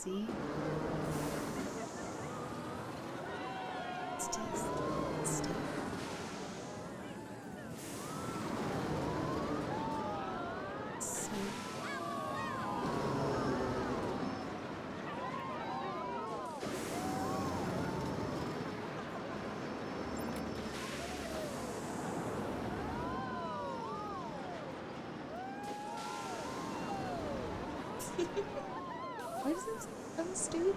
see. Still. So. Why is this unstable?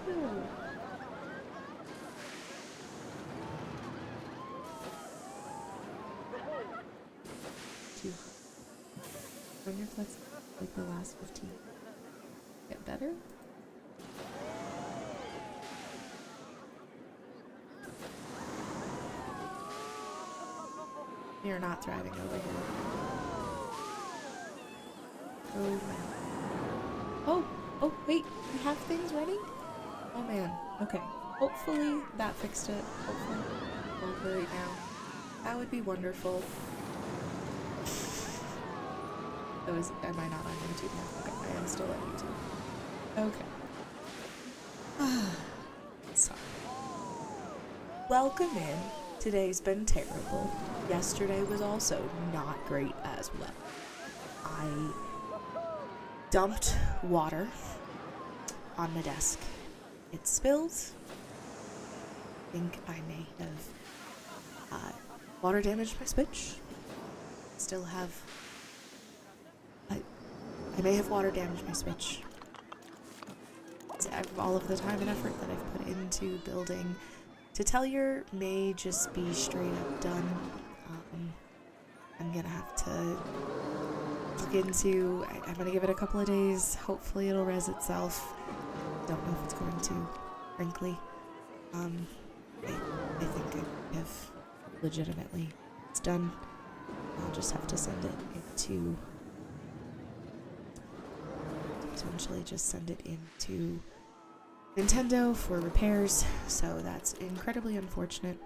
Too hot. I wonder if that's like the last 15. Get better? You're not thriving over here. Oh man. Oh, wait, we have things running? Oh man, okay. Hopefully that fixed it. Hopefully over right now. That would be wonderful. Am I not on YouTube now? Okay, I am still on YouTube. Okay. Sorry. Welcome in. Today's been terrible. Yesterday was also not great as well. I dumped water on my desk. It spilled. I think I may have water damaged my Switch. Still have. I may have water damaged my Switch. All of the time and effort that I've put into building Tutelier may just be straight up done. I'm gonna have to look into. I'm gonna give it a couple of days. Hopefully it'll res itself. Don't know if it's going to. Frankly, I think I have legitimately. It's done. I'll just have to send it into. Potentially just send it into Nintendo for repairs, so that's incredibly unfortunate.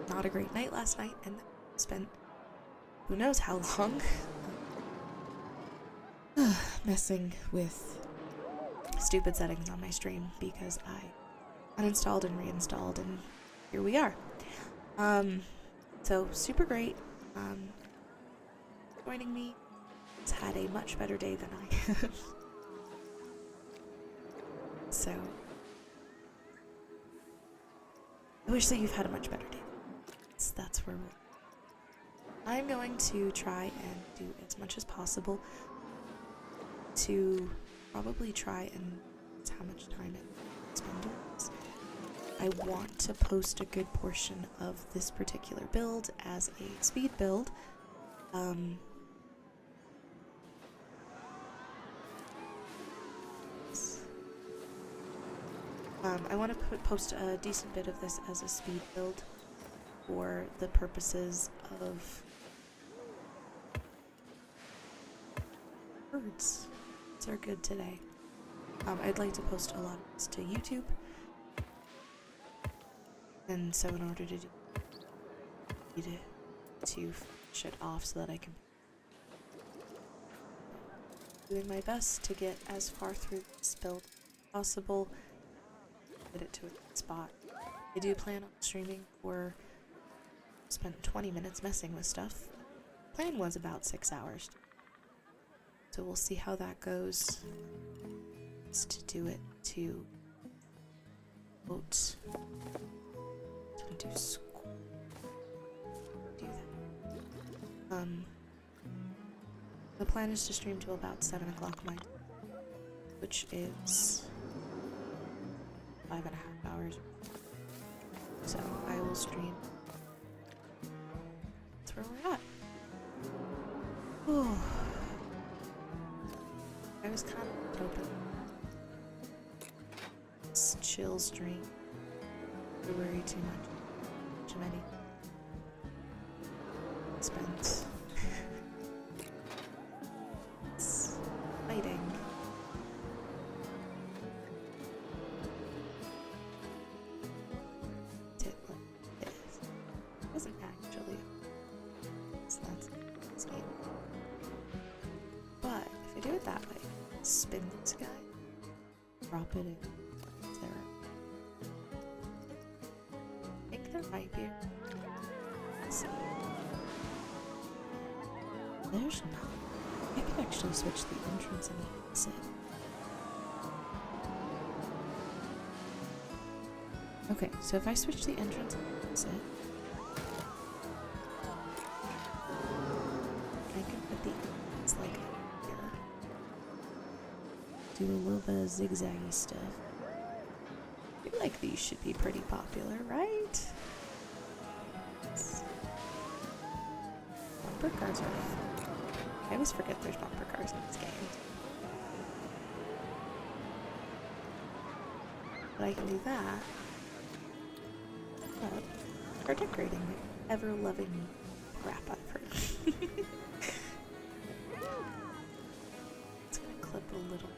Not a great night last night, and spent who knows how long messing with stupid settings on my stream because I uninstalled and reinstalled, and here we are. So super great. Joining me has had a much better day than I have. So, I wish that you've had a much better day. That's where I'm going to try and do as much as possible to probably try and how much time it spend doing this. I want to post a good portion of this particular build as a speed build. I want to post a decent bit of this as a speed build for the purposes of birds. Birds are good today. I'd like to post a lot of this to YouTube, and so in order to do to finish it off so that I can doing my best to get as far through this build as possible. Get it to a spot. I do plan on streaming for spent 20 minutes messing with stuff. Plan was about 6 hours. So we'll see how that goes. Just to do it to vote. Do that. The plan is to stream till about 7 o'clock my time, which is 5.5 hours. So I will stream. That's where we're at. Whew. I was kind of hoping this chill stream to worry too much. Too many. Spent. It's fighting. Wasn't actually. So that's game. But if I do it that way, spin this guy. drop it in. Is there? I think there might be. Let's see. There's not. I can actually switch the entrance and exit. Okay, so if I switch the entrance and exit, I can put the entrance like here. Do a little bit of zigzaggy stuff. I feel like these should be pretty popular, right? Bumper cars are fun. I always forget there's bumper cars in this game. But I can do that. But for decorating the ever-loving crap out of her. It's gonna clip a little.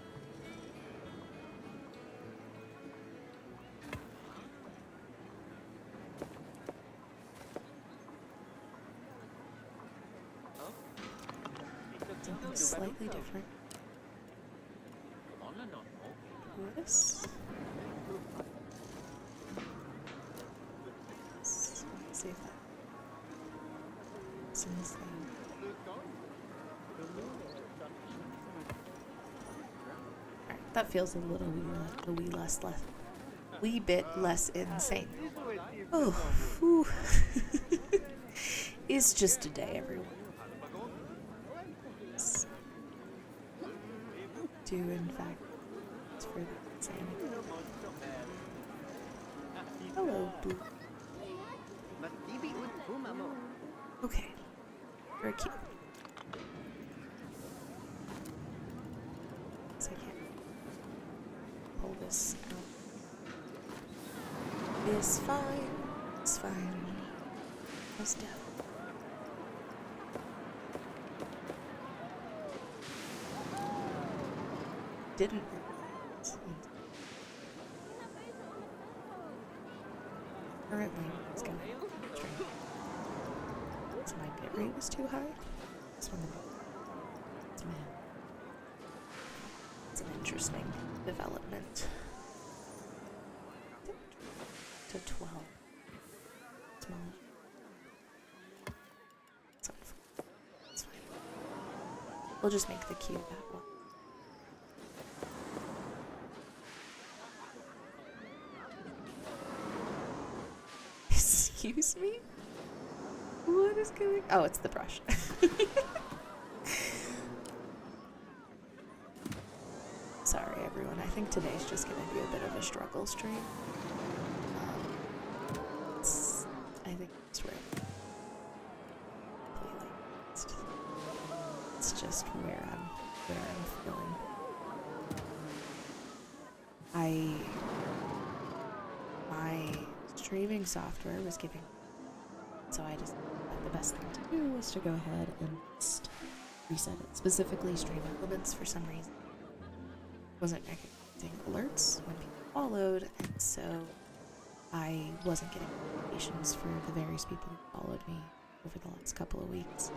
Something slightly different. This. Let's see if that. It's insane. Alright, that feels a wee bit less insane. Oh, whew. It's just a day, everyone. Do in fact it's for the insane. Hello, Boo. Okay, very cute. So I can't pull this out. It's fine. It's fine. Let's go. Didn't. Currently, it's going to so my bit rate was too high. This one, it's man. It's an interesting development. To 12. Small. It's fine. We'll just make the cube that one. Excuse me? What is going on? Oh, it's the brush. Sorry, everyone. I think today's just going to be a bit of a struggle stream. I think it's right. It's just where I'm feeling. My streaming software was giving, so I just thought the best thing to do was to go ahead and just reset it. Specifically, Stream Elements for some reason wasn't getting alerts when people followed, and so I wasn't getting notifications for the various people who followed me over the last couple of weeks.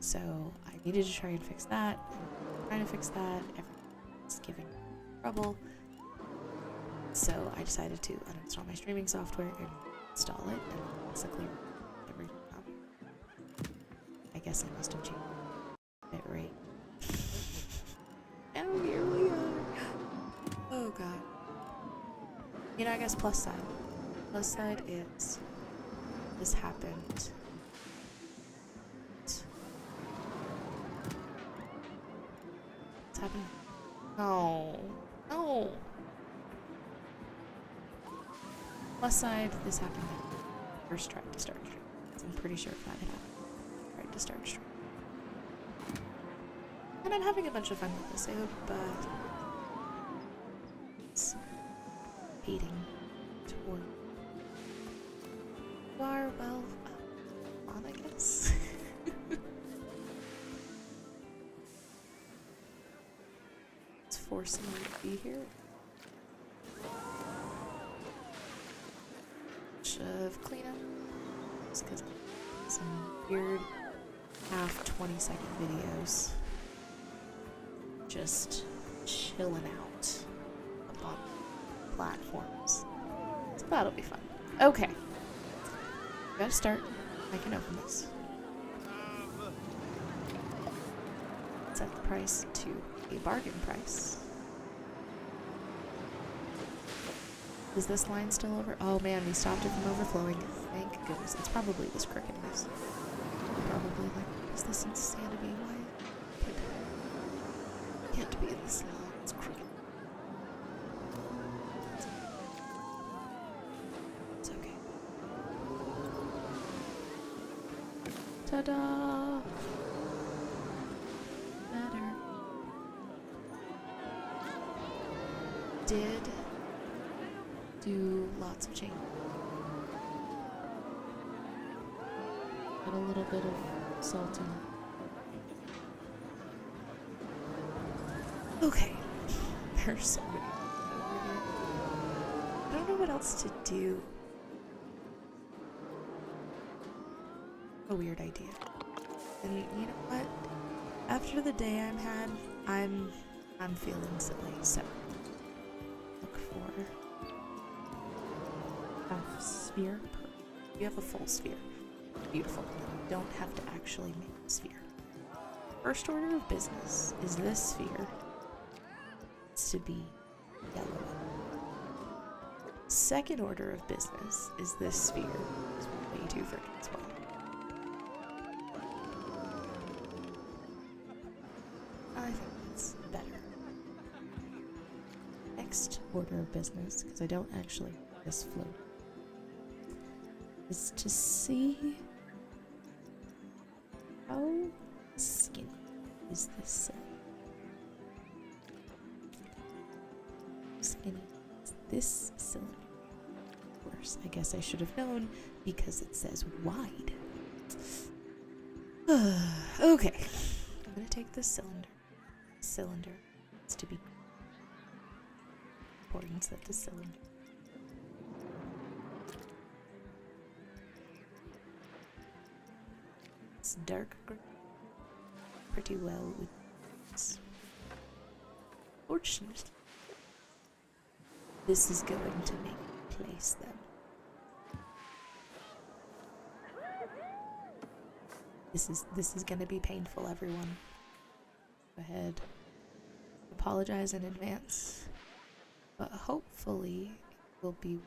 So I needed to try and fix that. I'm trying to fix that. Everything's giving trouble. So I decided to uninstall my streaming software and install it, and basically everything up. I guess I must have changed bit rate. Oh, here we are. Oh god. You know, I guess plus side. Plus side is this happened. It's happened. No. No. Plus side, this happened when I first tried to start stream. So I'm pretty sure if that had happened, I tried to start stream. And I'm having a bunch of fun with this. I hope it's heating toward. You are, well, on, I guess. It's forcing me to be here. Of cleanup, just because some weird half 20-second videos just chilling out up on platforms. So that'll be fun. Okay. Gotta start. I can open this. Set the price to a bargain price. Is this line still over? Oh man, we stopped it from overflowing. Thank goodness. It's probably this crookedness. Probably like, is this insanity? Why? Can't be in this law. It's crooked. It's okay. Ta-da! Better. Did do lots of change. Got a little bit of salt in it. Okay. There's so many over here. I don't know what else to do. A weird idea. And you know what? After the day I've had, I'm feeling silly, so look for half sphere. You have a full sphere. Beautiful. You don't have to actually make a sphere. First order of business is this sphere. It's to be yellow. Second order of business is this sphere. It's way too freaking small. I think that's better. Next order of business, because I don't actually have this float, is to see how skinny is this cylinder. Skinny is this cylinder. Of course, I guess I should have known because it says wide. Okay, I'm gonna take this cylinder. Cylinder needs to be important that the cylinder. It's dark gray. Pretty well with this. Fortunately, this is going to make me place them. This is gonna be painful, everyone. Go ahead. Apologize in advance. But hopefully it will be.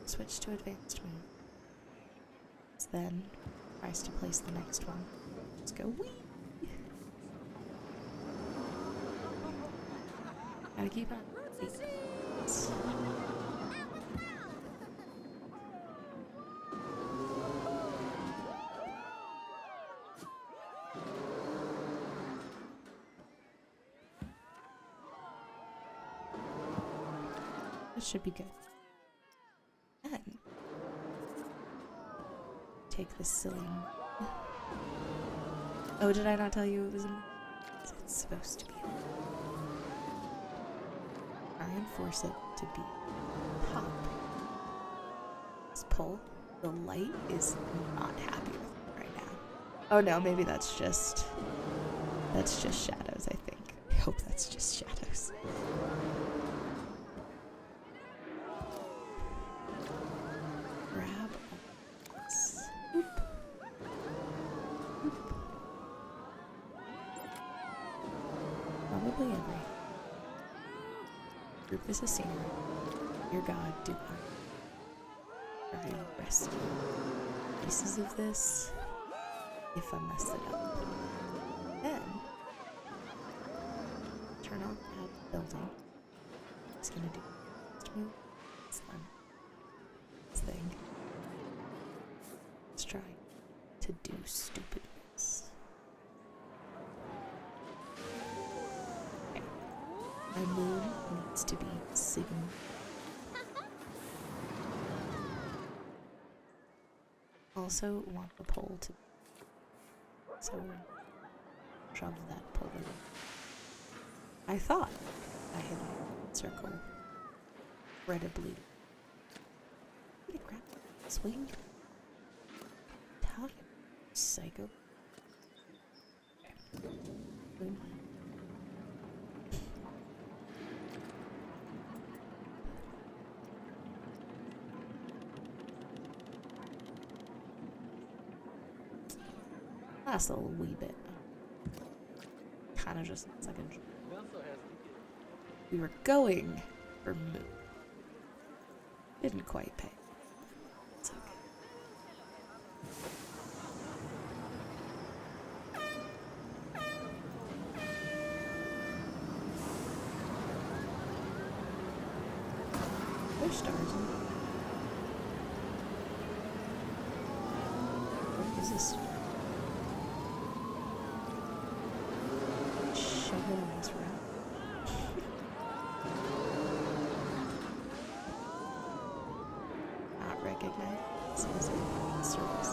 Switch to advanced mode. Then tries to place the next one. Let's go. Whee! Gotta keep on. This should be good. Then take this silly. Oh, did I not tell you it was it's supposed to be? Try and force it to be top. Let's pull. The light is not happy with it right now. Oh no, maybe that's just shadows, I think. I hope that's just shadows. Grab this. Oop. Oop. Probably every group is a scenery. Dear God, do I try and rescue pieces of this if I mess it up. Then turn on that building. It's gonna do move this one. This thing. Let's try to do stupidness. Okay. My moon needs to be signal. Also want the pole to, so shove that pole in. I thought I had a circle incredibly. Grab swing. Talking. Psycho. Boom. Last a wee bit. Kind of just like a. We were going for Moo. Didn't quite pay. It's okay. There's stars in it. What is this? Shove it on this route. Not recognized. This is a service.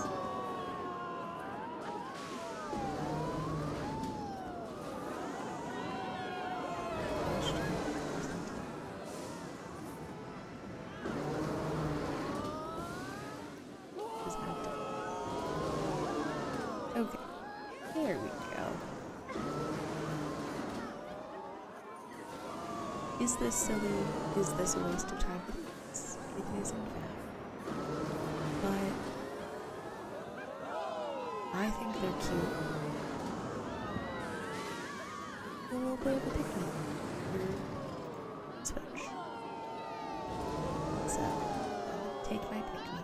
Okay, there we go. Is this silly? Is this a waste of time? It is in fact. But I think they're cute. A little bit of a pick-me for Switch. So, take my pick-me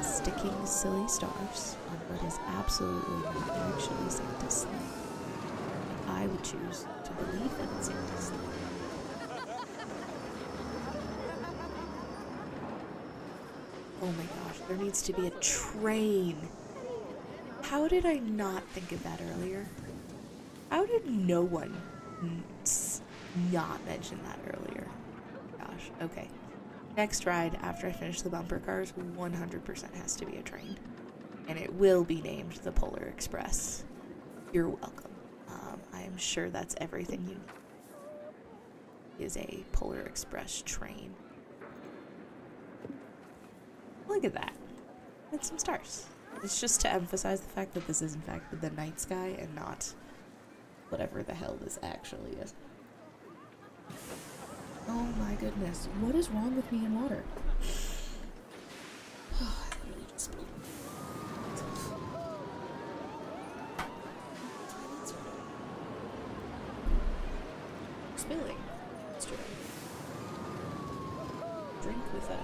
sticking silly stars on what is absolutely not actually Santa's sleigh. I would choose to believe that it's Santa's sleigh. Oh my gosh, there needs to be a train. How did I not think of that earlier? How did no one not mention that earlier? Gosh, okay. Next ride, after I finish the bumper cars, 100% has to be a train. And it will be named the Polar Express. You're welcome. I am sure that's everything you need. Is a Polar Express train. Look at that. And some stars. It's just to emphasize the fact that this is in fact the night sky and not whatever the hell this actually is. Oh my goodness, what is wrong with me in water? Oh, I really just spilling. Let's try. Drink with a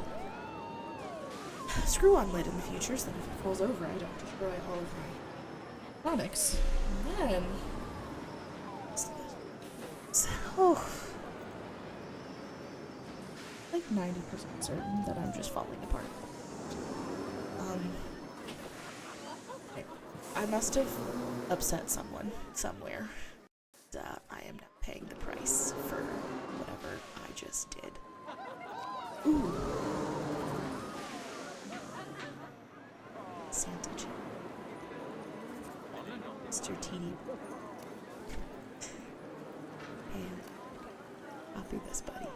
screw-on lid in the future so that if it falls over, I don't destroy all of my comics. And then... So... like 90% certain that I'm just falling apart. I must have upset someone somewhere. I am not paying the price for whatever I just did. Ooh. Santa chip. Mr. TD. And copy this, buddy.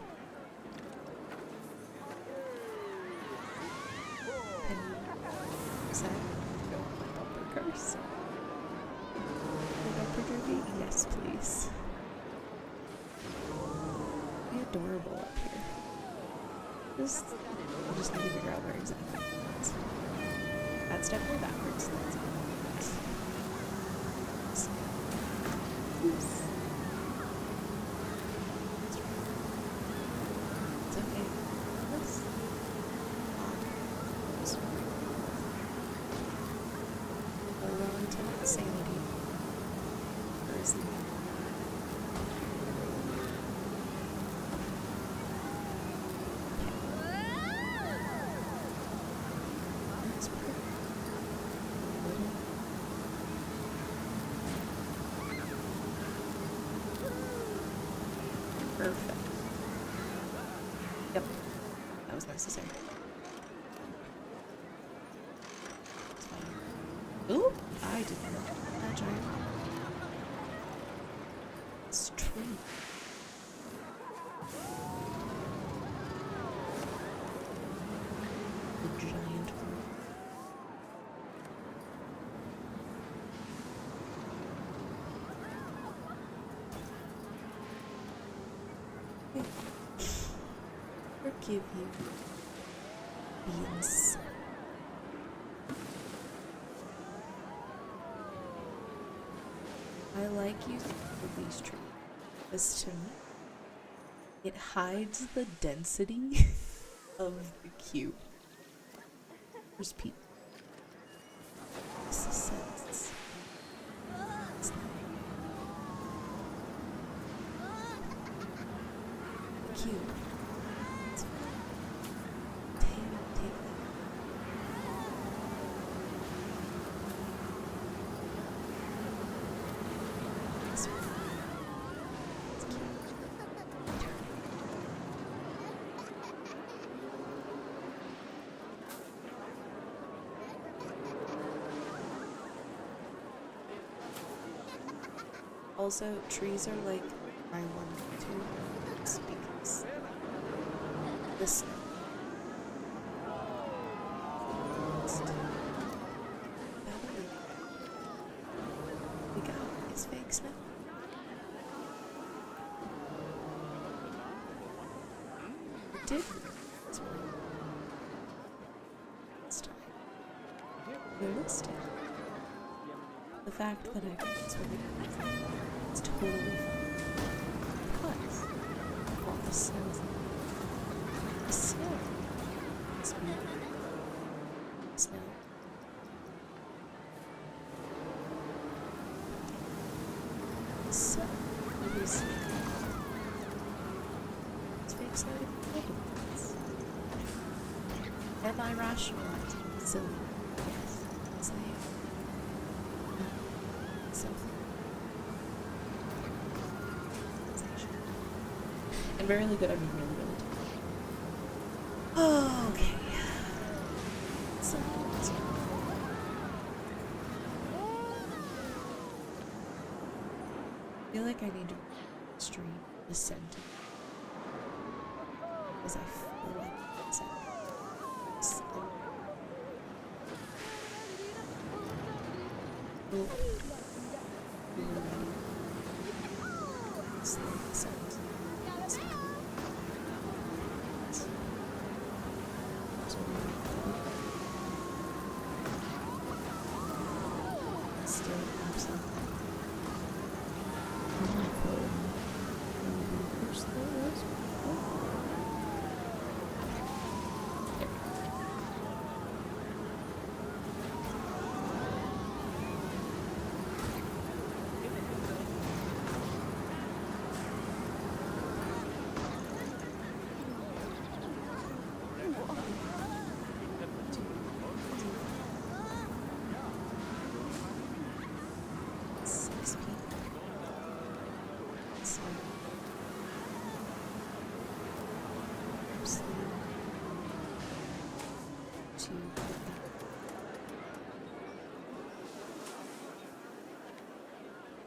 Curse. Bumper derby? Yes, please. Be adorable up here. I just need to figure out where exactly it is. That's definitely backwards. That's oops. It's okay. Let's sanity. Where is he? That's pretty. Perfect. Yep. That was necessary. Ooh! I didn't know that giant. It's true. The giant. forgive you. Beans. I like using the leash tree because to me, it hides the density of the cube. There's people. This is sense. It's not. The cube. It's fine. Take that. It's fine. It's cute. Also, trees are like my one-two because the snow. We got is fake snow. It did this morning. It's time. Realistic. The fact that I can swim is totally fine. Because all the snow is the snow is beautiful. Snow. So it is it's fake snow evidence. Am I rationalizing? Silly. Yes. Yes, I am. Something. And really good, I mean really good. Oh, okay. So, I feel like I need to stream the sentence. Because I feel like it's slow. Still have something.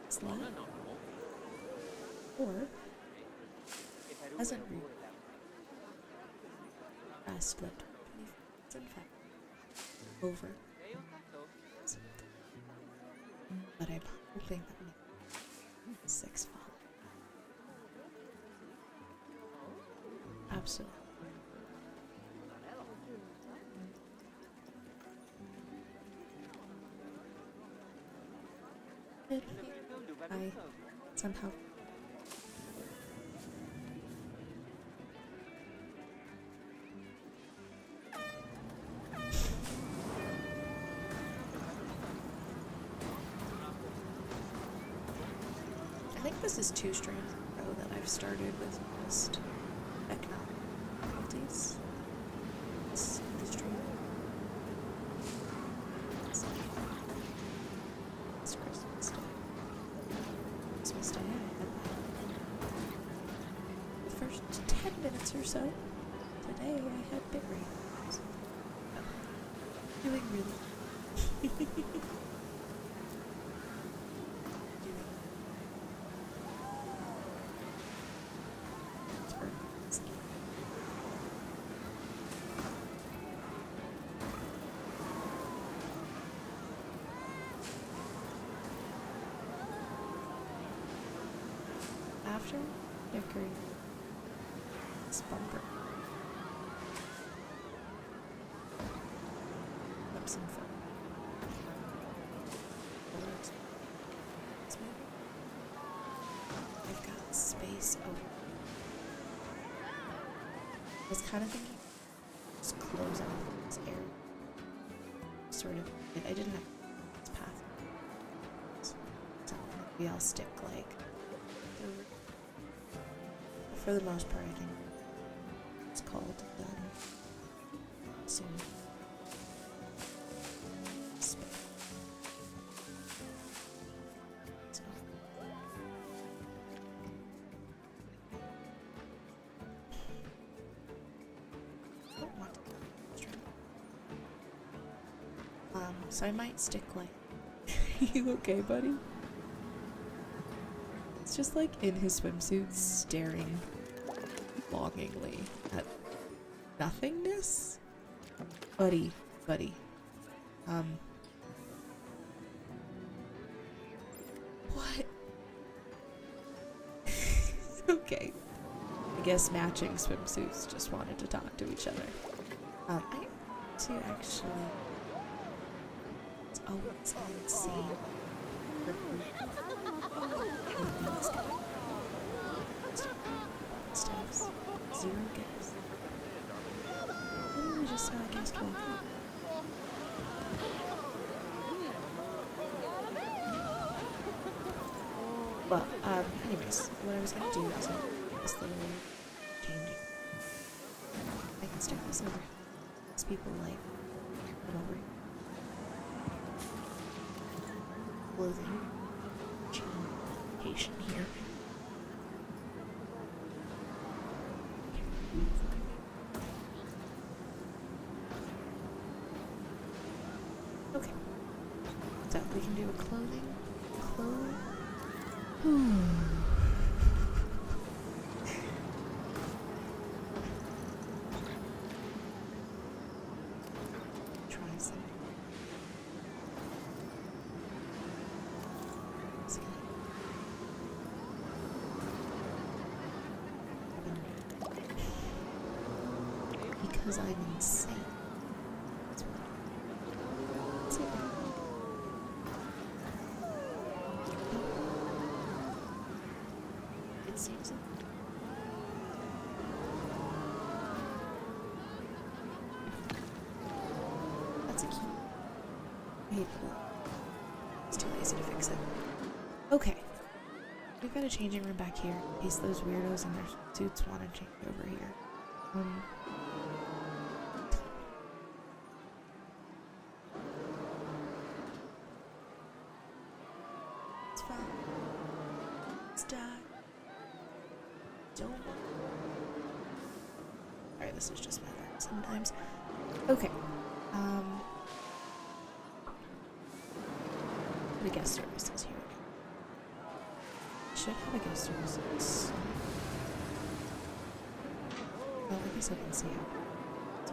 Slap or hasn't read. I slept 24 in fact over. But I'm hoping that maybe 6 fall. Absolutely. I somehow I think this is 2 streams ago that I've started with just economic difficulties. This stream. It's Christmas Day. Christmas Day, I had the first 10 minutes or so. Today I had bit rain. Doing really after decorating this bumper. Up some foot. I've got space over. I was kind of thinking just close off this area. Sort of. I didn't have this path. So maybe I'll stick like over. But for the most part, I think it's called done. So. So I might stick like you okay, buddy? It's just like in his swimsuit staring longingly at nothingness. Buddy. What? Okay. I guess matching swimsuits just wanted to talk to each other. I need to actually. Oh, it's insane. Steps. 0 gifts. Literally just saw a guest walk in. Well, anyways, what I was gonna do is this little changing. I can stick this over. These people like come over here. Clothing change here. Okay. So we can do a clothing. Try some. Because I'm insane. That's what that's it. It seems like that's a key. I hate it. It's too lazy to fix it. Okay. We've got a changing room back here in case those weirdos in their suits want to change over here. It's fine. It's dark. Don't. Alright, this is just my luck sometimes. Okay. The guest services here. Should have a guest services. Well, I guess I can see how.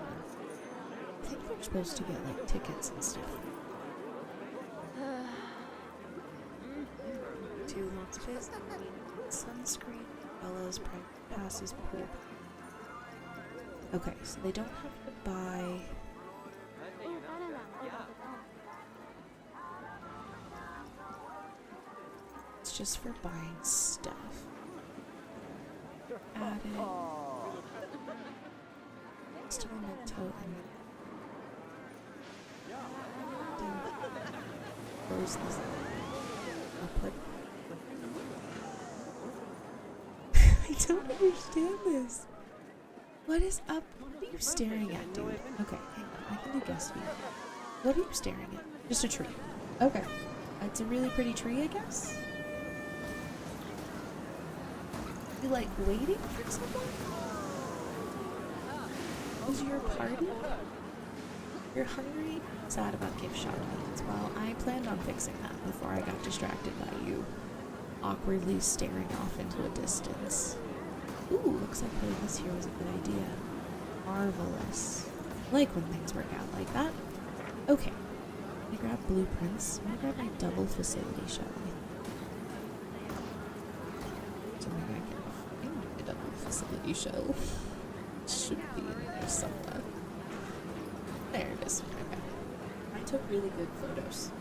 I think we're supposed to get like tickets and stuff. 2 lunches, sunscreen, fellows, private passes, pool. Okay, so they don't have to buy. It's just for buying stuff. Added. Still in the totem. Close this. I'll put. I don't understand this. What is up? What are you staring at, dude? Okay, hang on. I can do guess view. What are you staring at? Just a tree. Okay. It's a really pretty tree, I guess. You like waiting for someone? Was your party? You're hungry? Sad about gift shop needs. Well, I planned on fixing that before I got distracted by you awkwardly staring off into a distance. Ooh, looks like putting this here was a good idea. Marvelous. I like when things work out like that. Okay. I'm gonna grab blueprints. I'm gonna grab my double facility, shall we? So maybe I can find a double facility. facility show. Should be in there somewhere. There it is. Okay. I took really good photos.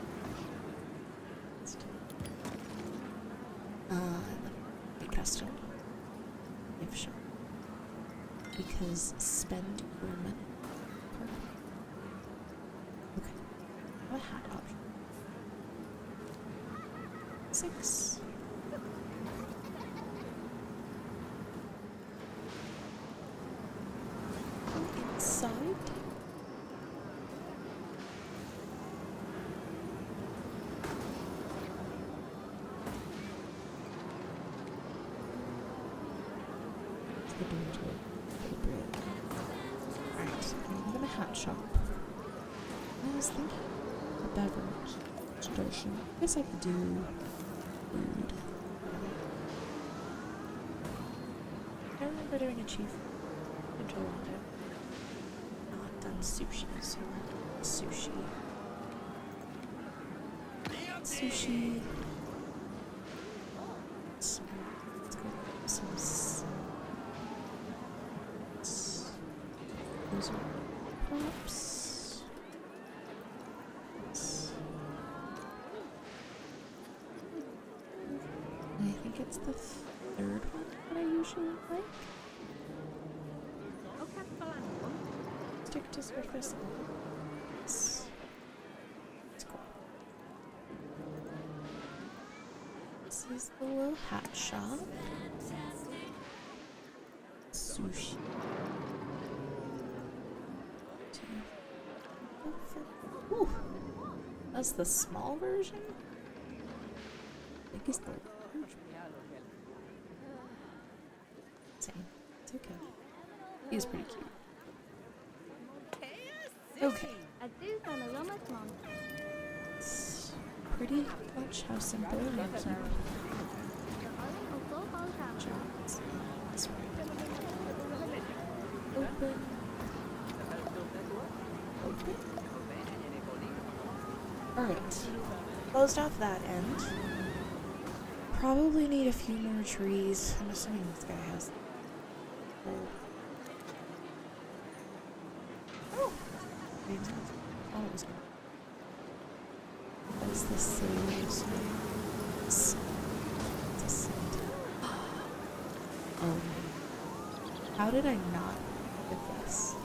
Custom. If sure. Because spend your money. Perfect. Okay. I have a hat option. 6. Inside. The door to the bridge. Alright, I'm gonna hat shop. I was thinking a beverage station. I guess I could do food. I remember doing a chief in Toronto. Not done sushi, so sushi. Sushi. Let's go some. Those are props. I think it's the third one that I usually like. Stick to surface. It's cool. This is the little hat shop. Sushi. Ooh, that's the small version? I think it's the large. Same. It's okay. He's pretty cute. Okay. It's pretty much how simple it is. Open. Open. Alright. Closed off that end. Probably need a few more trees. I'm assuming this guy has. Oh! Maybe not. Oh, it was good. What is this serious? It's a Santa. Oh. How did I not get this?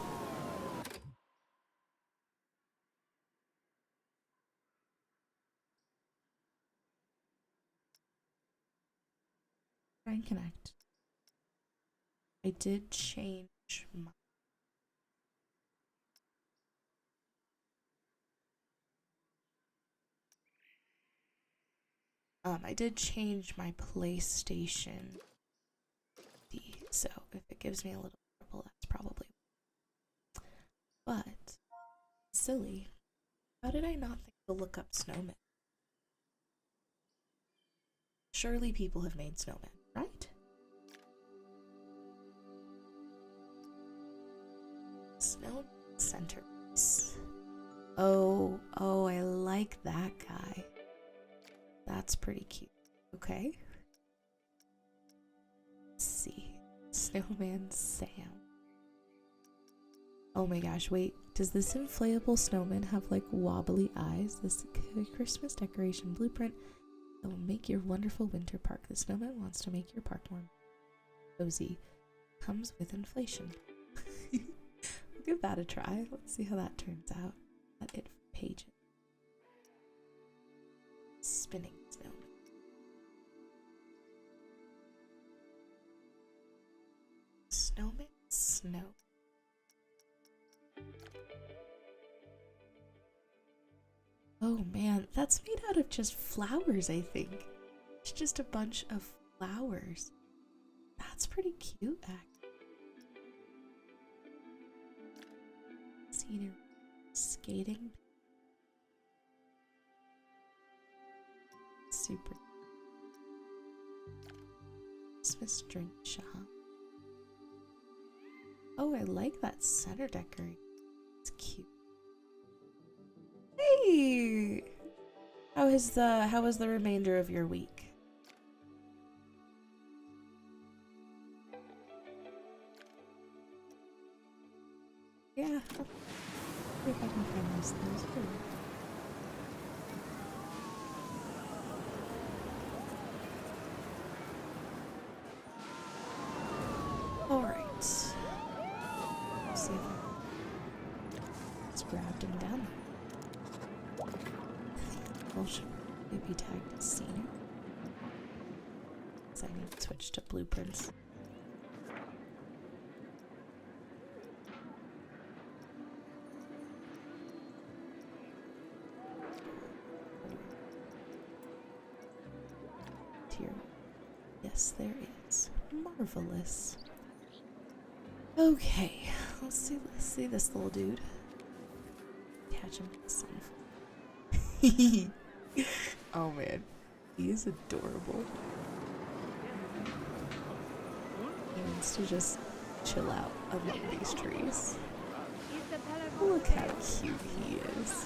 Try and connect. I did change my PlayStation D, so if it gives me a little trouble, that's probably. But silly. How did I not think to look up snowmen? Surely people have made snowmen, right? Snow centerpiece. Oh, I like that guy. That's pretty cute. Okay. Let's see. Snowman Sam. Oh my gosh, wait. Does this inflatable snowman have like wobbly eyes? This Christmas decoration blueprint that will make your wonderful winter park. The snowman wants to make your park more cozy. Comes with inflation. We'll give that a try. Let's see how that turns out. At it pages. Spinning snowman. Snowman snow. Oh man, that's made out of just flowers, I think. It's just a bunch of flowers. That's pretty cute, actually. Scenery. Skating. Super. Christmas drink shop. Oh, I like that center decoration. It's cute. Hey! How was the remainder of your week? Yeah, I'll see if I can find those things too. Alright. Let's see if I just grabbed him down. Well, should maybe tag as scenery. So I need to switch to blueprints. Here. Yes, there is. Marvelous. Okay, let's see this little dude. Catch him to the sun. Oh man, he is adorable. He wants to just chill out among these trees. Look how cute he is.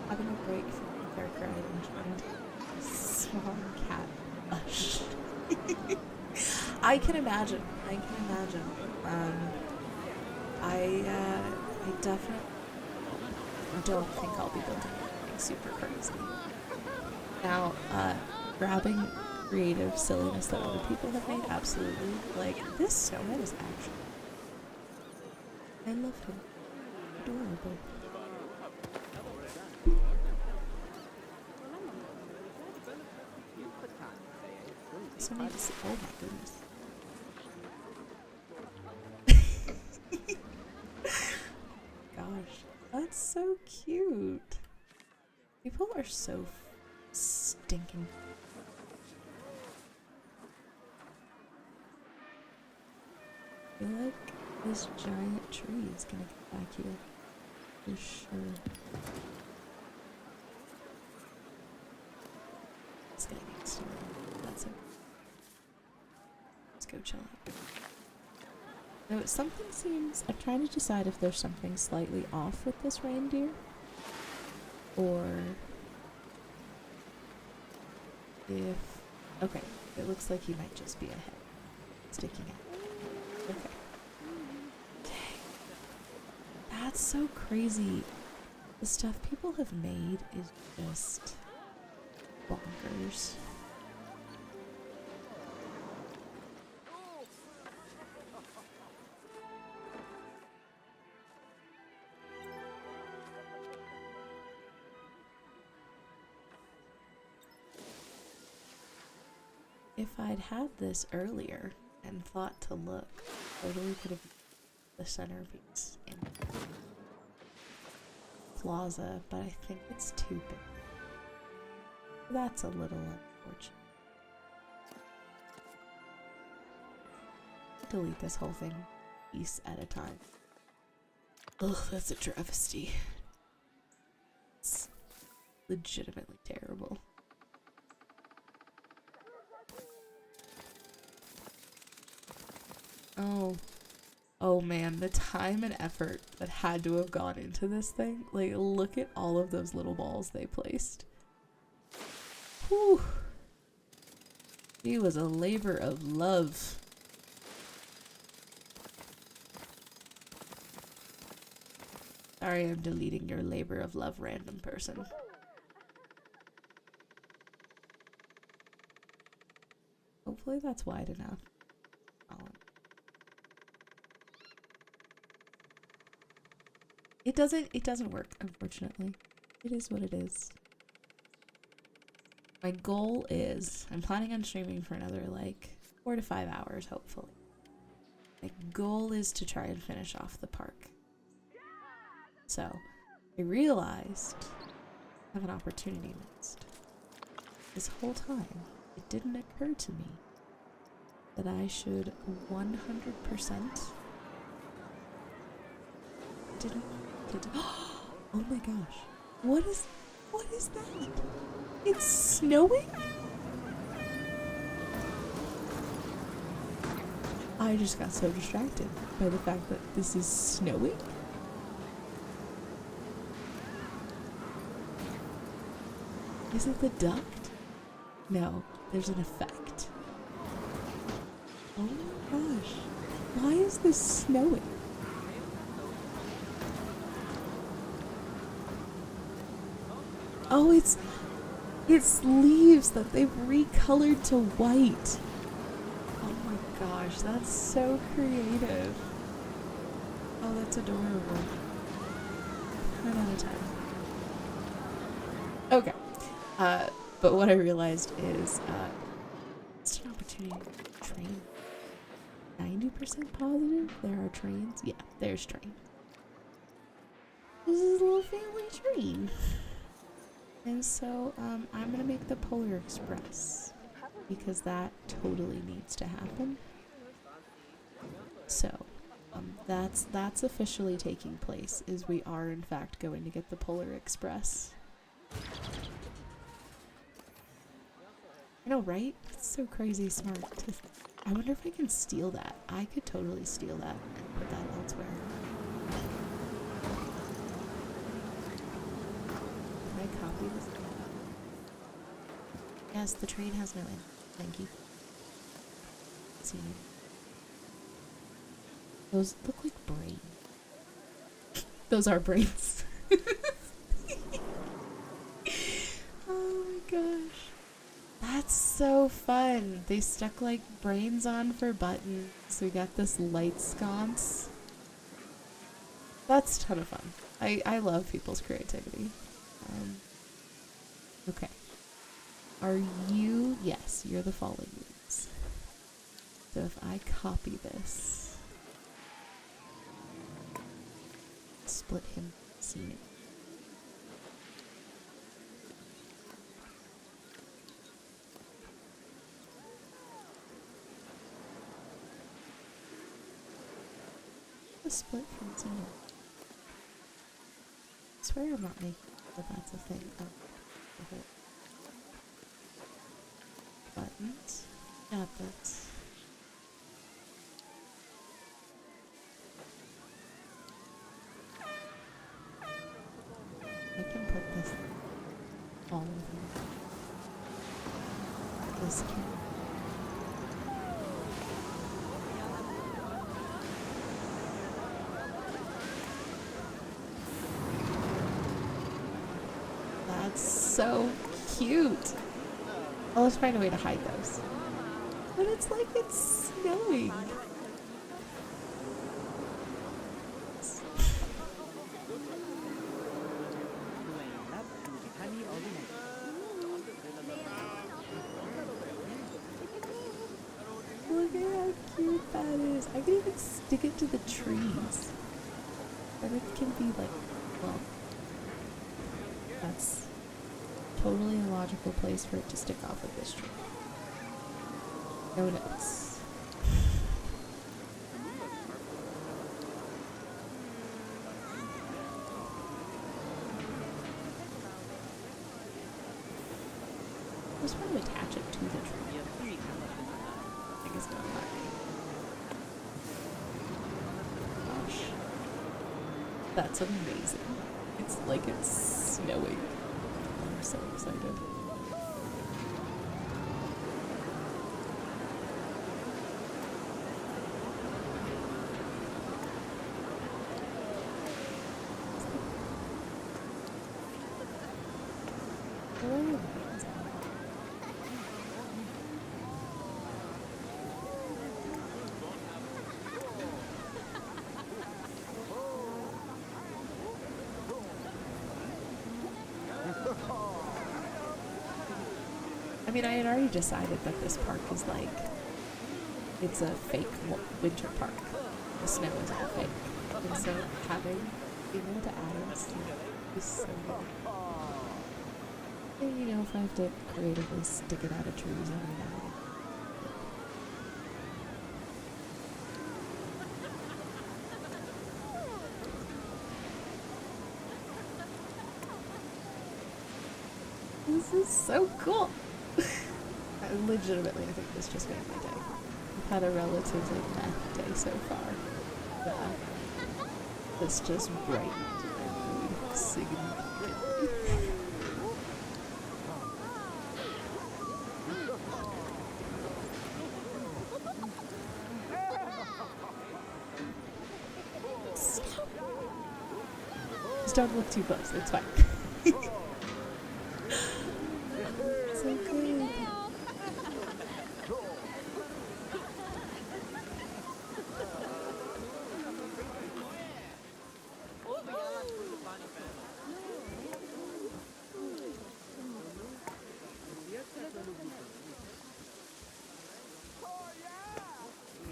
Having a break from the dark ride and trying to small cat blush. I can imagine. I definitely don't think I'll be building anything super crazy. Now, grabbing creative silliness that other people have made, absolutely. Like, this snowman is actually... I love him. Adorable. So need to see. Oh my goodness. Gosh, that's so cute. People are so stinking. I feel like this giant tree is gonna get back here for sure. It's gonna get started. That's okay. Let's go chill out. No, something seems... I'm trying to decide if there's something slightly off with this reindeer. Or... if... Okay, it looks like he might just be a head sticking out. Okay. Dang. That's so crazy. The stuff people have made is just... bonkers. If I'd had this earlier and thought to look, totally could have the centerpiece in Plaza, but I think it's too big. That's a little unfortunate. Delete this whole thing piece at a time. Ugh, that's a travesty. It's legitimately terrible. Oh man, the time and effort that had to have gone into this thing. Like, look at all of those little balls they placed. Whew. He was a labor of love. Sorry, I'm deleting your labor of love, random person. Hopefully that's wide enough. It doesn't work, unfortunately. It is what it is. My goal is, I'm planning on streaming for another like 4 to 5 hours, hopefully. My goal is to try and finish off the park. So, I realized I have an opportunity missed. This whole time, it didn't occur to me that I should 100% oh my gosh. What is that? It's snowing? I just got so distracted by the fact that this is snowing. Is it the duct? No, there's an effect. Oh my gosh. Why is this snowing? Oh, it's leaves that they've recolored to white. Oh my gosh, that's so creative. Oh, that's adorable. Run out of time. Okay. But what I realized is, it's an opportunity to train. 90% positive there are trains? Yeah, there's trains. This is a little family train. And so, I'm gonna make the Polar Express. Because that totally needs to happen. So, that's officially taking place, is we are in fact going to get the Polar Express. I know, right? It's so crazy smart. I wonder if I can steal that. I could totally steal that and put that elsewhere. Can I copy this? Yes, the train has no end. Thank you. See. Those look like brains. Those are brains. Oh my gosh. That's so fun. They stuck like brains on for buttons. So we got this light sconce. That's a ton of fun. I love people's creativity. Okay. Are you? Yes, you're the falling leaves. So if I copy this, split him, scene it. Split from scene. I swear I'm not making that that's a thing. Oh, the whole buttons. Got that. I can put this all over this can. That's so cute. Oh, let's find a way to hide those. But it's like it's snowing. Look at how cute that is. I can even stick it to the trees. And it can be like, well, that's totally a logical place for it to stick off of this tree. No notes. I just want to attach it to the tree. I guess not that. Gosh. That's amazing. It's like it's snowing. I'm so excited. I mean, I had already decided that this park is like, it's a fake winter park. The snow is all fake. And so being able to add it is so good. And you know, if I have to creatively stick it out of trees every now and then. This is so cool. Legitimately, I think this just made my day. I've had a relatively meh day so far. But this just brightened my mood significantly. Just don't look too close. It's fine. So good.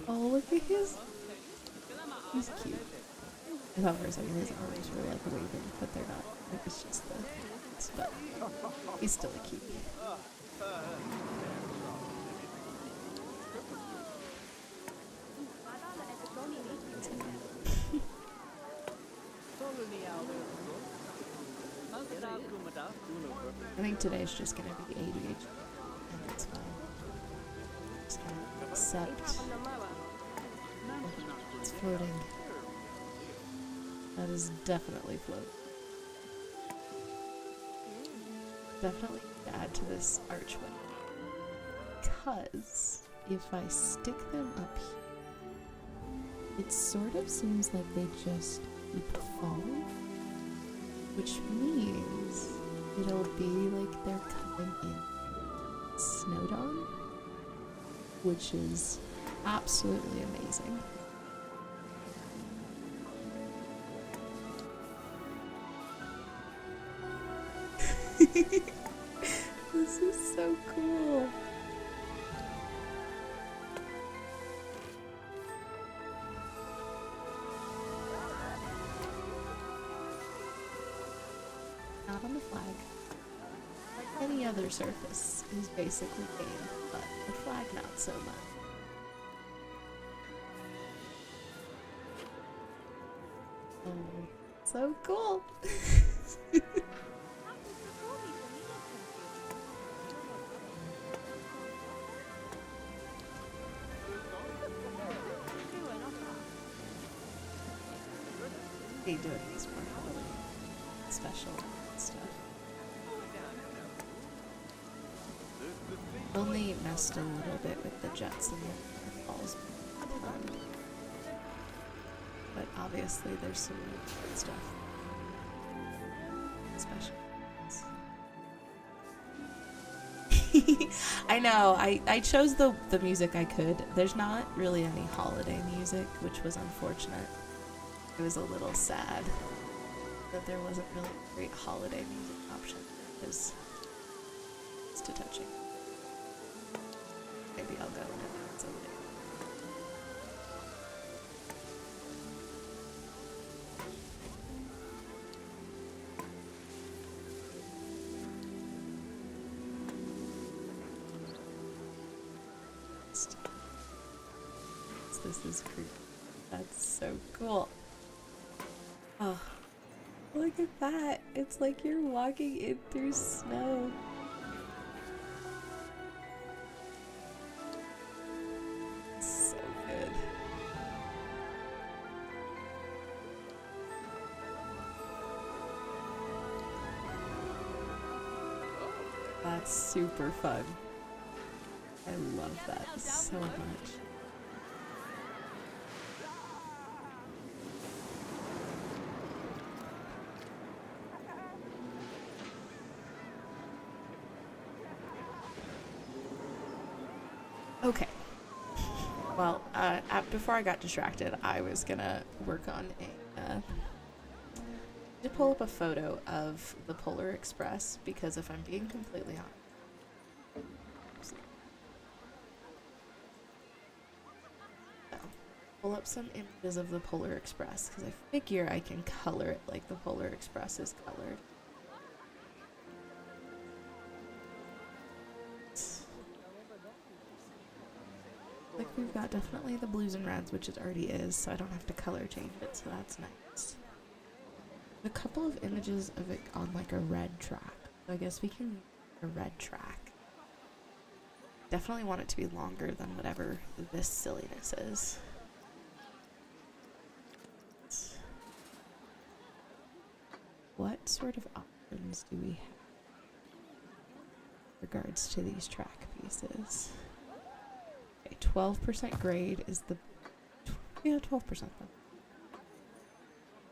Oh, look at his. He's cute. I thought for a second his arms were like waving, but they're not. Like it's just the. But he's still a cutie. I think today's just gonna be ADHD, and it's fine. Just gonna accept it's floating. That is definitely floating. Definitely add to this archway. Because if I stick them up here, it sort of seems like they just keep falling. Which means it'll be like they're coming in snowed on. Which is absolutely amazing. This is so cool. Not on the flag. Like any other surface is basically game, but the flag not so much. Oh, so cool. They do it these more really special stuff. Only messed a little bit with the jets and the falls. But obviously there's some good stuff. Special. I know, I chose the music I could. There's not really any holiday music, which was unfortunate. It was a little sad that there wasn't really a great holiday music option. It's too touching. Maybe I'll go and it's someday. This is creepy. That's so cool. Oh, look at that. It's like you're walking in through snow. So good. That's super fun. I love that so much. Okay. Well, before I got distracted, I was gonna work on to pull up a photo of the Polar Express, because if I'm being completely honest, pull up some images of the Polar Express, because I figure I can color it like the Polar Express is colored. Like we've got definitely the blues and reds, which it already is, so I don't have to color change it, so that's nice. A couple of images of it on like a red track, so I guess we can use a red track. Definitely want it to be longer than whatever this silliness is. What sort of options do we have in regards to these track pieces? 12% grade is the... Yeah, 12% then.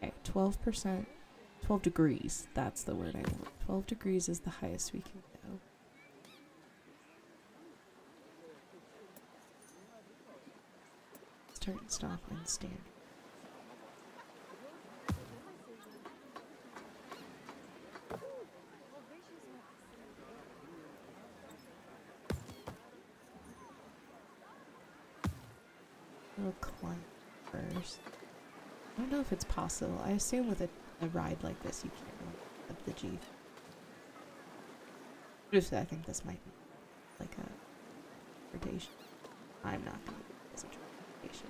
Okay, 12%, 12 degrees. That's the word I want. 12 degrees is the highest we can go. Start and stop and stand. We'll climb first. I don't know if it's possible. I assume with a ride like this you can't really up the G. Just I think this might be like a rotation. I'm not gonna do this as a rotation.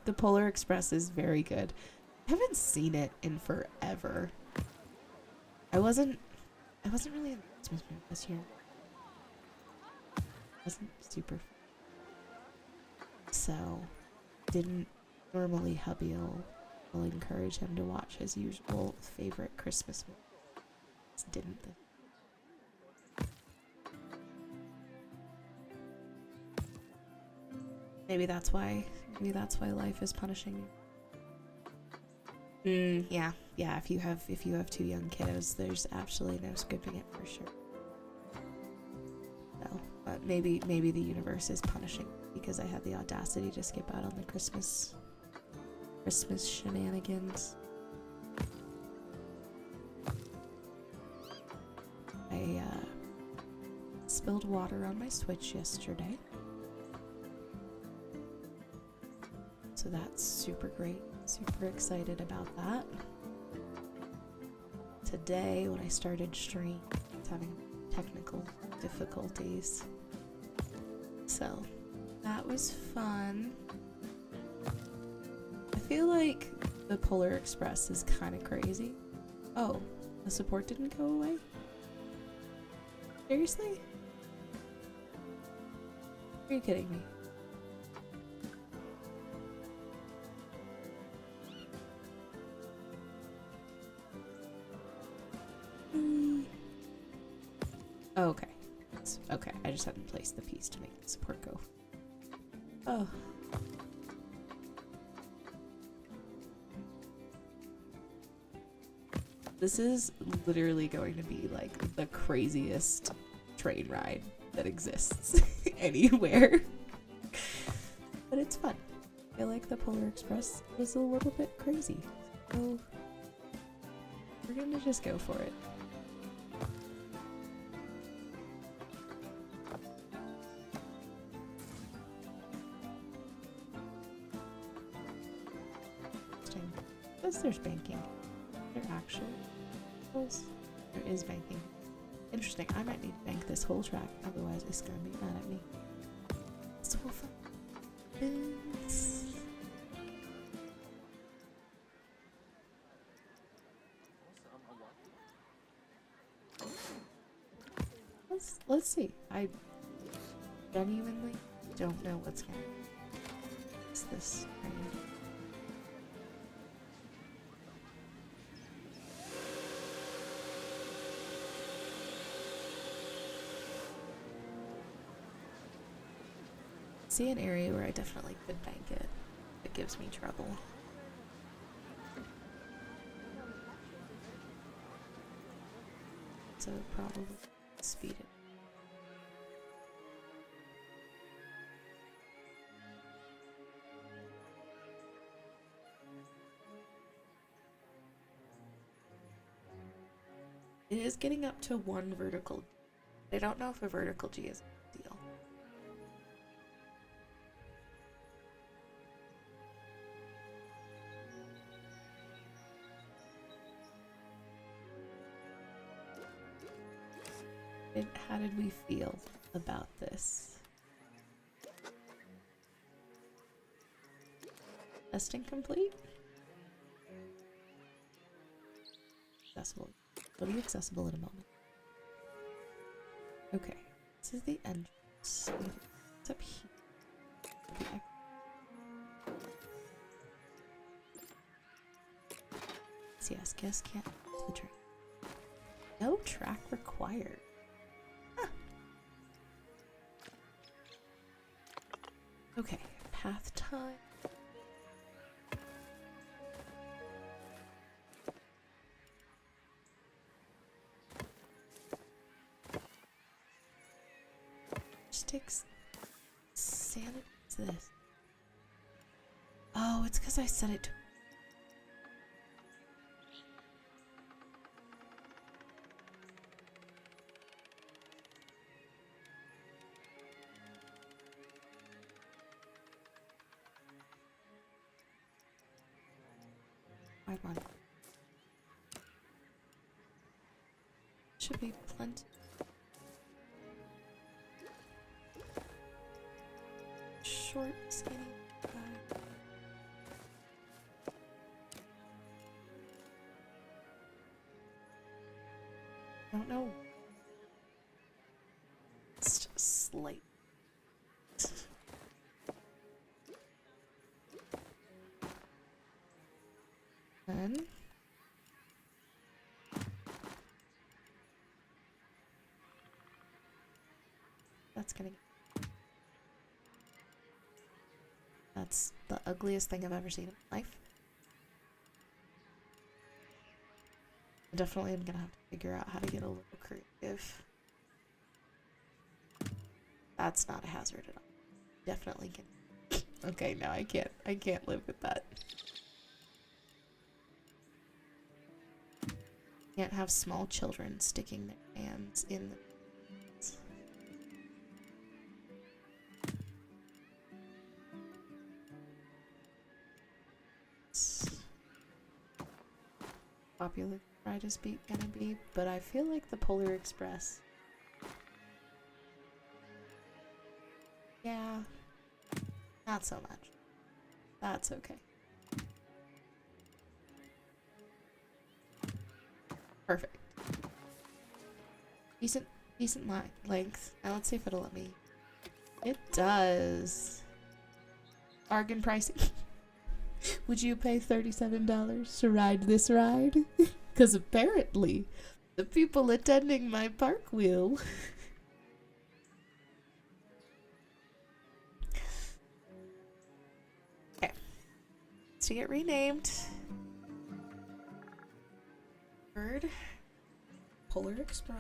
The Polar Express is very good. I haven't seen it in forever. I wasn't really in the Christmas mood this year. Wasn't super. So, didn't normally hubby'll encourage him to watch his usual favorite Christmas movie. Just didn't. Maybe that's why life is punishing you. Yeah. If you have 2 young kiddos, there's absolutely no skipping it for sure. No, but maybe the universe is punishing because I had the audacity to skip out on the Christmas shenanigans. I spilled water on my Switch yesterday, so that's super great. Super excited about that. Today, when I started stream, I was having technical difficulties. So, that was fun. I feel like the Polar Express is kind of crazy. Oh, the support didn't go away? Seriously? Are you kidding me? Oh, okay. Okay, I just hadn't placed the piece to make the support go. Oh. This is literally going to be like the craziest train ride that exists anywhere. But it's fun. I feel like the Polar Express was a little bit crazy. So we're gonna just go for it. There's banking. There actually is. There is banking. Interesting. I might need to bank this whole track, otherwise it's gonna be mad at me. So fun. Let's see. I genuinely don't know what's gonna. What's this train? See an area where I definitely could bank it. It gives me trouble. So probably speed it. It is getting up to 1 vertical. I don't know if a vertical G is a deal. How did we feel about this? Testing complete? Accessible. It'll be accessible in a moment. Okay, this is the entrance. What's up here? Yes, guests can't use the train. No track required. Huh. Okay, path time. Sticks. Sanity is this? Oh, it's because I set it to. I want. Should be plenty. Short, skinny guy. Don't know. It's just slight. Then that's gonna. That's the ugliest thing I've ever seen in my life. I definitely am gonna have to figure out how to get a little creative. That's not a hazard at all. Definitely can. Okay, no, I can't. I can't live with that. Can't have small children sticking their hands in the. Popular ride is gonna be, but I feel like the Polar Express. Yeah, not so much. That's okay. Perfect. Decent length. Now let's see if it'll let me. It does. Bargain pricing. Would you pay $37 to ride this ride? Because apparently, the people attending my park will. Okay. To get renamed. Bird. Polar Express.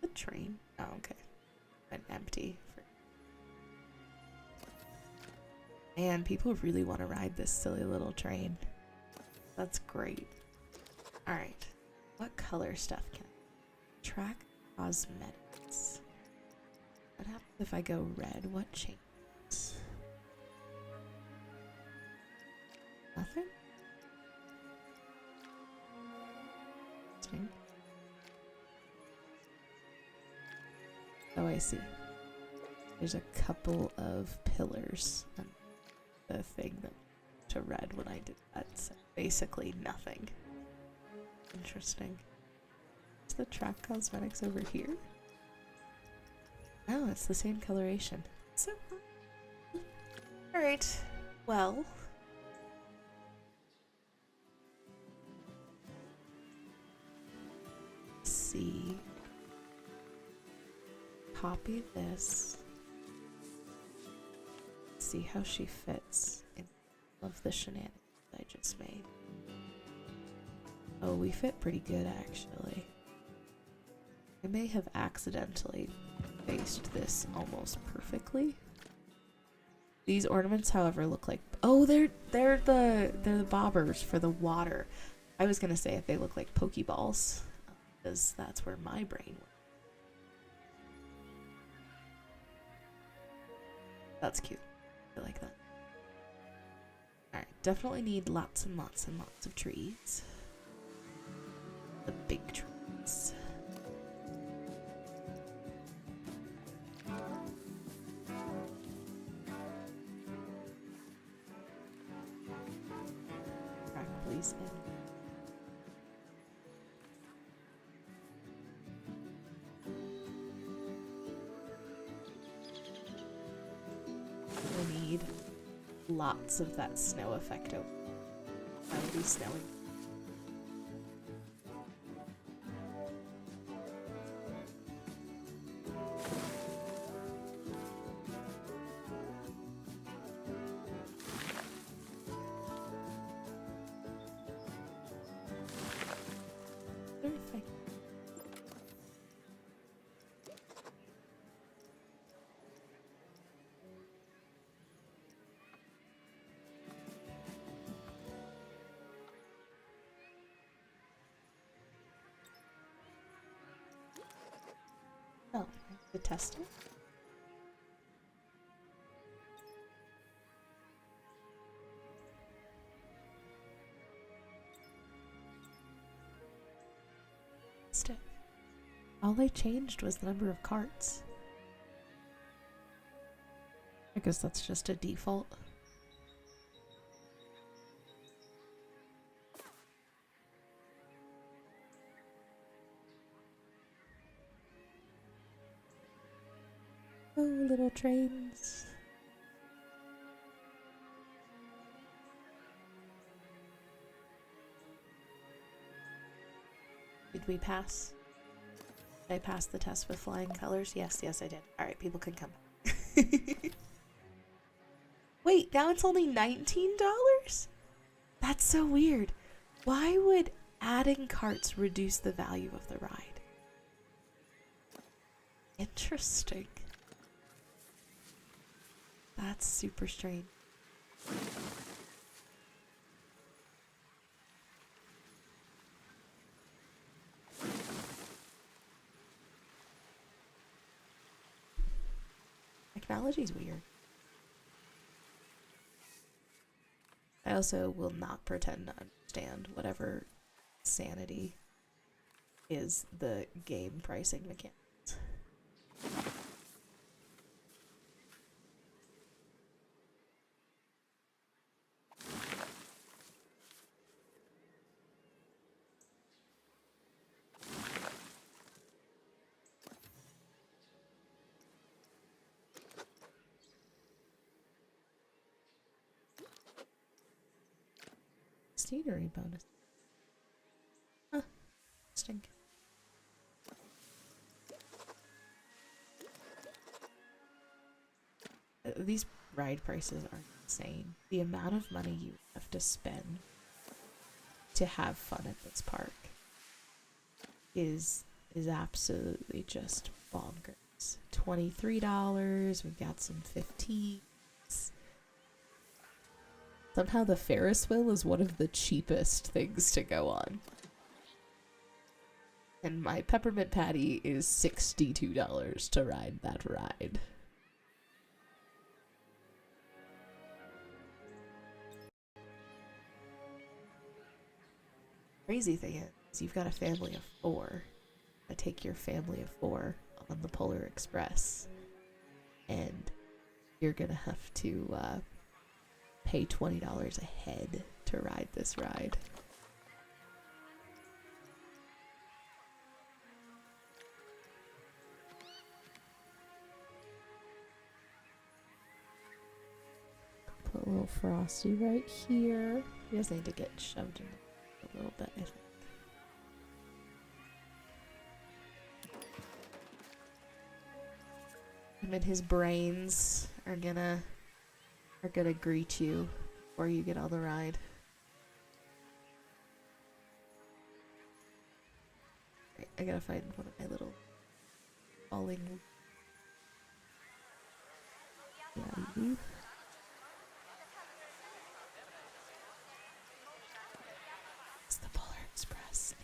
The train. Oh, okay. Went empty. Man, people really want to ride this silly little train. That's great. Alright. What color stuff can I track? Cosmetics. What happens if I go red? What changes? Nothing? Interesting. Oh, I see. There's a couple of pillars on the thing that to red when I did that. So basically nothing. Interesting. Is the track cosmetics over here? Oh, it's the same coloration. So, alright. Well. Let's see. Copy this. See how she fits in all of the shenanigans I just made. Oh, we fit pretty good actually. I may have accidentally faced this almost perfectly. These ornaments, however, look like they're the bobbers for the water. I was gonna say if they look like Pokeballs, because that's where my brain went. That's cute. I like that. Alright, definitely need lots and lots and lots of trees. The big trees. Track, please. We need lots of that snow effect over be snowing. Perfect. Oh, the tester? Stick. All they changed was the number of carts. I guess that's just a default. Oh, little trains. Did we pass? Did I pass the test with flying colors? Yes, yes, I did. Alright, people can come. Wait, now it's only $19? That's so weird. Why would adding carts reduce the value of the ride? Interesting. That's super strange. Technology's weird. I also will not pretend to understand whatever sanity is the game pricing mechanics. Scenery bonus. Huh. Interesting. These ride prices are insane. The amount of money you have to spend to have fun at this park is absolutely just bonkers. $23. We've got some 15s. Somehow the Ferris wheel is one of the cheapest things to go on. And my peppermint patty is $62 to ride that ride. Crazy thing is, you've got a family of 4. I take your family of 4 on the Polar Express, and you're gonna have to pay $20 a head to ride this ride. Put a little Frosty right here. He does need to get shoved in a little bit, I think. Him and his brains are gonna greet you before you get on the ride. Right, I gotta find one of my little falling. Yeah. It's the Polar Express.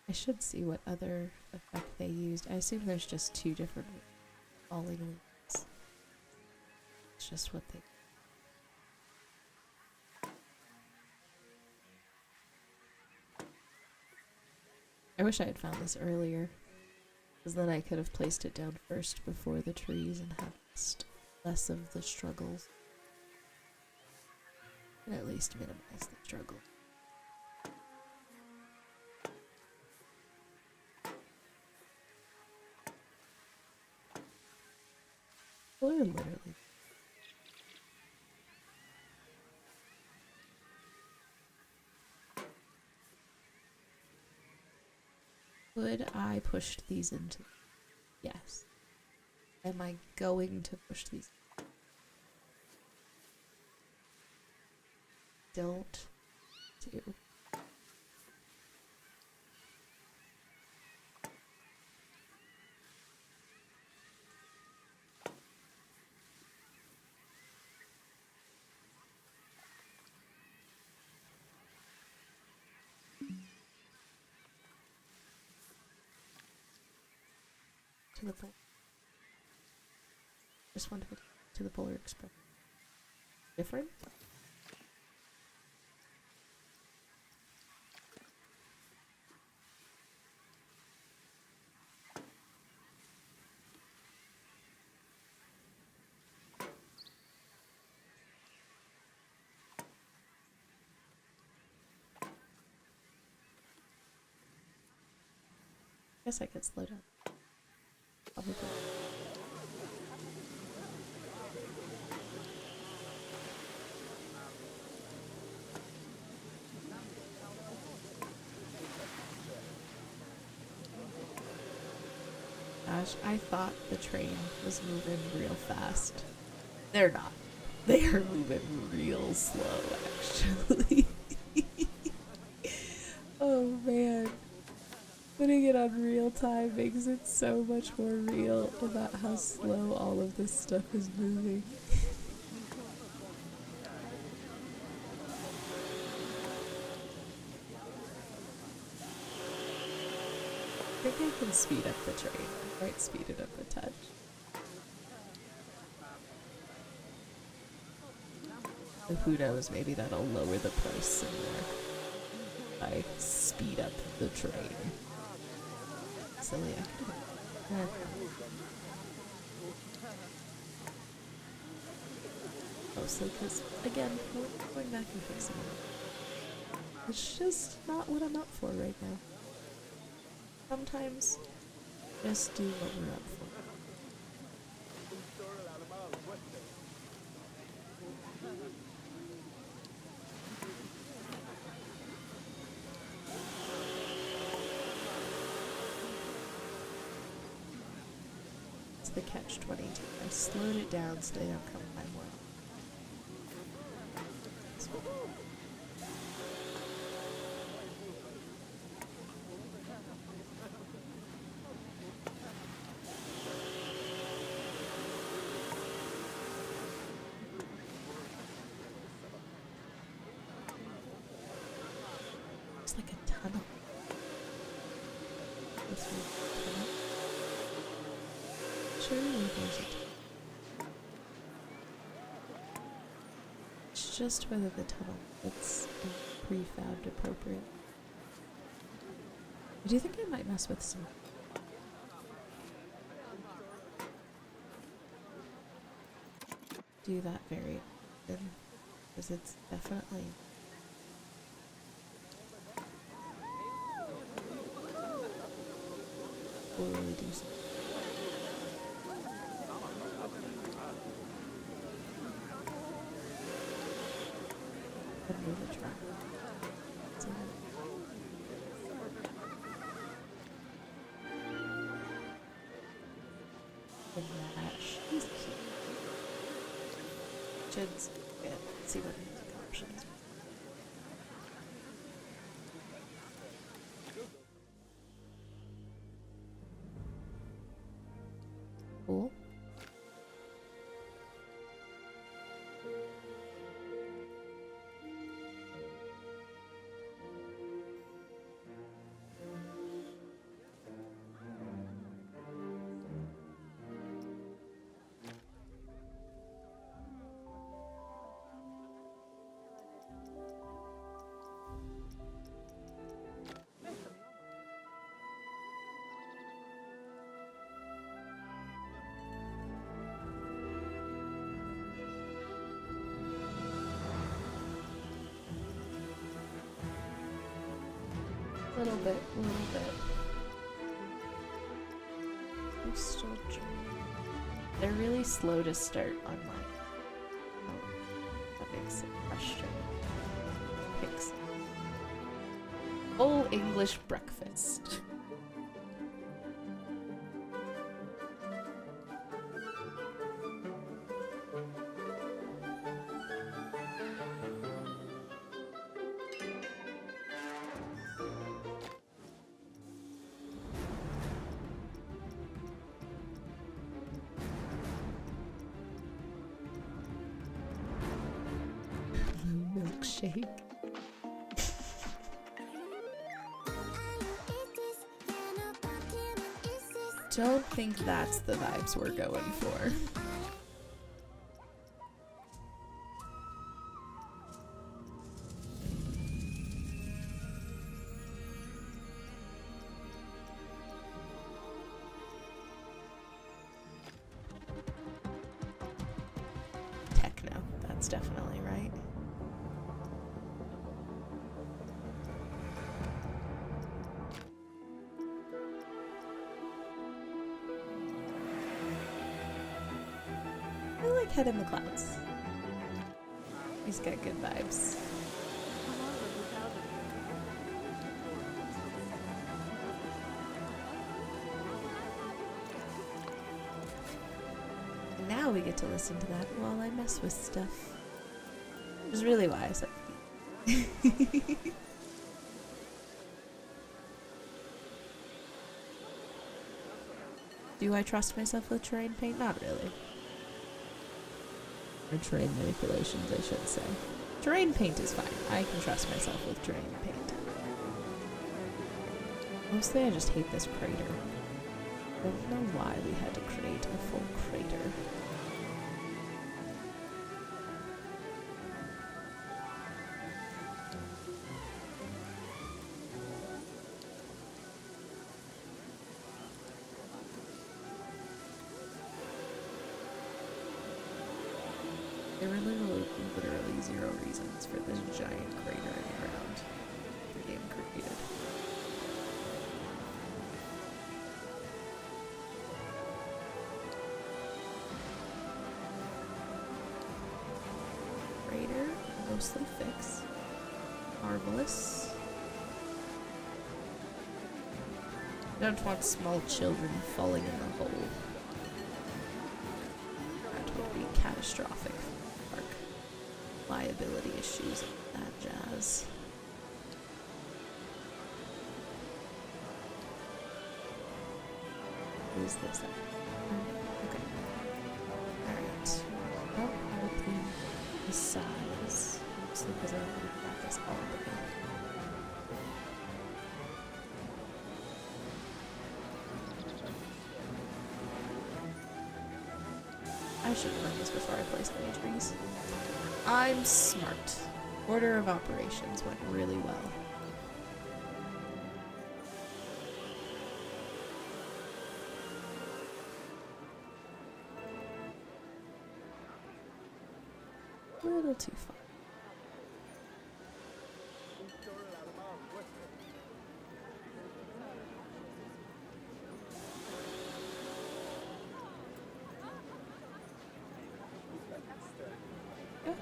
I should see what other effect they used. I assume there's just 2 different falling leaves. It's just what they... I wish I had found this earlier, because then I could have placed it down first before the trees and had less of the struggles. And at least minimize the struggle. Or literally. Could I push these into? Yes. Am I going to push these? Don't do. To the pole. Just want to the Polar Express. Different? Guess I could slow down. Probably. Gosh, I thought the train was moving real fast. They're not. They are moving real slow, actually. Oh man. Putting it on real time makes it so much more real about how slow all of this stuff is moving. I think I can speed up the train. I might speed it up a touch. And who knows, maybe that'll lower the price some more. I speed up the train. Silly, I could have. Mostly because, again, we're going back and fixing it. It's just not what I'm up for right now. Sometimes, just do what we're up for. It's the catch-22. I slowed it down so they don't come by more. It's like a tunnel. This way, tunnel. Surely there's a tunnel. It's just whether the tunnel fits prefabbed appropriate. I do think I might mess with some. Do that very often because it's definitely will really do something. And move the truck. So and that she's cute. Should see what music options. Cool. Little bit, little bit. Coastal journey. They're really slow to start on mine. Oh, that makes it frustrating. Picks. Full English breakfast. Milkshake. Don't think that's the vibes we're going for. Techno, that's definitely right. I like Head in the Clouds. He's got good vibes. And now we get to listen to that while I mess with stuff. Which is really why I said Do I trust myself with terrain paint? Not really. Or terrain manipulations, I should say. Terrain paint is fine. I can trust myself with terrain paint. Mostly I just hate this crater. I don't know why we had to create a full crater. There were literally zero reasons for this giant crater in the ground the game created. Crater, mostly fixed. Marvelous. Don't want small children falling in the hole. That would be catastrophic. Liability issues and that jazz. Who's this at? Okay. Alright. Well, I'll clean the size. Mostly because I already got this all the way. I should have done this before I placed any trees. I'm smart. Order of operations went really well. A little too far. Yeah.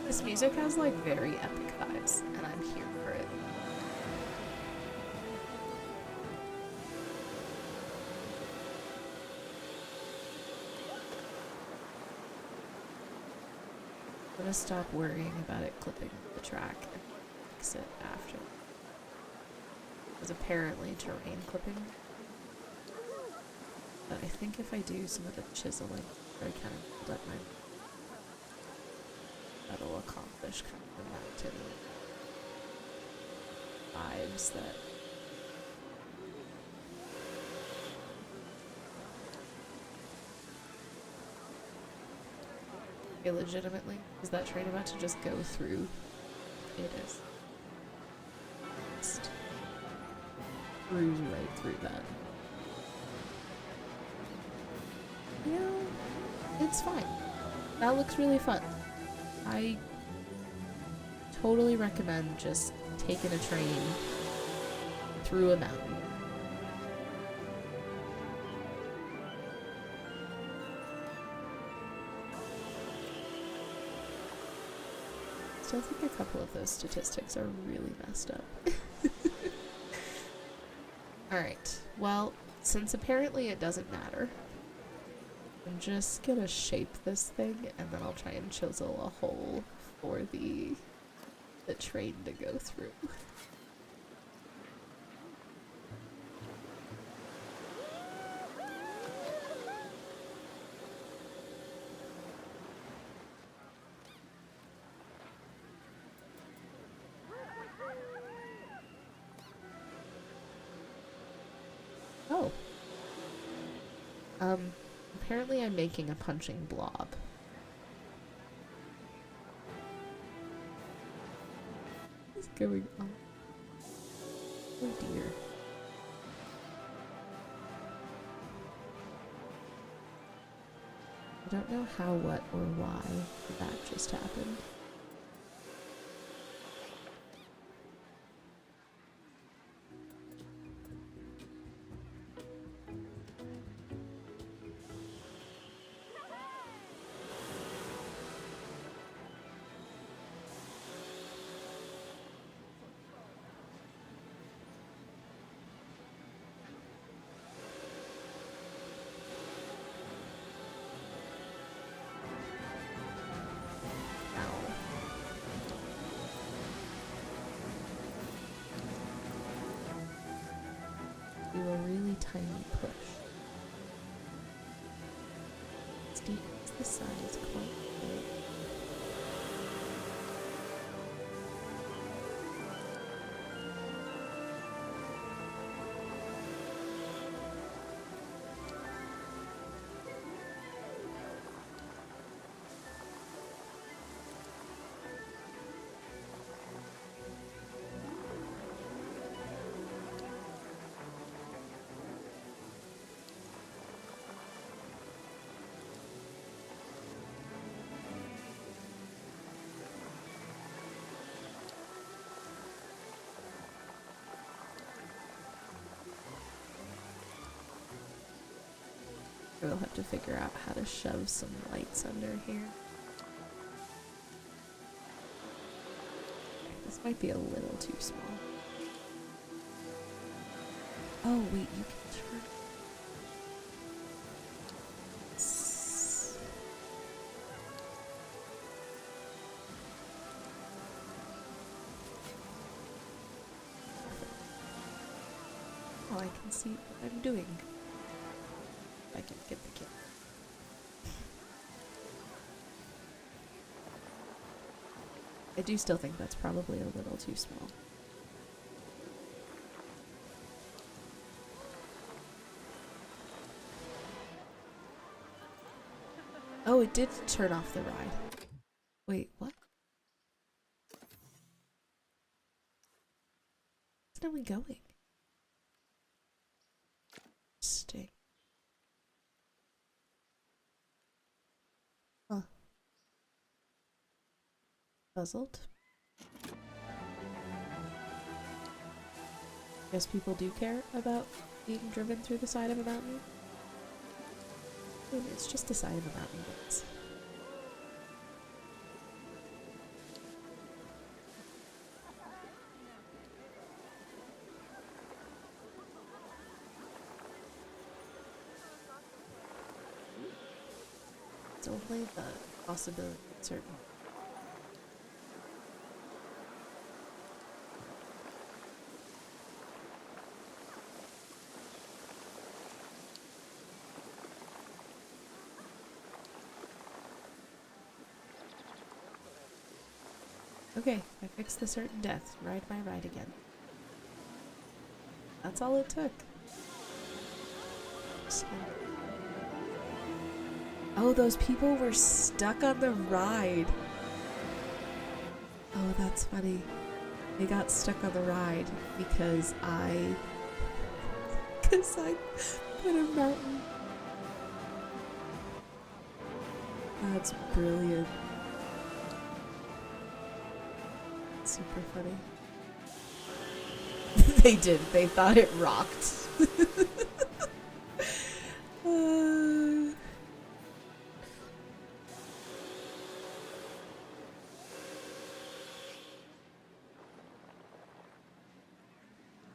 This music has like very epic vibes, and I'm here for it. I'm gonna stop worrying about it clipping the track and fix it after. Because apparently terrain clipping. But I think if I do some of the chiseling, I kind of build up my that'll accomplish kind of the mountain vibes that Illegitimately? Is that train about to just go through? It is. Just cruise right through that. You know, it's fine. That looks really fun. I totally recommend just taking a train through a mountain. Still think a couple of those statistics are really messed up. Alright, well, since apparently it doesn't matter, I'm just gonna shape this thing and then I'll try and chisel a hole for the train to go through. Oh. Apparently I'm making a punching blob. What's going on? Oh dear. I don't know how, what, or why that just happened. Do a really tiny push. Let's decrease the size quite a bit. We'll have to figure out how to shove some lights under here. This might be a little too small. Oh wait, you can turn. Oh, I can see what I'm doing. I can get the kit. I do still think that's probably a little too small. Oh, it did turn off the ride. Wait, what? Where's no one going? Stay. Huh. Puzzled. Guess people do care about being driven through the side of a mountain. I mean, it's just the side of a mountain, guys. It's only the possibility of certain. Okay, I fixed the certain death. Ride my ride again. That's all it took. So. Oh, those people were stuck on the ride. Oh, that's funny. They got stuck on the ride because I put a mountain. That's brilliant. Super funny. They did. They thought it rocked.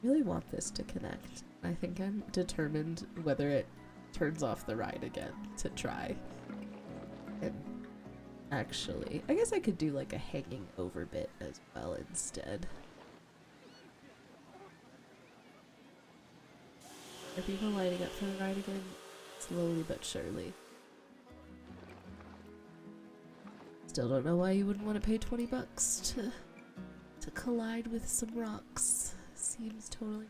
Really want this to connect. I think I'm determined whether it turns off the ride again to try. And actually, I guess I could do like a hanging over bit as well instead. Are people lining up for the ride again? Slowly but surely. Still don't know why you wouldn't want to pay 20 bucks to collide with some rocks. Seems totally...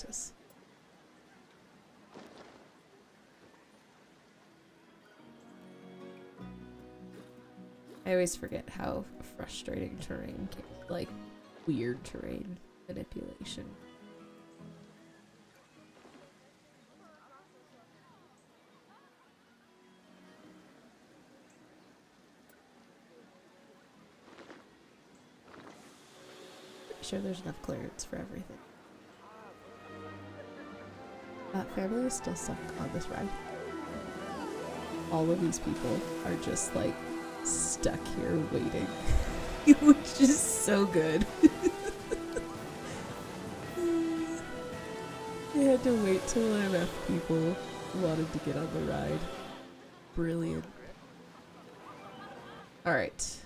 Just... I always forget how frustrating terrain can, like weird terrain manipulation. Sure there's enough clearance for everything. That family is still stuck on this ride. All of these people are just like stuck here waiting, which is so good. They had to wait till enough people wanted to get on the ride. Brilliant. Alright,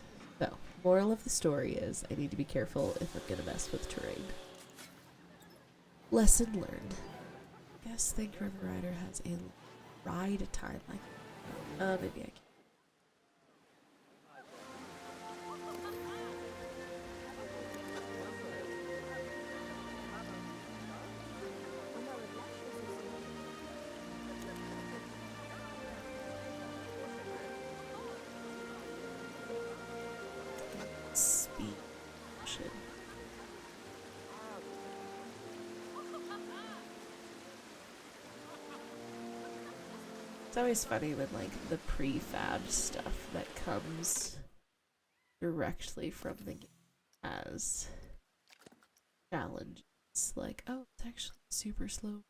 so moral of the story is I need to be careful if I'm gonna mess with terrain. Lesson learned. Guess Think River Rider has a ride timeline. Maybe I can. Speed motion. It's always funny when like the prefab stuff that comes directly from the game as challenges. Like, oh, it's actually super slow.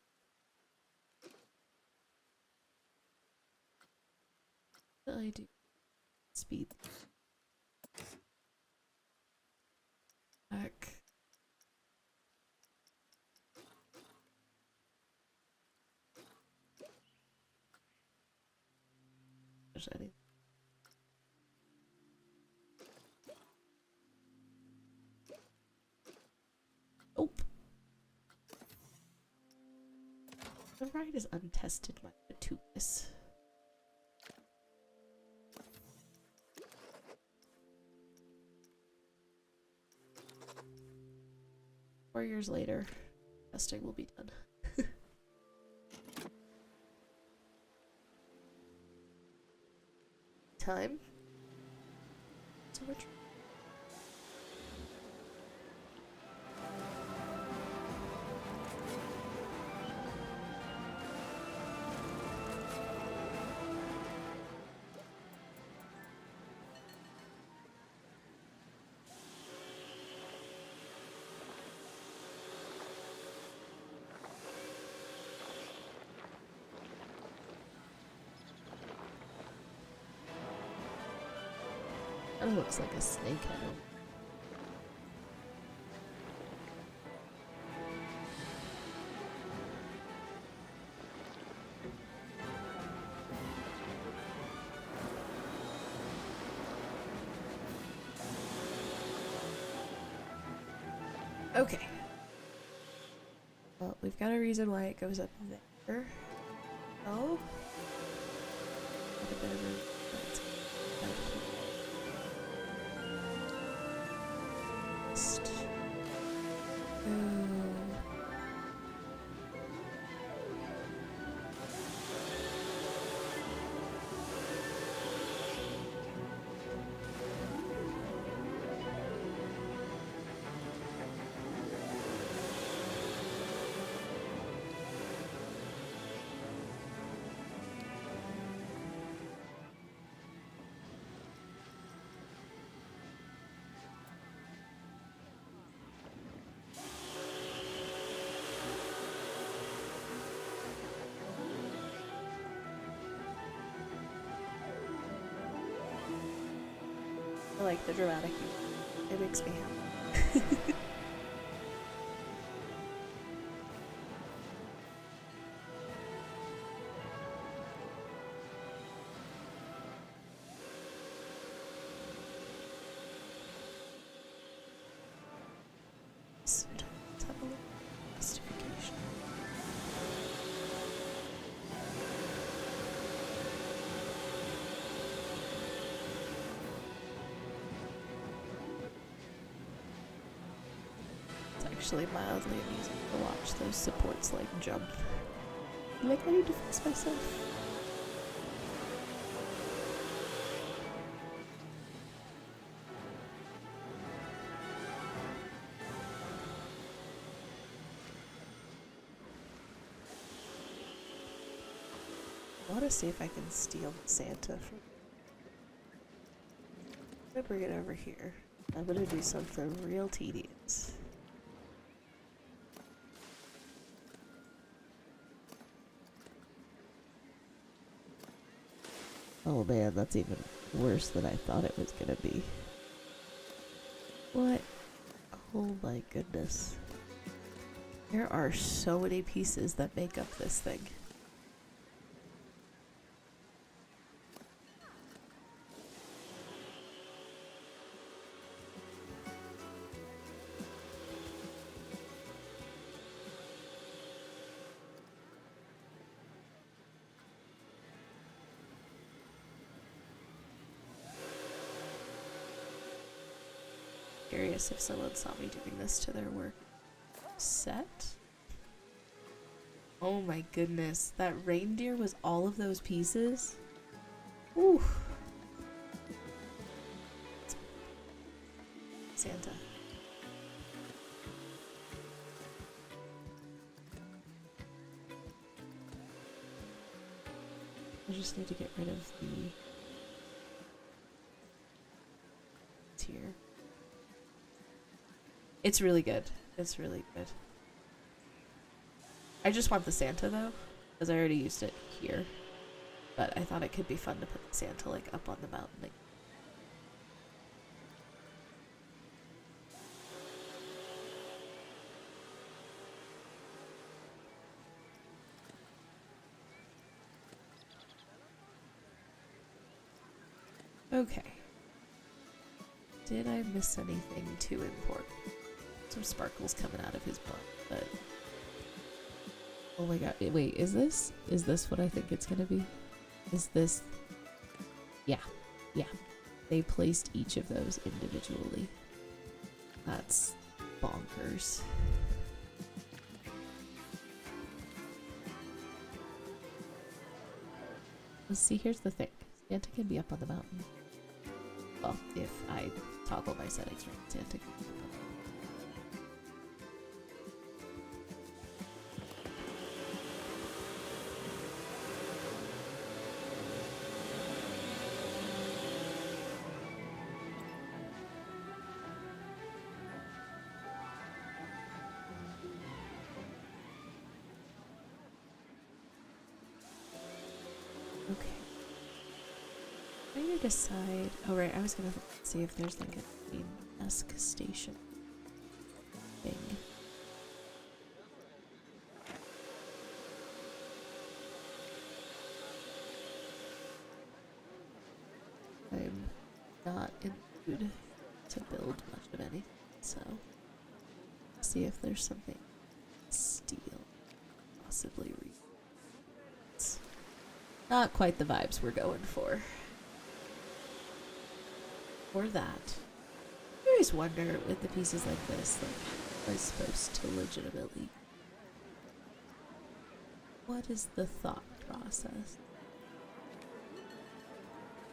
What do I do? Speed. Back. There's anything. Oh. The ride is untested by the Tucus. 4 years later, testing will be done. Time. So much. Kind of looks like a snake head. Okay. Well, we've got a reason why it goes up there. Oh. A bit of a... I like the dramatic. It makes me happy. So, let's have a look at mystification. It's actually mildly amusing to watch those supports like jump. Like, I need to fix myself. I want to see if I can steal Santa from. I'm gonna bring it over here. I'm gonna do something real tedious. Oh man, that's even worse than I thought it was gonna be. What? Oh my goodness. There are so many pieces that make up this thing. Curious if someone saw me doing this to their work set. Oh my goodness, that reindeer was all of those pieces? Ooh. Santa. I just need to get rid of the tier. It's really good. It's really good. I just want the Santa though, because I already used it here. But I thought it could be fun to put the Santa like up on the mountain. Like, okay. Did I miss anything too important? Some sparkles coming out of his butt, but Oh my god, wait, is this what I think it's gonna be? Is this... Yeah, they placed each of those individually. that's bonkers. Let's see, here's the thing. Santa can be up on the mountain. Well, if I toggle my settings right, Santa can be up. Okay. I'm gonna decide. Oh, right. I was gonna see if there's like a esque station thing. I'm not in the mood to build much of anything, so see if there's something steal, possibly read. Not quite the vibes we're going for. Or that. I always wonder with the pieces like this, like, am I supposed to legitimately... What is the thought process?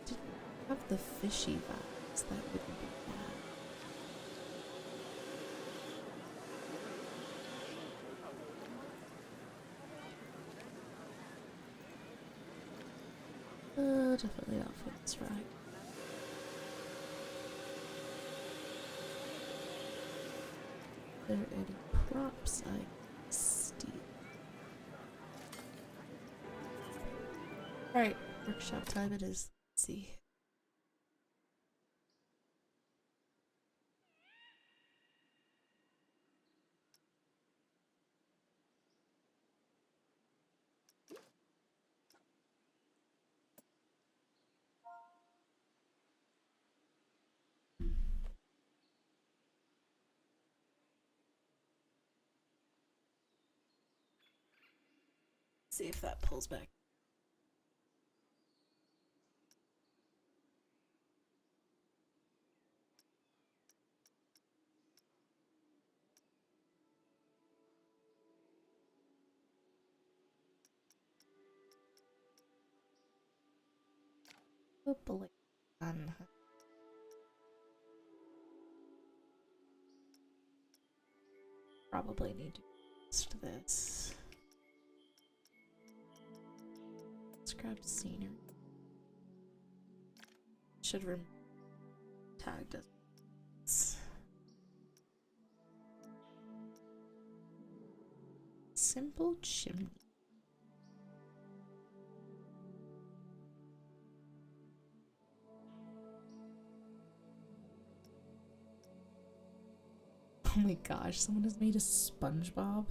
Didn't have the fishy vibes, that wouldn't be bad. Definitely not for this ride. Are there any props I can steal? Alright, workshop time it is. Let's see. see if that pulls back. Done. Probably need to test this. Let's grab scenery. Should remove tagged as simple chimney. Oh my gosh, someone has made a SpongeBob.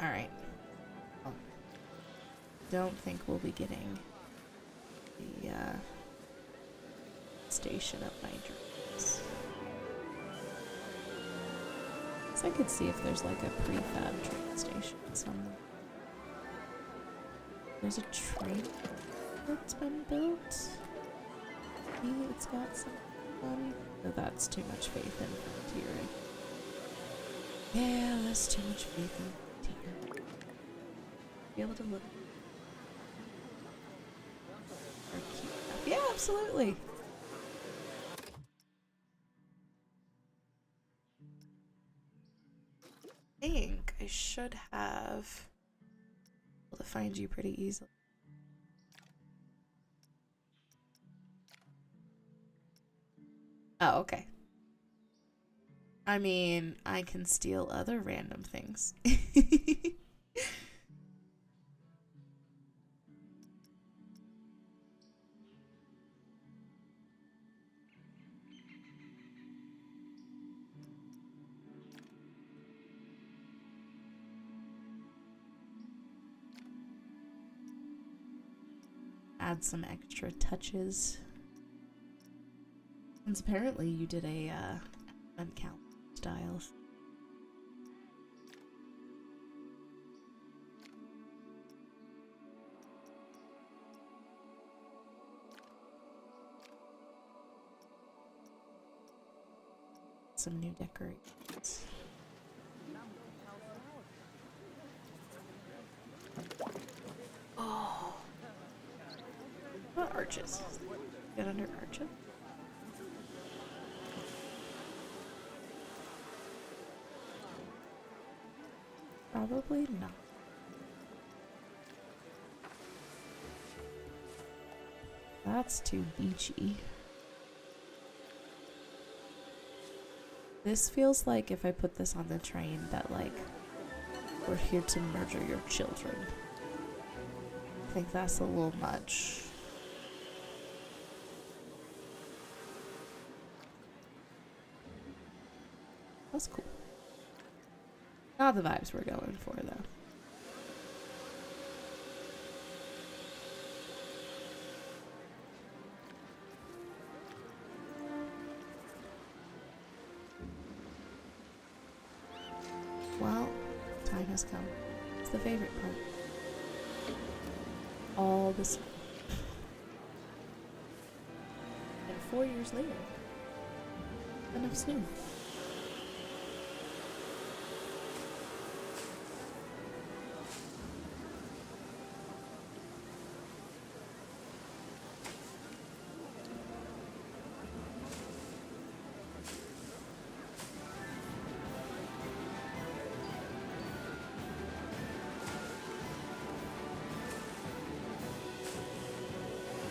Alright. Well, don't think we'll be getting the station of my dreams. I could see if there's like a prefab train station somewhere. There's a train that's been built. Maybe it's got some fun. No, that's too much faith in Frontier. Yeah, that's too much faith in Frontier. Be able to look. Yeah, absolutely. I think I should have able to find you pretty easily. Oh, okay. I mean, I can steal other random things. Add some extra touches. Since apparently you did a advent calendar style. Some new decorations. Oh. What arches? Get under arches? Probably not. That's too beachy. This feels like if I put this on the train that like we're here to murder your children. I think that's a little much. That's cool. Not the vibes we're going for, though. Well, time has come. It's the favorite part. All the snow. And 4 years later, enough snow.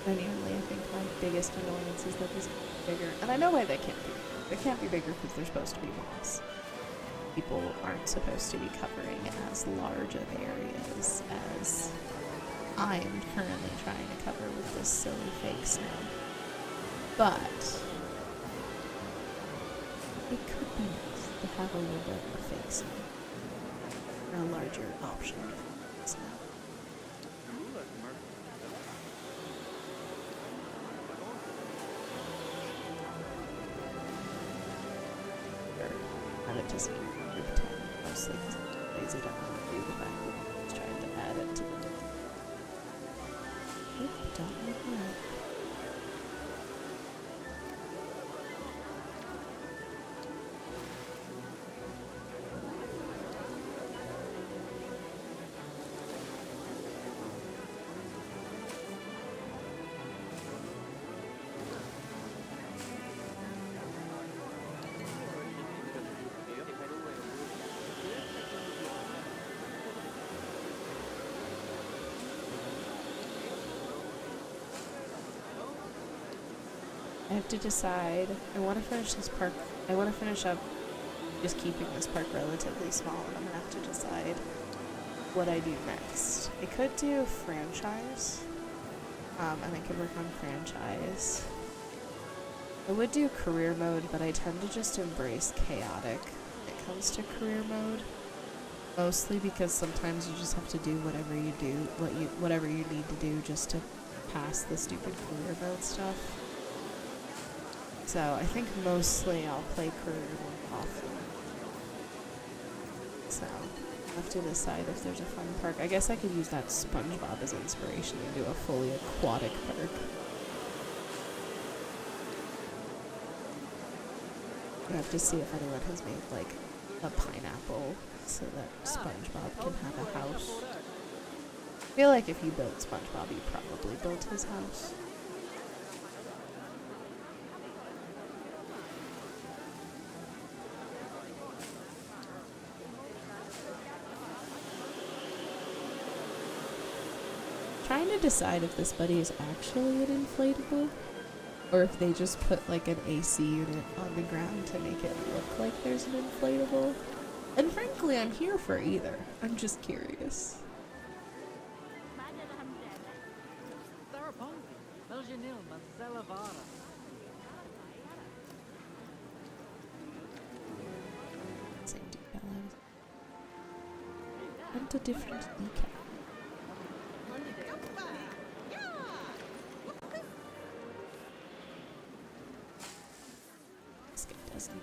Genuinely, I think my biggest annoyance is that these are bigger. And I know why they can't be. They can't be bigger because they're supposed to be walls. People aren't supposed to be covering as large of areas as I'm currently trying to cover with this silly fake snow. But it could be nice to have a little bit of fake snow. or a larger option. So, or have it just group 10 mostly because I'm lazy to undo the fact that I was trying to add it to the don't make me up. I have to decide. I want to finish this park. I want to finish up just keeping this park relatively small, and I'm gonna have to decide what I do next. I could do franchise, and I could work on franchise. I would do career mode, but I tend to just embrace chaotic when it comes to career mode. Mostly because sometimes you just have to do whatever you do, whatever you need to do just to pass the stupid career mode stuff. So I think mostly I'll play career more often. So I'll have to decide if there's a fun park. I guess I could use that SpongeBob as inspiration and do a fully aquatic park. I have to see if anyone has made like a pineapple so that SpongeBob can have a house. I feel like if you built SpongeBob, you probably built his house. Trying to decide if this buddy is actually an inflatable or if they just put like an AC unit on the ground to make it look like there's an inflatable. And frankly, I'm here for either. I'm just curious. Same decal. And a different decal. This guy doesn't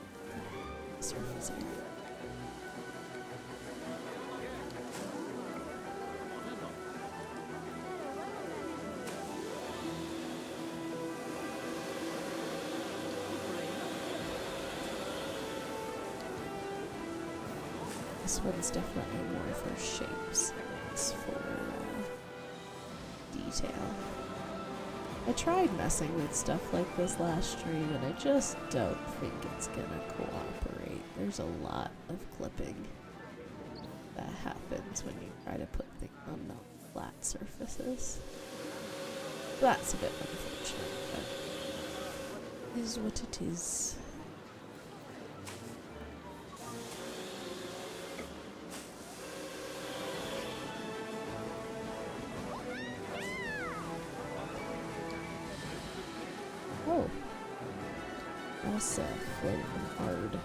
surface here. This one's definitely more for shapes than it's for detail. I tried messing with stuff like this last stream and I just don't think it's gonna cooperate. There's a lot of clipping that happens when you try to put things on flat surfaces. That's a bit unfortunate, but it is what it is. Oh, that's floating hard.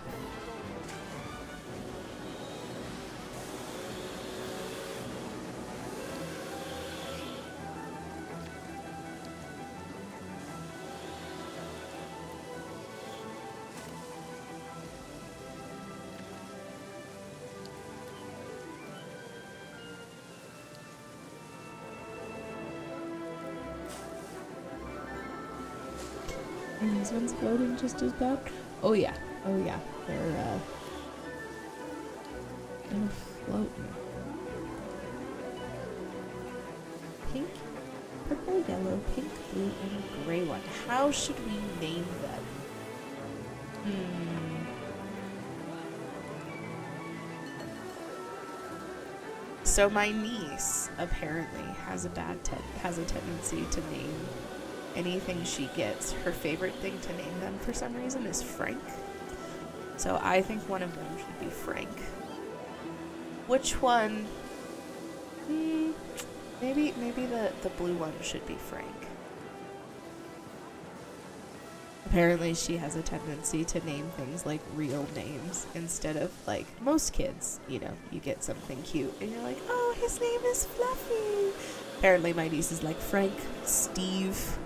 Are these ones floating just as bad? Oh yeah. Oh yeah. They're floating. Pink, purple, yellow, pink, blue, and gray one. How should we name them? So my niece apparently has a tendency to name anything she gets. Her favorite thing to name them for some reason is Frank. So I think one of them should be Frank. Which one? Maybe the blue one should be Frank. Apparently, she has a tendency to name things like real names instead of like most kids. You know, you get something cute and you're like, oh, his name is Fluffy. Apparently, my niece is like Frank, Steve.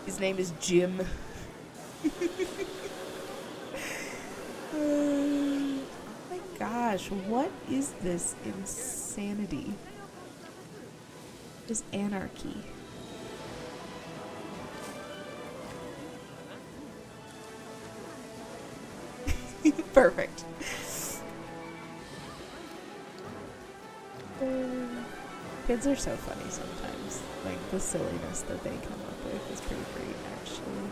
His name is Jim. Oh my gosh, what is this insanity? This anarchy. Perfect. Kids are so funny sometimes. Like, the silliness that they come up with is pretty great, actually.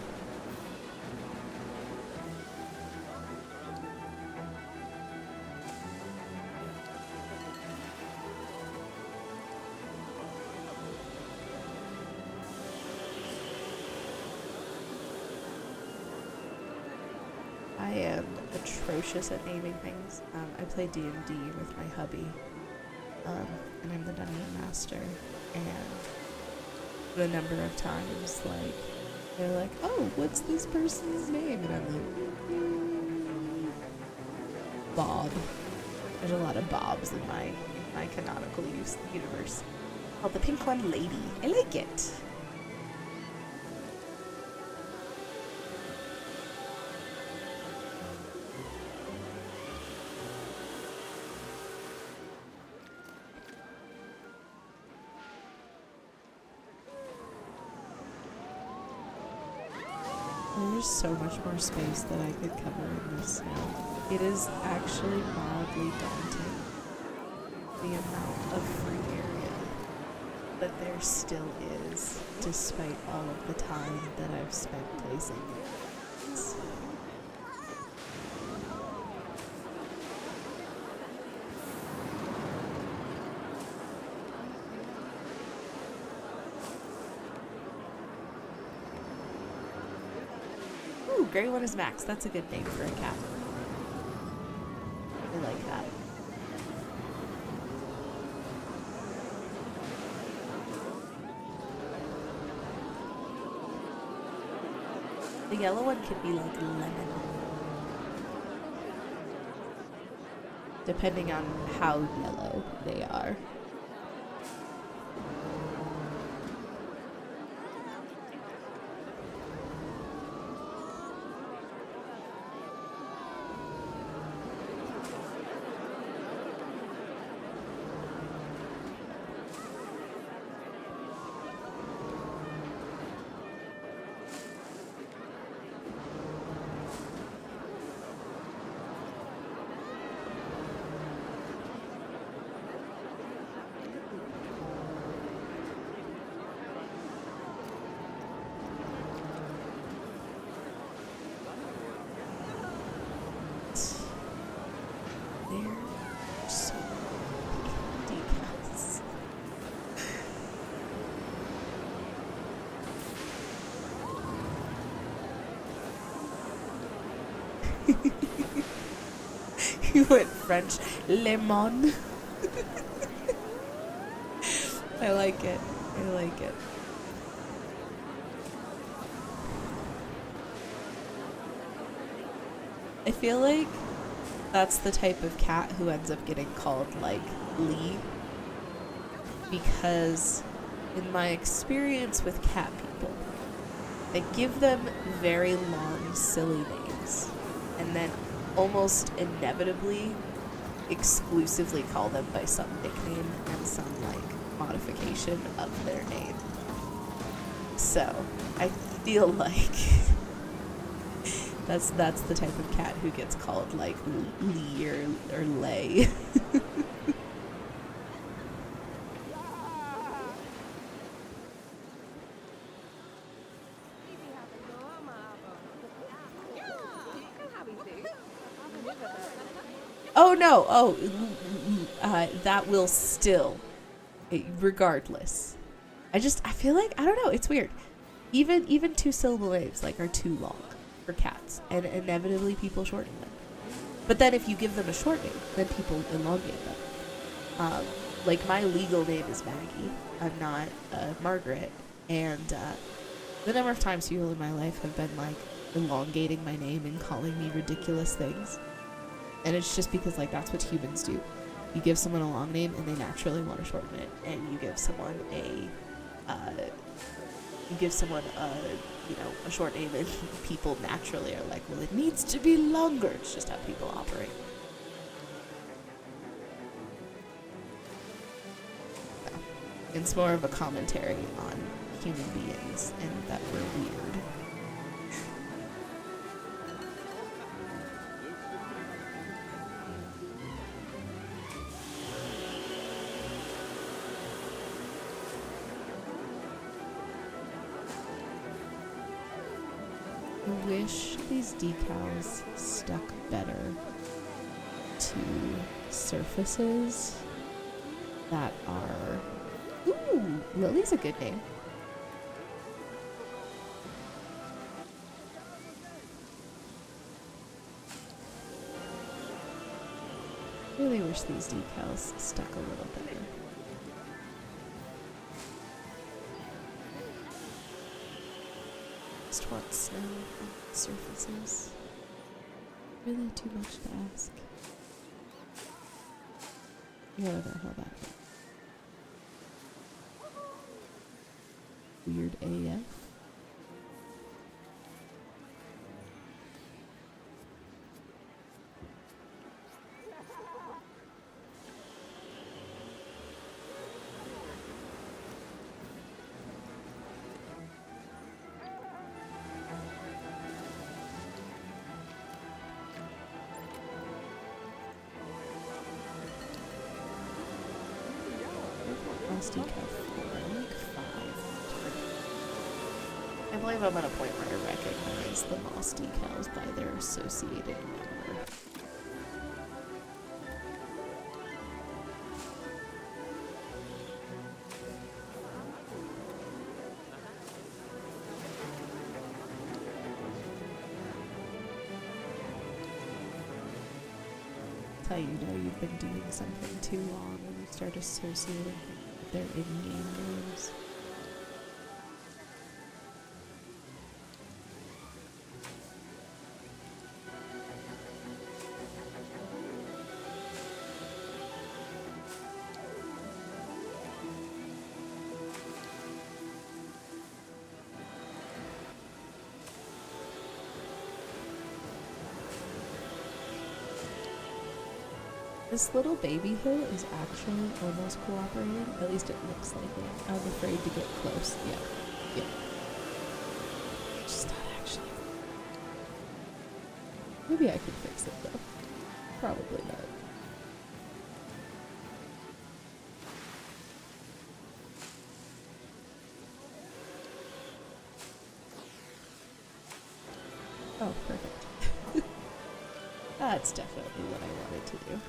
I am atrocious at naming things. I play D&D with my hubby, and I'm the dungeon master. And the number of times, like, they're like, "Oh, what's this person's name?" And I'm like, Bob. There's a lot of Bobs in my canonical universe. Oh, the pink one, Lady. I like it. There's so much more space that I could cover in this snow. It is actually mildly daunting, the amount of free area that there still is, despite all of the time that I've spent placing it. Ooh, Gray One is Max. That's a good name for a cat. I like that. The yellow one could be like lemon. Depending on how yellow they are. They're so decals. You went French. Lemon. I like it. I like it. I feel like that's the type of cat who ends up getting called, like, Lee. Because, in my experience with cat people, they give them very long, silly names, and then almost inevitably exclusively call them by some nickname and some, like, modification of their name. So, I feel like that's the type of cat who gets called, like, Lee or Lay. Oh no! Oh, that will still, regardless. I feel like, I don't know, it's weird. Even two-syllable names, like, are too long for cats, and inevitably people shorten them. But then if you give them a short name, then people elongate them. Like, my legal name is Maggie. I'm not Margaret, and The number of times people in my life have been like elongating my name and calling me ridiculous things. And it's just because like that's what humans do. You give someone a long name and they naturally want to shorten it. And you give someone a a short name and people naturally are like, well, it needs to be longer. It's just how people operate. So, it's more of a commentary on human beings and that we're weird. I wish these decals stuck better to surfaces that are... Ooh, Lily's a good name. Really wish these decals stuck a little better. Just want snow on the surfaces. Really too much to ask. Whatever, how about that? Weird AF. Decal 4, I like 5. I believe I'm at a point where I recognize the moss decals by their associated number. That's how you know you've been doing something too long when you start associating their in-game names. This little baby hill is actually almost cooperating. At least it looks like it. I'm afraid to get close. Yeah. Just not actually. Maybe I can fix it though. Probably not. Oh, perfect. That's definitely what I wanted to do.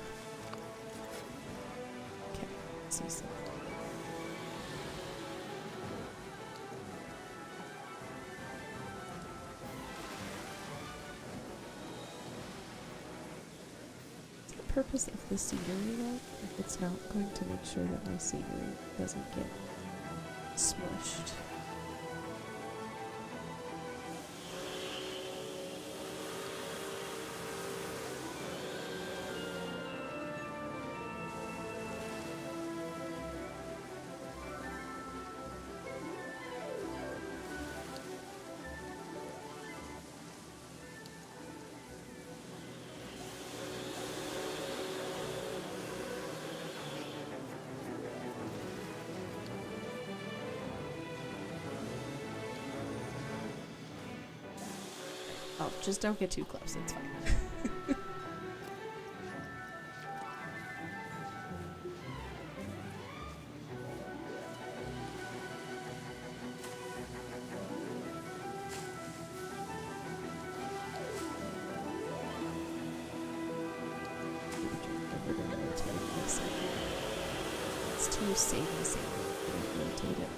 See some. What's the purpose of the scenery though? If it's not going to make sure that my scenery doesn't get smushed. Oh, just don't get too close, it's fine. It's too samey. Rotate it.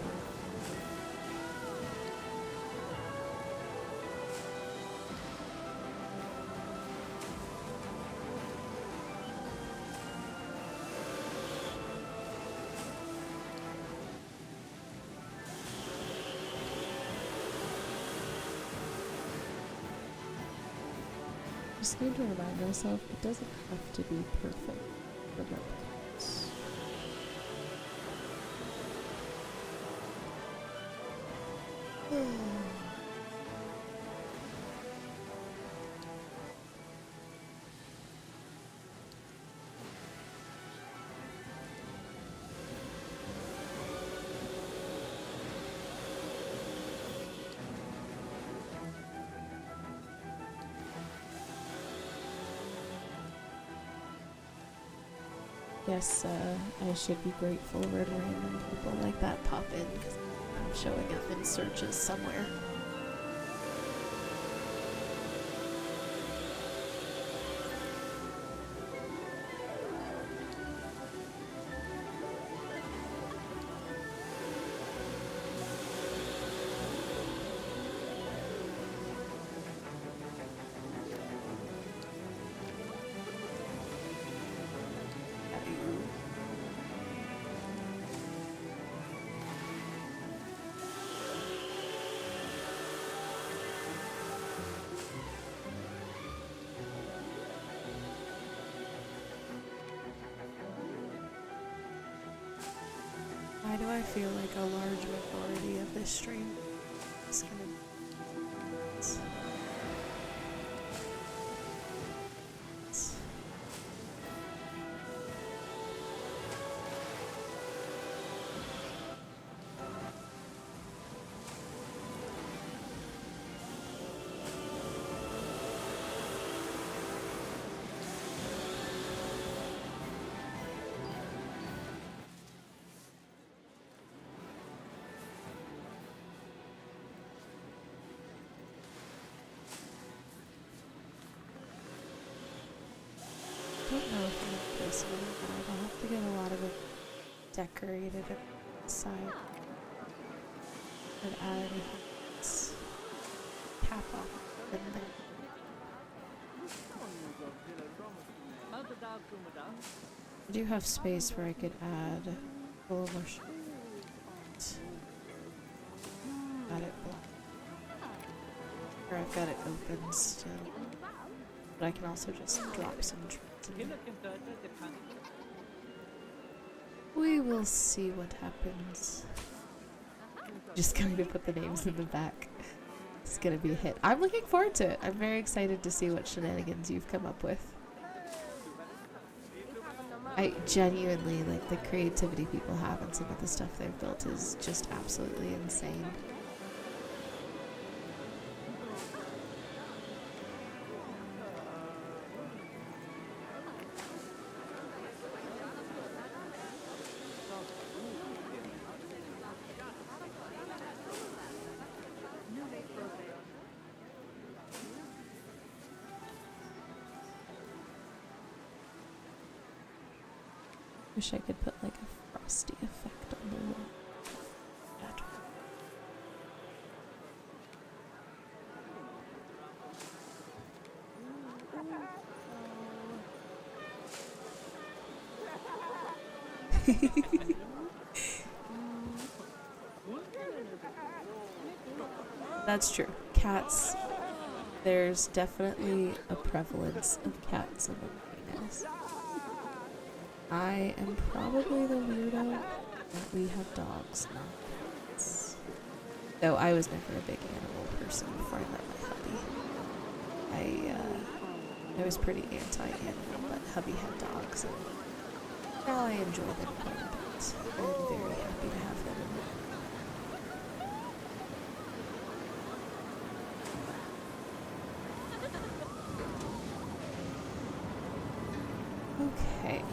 Just need to remind myself it doesn't have to be perfect for replicants. Yes, I should be grateful when random people like that pop in because I'm showing up in searches somewhere. Why do I feel like a large majority of this stream is gonna be I don't know if I'm placing it, but I'll have to get a lot of it decorated at the side and add its cap off in there. I do have space where I could add a little more got it blocked. Or I've got it open still. But I can also just drop some trees in there. We will see what happens. Just going to put the names in the back. It's gonna be a hit. I'm looking forward to it. I'm very excited to see what shenanigans you've come up with. I genuinely, like, the creativity people have and some of the stuff they've built is just absolutely insane. Wish I could put like a frosty effect on the wall. That's true. Cats. There's definitely a prevalence of cats among females. I am probably the weirdo that we have dogs, not cats. Though I was never a big animal person before I met my hubby. I was pretty anti-animal, but hubby had dogs, and now I enjoy them quite a bit. I'm very happy to have them in my life. Okay.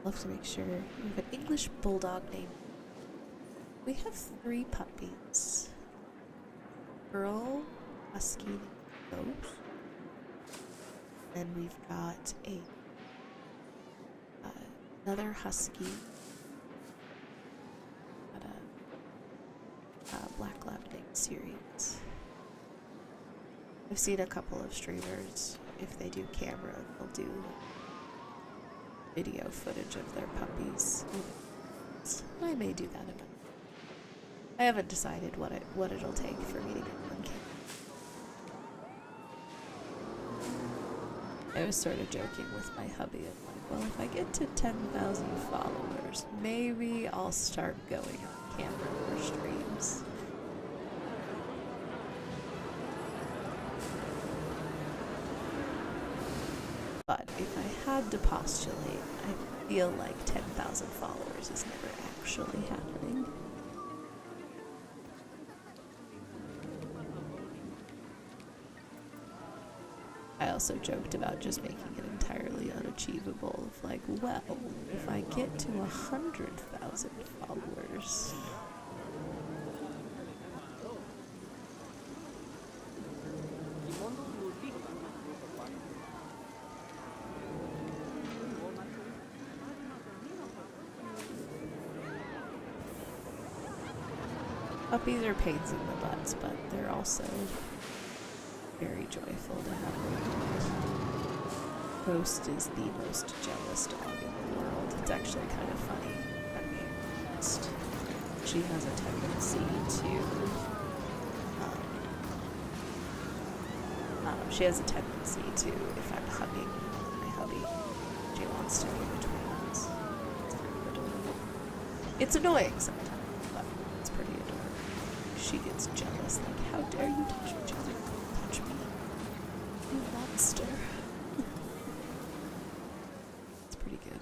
Love to make sure we have an English bulldog name. We have 3 puppies. Girl, husky, ghost. Then we've got another husky. Got a black lab named Sirius. I've seen a couple of streamers, if they do camera, they'll do video footage of their puppies. I may do that eventually. I haven't decided what it'll take for me to get 1K. I was sort of joking with my hubby of like, well, if I get to 10,000 followers, maybe I'll start going on camera for streams. But if I had to postulate, I feel like 10,000 followers is never actually happening. I also joked about just making it entirely unachievable of like, well, if I get to 100,000 followers, puppies are pains in the butts, but they're also very joyful to have around. Ghost is the most jealous dog in the world. It's actually kind of funny. I mean, she has a tendency to. If I'm hugging my hubby, she wants to be between us. It's kind of adorable. It's annoying sometimes, but it's pretty adorable. She gets jealous, like, how dare you touch each other? Touch me, you monster. It's pretty good.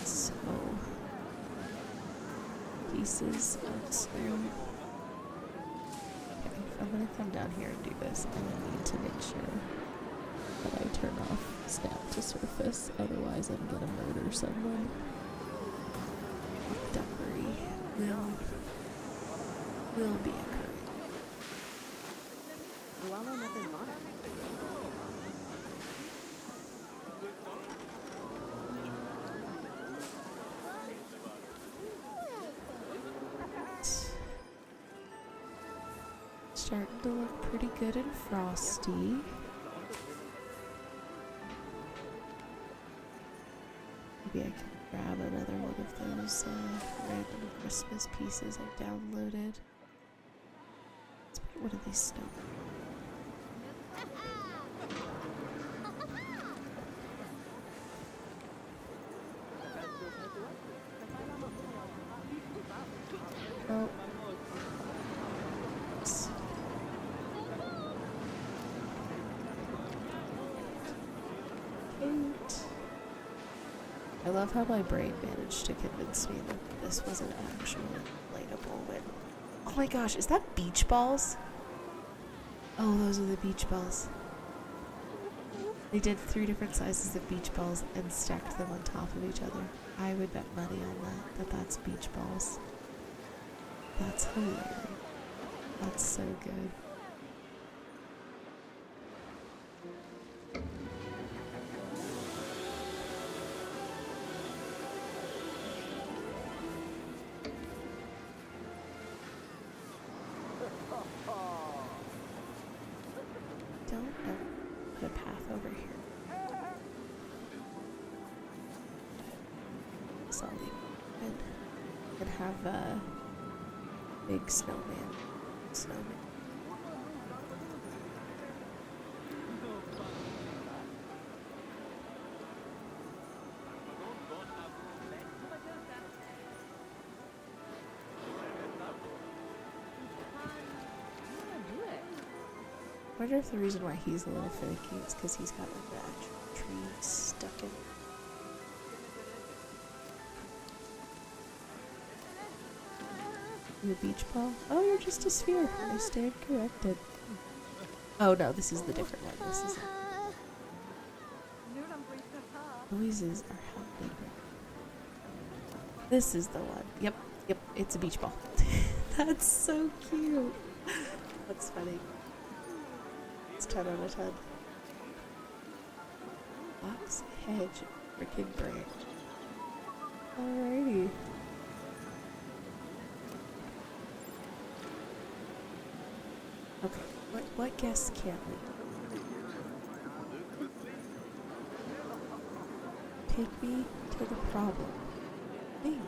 So, pieces of stone. Okay, if I'm gonna come down here and do this, I'm gonna need to make sure that I turn off snap to surface, otherwise I'm gonna murder someone. Debris will be occurring. Starting to look pretty good and frosty. Maybe I can grab another one of those random Christmas pieces I downloaded. Let's put one of these snow. Oh. I love how my brain managed to convince me that this was an actual inflatable win. Oh my gosh, is that beach balls? Oh, those are the beach balls. They did 3 different sizes of beach balls and stacked them on top of each other. I would bet money on that that's beach balls. That's hilarious. That's so good. Don't ever put a path over here. So I'll leave it and have a big snowman. I wonder if the reason why he's a little finicky is because he's got like the actual tree stuck in. The beach ball? Oh, you're just a sphere. I stand corrected. Oh no, this is the different one. This is noises are happening. This is the one. Yep, yep, it's a beach ball. That's so cute. That's funny. It's 10 out of 10. Box hedge freaking branch. Alrighty. Okay, what guests can't we? Take me to the problem. I think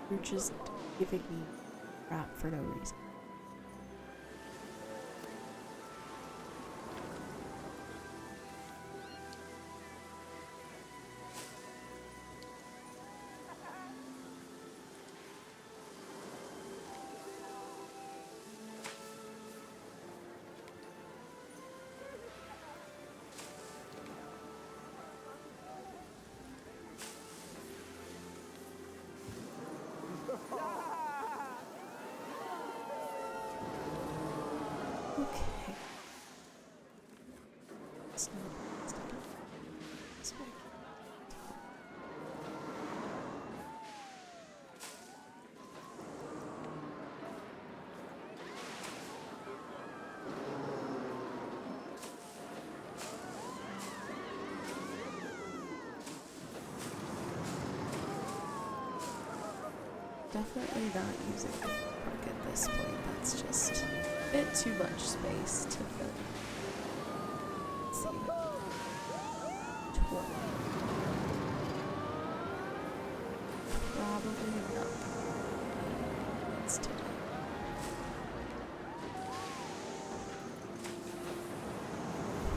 you're just giving me crap for no reason. Okay. So, definitely not using the park at this point. That's just a bit too much space to fill. Let's see. 20. Probably not. Let's do it.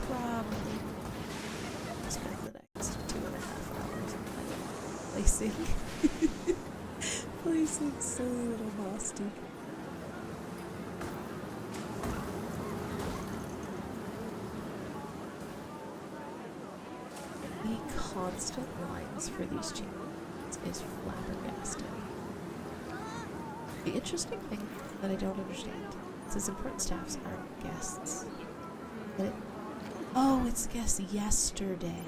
Probably spend the next 2.5 hours placing placing silly little Mosty. The constant lines for these champions is flabbergasting. The interesting thing that I don't understand is his important staffs aren't guests. Oh, it's guests yesterday.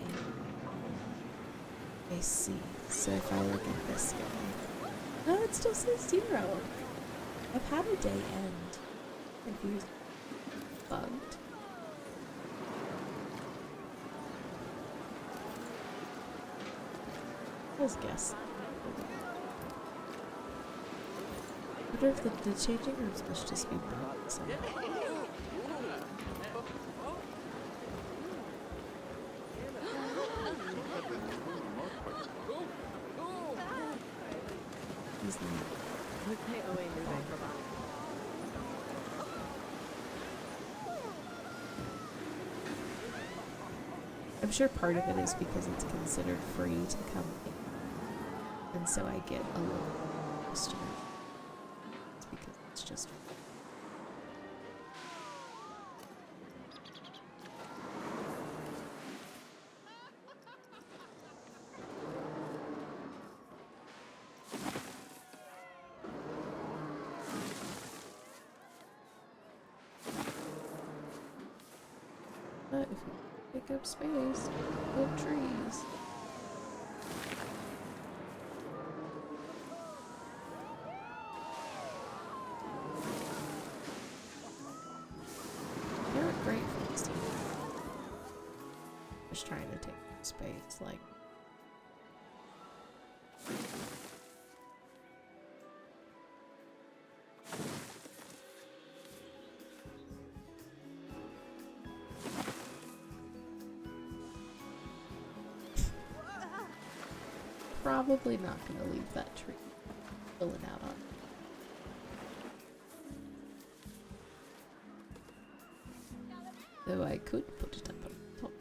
I see. So if I look at this guy, no, it still says 0. I've had a day end. Confused. Bugged. Those guests. I wonder if the changing rooms must just be bugged somehow. He's not. I'm sure part of it is because it's considered free to come in. And so I get a little customer. It's because it's just but if you pick up space, put trees. They're great for this team. Just trying to take up space, like. Probably not gonna leave that tree filling out on. Though I could put it up on top.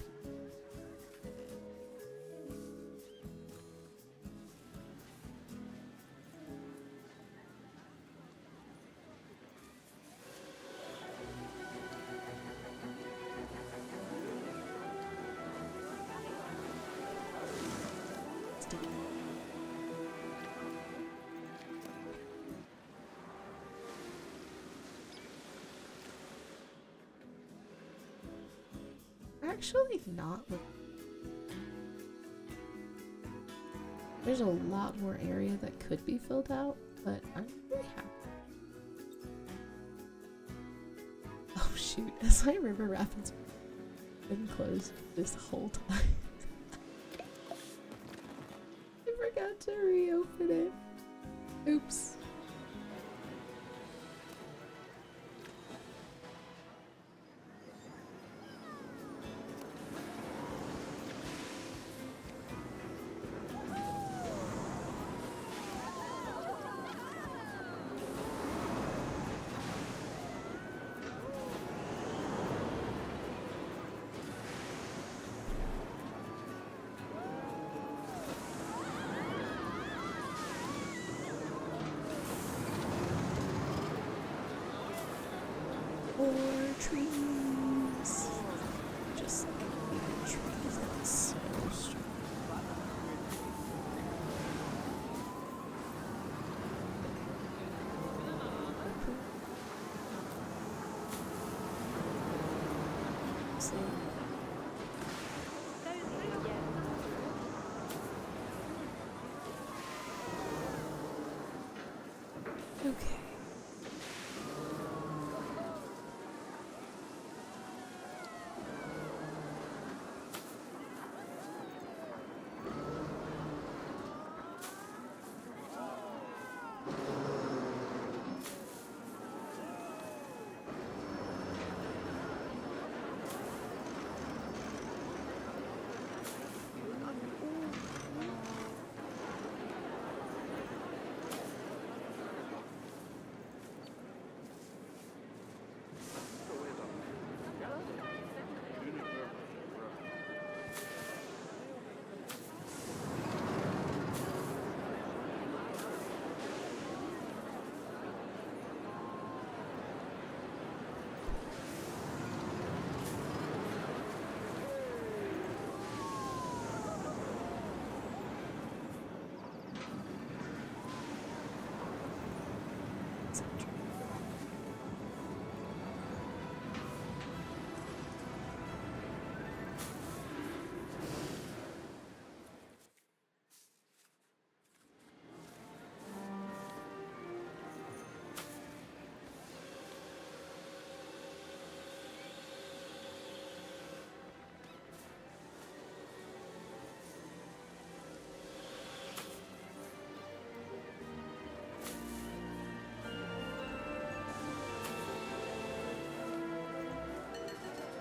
Actually not look. There's a lot more area that could be filled out, but I'm really happy. Oh shoot, Assai River Rapids been closed this whole time. I forgot to reopen it. Oops. More trees. Just even trees. That's so strong. So, okay.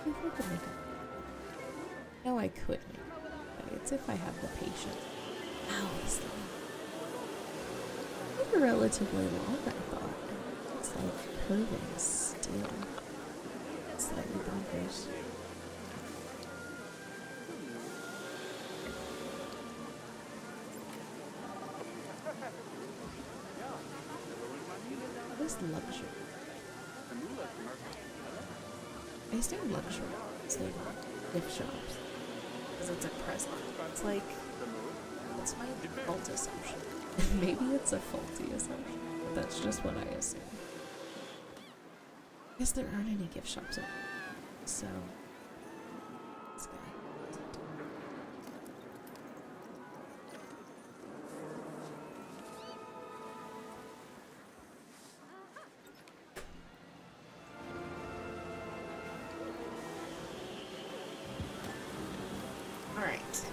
I think I could make it. No, I could make it. But it's if I have the patience. Ow, this thing. They're relatively long, I thought. It's like curving still. It's slightly bonkers. What is luxury? I assume luxury is like gift shops. Because it's a present. It's like, that's my default assumption. Maybe it's a faulty assumption, but that's just what I assume. I guess there aren't any gift shops around. So, this guy. Alright.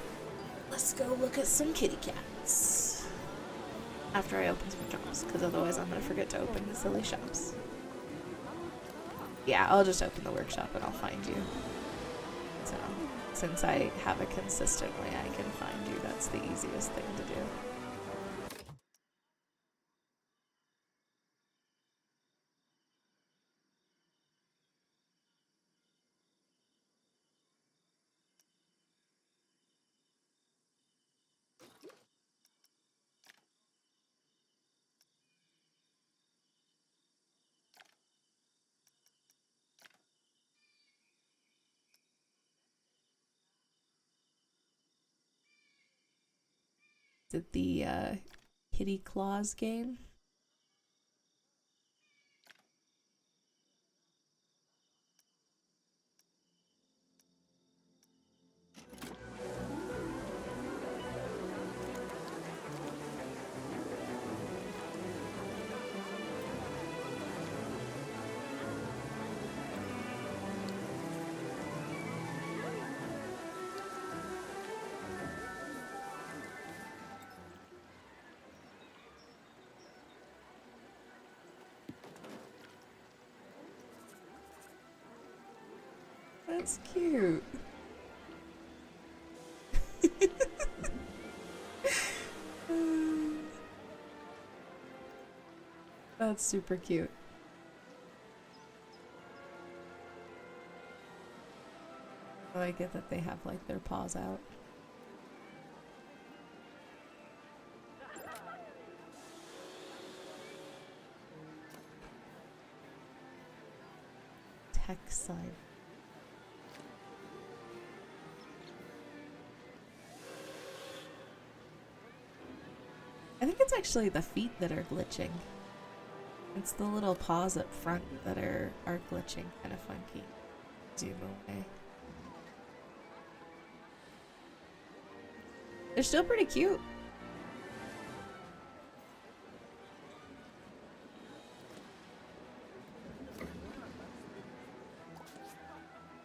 Let's go look at some kitty cats. After I open some shops, because otherwise I'm going to forget to open the silly shops. Yeah, I'll just open the workshop and I'll find you. So, since I have a consistent way I can find you, that's the easiest thing to do. Is it the Kitty Claus game? That's cute. That's super cute. I like it that they have like their paws out. Tech side. I think it's actually the feet that are glitching. It's the little paws up front that are glitching, kind of funky. Zoom away. They're still pretty cute.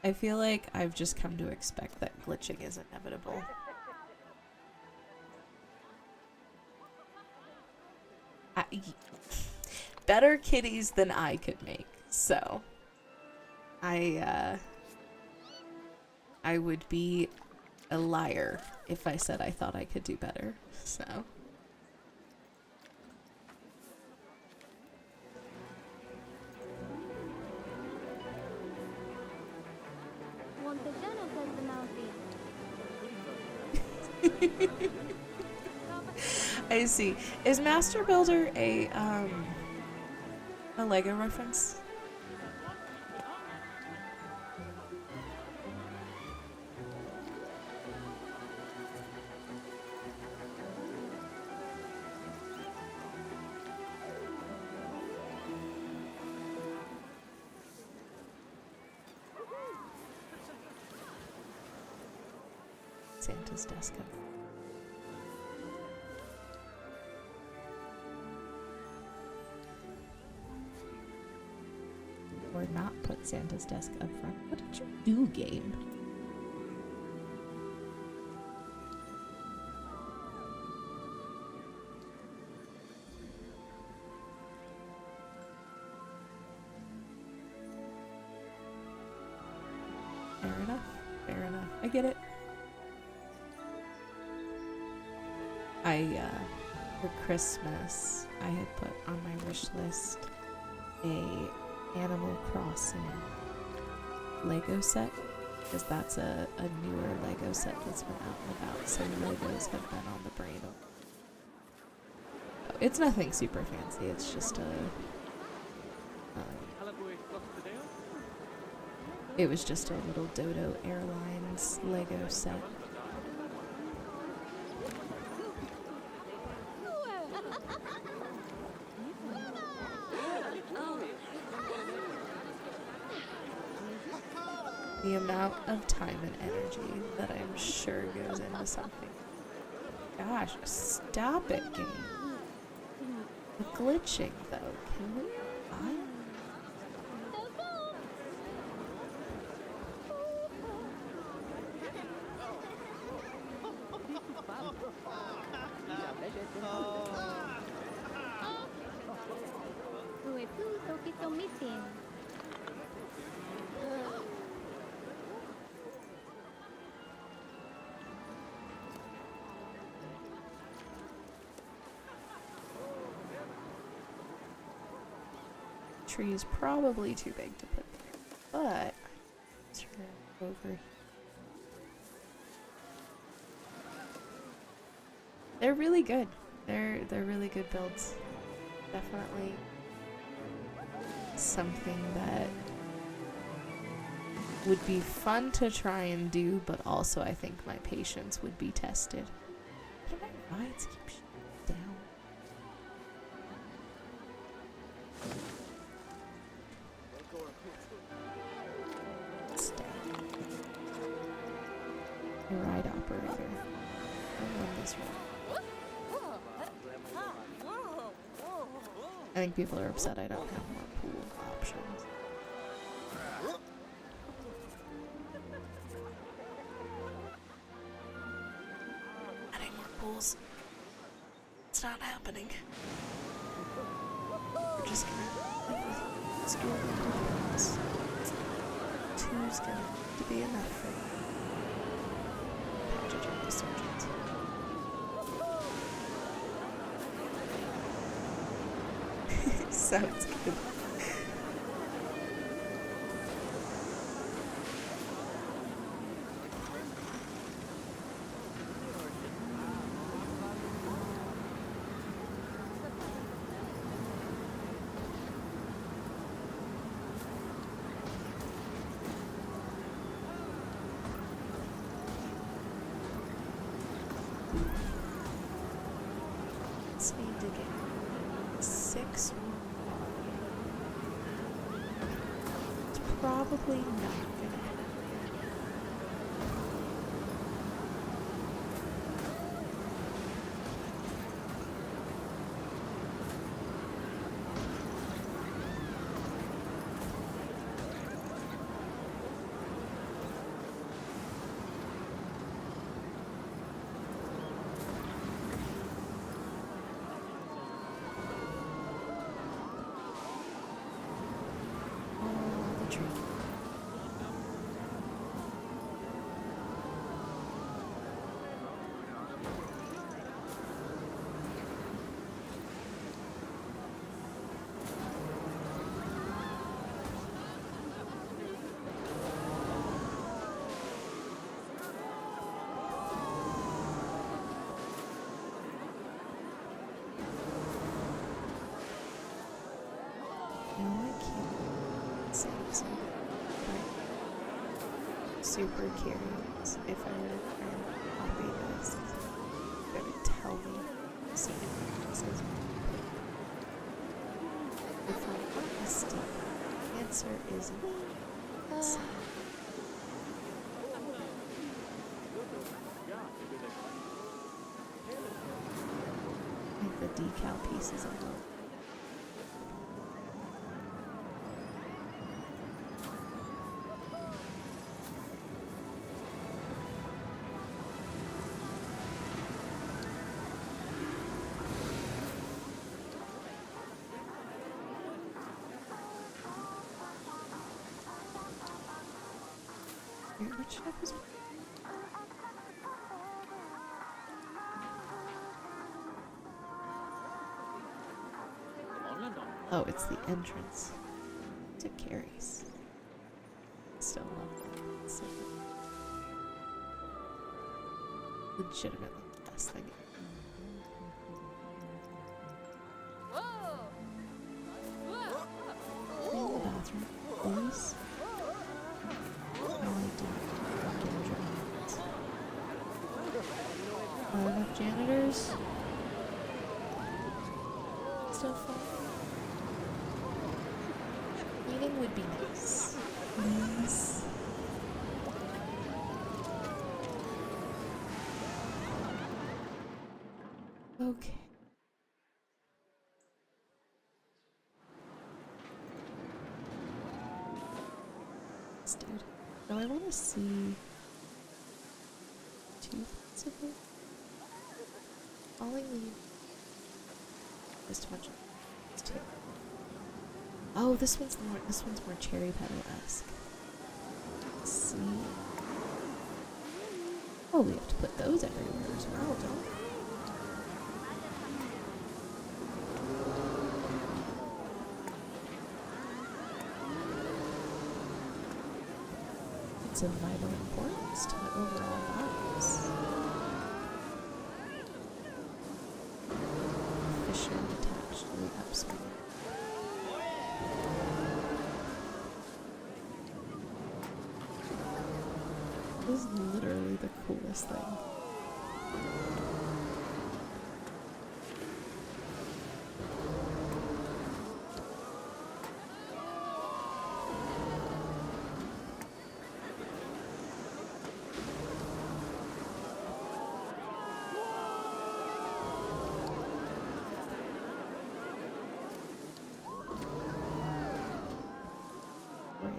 I feel like I've just come to expect that glitching is inevitable. Better kitties than I could make, so I would be a liar if I said I thought I could do better, so. I see. Is Master Builder a Lego reference? Santa's desk up. Or not put Santa's desk up front. What did you do, game? Fair enough. Fair enough. I get it. For Christmas, I had put on my wish list a Animal Crossing Lego set, because that's a newer Lego set that's been out and about, so Legos have been on the brain. It's nothing super fancy, it's just it was just a little Dodo Airlines Lego set. The amount of time and energy that I'm sure goes into something. Gosh, stop it, game. The glitching, though. Can we buy it? Tree is probably too big to put there, but let's turn it over. They're really good. They're really good builds. Definitely something that would be fun to try and do, but also I think my patience would be tested. What do my vines keep shutting down? Ride operator. I love this one. I think people are upset I don't have more pool options. Adding more pools. It's not happening. We're just gonna live with school pools. 2 two's gonna have to be enough for Adjutant to Sergeant. Sounds good. Just need to get 6 more. It's probably not gonna happen. Oh, the tree. No, I can't say something, but super curious if I were to try and copy this. It would tell me so this is if I'm honest, the answer is yes. Like the decal pieces of it. Wait, which ship was Oh, it's the entrance to Carrie's. Still love that. So legitimately the best thing. Clean the bathroom, please. Enough janitors. Still fun. Cleaning would be nice. Please. Okay. Dude. So I want to see 2 things of it. Falling leaf. Just a bunch of these two. Oh, this one's more cherry petal-esque. Let's see. Oh, we have to put those everywhere as well, don't we? It's of vital importance to the overall vibes. Fissure attached to the upswing. This is literally the coolest thing.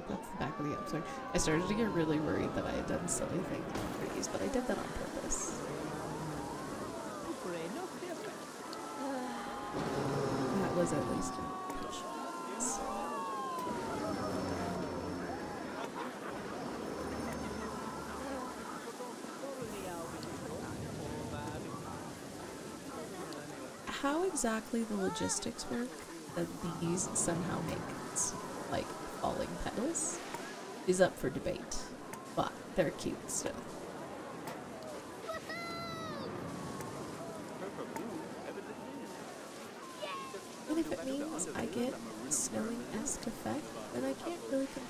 That's the back of the upswing. I started to get really worried that I had done silly things with these, but I did that on purpose. That was at least an intention. how exactly the logistics work that these somehow make it, like falling petals is up for debate, but they're cute still. And if it means I get a snowing-esque effect, then I can't really complain.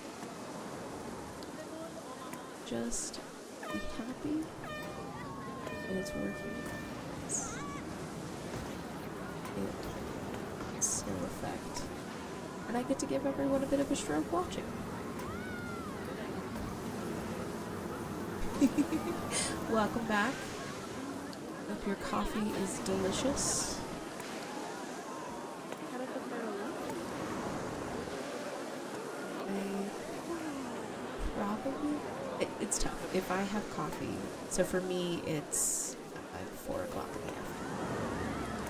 Just be happy that it's working. It's snow effect. And I get to give everyone a bit of a stroke watching. Welcome back. Hope your coffee is delicious. It's tough. If I have coffee, so for me it's 4 o'clock in the afternoon.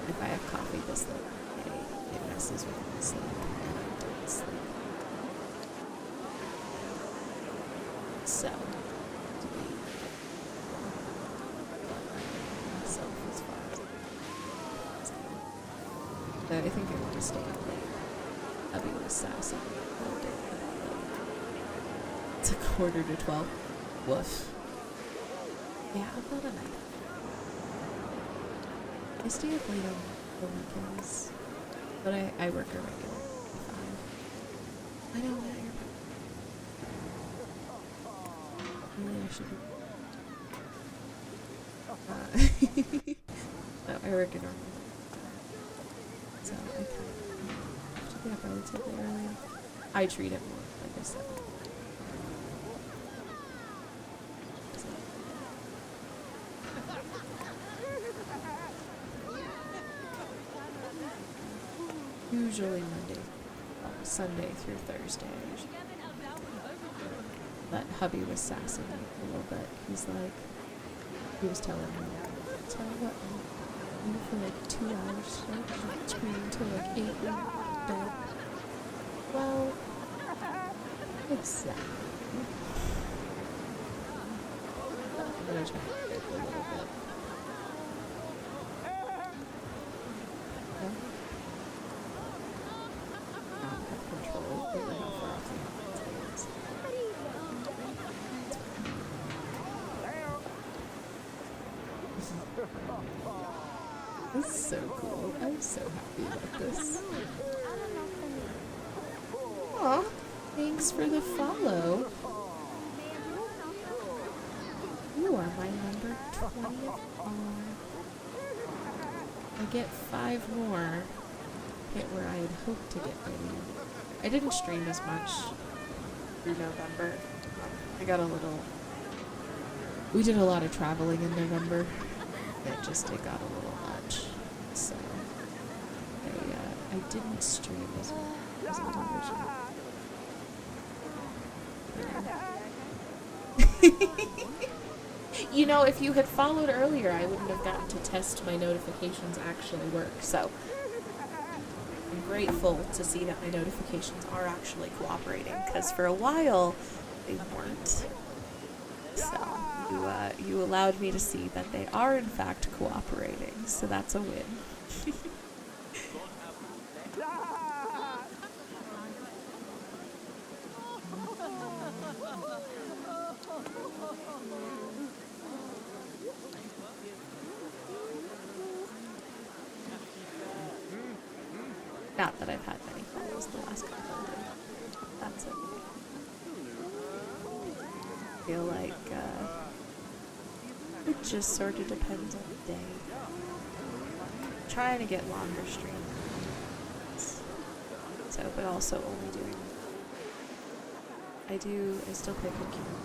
If I have coffee this late in the day, it messes with my sleep and I don't sleep. So, to be myself as far as I think I want to stay up late. I'll be with sassy all day. It's 11:45. Woof. Yeah, I'm not a night. I stay up late on the weekends, but I work a regular 5. I know that you're really I should be. No, I work a normal. So I kind of have to get up relatively early. I treat it more, like I said. Usually Monday, Sunday through Thursday. But hubby was sassing me a little bit. He was telling me, so what, you for like 2 hours today, until like 8 in bed. Well, exactly. I'm gonna try to get a little bit. This is so cool. I'm so happy about this. Aw, thanks for the follow. You are my number 20th follower. I get 5 more. Hit where I had hoped to get by the end. I didn't stream as much through November. I got a little... We did a lot of traveling in November. It got a little much. So I didn't stream as much as I originally. You know, if you had followed earlier, I wouldn't have gotten to test my notifications actually work. So I'm grateful to see that my notifications are actually cooperating, because for a while they weren't. So you allowed me to see that they are in fact cooperating, so that's a win. Not that I've had many follows the last couple of days. That's it. I feel like it just sort of depends on the day. I'm trying to get longer streams. So, but also only doing... I still play Pokemon.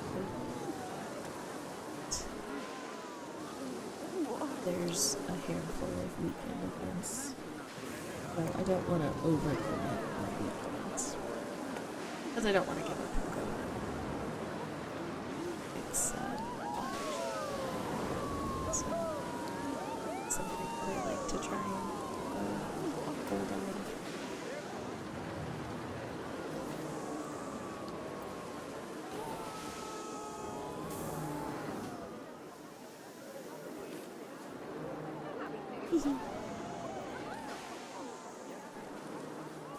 There's a handful of weekend events. So I don't want to overcommit on weekends. Because I don't want to give up Pokemon. It's something that I like to try and hold on.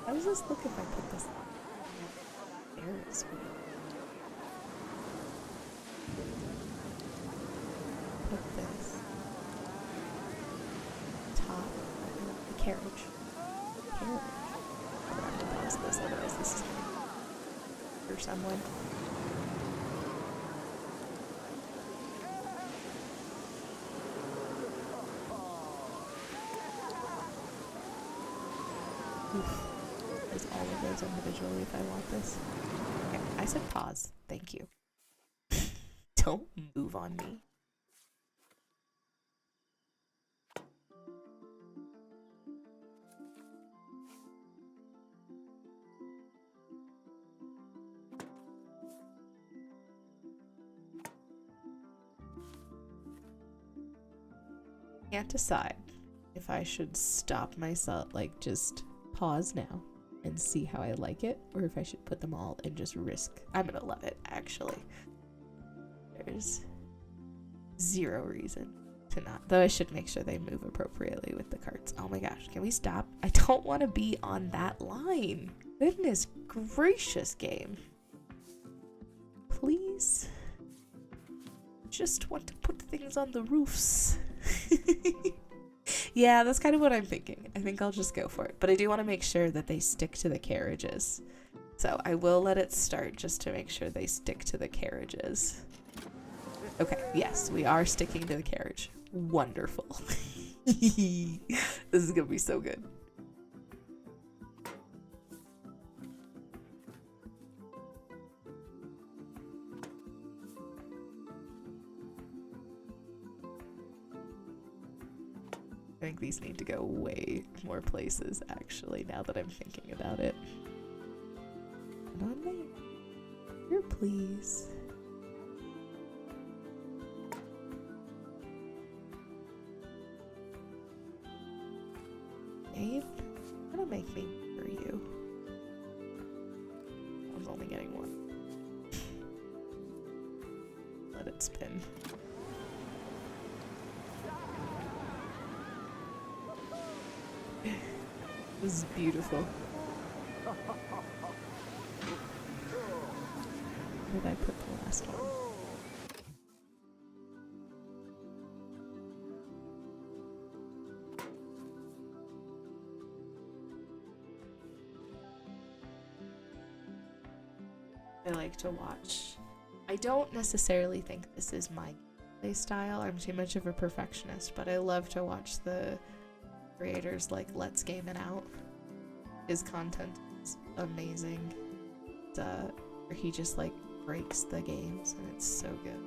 How does this look if I put this there as well? Put this top the carriage. Carriage. I'm gonna pause this, otherwise this is gonna for someone. Oof. There's all of those individually if I want this. Okay, I said pause. Thank you. Don't move on me. Can't decide if I should stop myself, like just pause now and see how I like it, or if I should put them all and just risk. I'm gonna love it, actually. There's zero reason to not. Though I should make sure they move appropriately with the carts. Oh my gosh, can we stop? I don't want to be on that line. Goodness gracious, game. Please. Just want to put things on the roofs. Yeah, that's kind of what I'm thinking. I think I'll just go for it. But I do want to make sure that they stick to the carriages. So I will let it start just to make sure they stick to the carriages. Okay, yes, we are sticking to the carriage. Wonderful. This is gonna be so good. I think these need to go way more places, actually, now that I'm thinking about it. Come on, me. Here, please. Dave, gonna make me for you. I was only getting one. Let it spin. This is beautiful. Where did I put the last one? I like to watch. I don't necessarily think this is my play style. I'm too much of a perfectionist, but I love to watch the creators like Let's Game It Out. His content is amazing. Where he just like breaks the games and it's so good.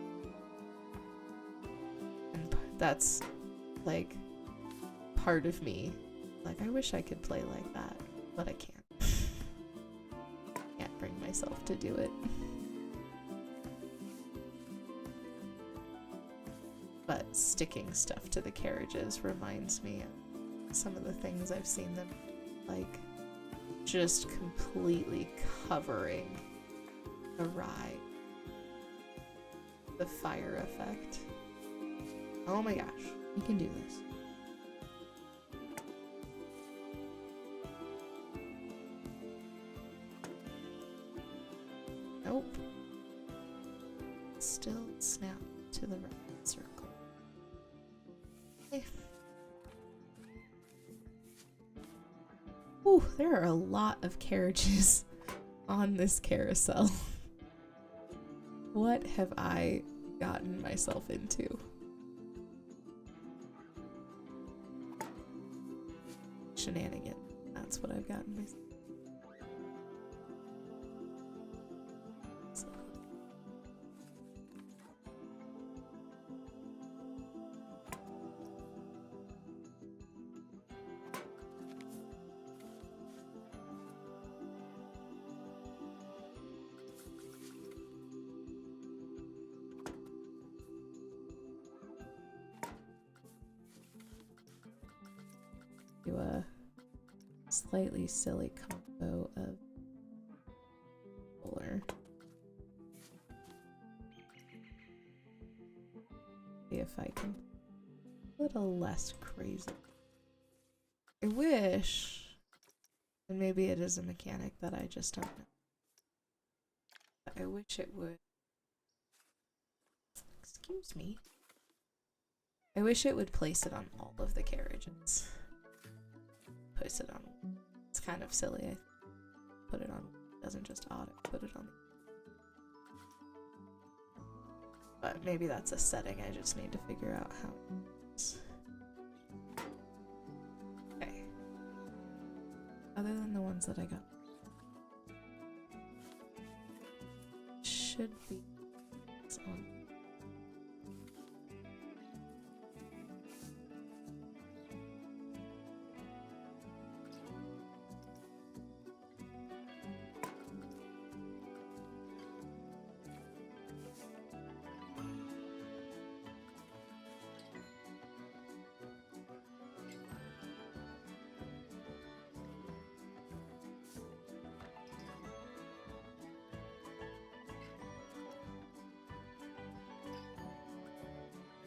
And that's like part of me. Like I wish I could play like that, but I can't. Can't bring myself to do it. But sticking stuff to the carriages reminds me of some of the things I've seen them like just completely covering the ride. The fire effect. Oh my gosh, you can do this. Nope. Still snap to the right circle. Okay. Ooh, there are a lot of carriages on this carousel. What have I gotten myself into? Shenanigan. That's what I've gotten myself. Do a slightly silly combo of roller. See if I can a little less crazy. I wish And maybe it is a mechanic that I just don't know. But I wish it would. Excuse me. I wish it would place it on all of the carriages. Place it on. It's kind of silly. I put it on. It doesn't just auto put it on. But maybe that's a setting I just need to figure out how. Okay. Other than the ones that I got, should be it's on.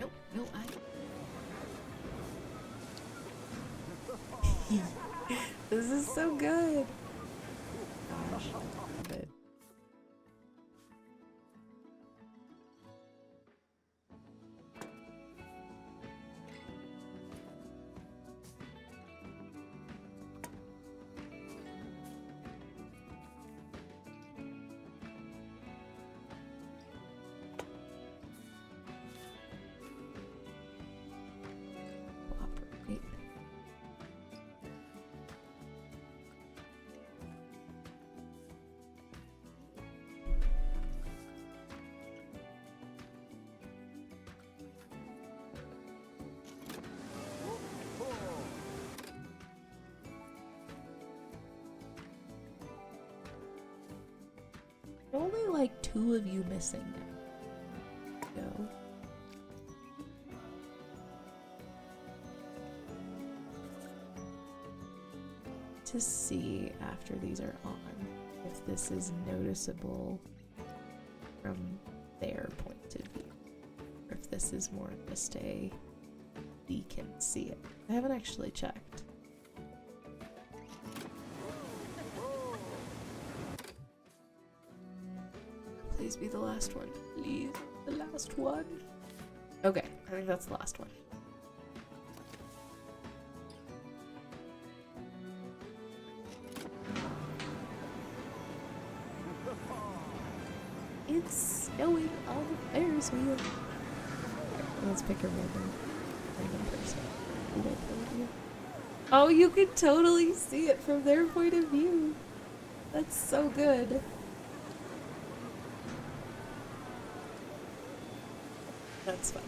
Nope, no, This is so good. Gosh, love it. Cooperate. Only like 2 of you missing now. Go. To see after these are on if this is noticeable from their point of view, or if this is more just a we can see it. I haven't actually checked. Please be the last one. Please, the last one. Okay, I think that's the last one. It's snowing on the Ferris wheel. Let's pick a random person. Oh, you can totally see it from their point of view. That's so good. That's fun.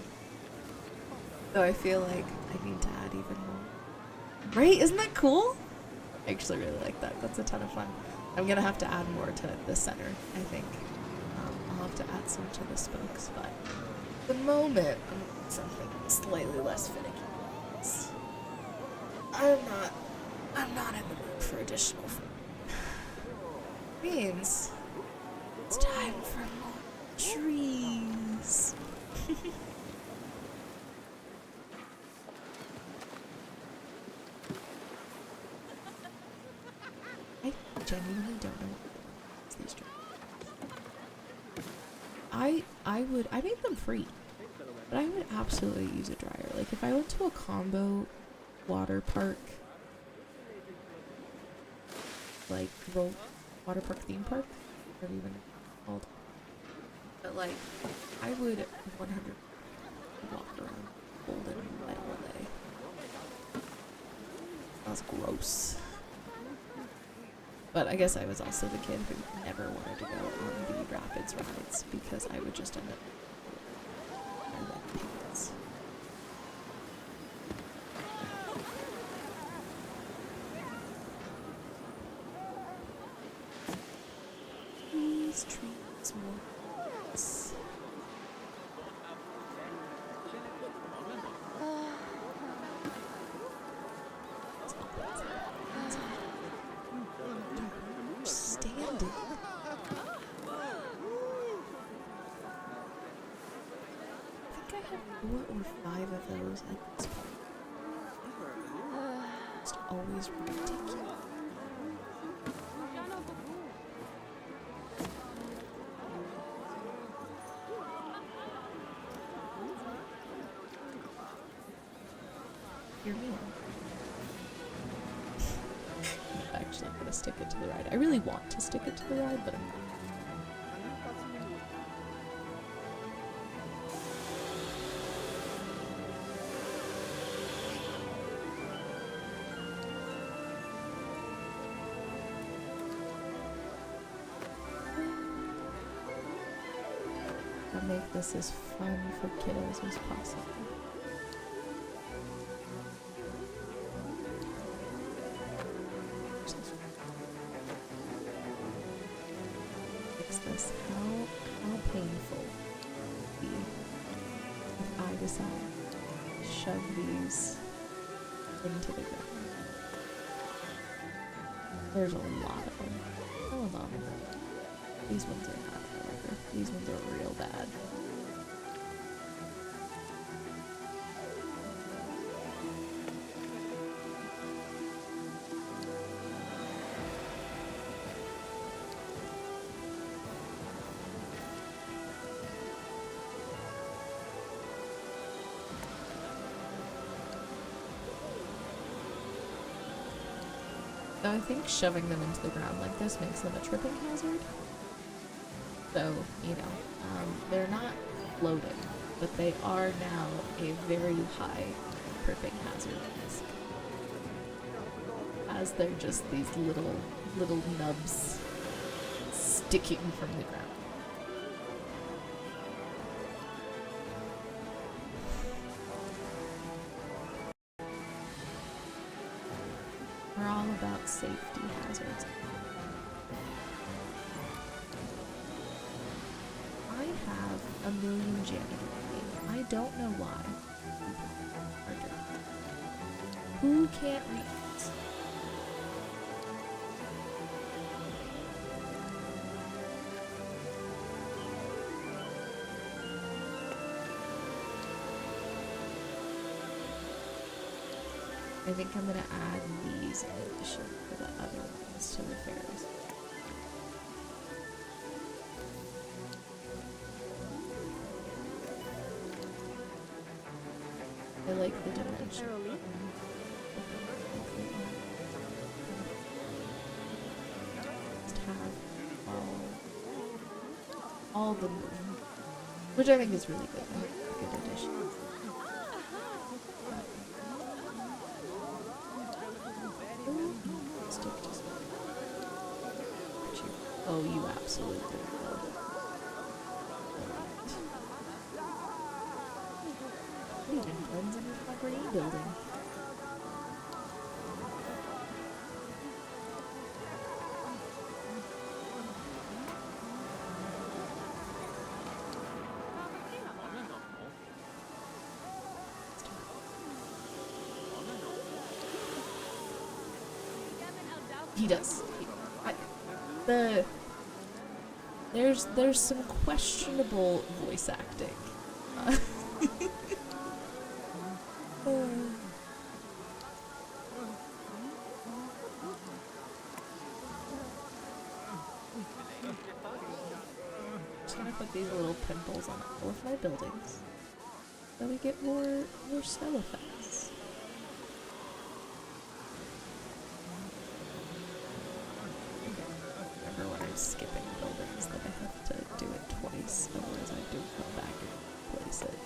Though I feel like I need to add even more. Right? Isn't that cool? I actually really like that. That's a ton of fun. I'm gonna have to add more to the center, I think. I'll have to add some to the spokes, but at the moment, I'm something slightly less finicky. I'm not in the mood for additional food. Means it's time for more trees. I genuinely don't know what these trees. I made them free, but I would absolutely use a dryer. Like if I went to a combo water park, like water park theme park, whatever even called. But like, I would 100 walk around Golden wet all day. That was gross. But I guess I was also the kid who never wanted to go on the Rapids rides because I would just end up my wet pants. These trees more. Standing. I think I have 4 or 5 of those at this point. Just always ridiculous. your meal. I'm actually gonna stick it to the ride. I really want to stick it to the ride, but I'm not. I'll make this as fun for kiddos as possible. Fix this. How painful would it be if I decide to shove these into the ground? There's a lot of them. Hold on. These ones are not, however. These ones are real bad. So I think shoving them into the ground like this makes them a tripping hazard. So, you know, they're not floating, but they are now a very high tripping hazard risk. As they're just these little nubs sticking from the ground. We're all about safety hazards. I have a million janitor names. I don't know why. Who can't read? I think I'm gonna add these in addition to the other ones to the fairs. I like the dimension. Just have all the movement, which I think is really good. A good addition. Oh, you absolutely will. What even blends in with my grenade building? He does. There's some questionable voice acting. Just gonna put these little pimples on all of my buildings, so we get more snow effects. Skipping buildings that I have to do it twice, otherwise I do come back and place it.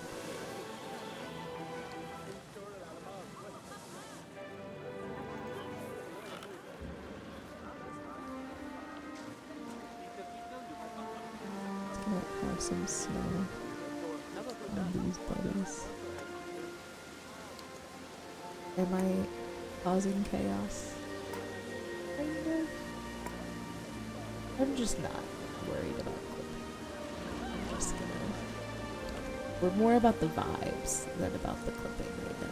It's gonna have some snow on these buddies. Am I causing chaos? Kind of. I'm just not worried about clipping. I'm just gonna... We're more about the vibes than about the clipping right now.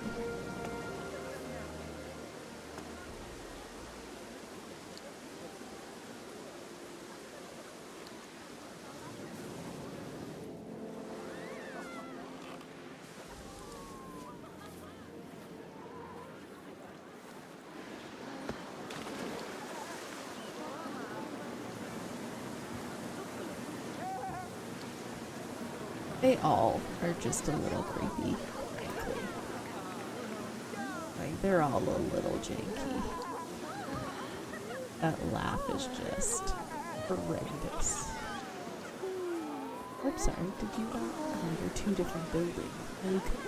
They all are just a little creepy, frankly. They're all a little janky. That laugh is just horrendous. I'm sorry, did you not? Oh, you're two different buildings. Okay.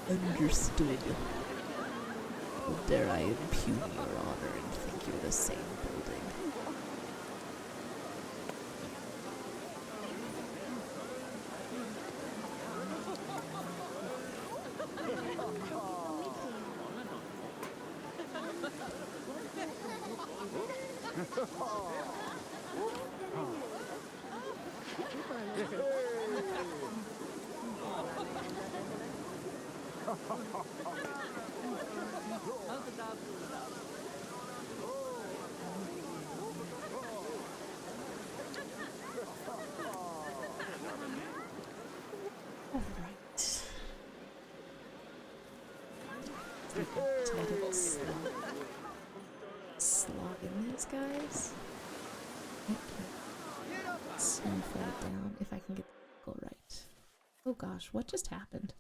Understood. How dare I impugn your honor and think you're the same building? Alright. Tight little slot in these guys. So far down if I can get the angle right. Oh gosh, what just happened?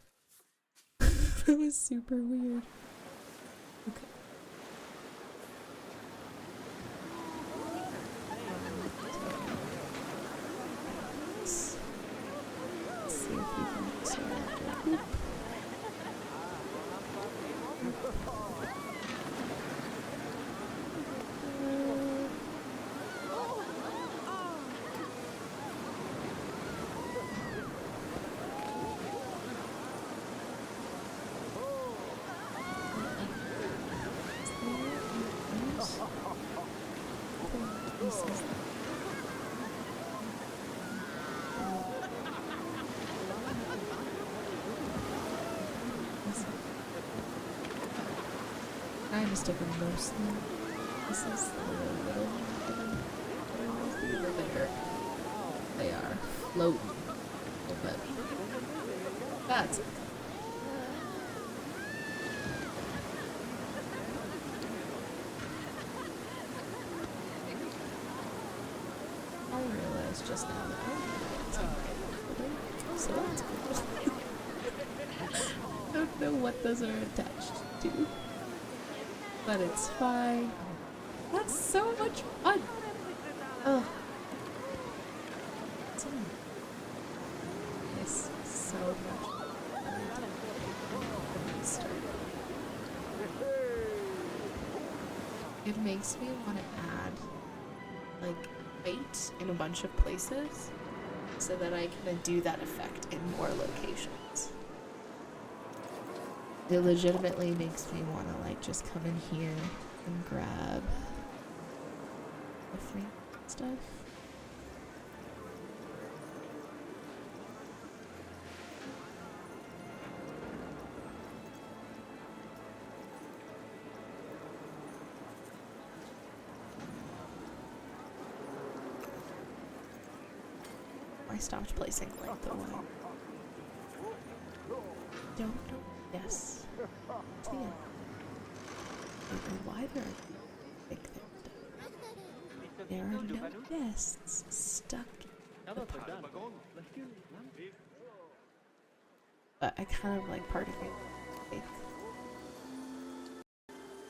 That was super weird. Okay. Let's see if we can sort of whoop. I'm just sticking mostly. This is the little one. There. They are floating. But that's it. I realized just now that so that's cool. I don't know what those are attached to. But it's fine. That's so much fun! Oh. It's so much fun. It makes me want to add, like, bait in a bunch of places so that I can do that effect in more locations. It legitimately makes me want to like just come in here and grab the free stuff. I stopped placing like the one. Don't know. Yes. So yeah. I don't know why there are big things. There are no nests stuck in the park. But I kind of like part of me like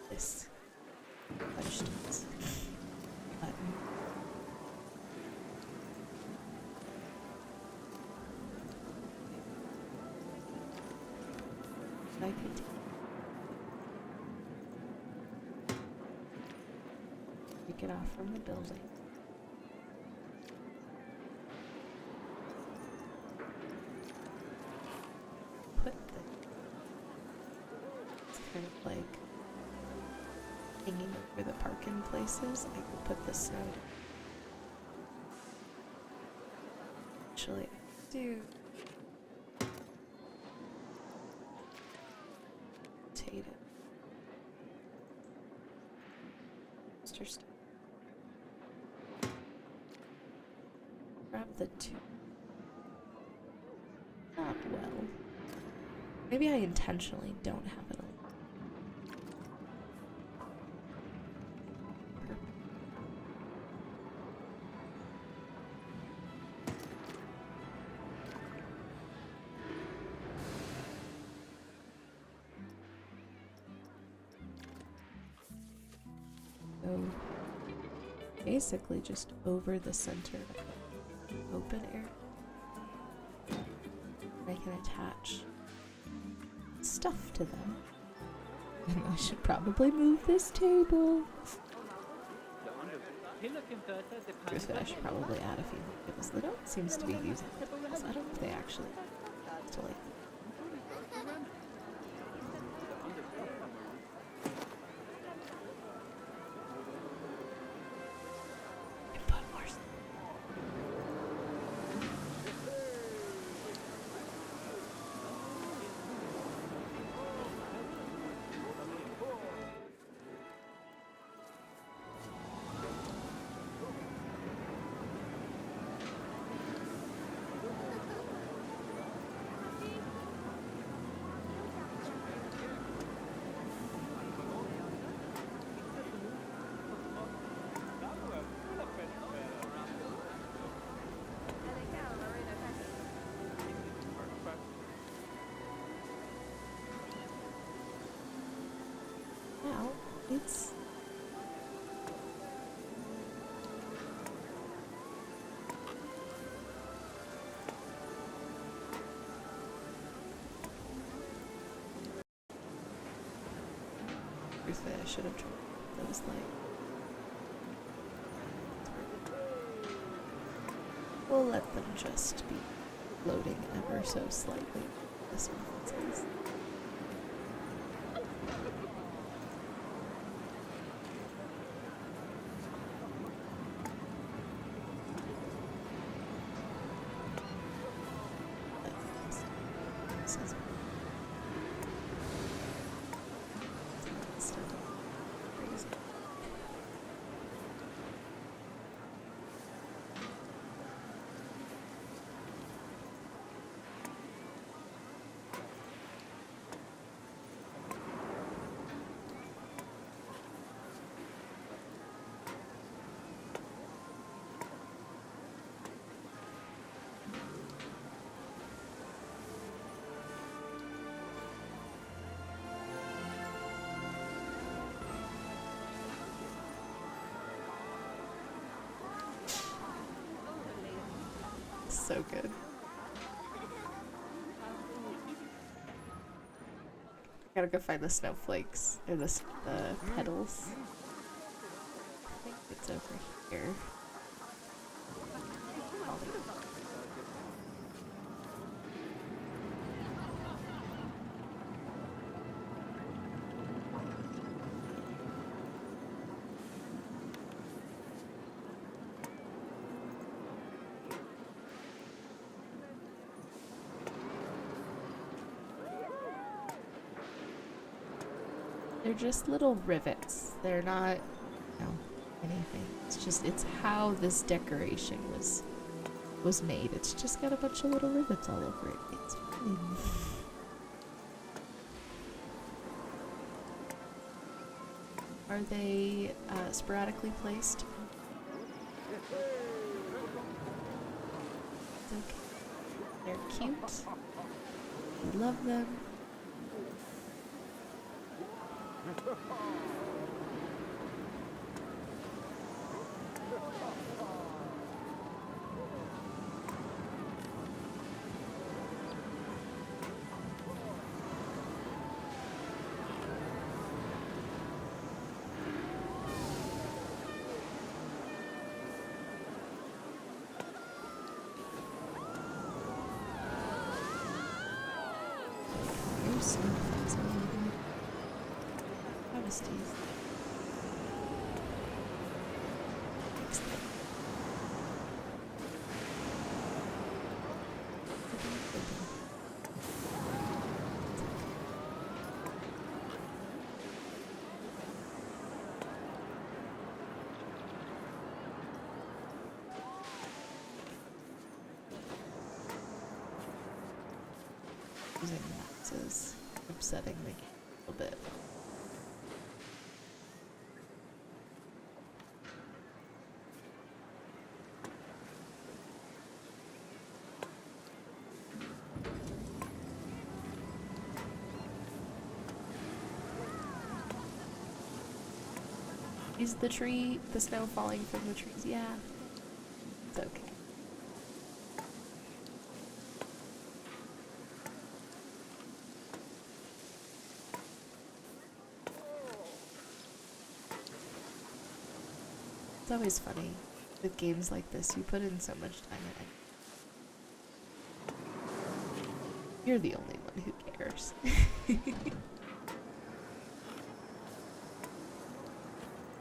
this vegetables button. I could take it off from the building. Put the it's kind of like hanging over the parking places. I could put the snow. Actually, I do. Potato. Stuff. Grab the two. Not well. Maybe I intentionally don't have it on. basically just over the center of the open area. I can attach stuff to them. And I should probably move this table. I should probably add a few because they don't seem to be using it. I don't know if they actually to like. And put more. Now it's truthfully, I should have tried those like. We'll let them just be floating ever so slightly. This one says. So good. Gotta go find the snowflakes or the petals. I think it's over here. They're just little rivets. They're not, you know, anything. It's how this decoration was made. It's just got a bunch of little rivets all over it. It's fine. Are they sporadically placed? It's okay. They're cute. We love them. Travesties. Using maps is upsetting me a little bit. Is the snow falling from the trees? Yeah. It's okay. It's always funny with games like this. You put in so much time in it. You're the only one who cares.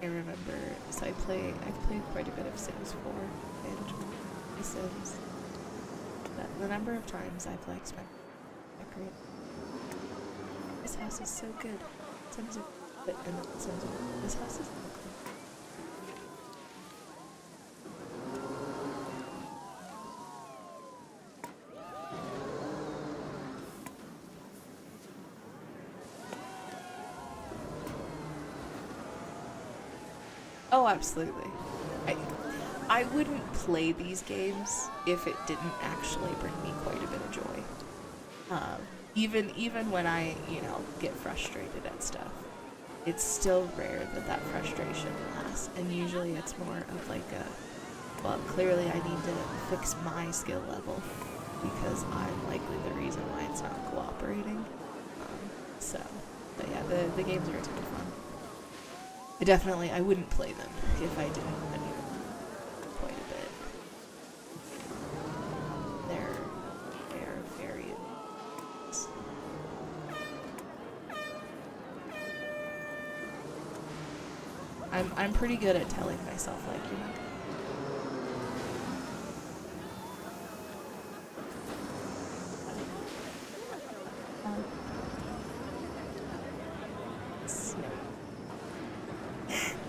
I remember, so I've played quite a bit of Sims 4 and my Sims. But the number of times I've like spent decorating. This house is so good. Sims are, but and Sims are, this house is so good. Oh, absolutely. I wouldn't play these games if it didn't actually bring me quite a bit of joy. Even when I, get frustrated at stuff, it's still rare that frustration lasts. And usually it's more of like well, clearly I need to fix my skill level because I'm likely the reason why it's not cooperating. But yeah, the games are a ton of fun. I wouldn't play them if I didn't enjoy them quite a bit. They are very intense. I'm pretty good at telling myself like,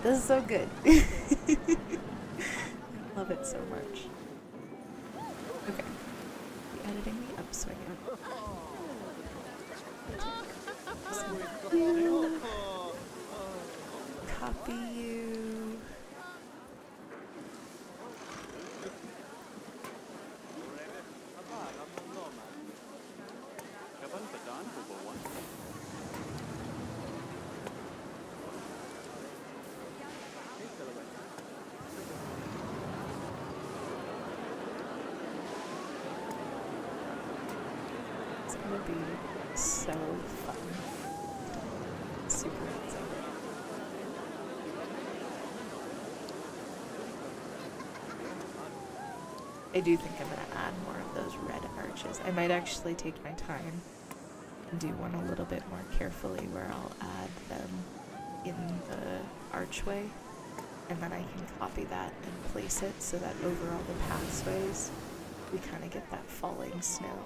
this is so good. I love it so much. Okay. Be editing me up so I can copy you. It's gonna be so fun. Super excited. I do think I'm gonna add more of those red arches. I might actually take my time and do one a little bit more carefully where I'll add them in the archway, and then I can copy that and place it so that over all the pathways we kind of get that falling snow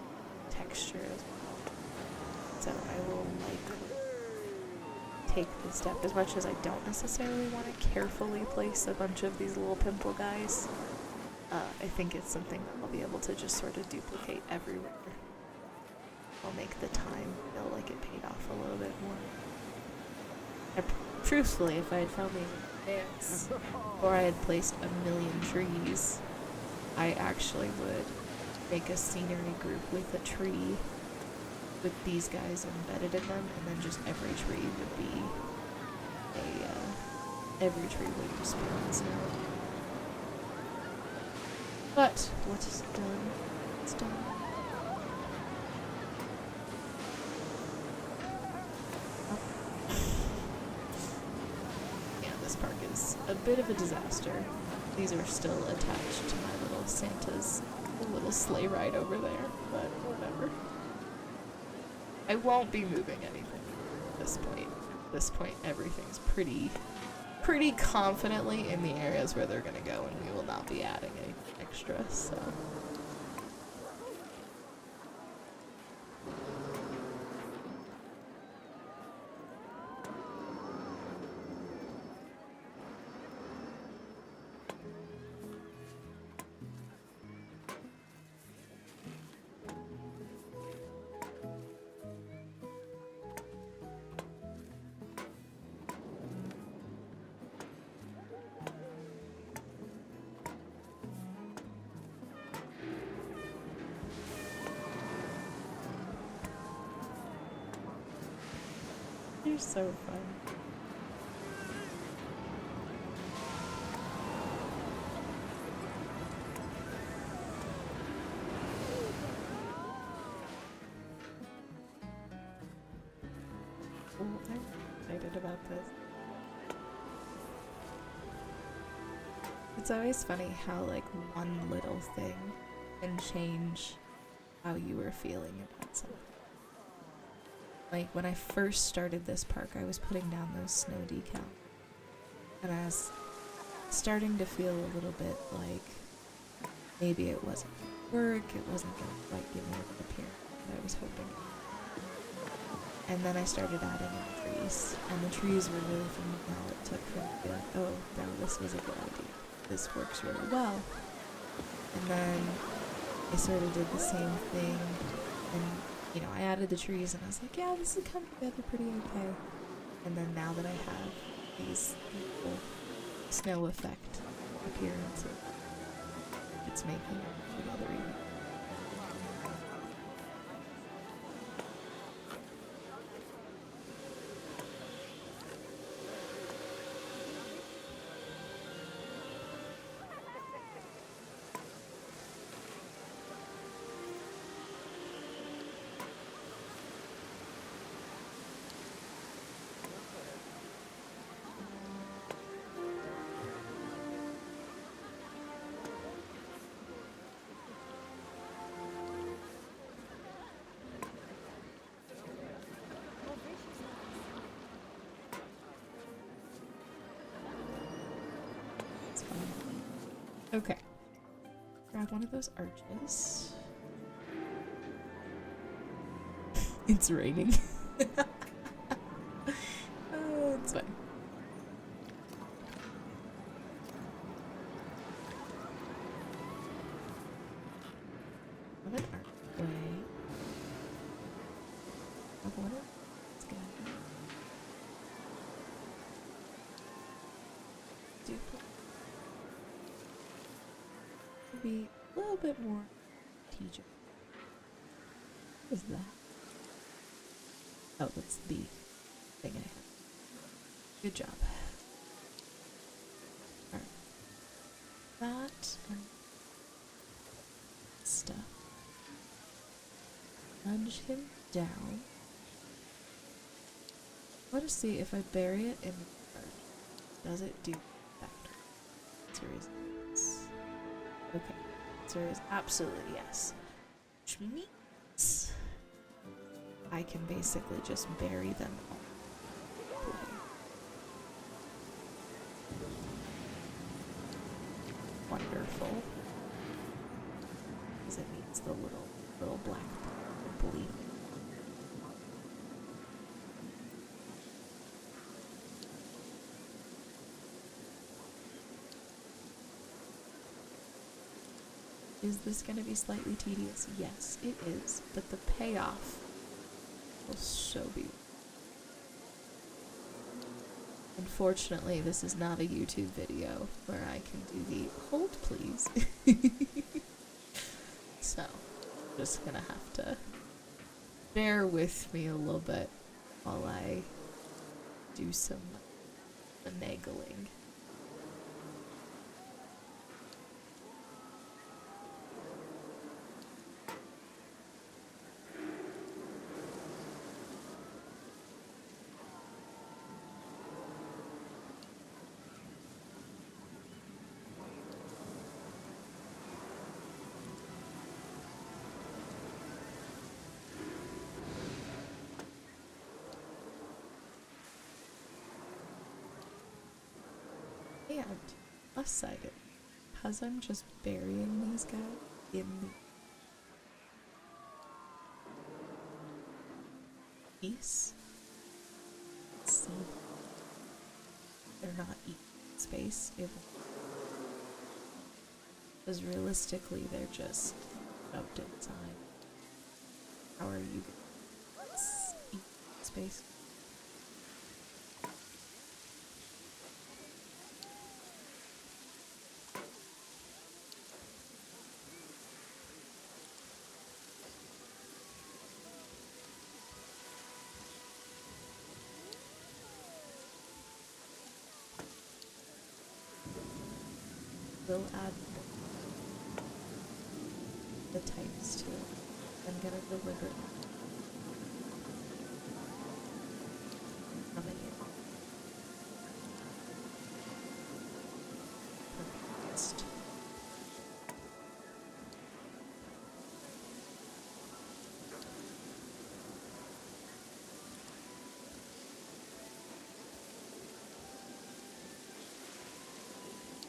texture as well. So I will likely take the step, as much as I don't necessarily want to carefully place a bunch of these little pimple guys. I think it's something that I'll be able to just sort of duplicate everywhere. I'll make the time feel like it paid off a little bit more. Truthfully, if I had found these in advance, or I had placed a million trees, I actually would make a scenery group with a tree with these guys embedded in them, and then just every tree would be every tree would just be on snow. But what is done, it's done. Oh. Yeah, this park is a bit of a disaster. These are still attached to my little Santa's little sleigh ride over there, but whatever. I won't be moving anything at this point. At this point, everything's pretty confidently in the areas where they're gonna go, and we will not be adding anything extra, so. You're so fun. excited about this. It's always funny how, like, one little thing can change how you were feeling about something. Like, when I first started this park, I was putting down those snow decals. And I was starting to feel a little bit like maybe it wasn't gonna work, it wasn't gonna quite give me the appearance that I was hoping. And then I started adding in trees, and the trees were really fun. Now it took for me to be like, oh, no, this was a good idea. This works really well. And then I sort of did the same thing, and, you know, I added the trees, and I was like, yeah, this is coming together pretty okay. And then now that I have these beautiful snow effect appearances, it's making it together even. It's fun. Okay. Grab one of those arches. It's raining. Oh, it's fine. Have an archway. Have one. Let's go. Be a little bit more strategic. What is that? Oh, that's the thing I have. Good job. Alright. That and stuff. Nudge him down. I want to see if I bury it in the card. Does it do that? Answer is yes. Okay. Answer is absolutely yes. Which means I can basically just bury them all. Wonderful. Because it needs the little black leaf. Is this going to be slightly tedious? Yes, it is. But the payoff will so be. Unfortunately, this is not a YouTube video where I can do the hold please. So, just gonna have to bear with me a little bit while I do some finagling. And plus side, because I'm just burying these guys in the piece, see, they're not eating space. Because realistically, they're just shoved inside. How are you gonna eat space? We'll add the types to it. I'm gonna deliberately coming in.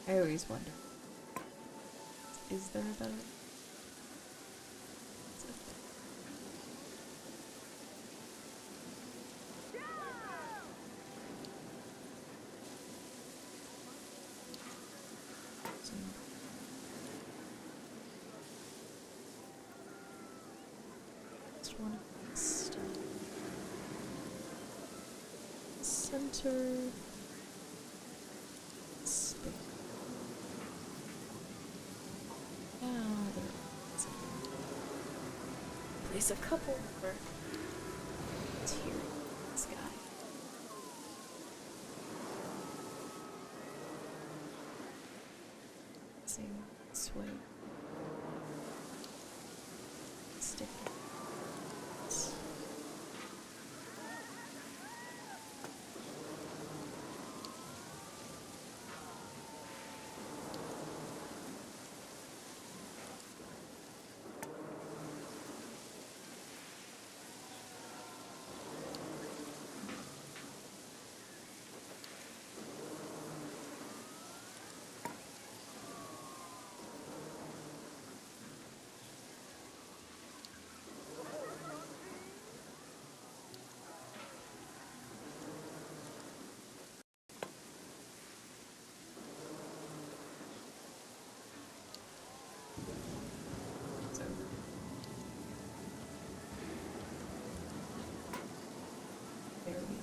I always wonder, is there a better? Just want to stop. Center. Space. Now there's place a couple more here in the sky. Same sway. Stick. So there we go.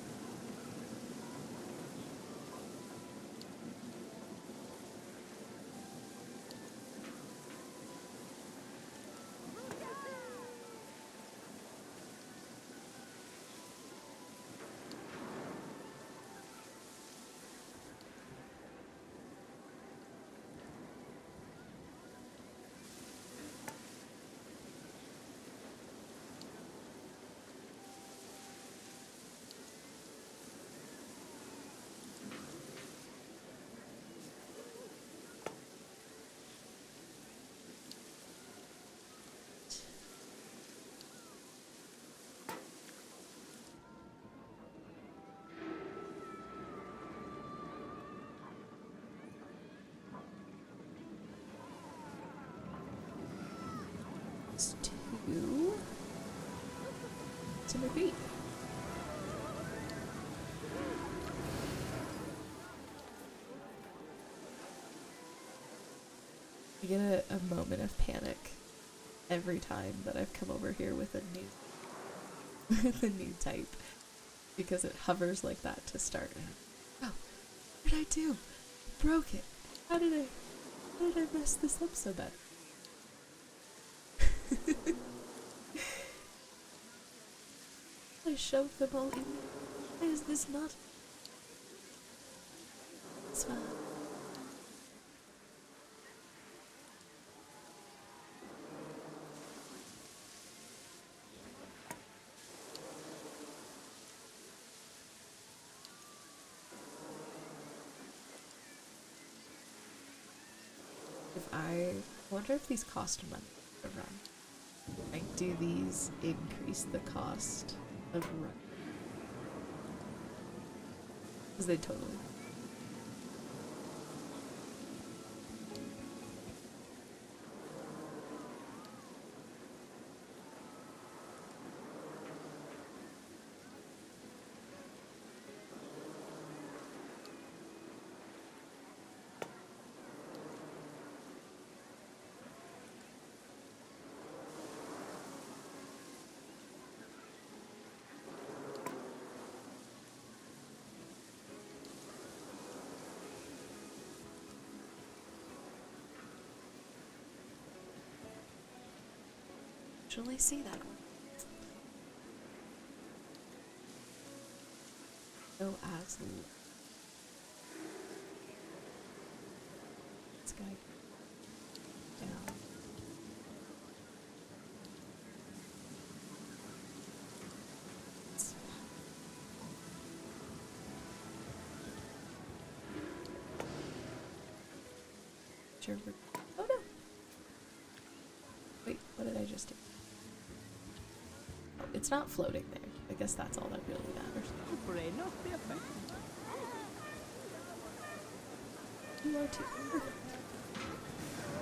It's 2 to repeat. I get a moment of panic every time that I've come over here with a new with a new type because it hovers like that to start. Oh, what did I do? I broke it. How did I mess this up so bad? I shoved them all in. Why is this not? It's fine. I wonder if these cost money to run. Like, do these increase the cost of run? Because they totally. Actually see that one. Oh, absolutely. This guy down. Sure. Oh no! Wait, what did I just do? It's not floating there. I guess that's all that really matters. You are too.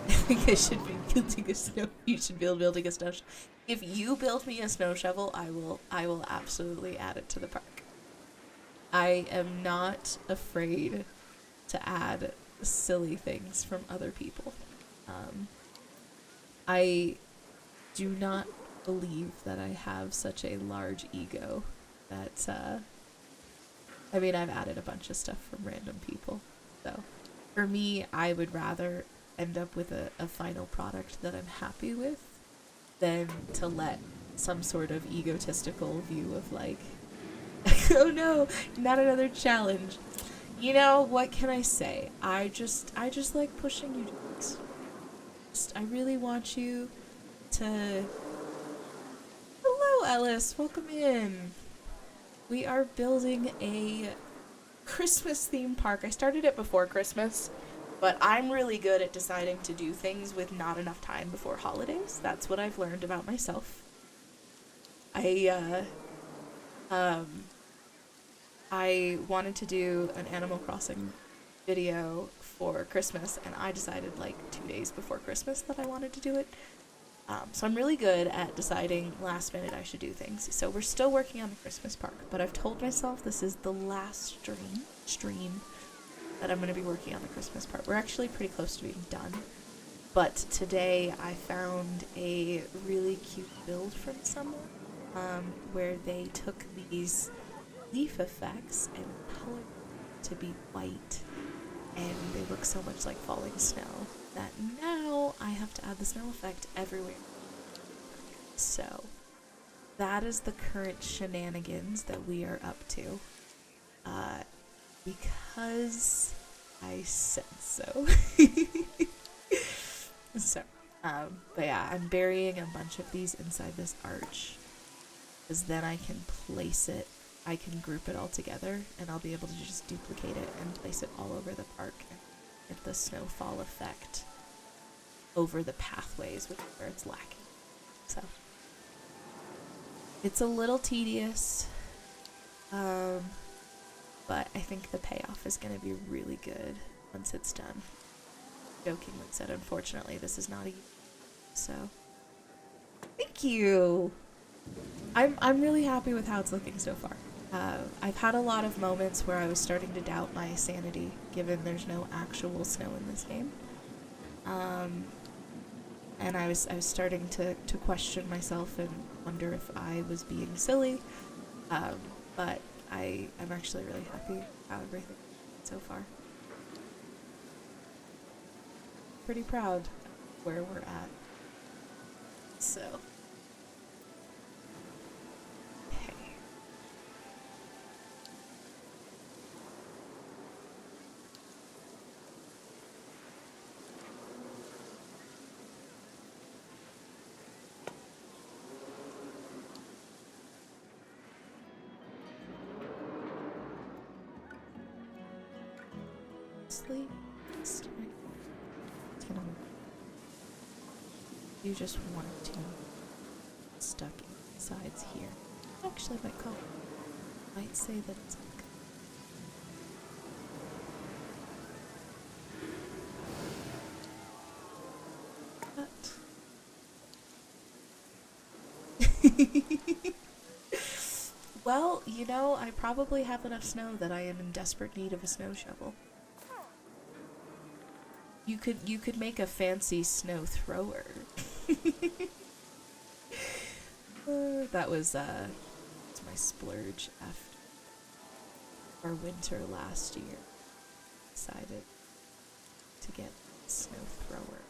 I think I should be building a snow. You should be building a snow. If you build me a snow shovel, I will absolutely add it to the park. I am not afraid to add silly things from other people. I do not believe that I have such a large ego that I mean, I've added a bunch of stuff from random people. So for me, I would rather end up with a final product that I'm happy with than to let some sort of egotistical view of like, oh no, not another challenge. You know, what can I say? I just like pushing you. I really want you to... Hello, Ellis. Welcome in. We are building a Christmas theme park. I started it before Christmas, but I'm really good at deciding to do things with not enough time before holidays. That's what I've learned about myself. I wanted to do an Animal Crossing video for Christmas, and I decided like 2 days before Christmas that I wanted to do it. So I'm really good at deciding last minute I should do things. So we're still working on the Christmas park, but I've told myself this is the last stream that I'm going to be working on the Christmas part. We're actually pretty close to being done. But today I found a really cute build from someone where they took these leaf effects and colored them to be white, and they look so much like falling snow that now I have to add the snow effect everywhere. So that is the current shenanigans that we are up to. Because I said so. But yeah, I'm burying a bunch of these inside this arch, because then I can place it, I can group it all together, and I'll be able to just duplicate it and place it all over the park and get the snowfall effect over the pathways where it's lacking. So it's a little tedious, but I think the payoff is going to be really good once it's done. Jokingly said, unfortunately, this is not a... So, thank you! I'm really happy with how it's looking so far. I've had a lot of moments where I was starting to doubt my sanity, given there's no actual snow in this game. And I was starting to question myself and wonder if I was being silly. But I'm actually really happy with how everything is so far. Pretty proud of where we're at. So, hey. Sleep. You just want to stuck insides here. Actually, my color might say that it's but well, you know, I probably have enough snow that I am in desperate need of a snow shovel. You could make a fancy snow thrower. That was my splurge after our winter last year. Decided to get a snow thrower.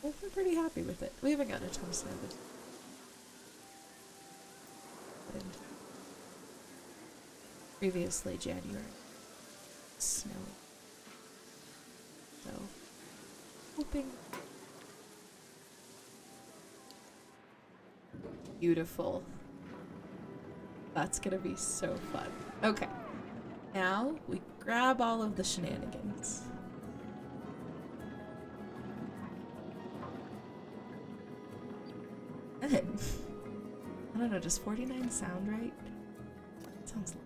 Well, we're pretty happy with it. We haven't gotten a ton of snow this year. And previously January, snowy. So, hoping. Beautiful. That's gonna be so fun. Okay. Now, we grab all of the shenanigans. And then, I don't know, does 49 sound right? Sounds like...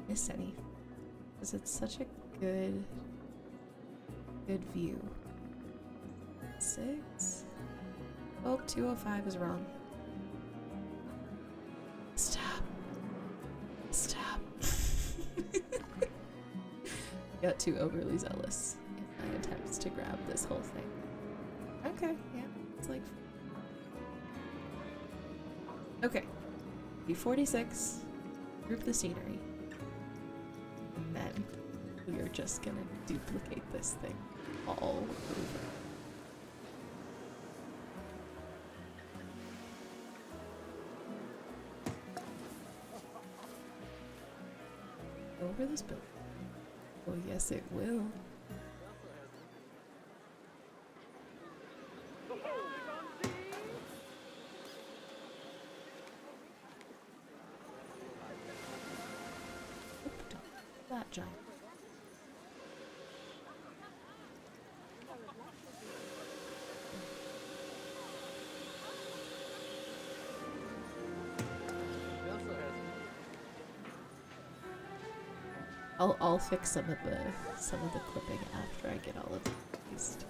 miss any. Because it's such a good view. 6. Oh, 205 is wrong. Stop. Stop. Got too overly zealous in my attempts to grab this whole thing. Okay, yeah, it's like... Okay. B46, group the scenery. And then we are just gonna duplicate this thing all over. Over this building. Well, yes, it will. That giant. I'll fix some of the clipping after I get all of it released.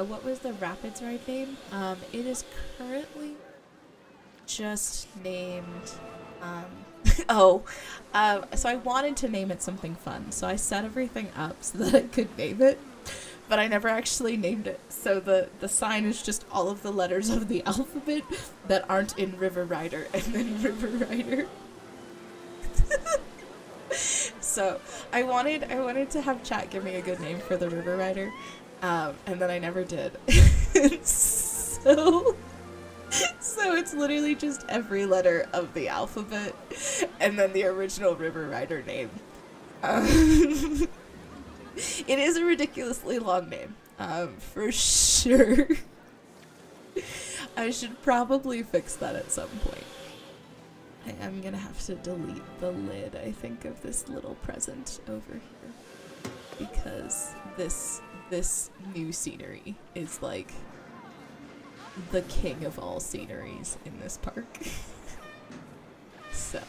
What was the Rapids ride name? It is currently just named, so I wanted to name it something fun, so I set everything up so that I could name it, but I never actually named it. So the sign is just all of the letters of the alphabet that aren't in River Rider, and then River Rider. So I wanted to have chat give me a good name for the River Rider. And then I never did. So it's literally just every letter of the alphabet and then the original River Rider name. It is a ridiculously long name, for sure. I should probably fix that at some point. I am gonna have to delete the lid, I think, of this little present over here. Because this new scenery is like the king of all sceneries in this park. So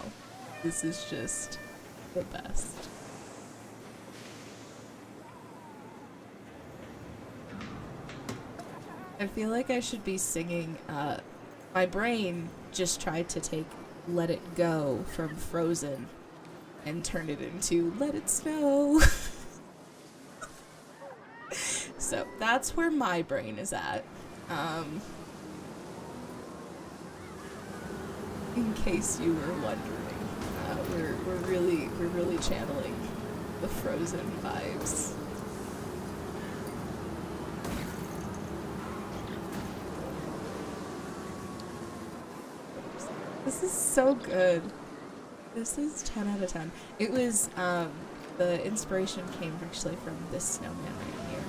this is just the best. I feel like I should be singing, my brain just tried to take Let It Go from Frozen and turn it into Let It Snow. So that's where my brain is at. In case you were wondering, we're really channeling the Frozen vibes. This is so good. This is 10 out of 10. It was the inspiration came actually from this snowman right here.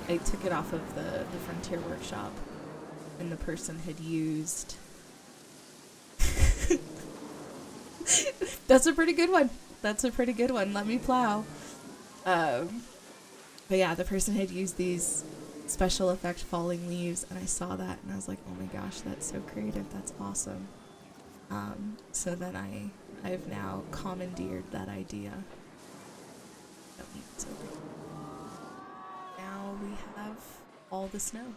I took it off of the Frontier Workshop, and the person had used... That's a pretty good one. That's a pretty good one. Let me plow. But yeah, the person had used these special effect falling leaves, and I saw that, and I was like, oh my gosh, that's so creative. That's awesome. So then I've now commandeered that idea. Now we have all the snow.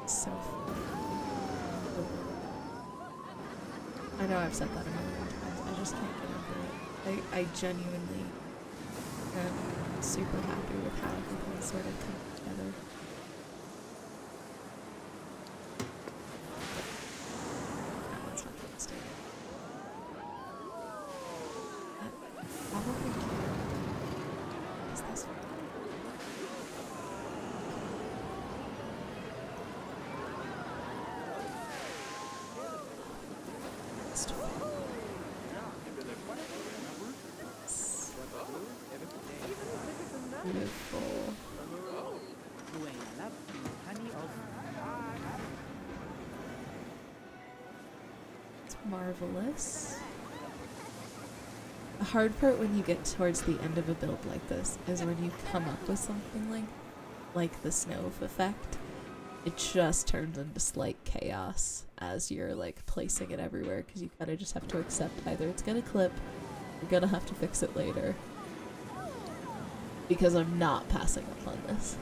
So fun. I know I've said that a million times. I just can't get over it. I genuinely am super happy with how everything sort of comes together. That one's not gonna stay. Probably cute. Is this one? Beautiful. It's marvelous. The hard part when you get towards the end of a build like this is when you come up with something like the snow effect. It just turns into slight chaos as you're like placing it everywhere, because you kind of just have to accept either it's gonna clip, you're gonna have to fix it later. Because I'm not passing up on this.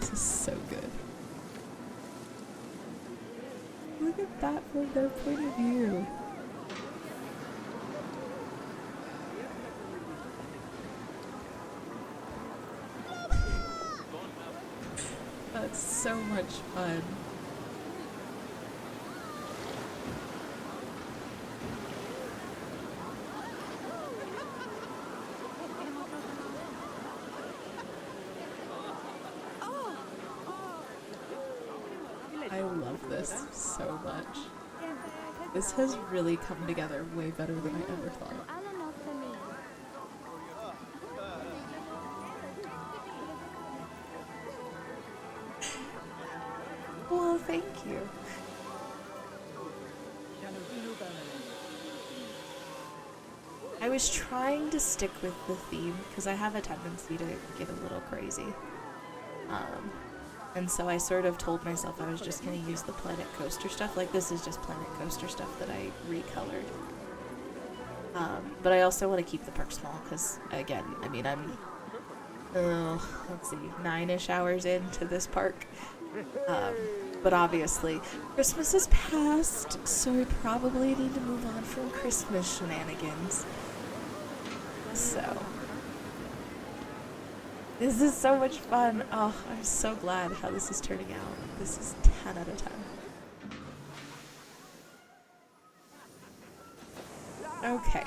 This is so good. Look at that from their point of view. That's so much fun. I love this so much. This has really come together way better than I ever thought. Well, thank you. I was trying to stick with the theme because I have a tendency to get a little crazy. And so I sort of told myself I was just going to use the Planet Coaster stuff. Like, this is just Planet Coaster stuff that I recolored. But I also want to keep the park small because, again, I mean, I'm, let's see, 9-ish hours into this park. But obviously, Christmas is past, so we probably need to move on from Christmas shenanigans. So, this is so much fun. Oh, I'm so glad how this is turning out. This is 10 out of 10. Okay.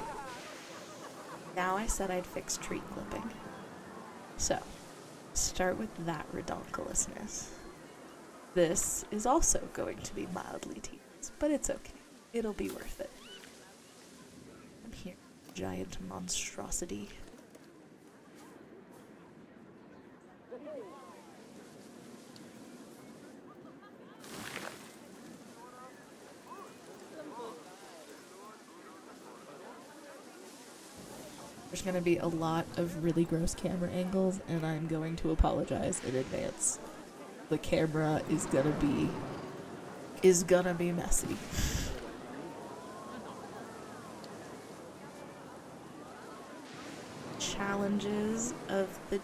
Now I said I'd fix tree clipping. So, start with that redonkulousness. This is also going to be mildly tedious, but it's okay. It'll be worth it. I'm here, giant monstrosity. There's going to be a lot of really gross camera angles, and I'm going to apologize in advance. The camera is gonna be messy. Challenges of the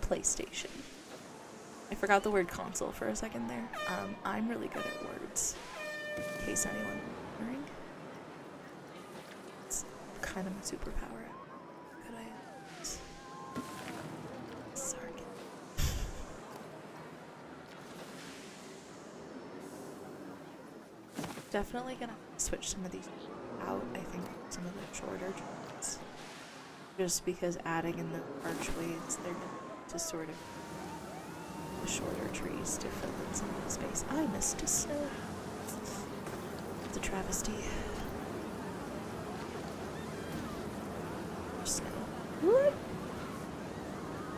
PlayStation. I forgot the word console for a second there. I'm really good at words, in case anyone wondering. It's kind of my superpower. Good I am. Sorry. Definitely gonna switch some of these out. I think some of the shorter tracks. Just because adding in the archways, they're to sort of the shorter trees to fill in some of the space. I missed the snow. It's a travesty. Snow. What?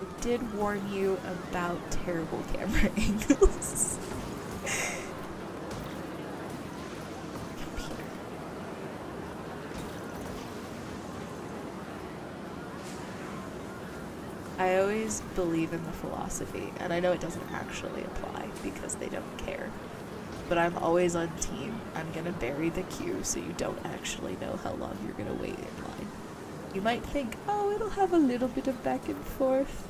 I did warn you about terrible camera angles. I always believe in the philosophy, and I know it doesn't actually apply because they don't care, but I'm always on team. I'm gonna bury the queue so you don't actually know how long you're gonna wait in line. You might think, oh, it'll have a little bit of back and forth.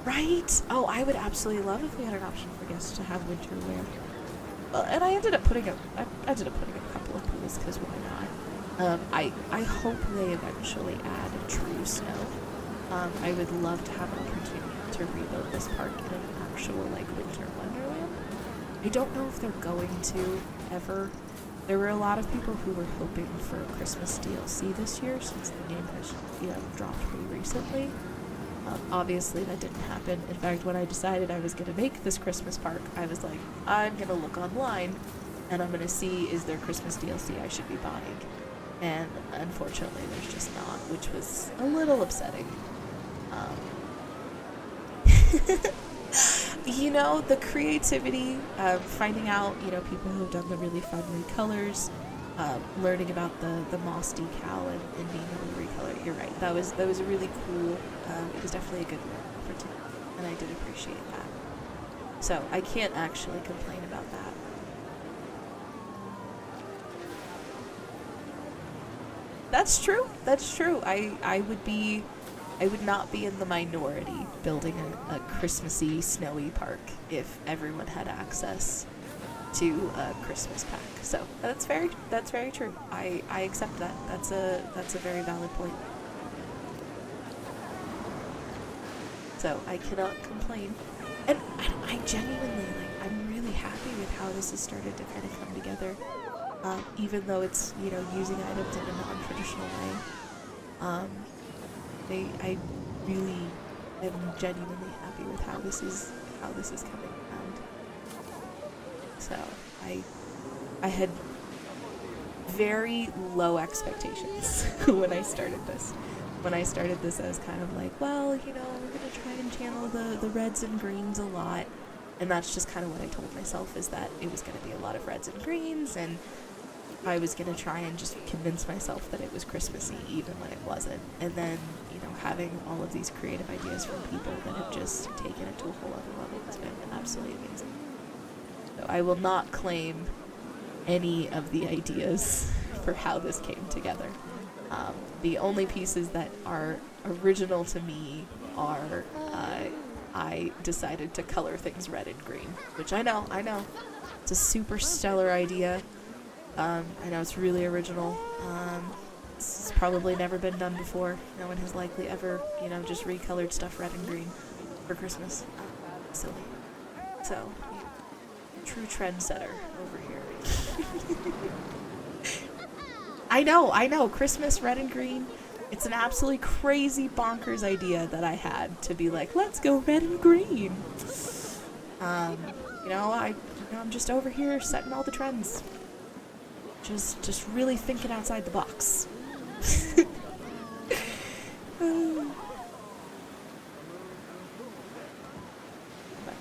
Right? Oh, I would absolutely love if we had an option for guests to have winter wear. Well, and I ended up putting up a couple of pools, because why not? I hope they eventually add a true snow. I would love to have an opportunity to rebuild this park in an actual, like, winter wonderland. I don't know if they're going to, ever. There were a lot of people who were hoping for a Christmas DLC this year, since the game has, dropped pretty recently. Obviously, that didn't happen. In fact, when I decided I was going to make this Christmas park, I was like, I'm going to look online, and I'm going to see, is there Christmas DLC I should be buying? And unfortunately, there's just not, which was a little upsetting. You know, the creativity, finding out, you know, people who have done the really fun recolors, learning about the moss decal and being able to recolor it. You're right. That was a really cool. It was definitely a good opportunity, and I did appreciate that. So I can't actually complain about that. That's true. That's true. I would not be in the minority building a Christmassy snowy park if everyone had access to a Christmas pack. So that's very true. I accept that. That's a very valid point. So I cannot complain. And I genuinely, I'm really happy with how this has started to kind of come together. Even though it's, you know, using items in a non-traditional way. I really am genuinely happy with how this is coming around. So I had very low expectations when I started this. When I started this, I was kind of like, well, you know, we're gonna try and channel the reds and greens a lot, and that's just kind of what I told myself, is that it was gonna be a lot of reds and greens, and I was gonna try and just convince myself that it was Christmassy even when it wasn't. And then, you know, having all of these creative ideas from people that have just taken it to a whole other level has been absolutely amazing. So I will not claim any of the ideas for how this came together. The only pieces that are original to me are I decided to color things red and green, which I know. It's a super stellar idea. I know it's really original. It's probably never been done before. No one has likely ever, you know, just recolored stuff red and green for Christmas. Silly. So, true trendsetter over here. I know. Christmas red and green. It's an absolutely crazy bonkers idea that I had to be like, let's go red and green. You know, I'm just over here setting all the trends. Just really thinking outside the box. Back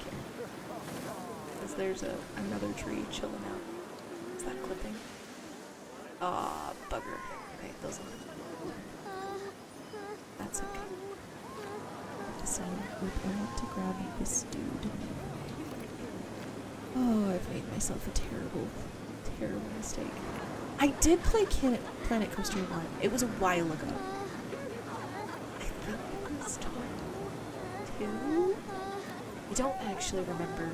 here. Because there's another tree chilling out. Is that clipping? Aw, bugger. Okay, those are... That's okay. I want to grab this dude. Oh, I've made myself a terrible mistake. I did play Planet Coaster 1. It was a while ago. I think it was 2? I don't actually remember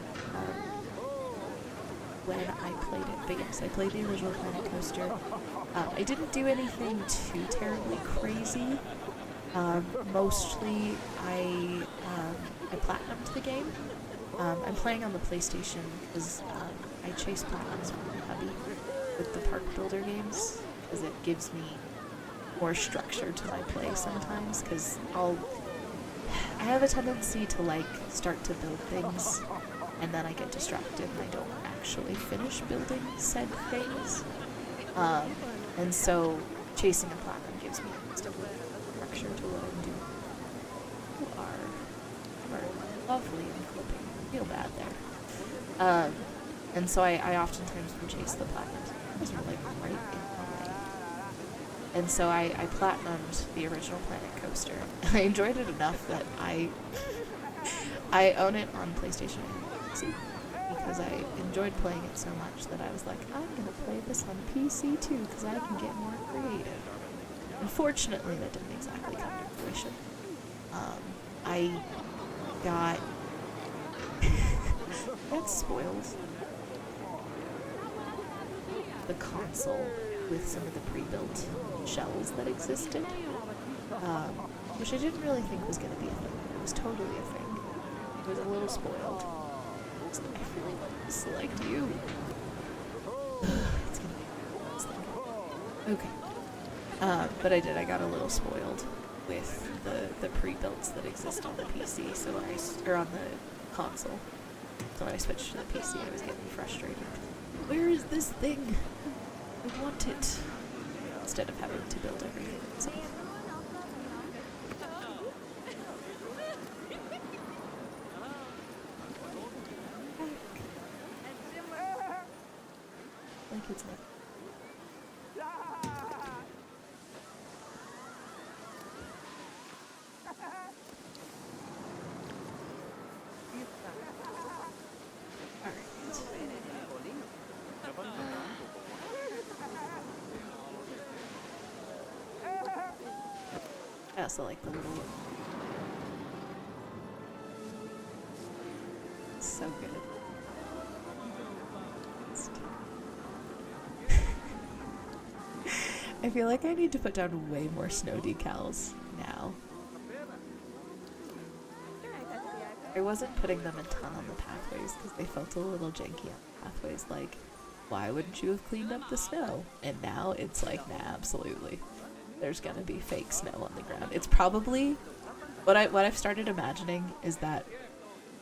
when I played it, but yes, I played the original Planet Coaster. I didn't do anything too terribly crazy. Mostly, I platinumed the game. I'm playing on the PlayStation because I chase platinums from my hubby with the Park Builder games, because it gives me more structure to my play sometimes, because I have a tendency to start to build things and then I get distracted and I don't actually finish building said things. And so chasing a platinum gives me instantly structure to what I'm doing. You are lovely and clipping. I feel bad there. And so I oftentimes will chase the platinums. Those are right in my way. And so I platinumed the original Planet Coaster. I enjoyed it enough that I own it on PlayStation and PC, because I enjoyed playing it so much that I was like, I'm gonna play this on PC too, because I can get more creative. Unfortunately, that didn't exactly come to fruition. I got spoiled the console with some of the pre-built shells that existed, which I didn't really think was going to be a thing. It was totally a thing. I was a little spoiled. So I really want to select you. It's going to be okay. But I got a little spoiled with the pre-builts that exist on the PC, or on the console. So when I switched to the PC, I was getting frustrated. Where is this thing? I want it. Instead of having to build everything myself. I also like the little. So good. I feel like I need to put down way more snow decals now. I wasn't putting them a ton on the pathways because they felt a little janky on the pathways. Like, why wouldn't you have cleaned up the snow? And now it's like, nah, absolutely. There's gonna be fake snow on the ground. It's probably what I've started imagining is that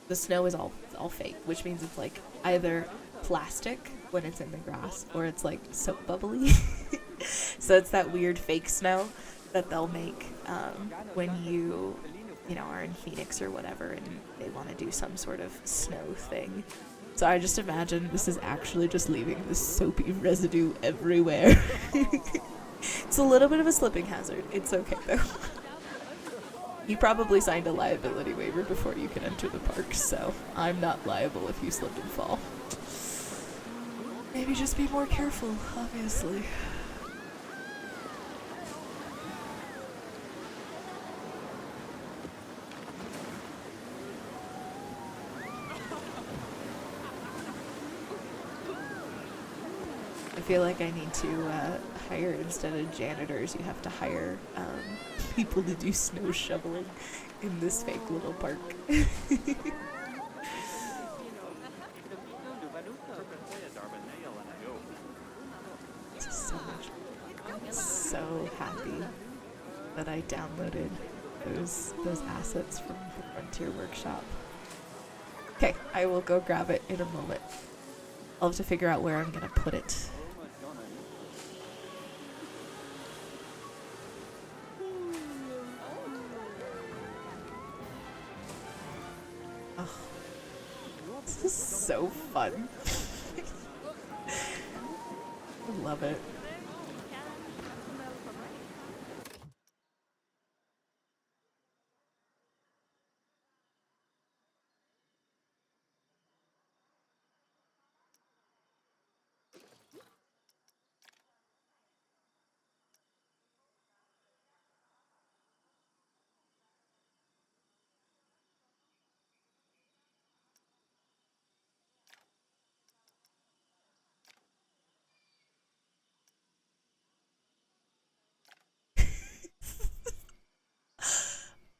the snow is all fake, which means it's like either plastic when it's in the grass or it's like soap bubbly. So it's that weird fake snow that they'll make when you know, are in Phoenix or whatever and they want to do some sort of snow thing. So I just imagine this is actually just leaving this soapy residue everywhere. It's a little bit of a slipping hazard. It's okay though. You probably signed a liability waiver before you can enter the park, so I'm not liable if you slip and fall. Maybe just be more careful, obviously. I feel like I need to hire, instead of janitors, you have to hire people to do snow shoveling in this fake little park. So much. I'm so happy that I downloaded those assets from the Frontier Workshop. Okay, I will go grab it in a moment. I'll have to figure out where I'm gonna put it. Oh, this is so fun. I love it.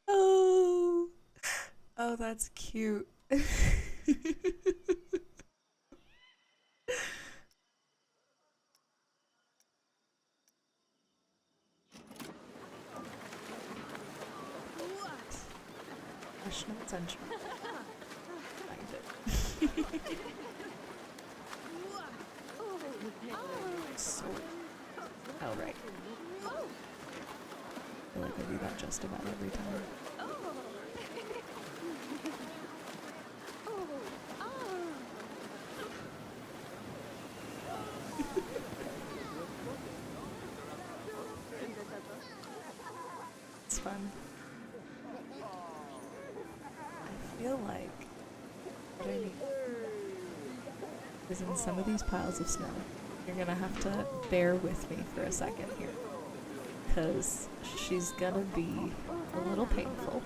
Oh, oh, that's cute. National attention. Find it. Sword. Oh, right. I feel like I do that just about every time. It's fun. I feel like what I need is in some of these piles of snow, you're gonna have to bear with me for a second here, because she's gonna be a little painful.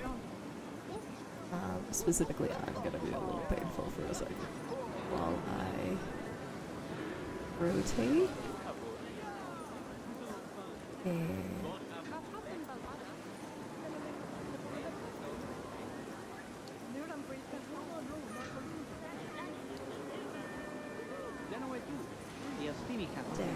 Specifically, I'm gonna be a little painful for a second while I rotate and there.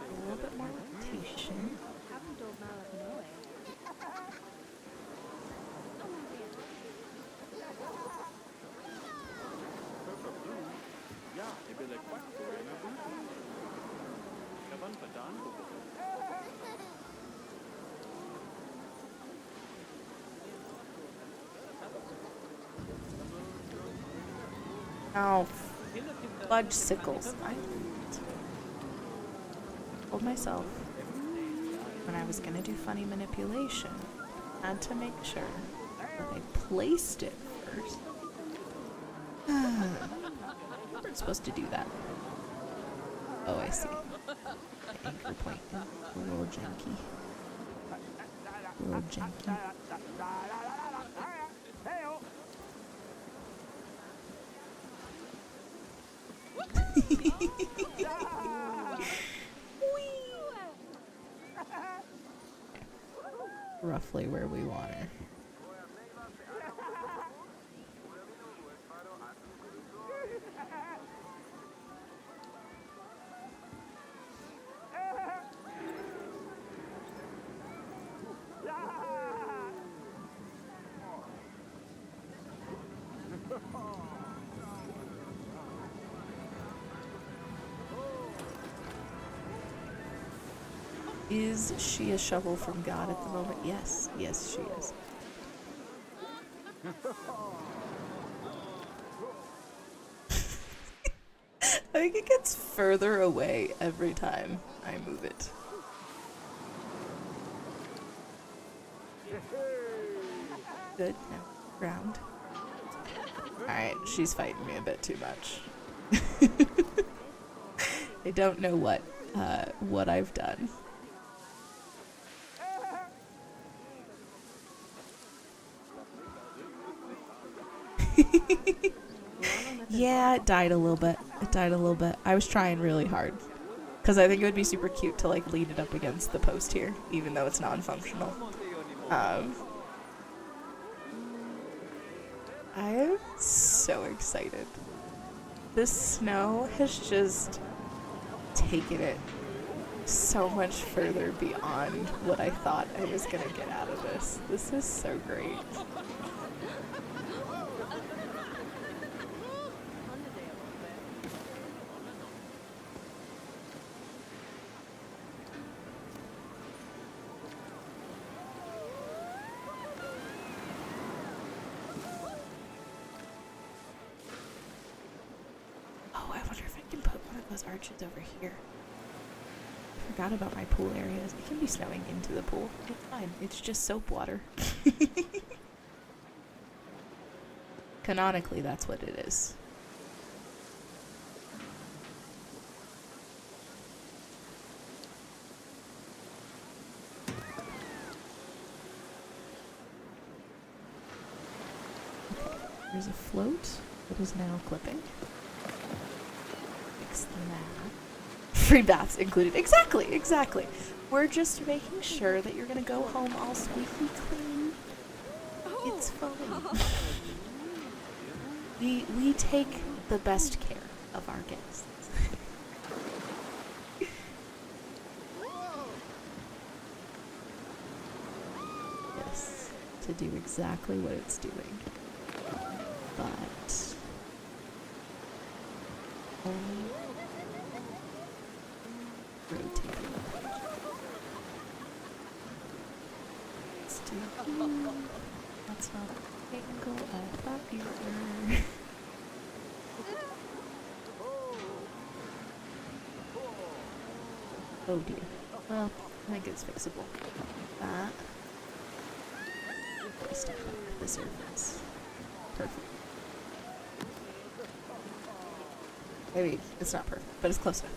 A little bit more rotation. Oh, fudge sickles. I told myself when I was gonna do funny manipulation, I had to make sure But I placed it first. I'm supposed to do that. Oh, I see. The anchor point is a little janky. A little janky. Roughly where we want her. Is she a shovel from God at the moment? Yes, yes, she is. I think it gets further away every time I move it. Good, now ground. Alright, she's fighting me a bit too much. I don't know what I've done. Yeah, it died a little bit. It died a little bit. I was trying really hard. Because I think it would be super cute to like lean it up against the post here, even though it's non-functional. I am so excited. This snow has just taken it so much further beyond what I thought I was gonna get out of this. This is so great. Arches over here. I forgot about my pool areas. It can be snowing into the pool. It's fine. It's just soap water. Canonically, that's what it is. Okay, there's a float that is now clipping. That. Free baths included. Exactly, exactly. We're just making sure that you're gonna go home all squeaky clean. It's fine. We take the best care of our guests. Yes, to do exactly what it's doing. But only rotating. Let's do. That's not the angle I thought you were. Oh dear. Well, I think it's fixable. That. Step up the surface. Perfect. Maybe it's not perfect, but it's close enough.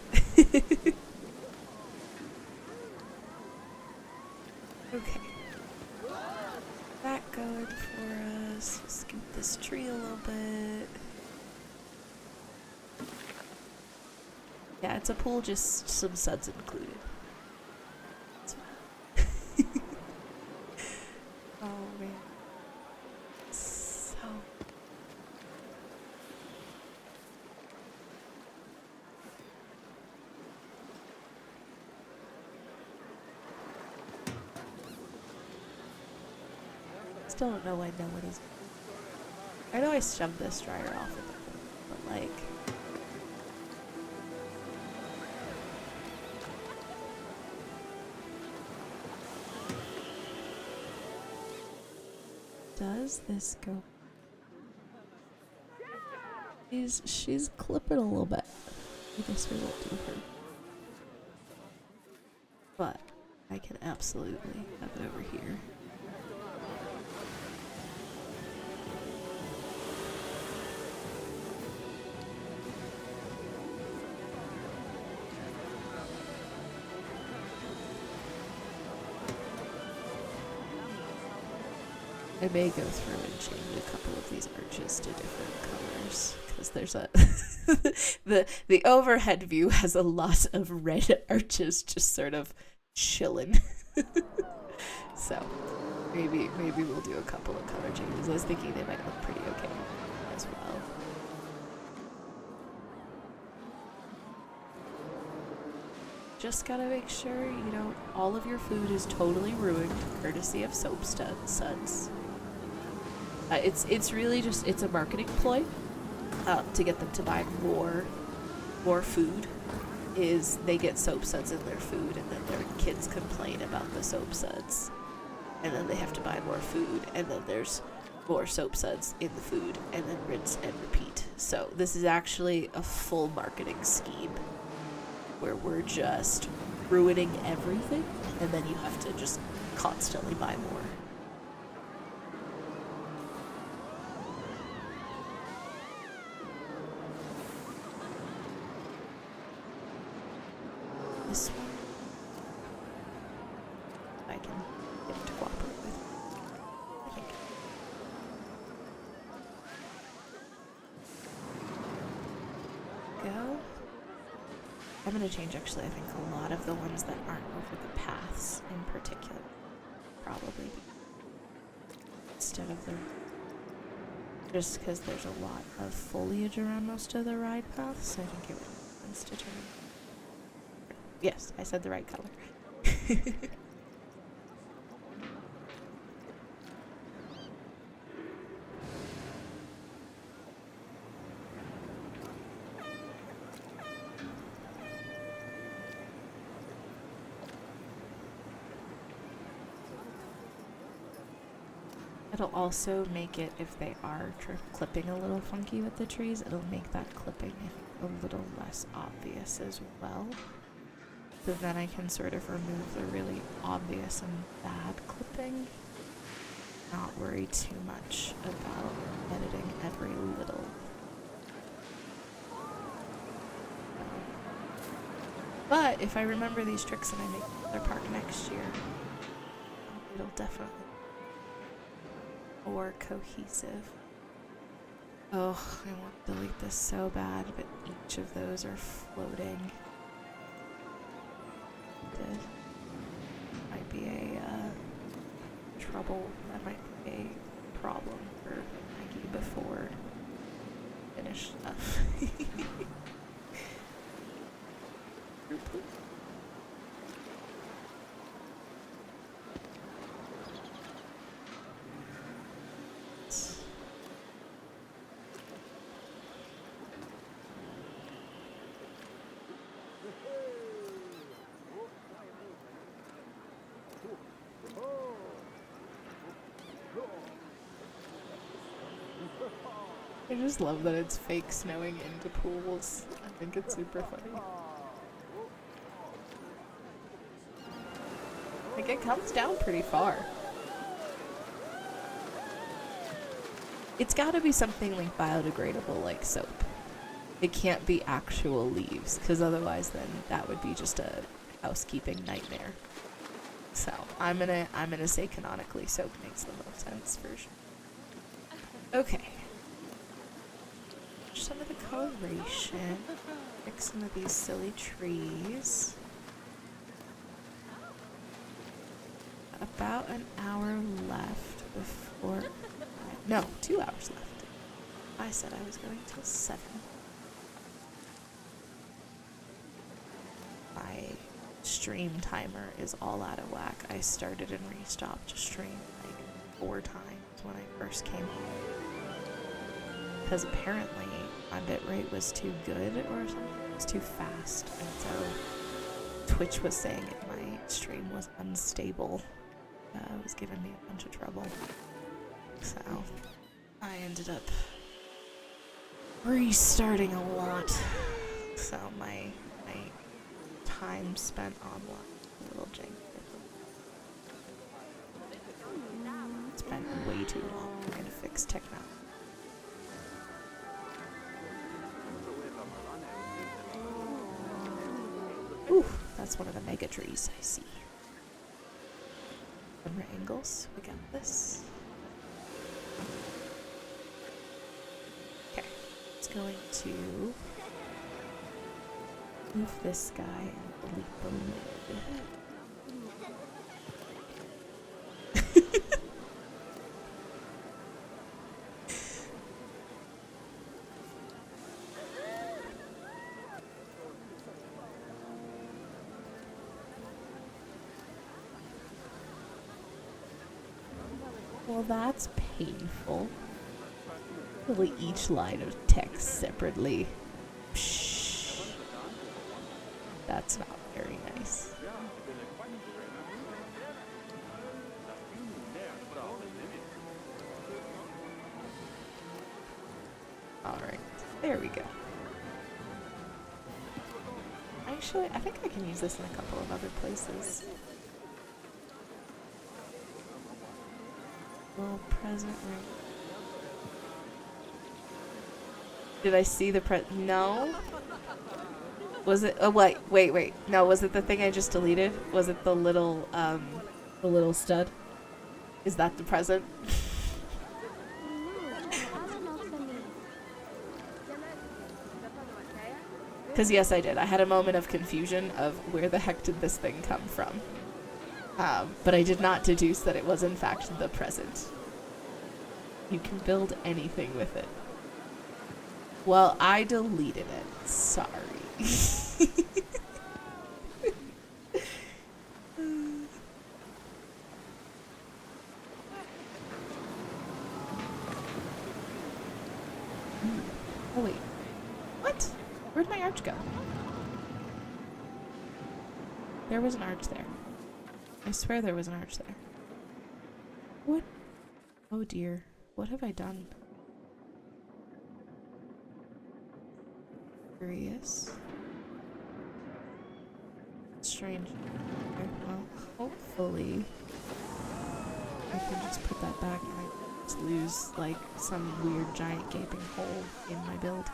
Okay. That good for us. Scoop this tree a little bit. Yeah, it's a pool, just some suds included. That's fine. Oh man. So. Still don't know why no one is. I know I shoved this dryer off at the pool, but like. Does this go? She's clipping a little bit. I guess we won't do her. But I can absolutely have it over here. I may go through and change a couple of these arches to different colors because there's a the overhead view has a lot of red arches just sort of chilling. So maybe we'll do a couple of color changes. I was thinking they might look pretty okay as well. Just gotta make sure, you know, all of your food is totally ruined, courtesy of soap suds. It's really just, it's a marketing ploy to get them to buy more food. Is they get soap suds in their food, and then their kids complain about the soap suds, and then they have to buy more food, and then there's more soap suds in the food, and then rinse and repeat. So this is actually a full marketing scheme where we're just ruining everything, and then you have to just constantly buy more. This one, I can get it to cooperate with, I think. Go. I'm gonna change, actually, I think a lot of the ones that aren't over the paths in particular. Probably instead of the... Just because there's a lot of foliage around most of the ride paths, I think it would make sense to turn. Yes, I said the right color. It'll also make it, if they are clipping a little funky with the trees, it'll make that clipping a little less obvious as well. So then I can sort of remove the really obvious and bad clipping. Not worry too much about editing every little. But if I remember these tricks and I make another park next year, it'll definitely be more cohesive. Oh, I want to delete this so bad, but each of those are floating. Might be a trouble. That might be a problem for Maggie before finish stuff. I just love that it's fake snowing into pools. I think it's super funny. Like, it comes down pretty far. It's gotta be something like biodegradable, like soap. It can't be actual leaves, because otherwise then that would be just a housekeeping nightmare. So I'm gonna say canonically soap makes the most sense for sure. Okay. Some of the coloration. Pick some of these silly trees. About an hour left before... No, 2 hours left. I said I was going till 7. My stream timer is all out of whack. I started and restopped stream like 4 times when I first came home. Because apparently my bitrate was too good or something. It was too fast. And so Twitch was saying my stream was unstable. It was giving me a bunch of trouble. So I ended up restarting a lot. So my time spent online a little janky. Spent way too long trying to fix technology. Ooh, that's one of the mega trees I see. Camera angles, we got this. just going to move this guy and delete the lid. Well, that's painful. Delete each line of text separately. Psh. That's not very nice. Alright, there we go. Actually, I think I can use this in a couple of other places. Little present ring. Did I see the no? Was it? Oh wait. No, was it the thing I just deleted? Was it the little stud? Is that the present? Because yes, I did. I had a moment of confusion of where the heck did this thing come from. But I did not deduce that it was in fact the present. You can build anything with it. Well, I deleted it. Sorry. Oh wait. What? Where'd my arch go? There was an arch there. I swear there was an arch there. What? Oh dear. What have I done? Curious. Strange. Okay, well, hopefully I can just put that back and I just lose like some weird giant gaping hole in my build.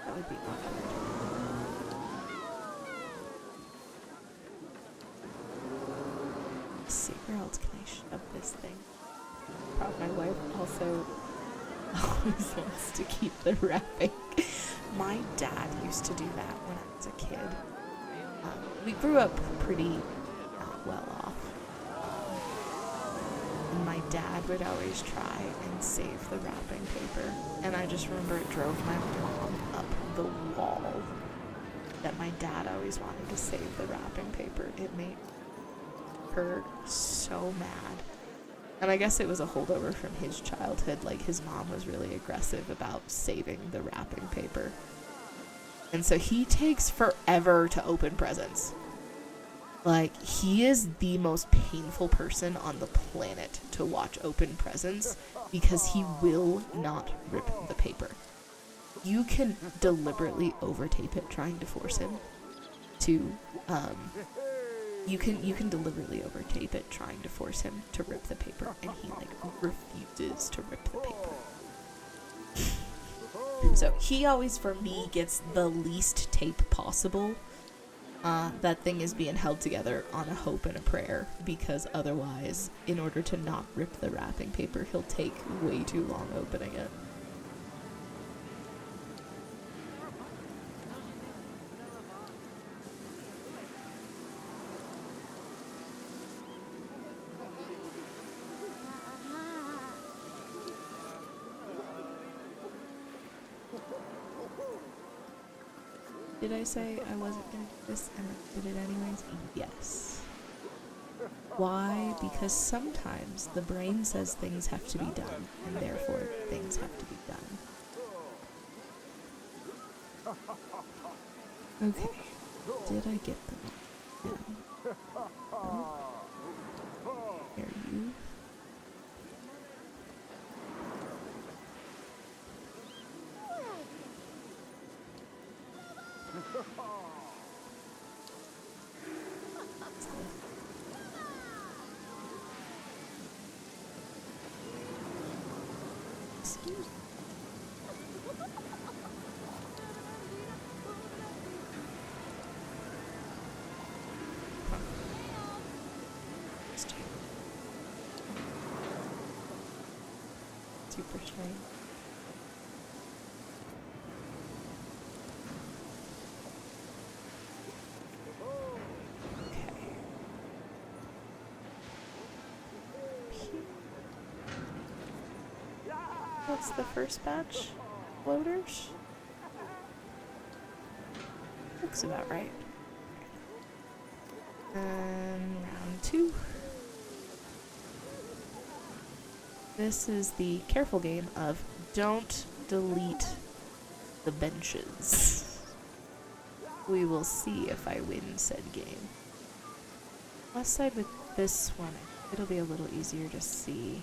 That would be awkward. Let's see, where else can I shove this thing? My wife also always wants to keep the wrapping. My dad used to do that when I was a kid. We grew up pretty not well off. And my dad would always try and save the wrapping paper. And I just remember it drove my mom up the wall that my dad always wanted to save the wrapping paper. It made her so mad. And I guess it was a holdover from his childhood. Like, his mom was really aggressive about saving the wrapping paper. And so he takes forever to open presents. Like, he is the most painful person on the planet to watch open presents because he will not rip the paper. You can deliberately overtape it trying to force him to, You can deliberately overtape it trying to force him to rip the paper, and he like refuses to rip the paper. So he always, for me, gets the least tape possible. That thing is being held together on a hope and a prayer, because otherwise, in order to not rip the wrapping paper, he'll take way too long opening it. Did I say I wasn't going to do this and I did it anyways? Yes. Why? Because sometimes the brain says things have to be done, and therefore things have to be done. Okay. Did I get them all? No. There you. Excuse me. Super strange. That's the first batch floaters. Looks about right. Round 2. This is the careful game of don't delete the benches. We will see if I win said game. Last side with this one, it'll be a little easier to see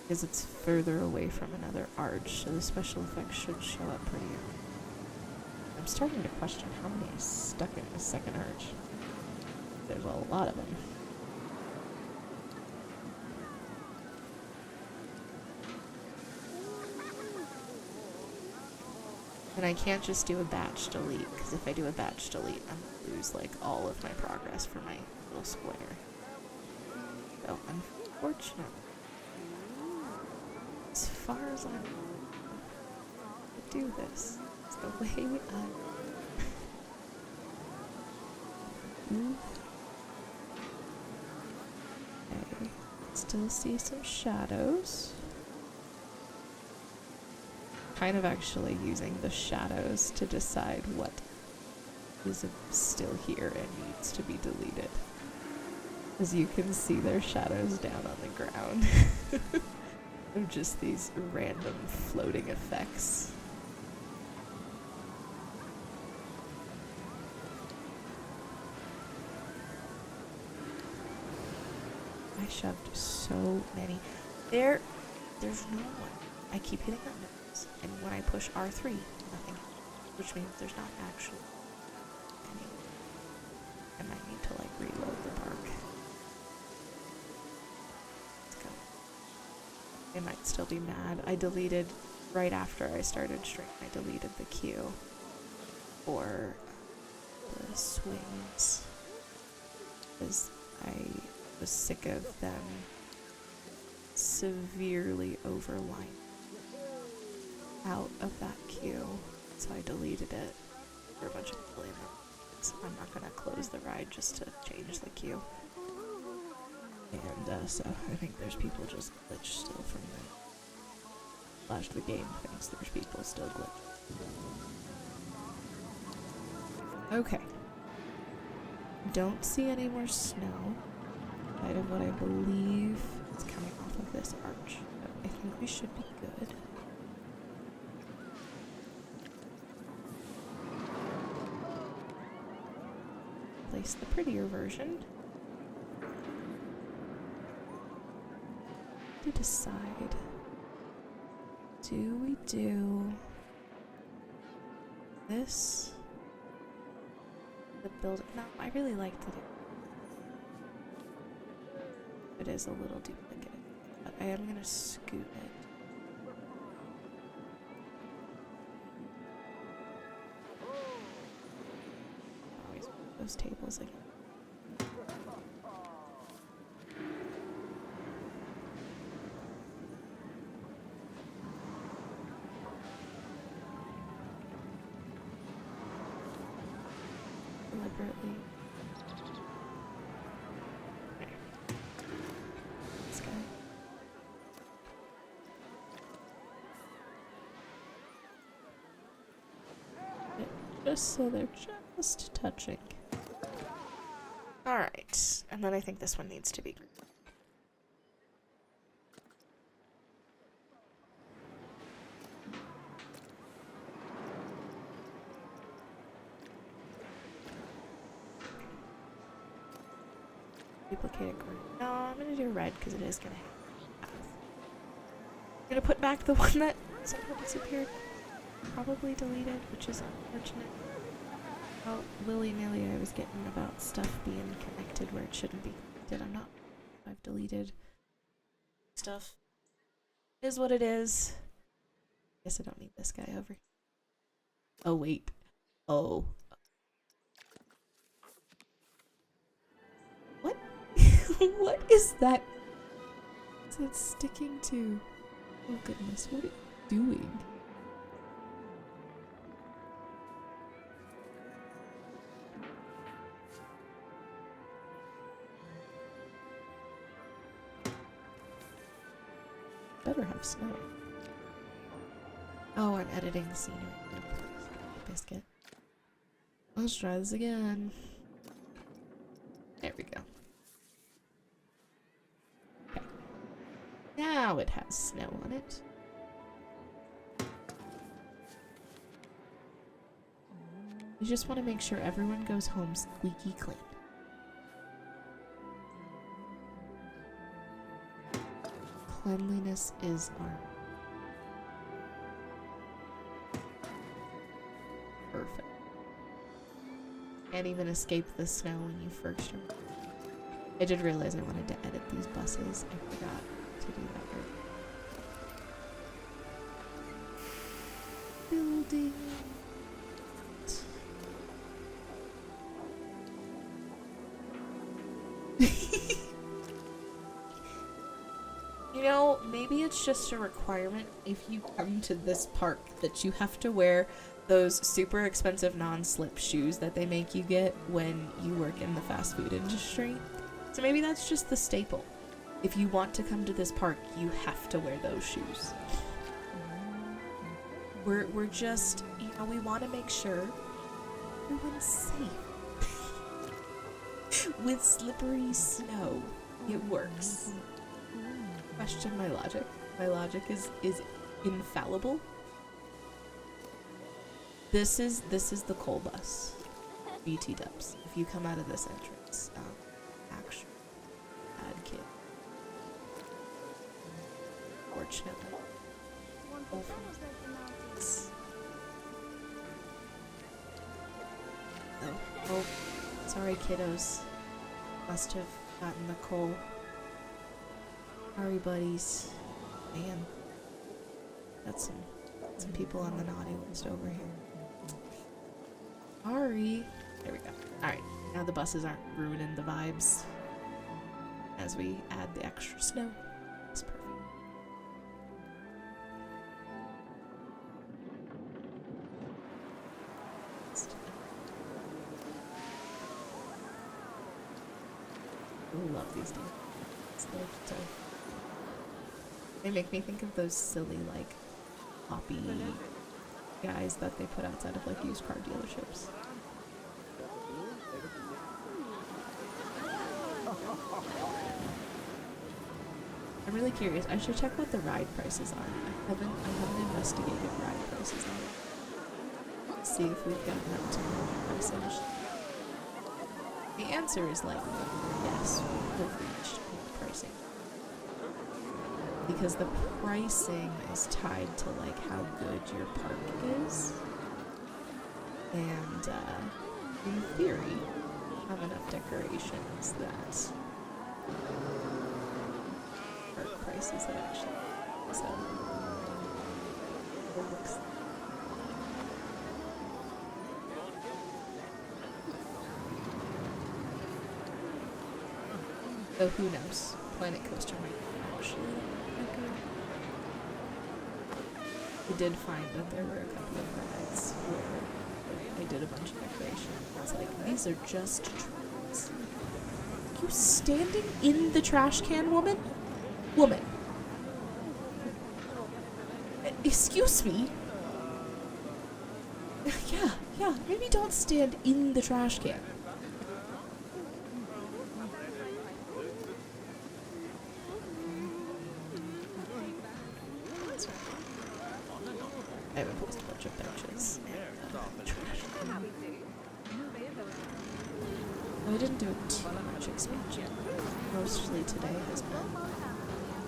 because it's further away from another arch, so the special effects should show up pretty early. I'm starting to question how many is stuck in the second arch. There's a lot of them. And I can't just do a batch delete, because if I do a batch delete, I'm gonna lose like all of my progress for my little square. So unfortunately, as far as I'm to do this, it's the way I Okay, still see some shadows. Kind of actually using the shadows to decide what is still here and needs to be deleted. As you can see, there's shadows down on the ground. Of just these random floating effects. I shoved so many. There's no one. I keep hitting that nose, and when I push R3, nothing, which means there's not actually any. I might need to like reload the park. Let's go. They might still be mad. I deleted right after I started stream. I deleted the queue for the swings because I was sick of them severely overlining out of that queue, so I deleted it for a bunch of people in it. So I'm not gonna close the ride just to change the queue. And so I think there's people just glitched still from the game thinks there's people still glitched. Okay. Don't see any more snow. Outside of what I believe is coming off of this arch. So I think we should be good. Place the prettier version. To decide. Do we do this? The build? No, I really like to do. It is a little duplicative, but I am gonna scoot it. Always put those tables again. Deliberately. This guy. Just so they're just touching. Alright, and then I think this one needs to be. Duplicate it green. No, I'm gonna do red because it is gonna have. I'm gonna put back the one that somehow disappeared. Probably deleted, which is unfortunate. How willy-nilly I was getting about stuff being connected where it shouldn't be connected. I'm not. I've deleted stuff. It is what it is. Guess I don't need this guy over here. Oh, wait. Oh. What? What is that? Is it sticking to? Oh goodness, what are you doing? Better have snow. Oh, I'm editing the scenery. Biscuit. Let's try this again. There we go. Okay. Now it has snow on it. You just want to make sure everyone goes home squeaky clean. Cleanliness is our perfect. Can't even escape the snow when you first arrive. I did realize I wanted to edit these buses. I forgot to do that right. Building. You know, maybe it's just a requirement if you come to this park that you have to wear those super expensive non-slip shoes that they make you get when you work in the fast food industry. So maybe that's just the staple. If you want to come to this park, you have to wear those shoes. We're just, you know, we want to make sure everyone's safe. With slippery snow, it works. Question my logic. My logic is infallible. This is the coal bus. BT Dubs. If you come out of this entrance, actually, bad kid. Fortunately. Oh, sorry, kiddos. Must have gotten the coal. Sorry, buddies. Man, got some people on the naughty list over here. Sorry. There we go. Alright, now the buses aren't ruining the vibes as we add the extra snow. It's perfect. I love these days. They make me think of those silly, like, poppy guys that they put outside of, like, used car dealerships. I'm really curious. I should check what the ride prices are. I haven't investigated ride prices on it. Let's see if we've gotten up to prices. The answer is like, yes, we've reached pricing. Because the pricing is tied to like how good your park is. And in theory, have enough decorations that park prices have actually so it looks so who knows? Planet Coaster might actually look good. We did find that there were a couple of rides where they did a bunch of decoration. I was like, these are just trains. You standing in the trash can, woman? Woman. Excuse me? Yeah, maybe don't stand in the trash can. I haven't posted a bunch of benches and trash. I didn't do too much expansion. Mostly today has been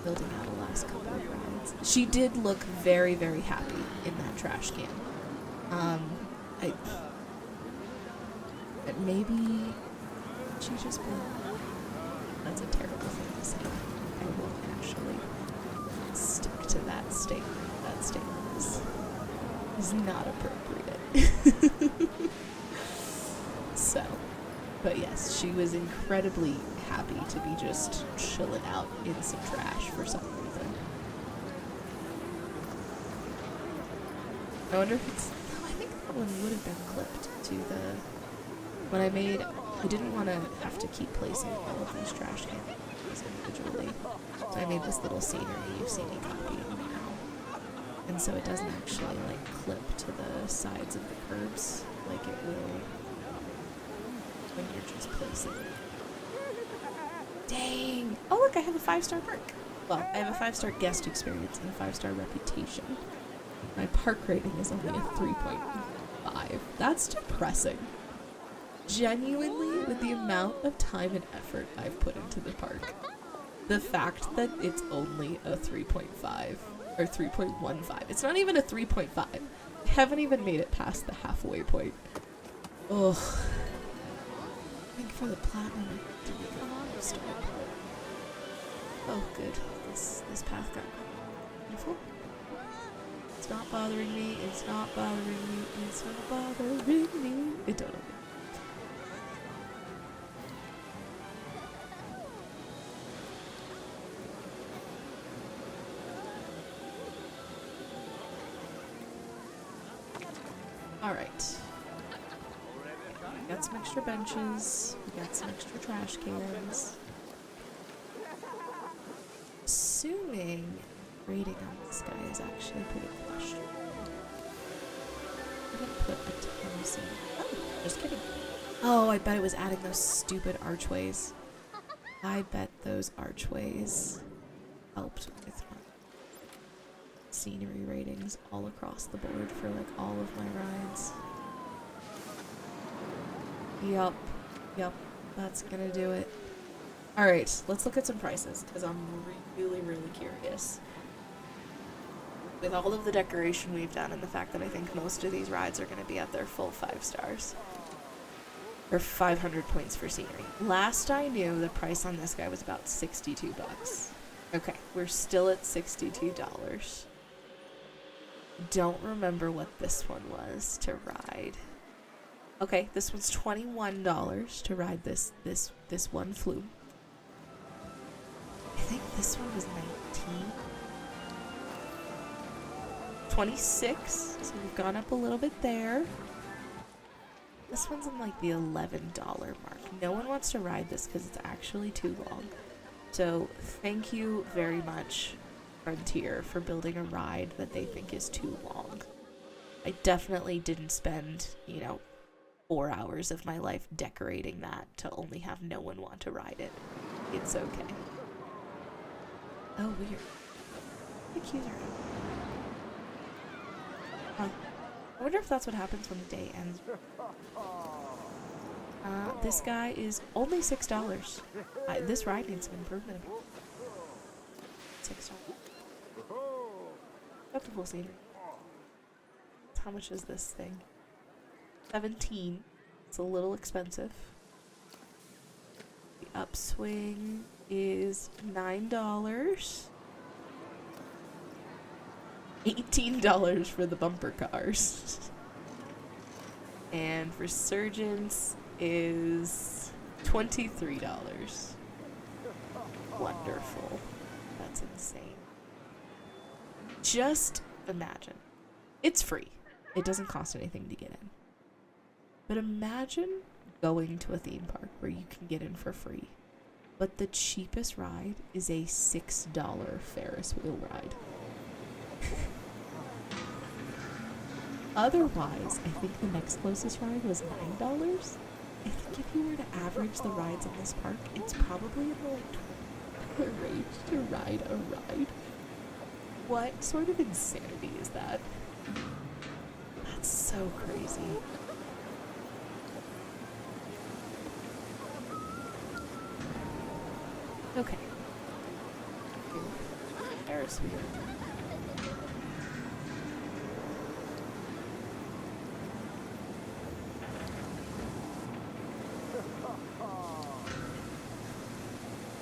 building out the last couple of rides. She did look very, very happy in that trash can. Maybe she just blew. That's a terrible thing to say. I won't actually stick to that statement. That statement is not appropriate. So, but yes, she was incredibly happy to be just chilling out in some trash for some reason. I wonder if it's... No, I think that one would have been clipped to the... When I made... I didn't want to have to keep placing all of these trash cans individually. So I made this little scenery you've seen me copy now. And so it doesn't actually like clip to the sides of the curbs like it will when you're just placing it. Dang! Oh look, I have a 5-star perk. Well, I have a 5-star guest experience and a 5-star reputation. My park rating is only a 3.5. That's depressing. Genuinely, with the amount of time and effort I've put into the park, the fact that it's only a 3.5 or 3.15. It's not even a 3.5. I haven't even made it past the halfway point. Ugh. I think for the platinum, I have to make a lot of stuff. Oh, good. This path got beautiful. It's not bothering me. It's not bothering me. It's not bothering me. It totally. Alright. We got some extra benches. We got some extra trash cans. Assuming rating on this guy is actually pretty questionable. I didn't put a ton of seed. Oh, just kidding. Oh, I bet it was adding those stupid archways. I bet those archways helped with my scenery ratings all across the board for like all of my rides. Yup, that's gonna do it. Alright, let's look at some prices, because I'm really, really curious. With all of the decoration we've done and the fact that I think most of these rides are going to be at their full 5 stars. Or 500 points for scenery. Last I knew, the price on this guy was about $62. Okay, we're still at $62. Don't remember what this one was to ride. Okay, this one's $21 to ride this one flume. I think this one was 19. 26, so we've gone up a little bit there. This one's in like the $11 mark. No one wants to ride this because it's actually too long. So thank you very much, Frontier, for building a ride that they think is too long. I definitely didn't spend, 4 hours of my life decorating that to only have no one want to ride it. It's okay. Oh, weird. The cues are up. Huh. I wonder if that's what happens when the day ends. This guy is only $6. This ride needs some improvement. $6. Acceptable scenery. How much is this thing? 17. It's a little expensive. The upswing is $9. $18 for the bumper cars. And Resurgence is $23. Wonderful. That's insane. Just imagine. It's free. It doesn't cost anything to get in. But imagine going to a theme park where you can get in for free, but the cheapest ride is a $6 Ferris wheel ride. Otherwise, I think the next closest ride was $9. I think if you were to average the rides in this park, it's probably in the like $20 range to ride a ride. What sort of insanity is that? That's so crazy. Okay. Ferris wheel.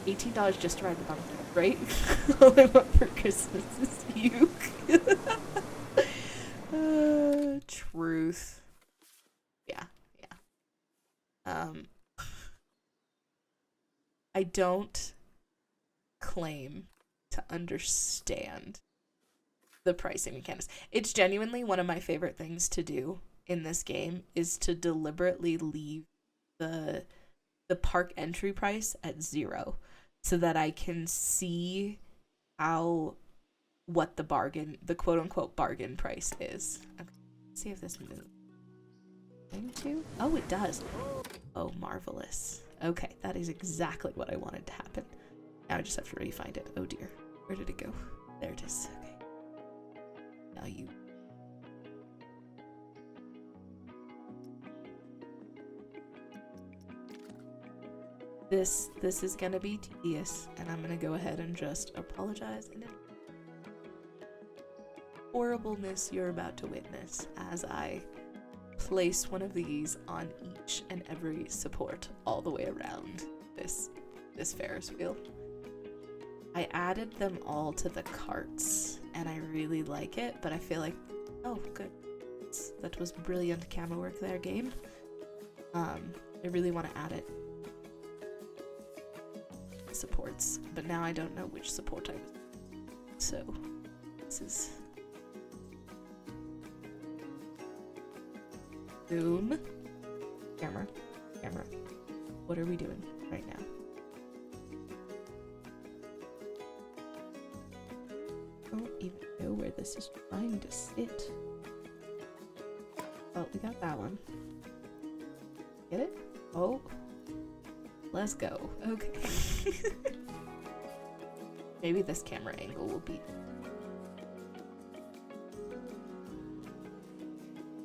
$18 just to ride the bumper, right? All I want for Christmas is you. Truth. Yeah. I don't claim to understand the pricing mechanics. It's genuinely one of my favorite things to do in this game is to deliberately leave the park entry price at 0 so that I can see how what the quote-unquote bargain price is. Okay, let's see if this moves. Going to? Oh, it does. Oh, marvelous. Okay, that is exactly what I wanted to happen. Now I just have to re-find it. Oh dear. Where did it go? There it is. Okay. Now you... This is gonna be tedious, and I'm gonna go ahead and just apologize in it. Horribleness you're about to witness as I place one of these on each and every support all the way around this Ferris wheel. I added them all to the carts, and I really like it, but I feel like, oh, good. That was brilliant camera work there, game. I really want to add it. Supports, but now I don't know which support I was. So, this is... Boom. Camera. What are we doing right now? I don't even know where this is trying to sit. Oh, we got that one. Get it? Oh. Let's go. Okay. Maybe this camera angle will be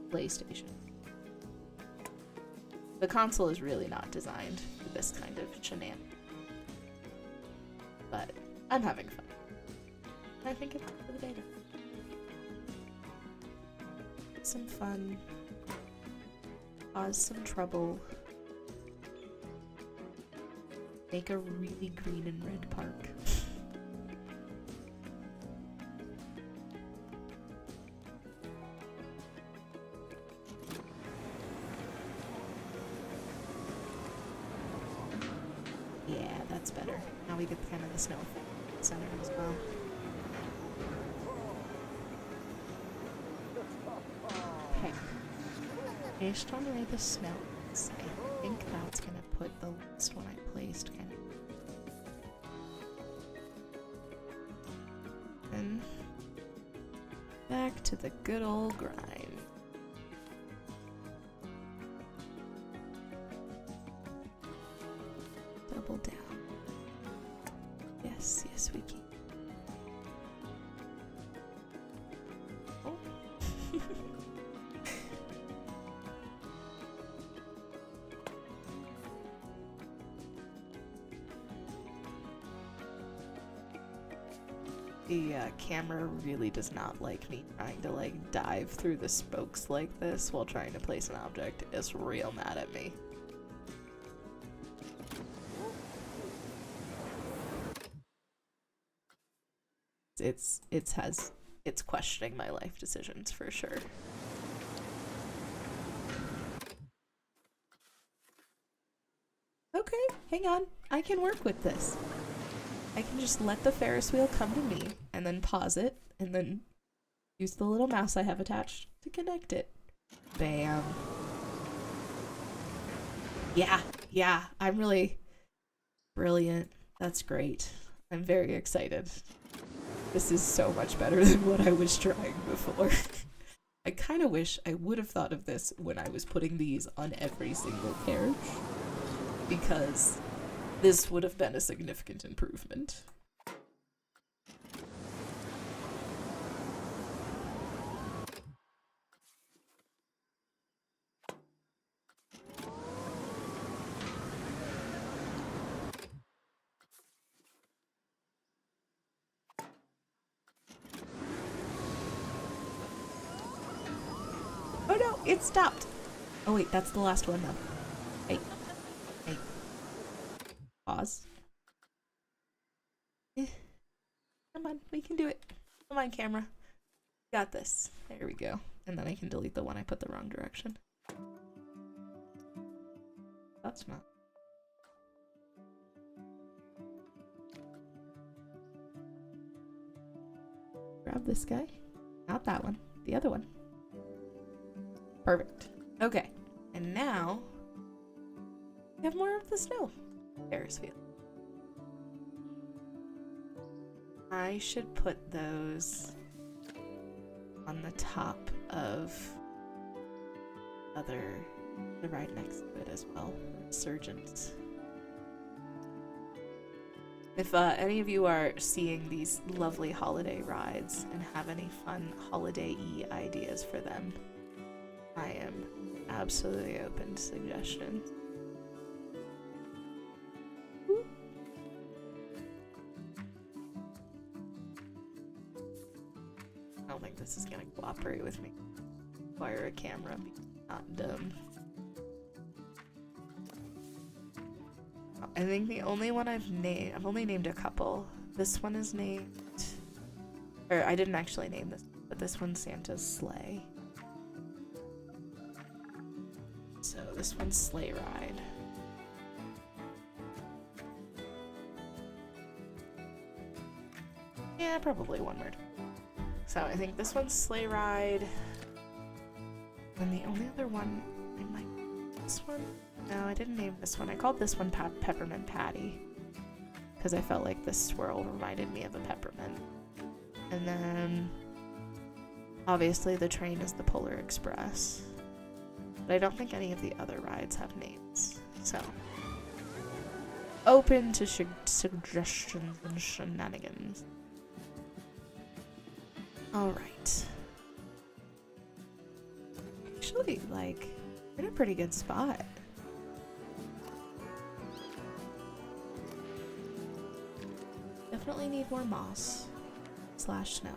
PlayStation. The console is really not designed for this kind of shenanigans. But I'm having fun. I think it's for the data. Some fun. Cause some trouble. Make a really green and red park. Yeah, that's better. Now we get kind of the snow center as well. Okay. Based on where the snow is, I think that's gonna put the last one I placed kind of. And back to the good old grind. Double down. Yes, we can. Oh. The camera really does not like me trying to like dive through the spokes like this while trying to place an object. It's real mad at me. It's questioning my life decisions for sure. Okay, hang on. I can work with this. I can just let the Ferris wheel come to me and then pause it and then use the little mouse I have attached to connect it. Bam. Yeah, I'm really brilliant. That's great. I'm very excited. This is so much better than what I was trying before. I kind of wish I would have thought of this when I was putting these on every single carriage, because this would have been a significant improvement. Oh no, it stopped. Oh wait, that's the last one though. Hey. Pause. Come on, we can do it. Come on, camera. Got this. There we go. And then I can delete the one I put the wrong direction. That's not. Grab this guy. Not that one. The other one. Perfect. Okay. And now we have more of the snow Ferris wheel. I should put those on the top of the ride next to it as well. Surgeons. If any of you are seeing these lovely holiday rides and have any fun holiday-y ideas for them, I am absolutely open to suggestions. I don't think this is gonna cooperate with me. Fire a camera, not dumb. I think the only one I've only named a couple. This one is named, or I didn't actually name this, but this one's Santa's sleigh. So this one's Sleigh Ride. Yeah, probably one word. So I think this one's Sleigh Ride. And the only other one, I might, this one? No, I didn't name this one. I called this one Peppermint Patty. Because I felt like this swirl reminded me of a peppermint. And then, obviously the train is the Polar Express. But I don't think any of the other rides have names. So, open to suggestions and shenanigans. Alright. Actually, like, we're in a pretty good spot. Definitely need more moss / snow.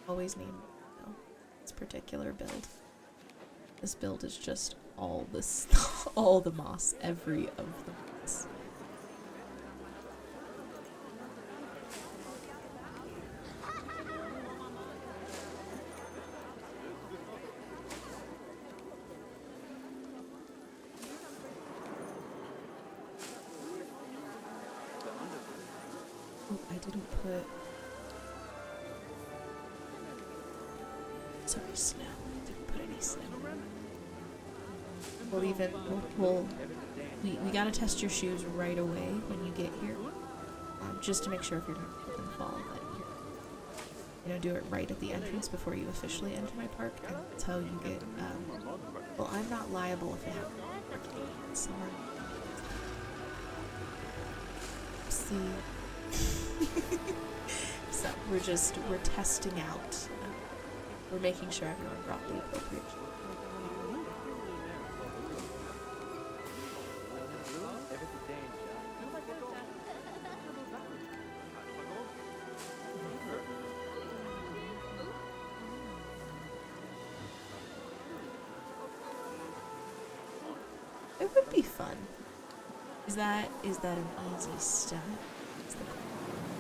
Always need snow. This particular build. This build is just all this, all the moss, every of the moss. Oh, I didn't put. Sorry, snow. I didn't put any snow. We gotta test your shoes right away when you get here, just to make sure if you're gonna slip and fall that you do it right at the entrance before you officially enter my park. And that's how you get. Well, I'm not liable if it happens. Someone. See. So we're testing out. We're making sure everyone brought the appropriate. It would be fun. Is that an easy step?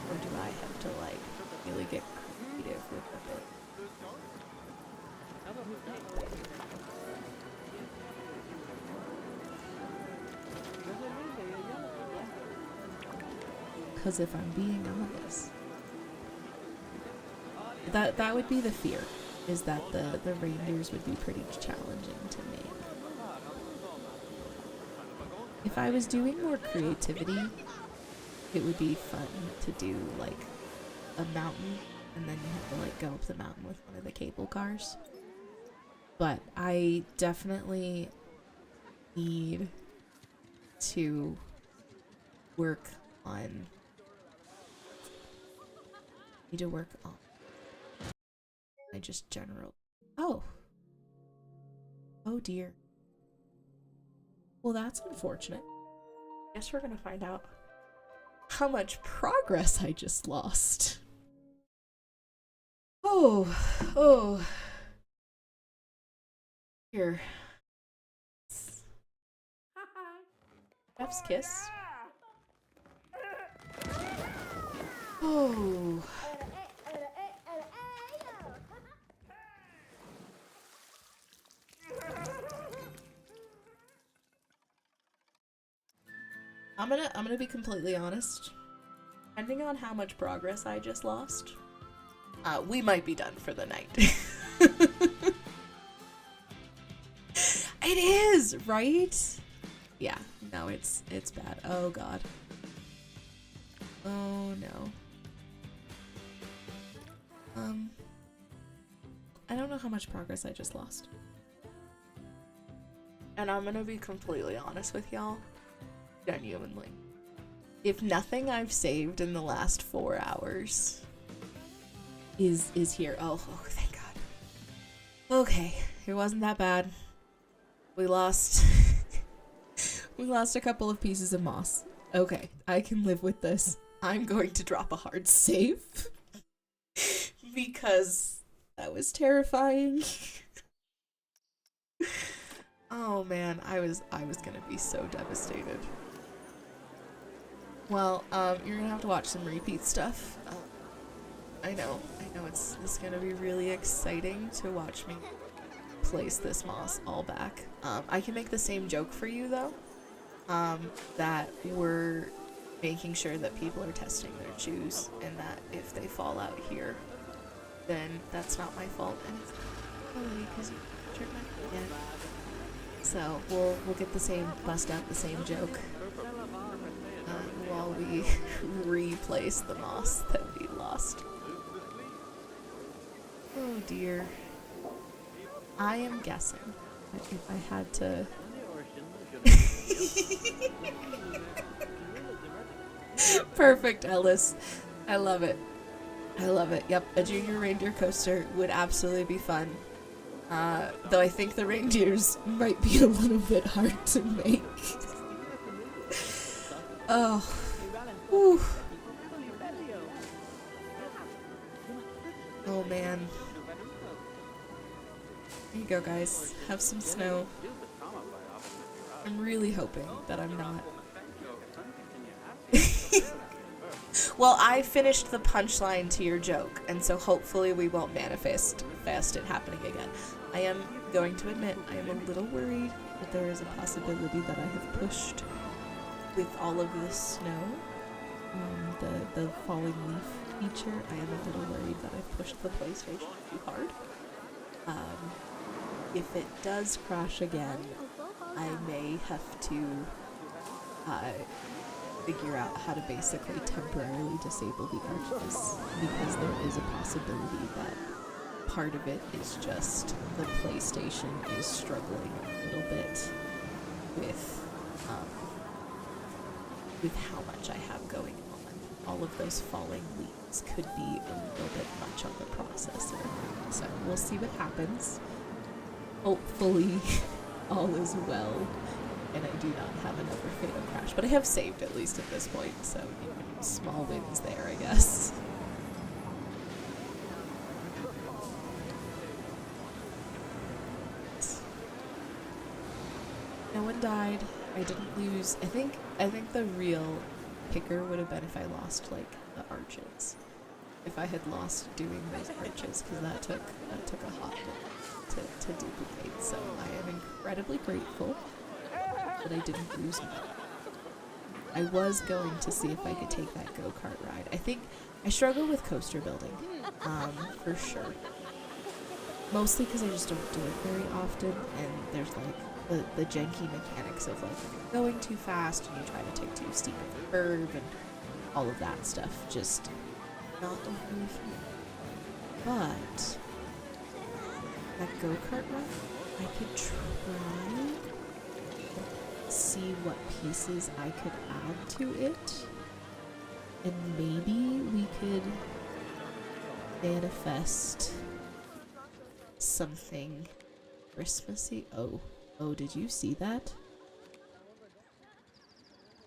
Or do I have to like really get creative with it? Because if I'm being honest, that would be the fear, is that the reindeers would be pretty challenging to make. If I was doing more creativity, it would be fun to do like a mountain, and then you have to like go up the mountain with one of the cable cars. But I definitely need to work on my just general. Oh dear. Well, that's unfortunate. Guess we're gonna find out how much progress I just lost. Oh. Here. Chef's kiss. Oh. I'm gonna be completely honest. Depending on how much progress I just lost, we might be done for the night. It is, right? Yeah, no, it's bad. Oh god. Oh no. I don't know how much progress I just lost. And I'm gonna be completely honest with y'all. Genuinely. If nothing I've saved in the last 4 hours is here. Oh, thank God. Okay, it wasn't that bad. We lost We lost a couple of pieces of moss. Okay, I can live with this. I'm going to drop a hard save because That was terrifying. oh man, I was gonna be so devastated. Well, you're gonna have to watch some repeat stuff. I know it's gonna be really exciting to watch me place this moss all back. I can make the same joke for you though. That we're making sure that people are testing their shoes, and that if they fall out here, then that's not my fault, and it's probably because you tripped my again. So we'll get the same, bust out the same joke while we replace the moss that we lost. Oh dear. I am guessing that if I had to perfect, Ellis. I love it. I love it. Yep, a junior reindeer coaster would absolutely be fun. Though I think the reindeers might be a little bit hard to make. Oh. Whew. Oh man. Here you go, guys. Have some snow. I'm really hoping that I'm not. Well, I finished the punchline to your joke, and so hopefully we won't manifest it happening again. I am going to admit I am a little worried that there is a possibility that I have pushed with all of this snow, the falling leaf feature. I am a little worried that I've pushed the PlayStation too hard. If it does crash again, I may have to figure out how to basically temporarily disable the arches, because there is a possibility that part of it is just the PlayStation is struggling a little bit with how much I have going on. All of those falling leaves could be a little bit much on the processor, so we'll see what happens. Hopefully all is well and I do not have another fatal crash, but I have saved at least at this point, so you know, small wins there, I guess. No one died. I didn't lose. I think the real kicker would have been if I lost like the arches. If I had lost doing those arches, because that took a hot minute to duplicate. So I am incredibly grateful that I didn't lose much. I was going to see if I could take that go-kart ride. I think I struggle with coaster building, for sure. Mostly because I just don't do it very often, and there's like the janky mechanics of like if you're going too fast and you try to take too steep of a curve and all of that stuff. Just not overly fun. But that go-kart ride, I could try see what pieces I could add to it, and maybe we could manifest something Christmassy. Oh, did you see that?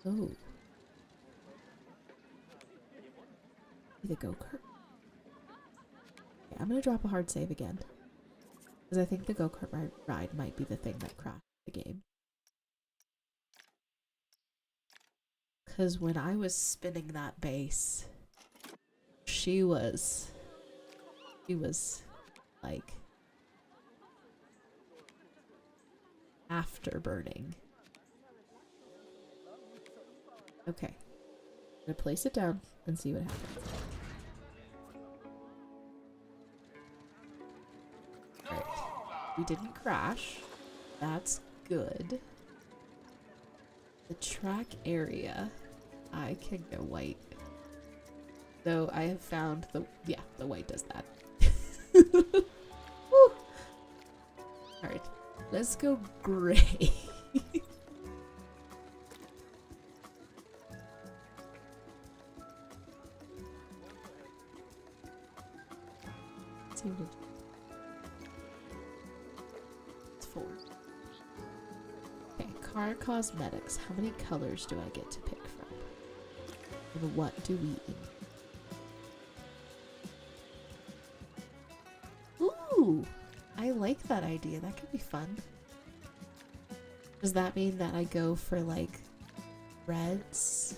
Oh, the go-kart. Okay, I'm gonna drop a hard save again, because I think the go-kart ride might be the thing that crashed the game. Because when I was spinning that base, she was like afterburning. Okay, I'm gonna place it down and see what happens. Alright, we didn't crash. That's good. The track area, I can go white. Though I have found the white does that. Alright, let's go gray. It's 4. Okay, car cosmetics. How many colors do I get to pick from? And what do we eat? Ooh! I like that idea. That could be fun. Does that mean that I go for like reds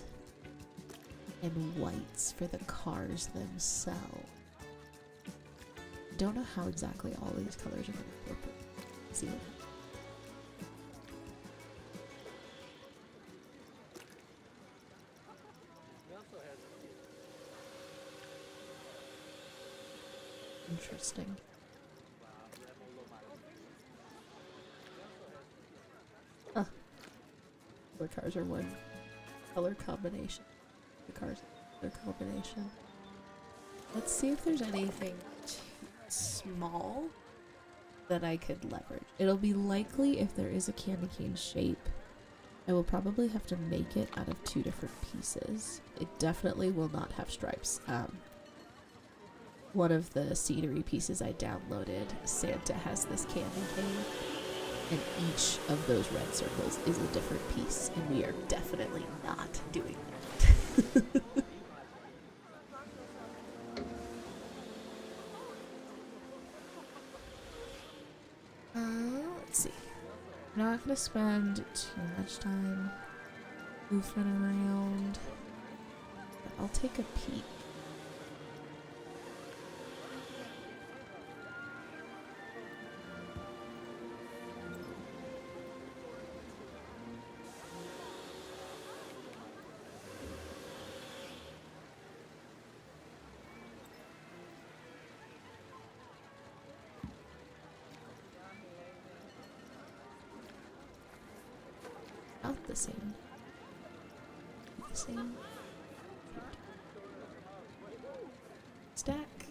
and whites for the cars themselves? Don't know how exactly all these colors are going to incorporate. See what interesting. Huh. The cars are one color combination. The cars are combination. Let's see if there's anything too small that I could leverage. It'll be likely if there is a candy cane shape. I will probably have to make it out of 2 different pieces. It definitely will not have stripes. One of the scenery pieces I downloaded, Santa has this candy cane, and each of those red circles is a different piece, and we are definitely not doing that. Let's see. I'm not gonna spend too much time goofing around, but I'll take a peek. About the same. The same. Stack.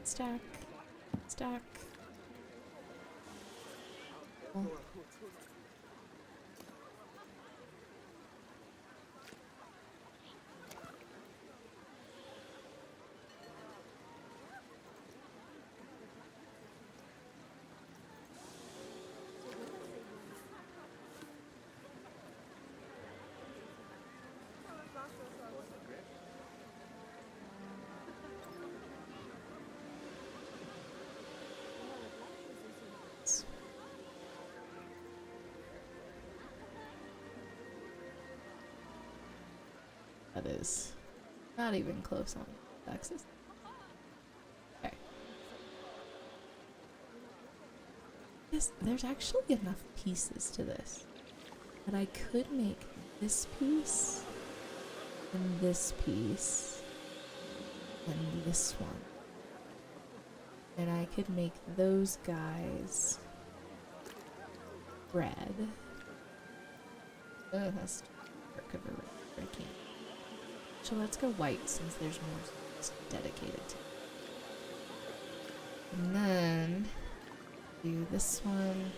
Stack. Stack. Oh. That is not even close on axis. Okay. Yes, there's actually enough pieces to this that I could make this piece and this piece and this one. And I could make those guys red. Oh, that's dark of a red. I can't. So let's go white since there's more dedicated to it. And then do this one,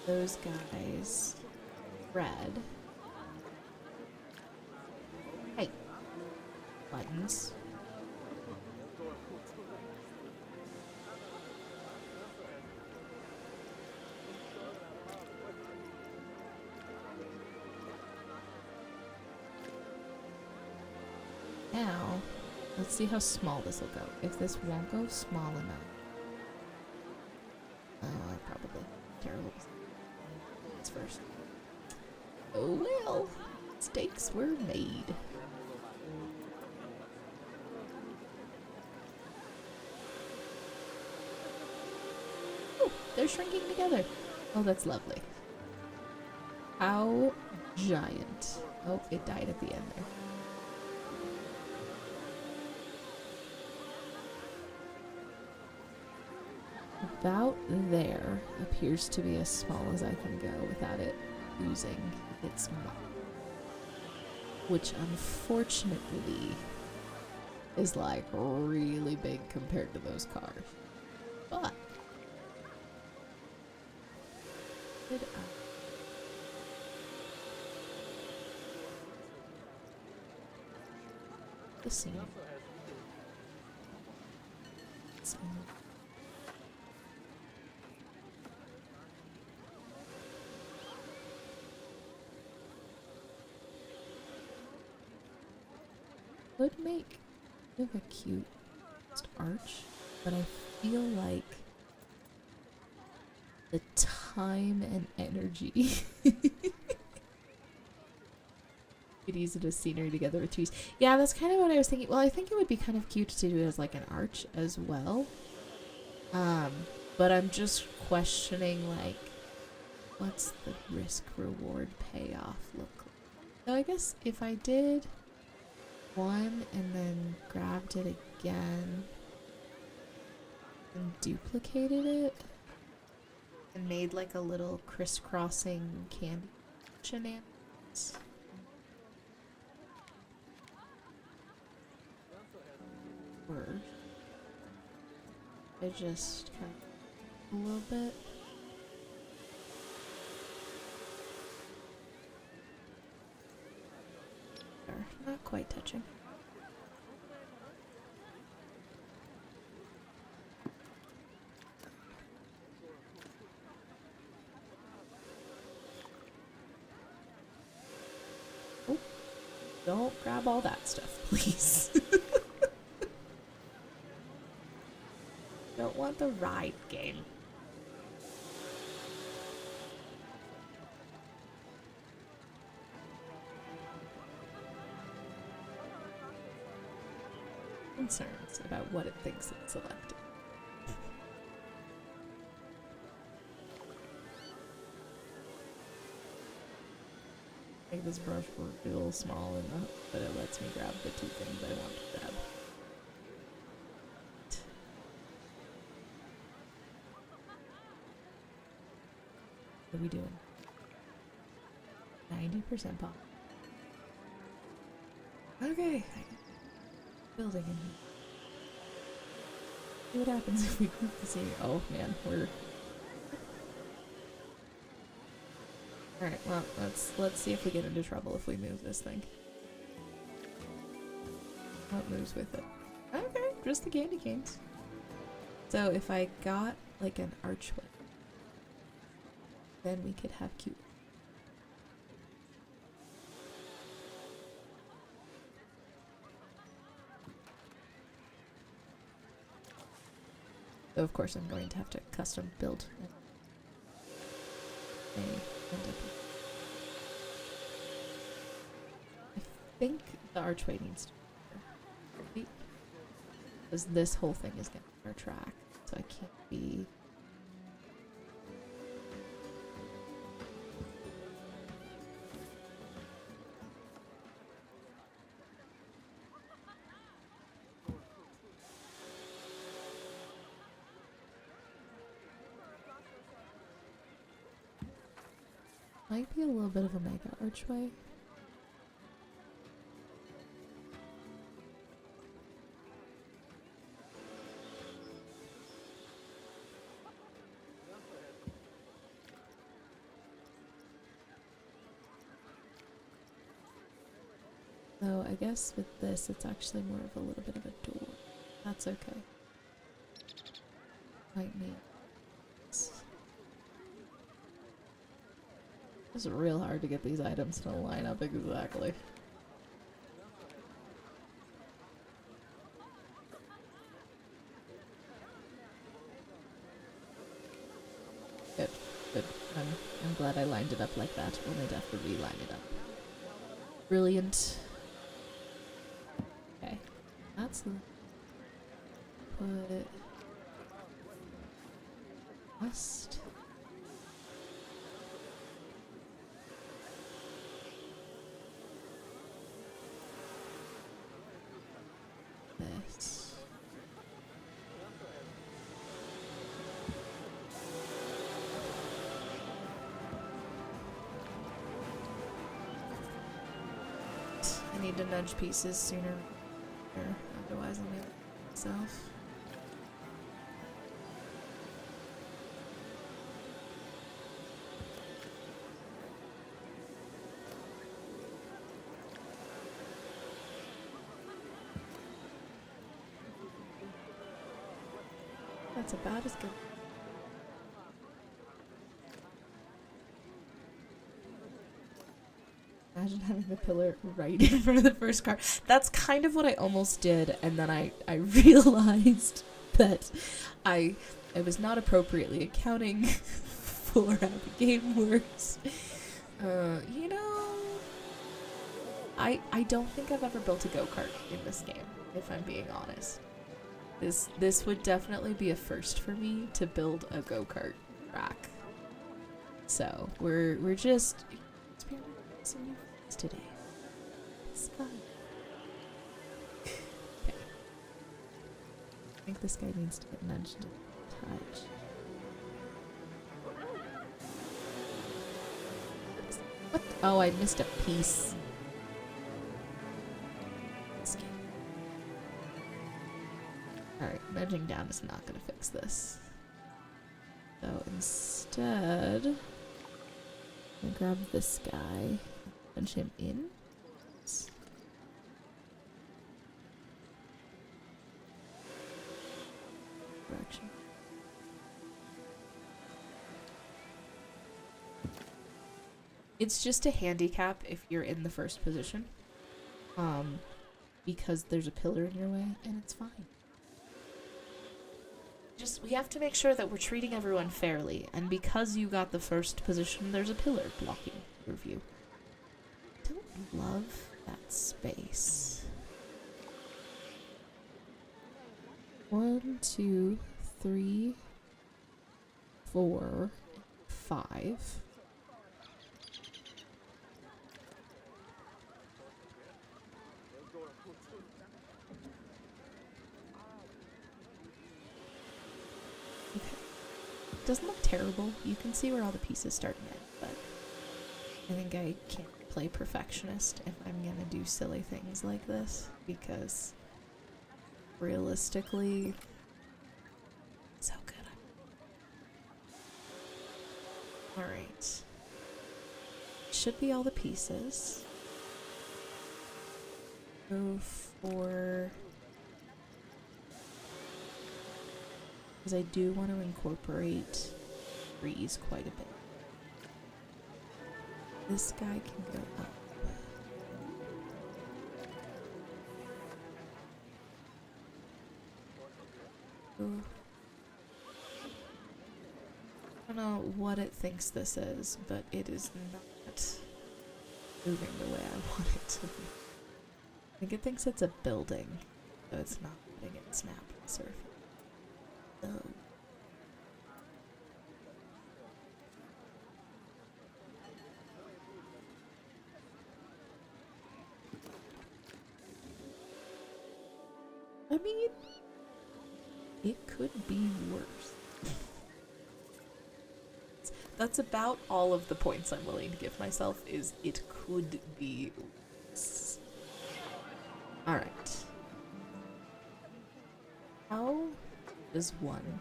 those guys, red. Hey, buttons. Now, let's see how small this will go. If this won't go small enough. Oh, probably. Terrible. That's first. Oh well. Mistakes were made. Oh, they're shrinking together. Oh, that's lovely. How giant. Oh, it died at the end there. About there appears to be as small as I can go without it losing its mark. Which unfortunately is like really big compared to those cars. But did the scene. Would make kind of a cute arch, but I feel like the time and energy could use it as scenery together with trees. Yeah, that's kind of what I was thinking. Well, I think it would be kind of cute to do it as like an arch as well. But I'm just questioning like what's the risk reward payoff look like? So I guess if I did one and then grabbed it again and duplicated it and made like a little crisscrossing candy shenanigans. Or I just kind of a little bit. Not quite touching. Oh, don't grab all that stuff, please. Don't want the ride game. Concerns about what it thinks it selected. Make this brush work a little small enough that it lets me grab the two things I want to grab. What are we doing? 90% pop. Okay. Building in here. See what happens if we group this area. Oh man, we're... Alright, well, let's see if we get into trouble if we move this thing. What moves with it? Okay, just the candy canes. So if I got like an archway, then we could have cute. So of course I'm going to have to custom build a I think the archway needs to be because this whole thing is getting our track, so I can't be. Might be a little bit of a mega archway. So I guess with this, it's actually more of a little bit of a door. That's okay. Might need. It's real hard to get these items to line up exactly. Good, good. I'm glad I lined it up like that. We'll need to have to reline it up. Brilliant. Okay, that's the put must. This. I need to nudge pieces sooner, or otherwise myself. That's about as good. Imagine having the pillar right in front of the first car. That's kind of what I almost did, and then I realized that I was not appropriately accounting for how the game works. You know, I don't think I've ever built a go-kart in this game, if I'm being honest. This would definitely be a first for me to build a go-kart track. So we're just experimenting with some new things today. It's fun. Okay. I think this guy needs to get nudged a touch. What? Oh, I missed a piece. Alright, nudging down is not going to fix this. So instead, I'm going to grab this guy, nudge him in. Direction. It's just a handicap if you're in the first position. Because there's a pillar in your way, and it's fine. We have to make sure that we're treating everyone fairly, and because you got the first position, there's a pillar blocking your view. I don't love that space. 1, 2, 3, 4, 5. Doesn't look terrible. You can see where all the pieces start and end, but I think I can't play perfectionist if I'm gonna do silly things like this, because realistically, so good. Alright. Should be all the pieces. Go for... because I do want to incorporate trees quite a bit. This guy can go up. Ooh. I don't know what it thinks this is, but it is not moving the way I want it to be. I think it thinks it's a building, so it's not letting it snap the surface. Oh. I mean, it could be worse. That's about all of the points I'm willing to give myself, is it could be worse. Alright. How does one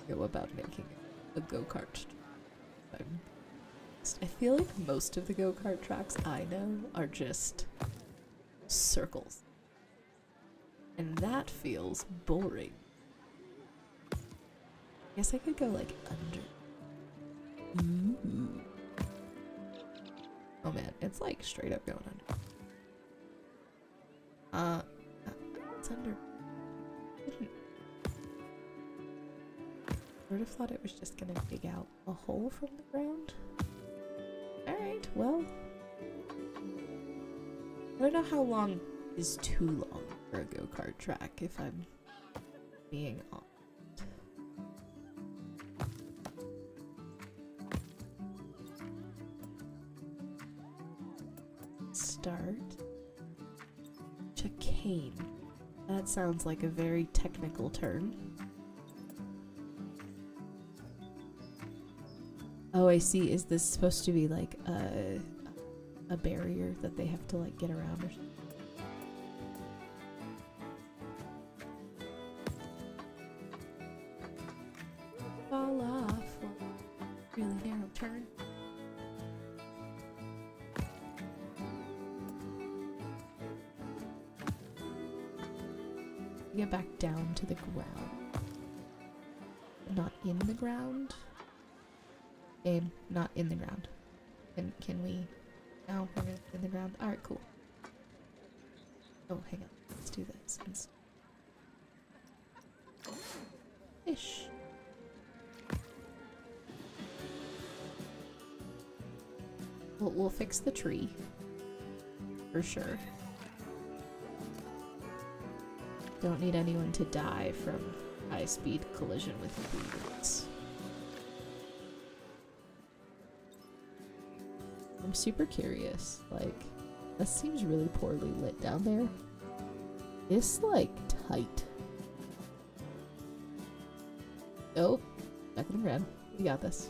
go about making a go-kart? I feel like most of the go-kart tracks I know are just circles. And that feels boring. I guess I could go like under. Ooh. Oh man, it's like straight up going under. It's under. I would have thought it was just gonna dig out a hole from the ground. Alright, well. I don't know how long is too long for a go-kart track, if I'm being honest. Start. Chicane. That sounds like a very technical term. Oh, I see. Is this supposed to be like a barrier that they have to like get around or something? fall off. Really narrow turn. Get back down to the ground. Not in the ground. Game, not in the ground. Can we? No, we're gonna in the ground. Alright, cool. Oh, hang on. Let's do this. Fish. We'll fix the tree. For sure. Don't need anyone to die from high-speed collision with boots. I'm super curious, like, that seems really poorly lit down there. It's, like, tight. Oh, back in the ground. We got this.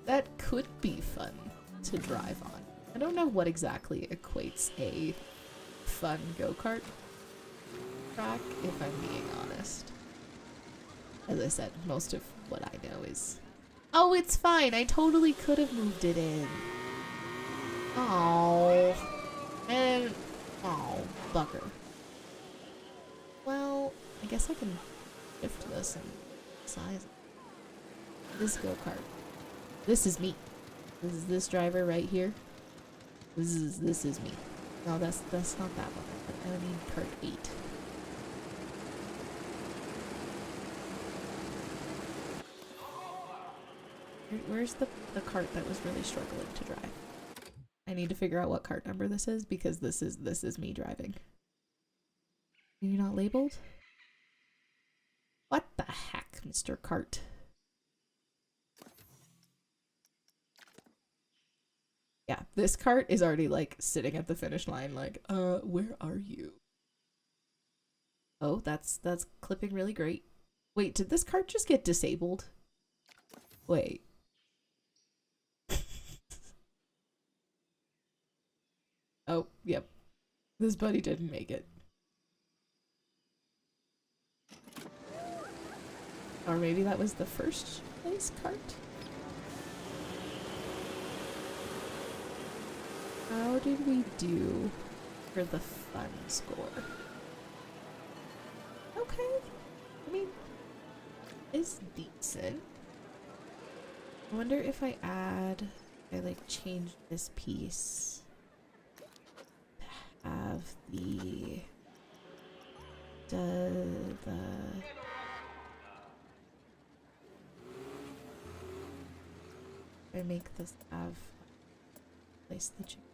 That could be fun to drive on. I don't know what exactly equates a fun go-kart track, if I'm being honest. As I said, most of what I know is... Oh, it's fine! I totally could have moved it in. Oh, and... Oh, bugger. Well, I guess I can shift this and size it. This go-kart. This is me. This is this driver right here. This is me. No, that's not that one. I need kart 8. Where's the cart that was really struggling to drive? I need to figure out what cart number this is because this is me driving. You're not labeled? What the heck, Mr. Cart? Yeah, this cart is already like sitting at the finish line like, where are you? Oh, that's clipping really great. Wait, did this cart just get disabled? Wait. Oh, yep. This buddy didn't make it. Or maybe that was the first place cart? How did we do for the fun score? Okay. I mean, it's decent. I wonder if I like change this piece to have I make this have place the chicken.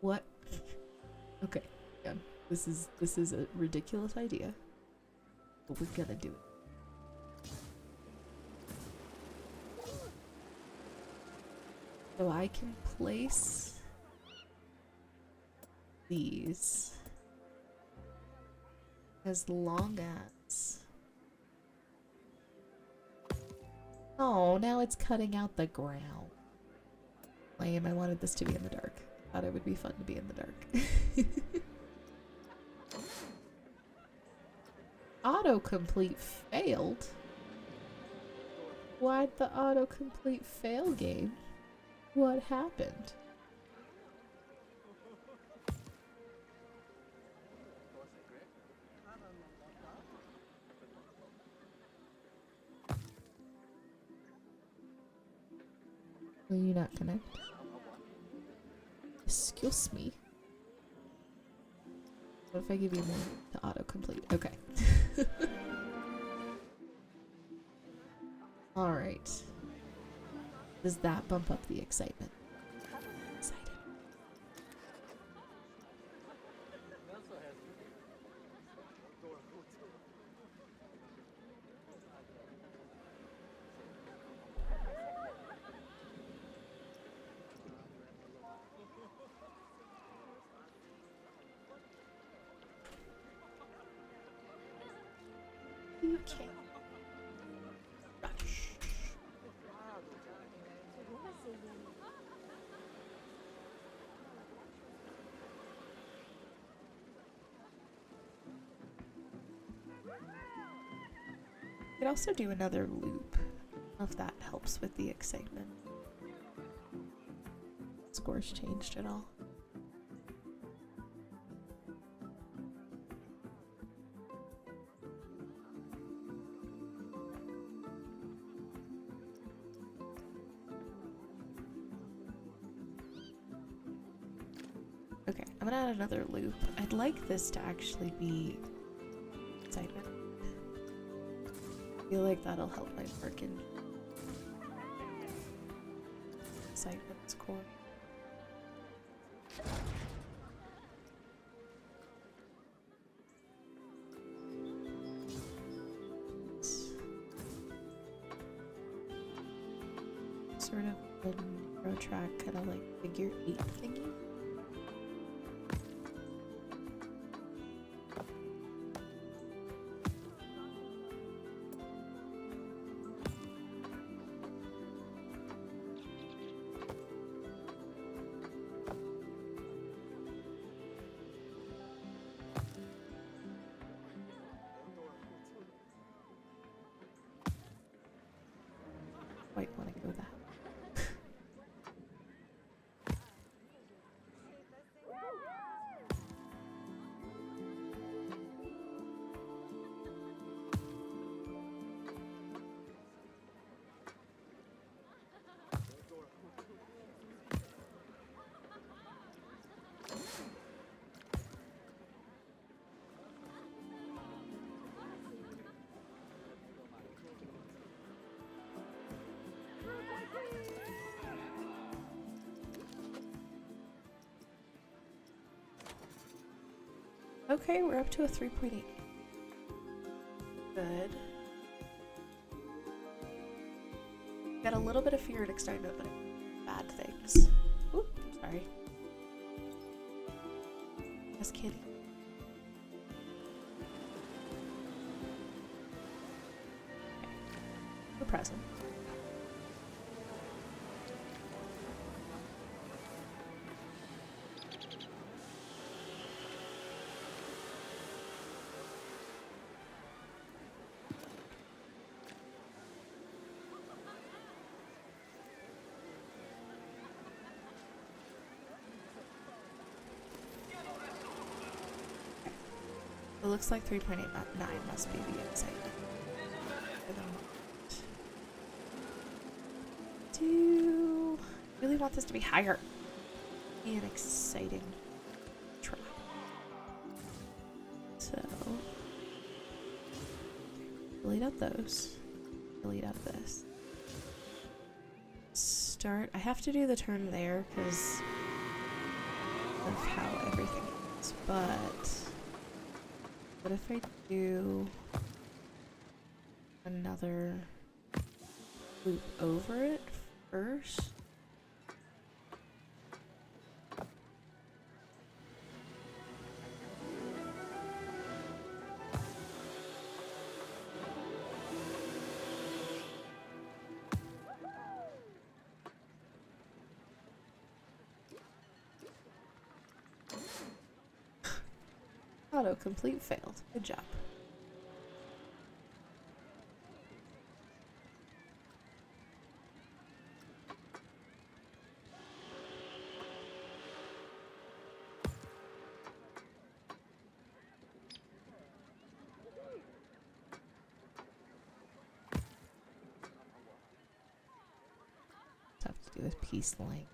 What? Okay, yeah. This is a ridiculous idea, but we're gonna do it. So I can place these as long as... Oh, now it's cutting out the ground. Lame, I wanted this to be in the dark. Thought it would be fun to be in the dark. Autocomplete failed? Why'd the autocomplete fail, game? What happened? Will you not connect? Excuse me. What if I give you more to autocomplete? Okay. Alright. Does that bump up the excitement? Excited. Okay. Rush. also do another loop. I don't know if that helps with the excitement. Scores changed at all. Okay, I'm gonna add another loop. I'd like this to actually be excitement. I feel like that'll help my freaking excitement score. Sort of a road track, kind of like figure 8 thingy. Quite want to go that. Okay, we're up to a 3.8. Good. Got a little bit of fear and excitement, but bad things. Oop, sorry. Yes, kitty. Okay. We're present. It looks like 3.89 must be the excitement. For the moment. Do really want this to be higher. Be an exciting try. So delete out those. Delete out this. Start. I have to do the turn there because of how everything is, but what if I do another loop over it first? Autocomplete failed. Good job. Tough to do with piece length.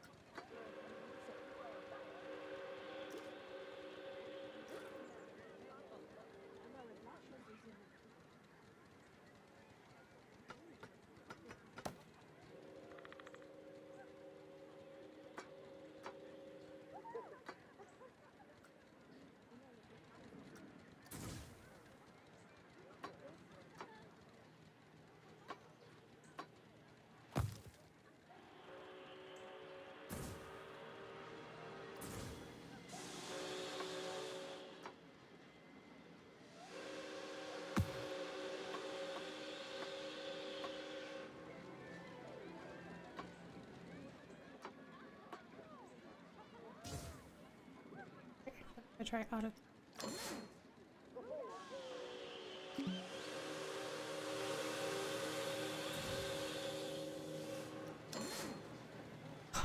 I try auto.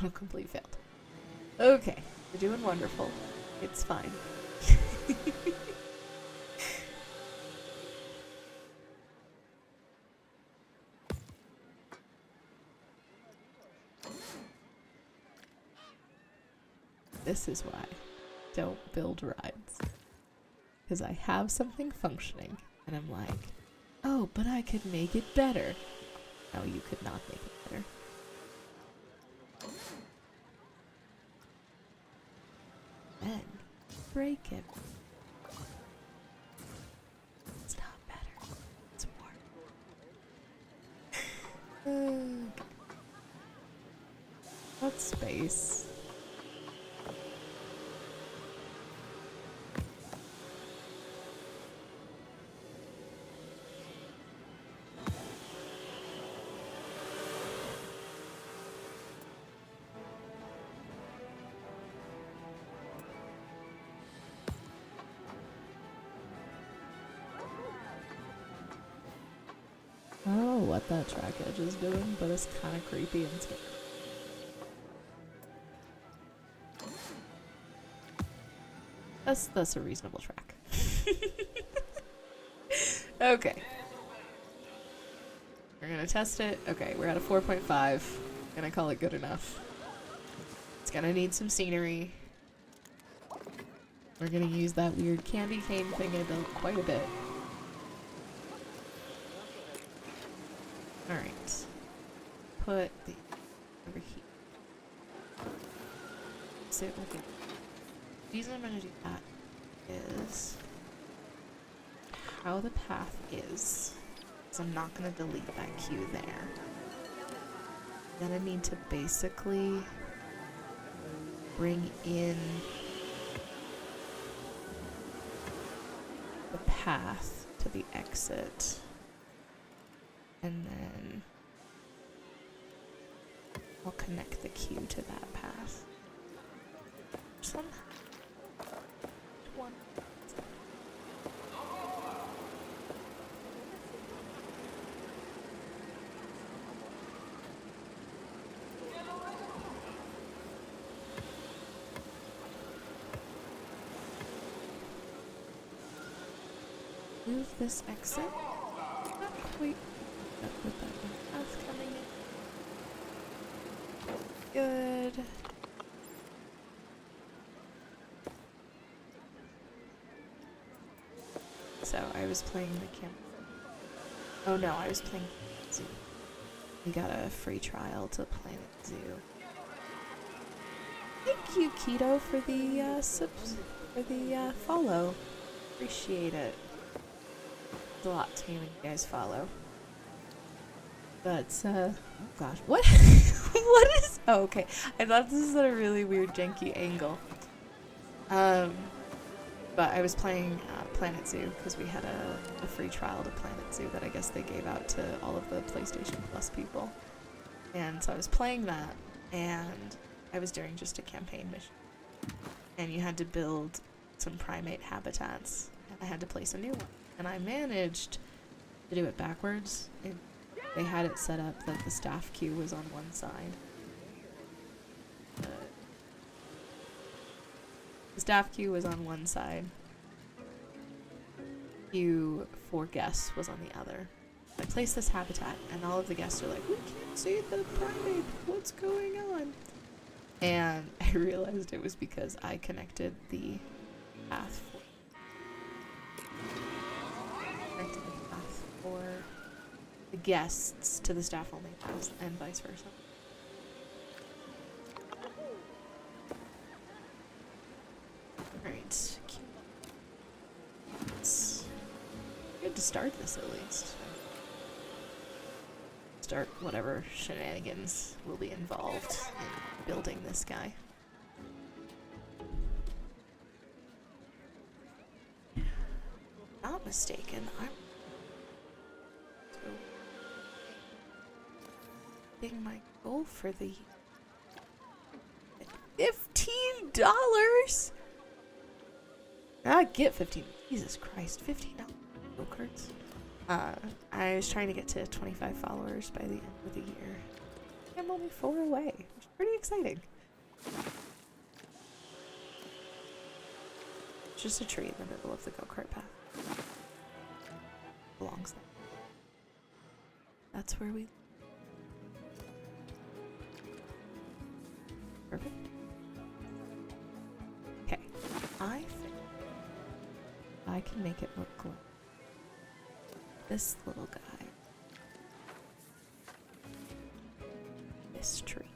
Autocomplete failed. Okay, we're doing wonderful. It's fine. This is why I don't build rides. Because I have something functioning, and I'm like, oh, but I could make it better. No, you could not make it better. Then break it. It's not better. It's more. What space? I don't know what that track edge is doing, but it's kind of creepy and scary. That's a reasonable track. Okay. We're gonna test it. Okay, we're at a 4.5. Gonna call it good enough. It's gonna need some scenery. We're gonna use that weird candy cane thing I built quite a bit. Alright. Put the over here. So okay. The reason I'm gonna do that is how the path is. So I'm not gonna delete that queue there. I'm gonna need to basically bring in the path to the exit. And then I'll connect the queue to that path. Somehow. One. Move this exit. Not quite up with that one. Path coming in. Good. So I was playing the camp. Oh no, I was playing Zoo. We got a free trial to Planet Zoo. Thank you, Keto, for the follow. Appreciate it. It's a lot to me when you guys follow. But oh gosh, what? What is? Oh, okay. I thought this was at a really weird, janky angle. But I was playing Planet Zoo because we had a free trial to Planet Zoo that I guess they gave out to all of the PlayStation Plus people. And so I was playing that, and I was doing just a campaign mission. And you had to build some primate habitats, and I had to place a new one. And I managed to do it backwards. They had it set up that the staff queue was on one side. The staff queue was on one side. Queue for guests was on the other. I placed this habitat, and all of the guests are like, "We can't see the primate. What's going on?" And I realized it was because I connected the path for the guests to the staff only path, and vice versa. Alright. It's good to start this at least. Start whatever shenanigans will be involved in building this guy. Not mistaken, I'm hitting my goal for the $15. I get 15. Jesus Christ, $15 go-karts. I was trying to get to 25 followers by the end of the year. I'm only 4 away. pretty exciting. It's just a tree in the middle of the go-kart path. Belongs there. That's where we... Perfect. Okay, I think I can make it look like this little guy. This tree.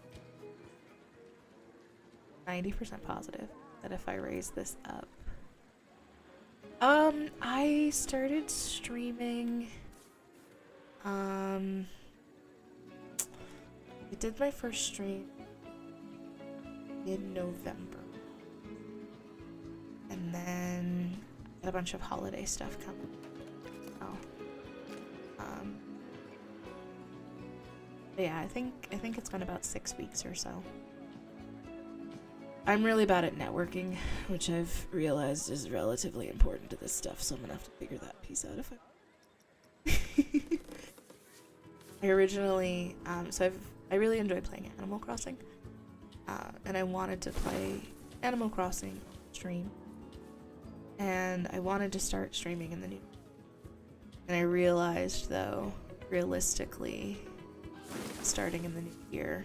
90% positive that if I raise this up. I started streaming. I did my first stream in November. And then got a bunch of holiday stuff coming. Yeah, I think it's been about 6 weeks or so. I'm really bad at networking, which I've realized is relatively important to this stuff, so I'm gonna have to figure that piece out if I... I originally, I really enjoy playing Animal Crossing, and I wanted to play Animal Crossing stream, and I wanted to start streaming in the new, and I realized though, realistically, starting in the new year,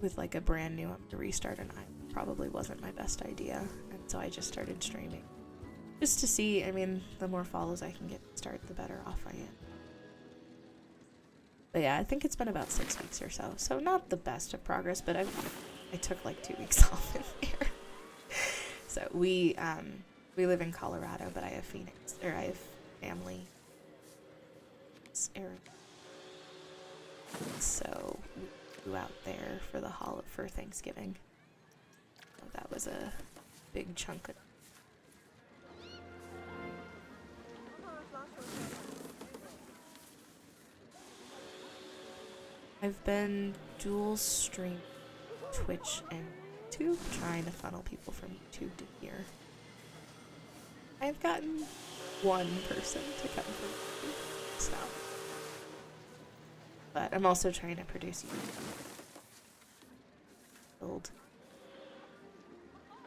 with like a brand new restart and I probably wasn't my best idea, and so I just started streaming just to see. I mean, the more follows I can get to start, the better off I am. But yeah, I think it's been about 6 weeks or so, so not the best of progress, but I took like 2 weeks off in there. So we live in Colorado, but I have I have family in Arizona, so we flew out there for for Thanksgiving. So that was a big chunk of... I've been dual stream Twitch and YouTube, trying to funnel people from YouTube to here. I've gotten one person to come from YouTube, so. But I'm also trying to produce build.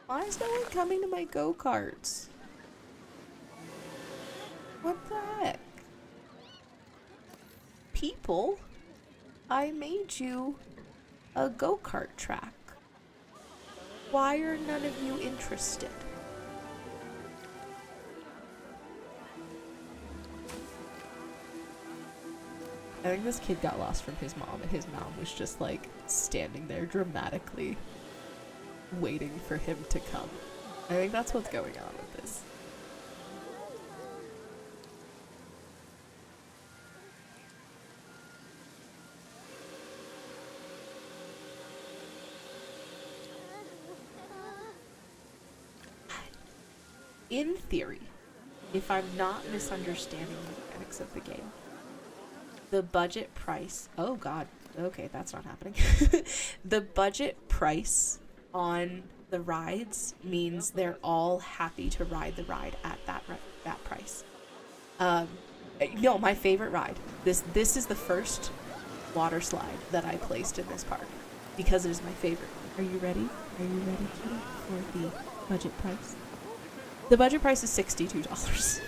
Why is no one coming to my go-karts? What the heck? People, I made you a go-kart track. Why are none of you interested? I think this kid got lost from his mom, and his mom was just like standing there dramatically waiting for him to come. I think that's what's going on with this. In theory, if I'm not misunderstanding the mechanics of the game, the budget price... Oh god, okay, that's not happening. The budget price on the rides means they're all happy to ride the ride at that price. No, my favorite ride. This is the first water slide that I placed in this park because it is my favorite. Are you ready? Are you ready, Kitty, for the budget price? The budget price is $62.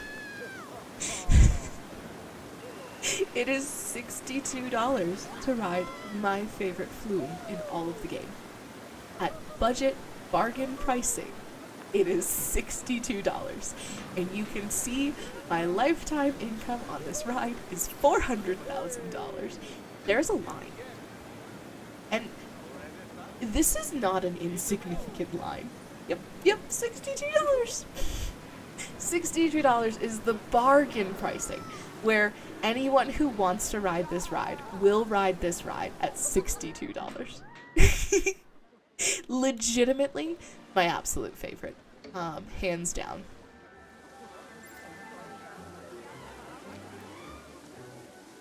It is $62 to ride my favorite flume in all of the game. At budget bargain pricing, it is $62. And you can see my lifetime income on this ride is $400,000. There's a line. And this is not an insignificant line. Yep, $62. $62 is the bargain pricing, where anyone who wants to ride this ride will ride this ride at $62. Legitimately, my absolute favorite. Hands down.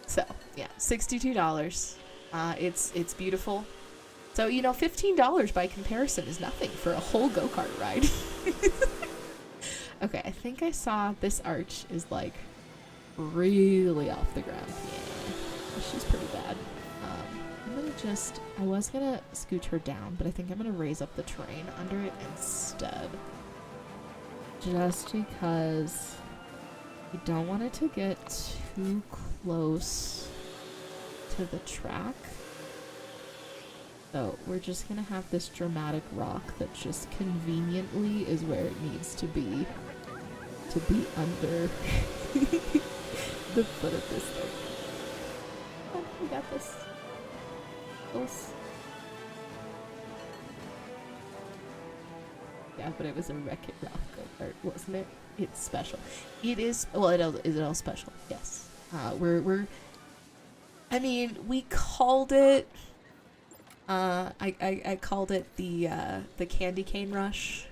So, yeah, $62. It's beautiful. So, you know, $15 by comparison is nothing for a whole go-kart ride. Okay, I think I saw this arch is like really off the ground. Yeah, she's pretty bad. I'm gonna I was gonna scoot her down, but I think I'm gonna raise up the terrain under it instead. Just because I don't want it to get too close to the track. So we're just gonna have this dramatic rock that just conveniently is where it needs to be under the foot of this thing. Oh, we got this. Close. Yeah, but it was a Wreck-It Ralph go-kart, wasn't it? It's special. It is. Well, is it all special? Yes. I mean, we called it. I called it the candy cane rush.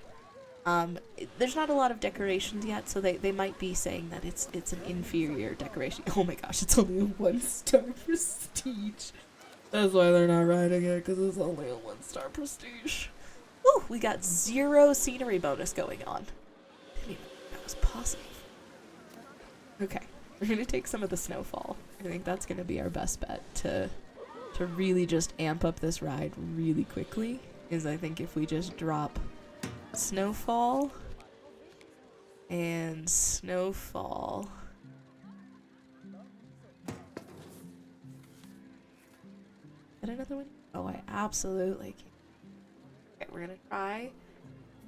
There's not a lot of decorations yet, so they might be saying that it's an inferior decoration. Oh my gosh, it's only a 1-star prestige. That's why they're not riding it, because it's only a 1-star prestige. Ooh, we got 0 scenery bonus going on. Didn't even know that was possible. Okay, we're gonna take some of the snowfall. I think that's gonna be our best bet to really just amp up this ride really quickly. Is I think if we just drop snowfall and snowfall. Get another one? Oh, I absolutely can. Okay, we're gonna try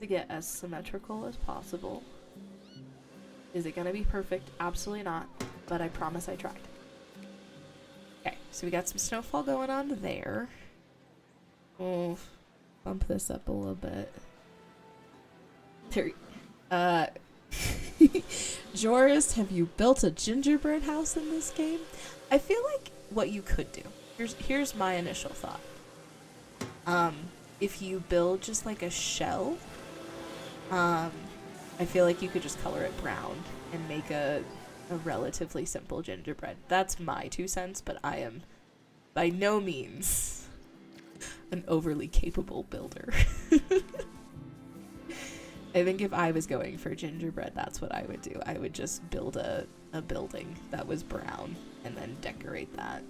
to get as symmetrical as possible. Is it gonna be perfect? Absolutely not, but I promise I tried. Okay, so we got some snowfall going on there. We'll bump this up a little bit. There. Joris, have you built a gingerbread house in this game? I feel like what you could do. Here's my initial thought. If you build just like a shell, I feel like you could just color it brown and make a relatively simple gingerbread. That's my 2 cents, but I am by no means an overly capable builder. I think if I was going for gingerbread, that's what I would do. I would just build a building that was brown and then decorate that.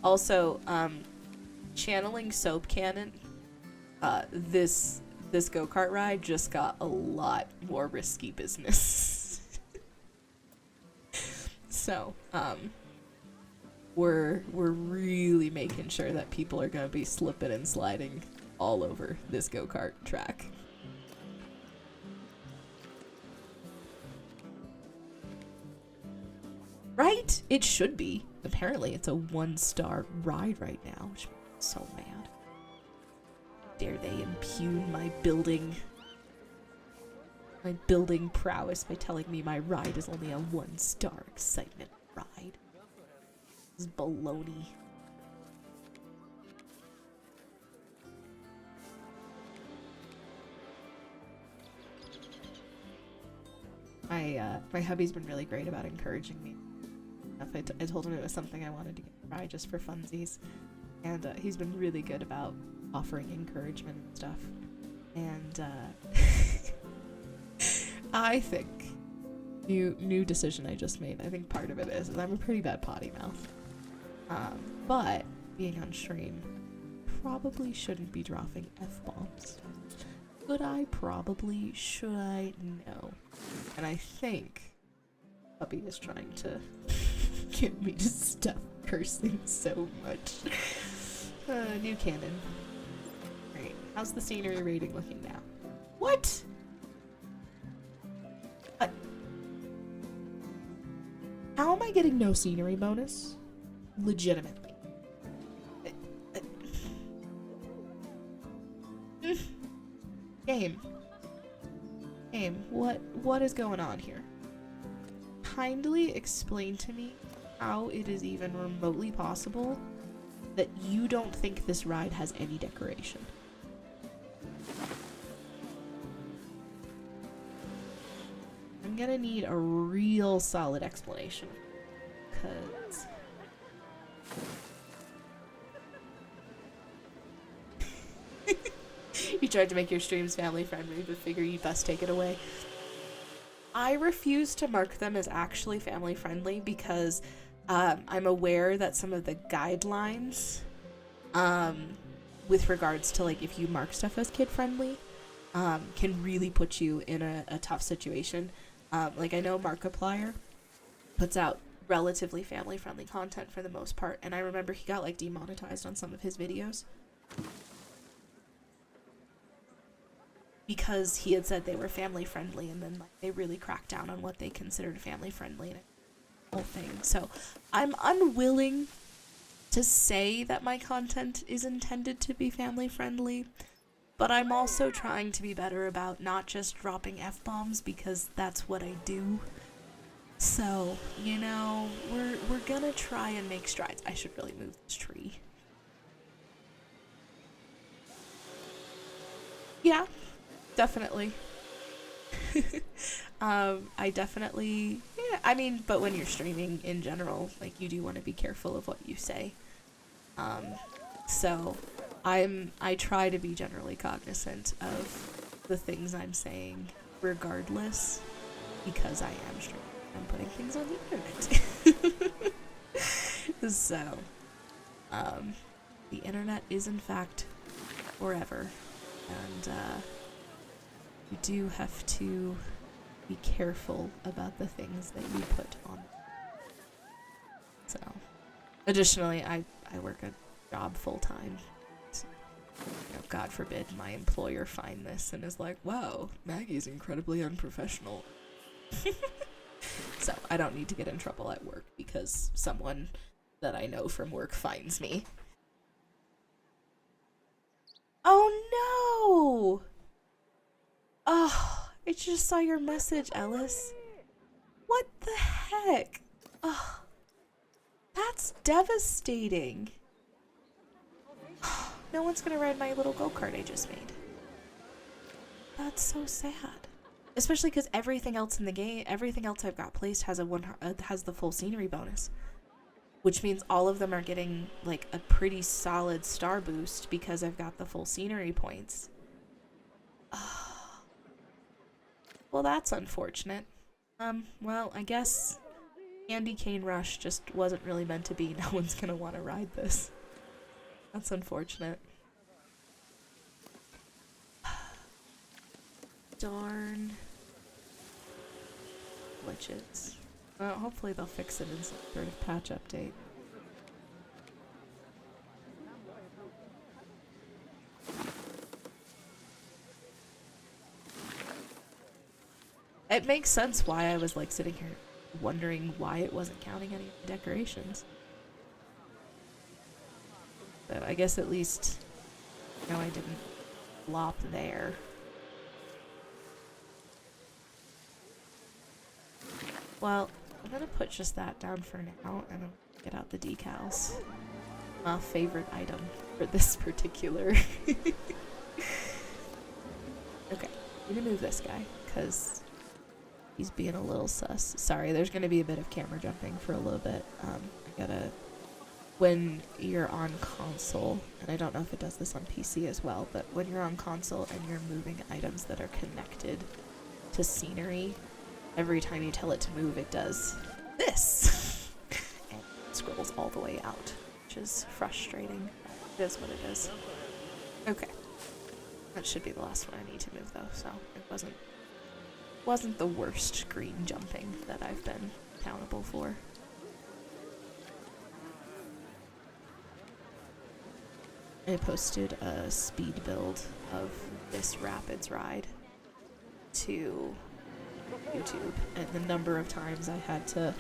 Also, channeling Soap Cannon, this go-kart ride just got a lot more risky business. So, we're really making sure that people are gonna be slipping and sliding all over this go-kart track. Right? It should be. Apparently it's a 1-star ride right now. Which makes me so mad. Dare they impugn my building prowess by telling me my ride is only a 1-star excitement ride. This is baloney. My hubby's been really great about encouraging me. I told him it was something I wanted to try just for funsies, and he's been really good about offering encouragement and stuff. And I think new decision I just made. I think part of it is I'm a pretty bad potty mouth, but being on stream, probably shouldn't be dropping f-bombs. Could I? Probably. Should I? No. And I think Puppy is trying to get me to stop cursing so much. New cannon. Great. How's the scenery rating looking now? What? How am I getting no scenery bonus? Legitimately. Game, what is going on here? Kindly explain to me how it is even remotely possible that you don't think this ride has any decoration. I'm gonna need a real solid explanation, because you tried to make your streams family friendly, but figure you best take it away. I refuse to mark them as actually family friendly because I'm aware that some of the guidelines with regards to like if you mark stuff as kid friendly can really put you in a tough situation. Like I know Markiplier puts out relatively family friendly content for the most part, and I remember he got like demonetized on some of his videos because he had said they were family friendly, and then like they really cracked down on what they considered family friendly and whole thing. So I'm unwilling to say that my content is intended to be family friendly, but I'm also trying to be better about not just dropping F-bombs because that's what I do. So, you know, we're gonna try and make strides. I should really move this tree. Yeah, definitely. I definitely, yeah, I mean, but when you're streaming in general, like, you do want to be careful of what you say. So I try to be generally cognizant of the things I'm saying regardless, because I am streaming. I'm putting things on the internet. So, the internet is in fact forever, and you do have to be careful about the things that you put on. So, additionally, I work a job full time. So, you know, God forbid my employer find this and is like, "Wow, Maggie's incredibly unprofessional." So I don't need to get in trouble at work because someone that I know from work finds me. Oh no! Oh, I just saw your message, Ellis. What the heck? Oh, that's devastating. No one's gonna ride my little go-kart I just made. That's so sad. Especially because everything else in the game, everything else I've got placed has has the full scenery bonus, which means all of them are getting like a pretty solid star boost because I've got the full scenery points. Well, that's unfortunate. Well, I guess Candy Cane Rush just wasn't really meant to be. No one's gonna want to ride this. That's unfortunate. Darn. Glitches. Well, hopefully they'll fix it in some sort of patch update. It makes sense why I was like sitting here wondering why it wasn't counting any decorations. But I guess at least, you know, I didn't flop there. Well, I'm gonna put just that down for now, and I'll get out the decals. My favorite item for this particular. Okay, I'm gonna move this guy, because he's being a little sus. Sorry, there's gonna be a bit of camera jumping for a little bit. I gotta... When you're on console, and I don't know if it does this on PC as well, but when you're on console and you're moving items that are connected to scenery, every time you tell it to move, it does this. And it scrolls all the way out, which is frustrating. It is what it is. Okay. That should be the last one I need to move, though, so it wasn't the worst screen jumping that I've been accountable for. I posted a speed build of this Rapids ride to YouTube, and the number of times I had to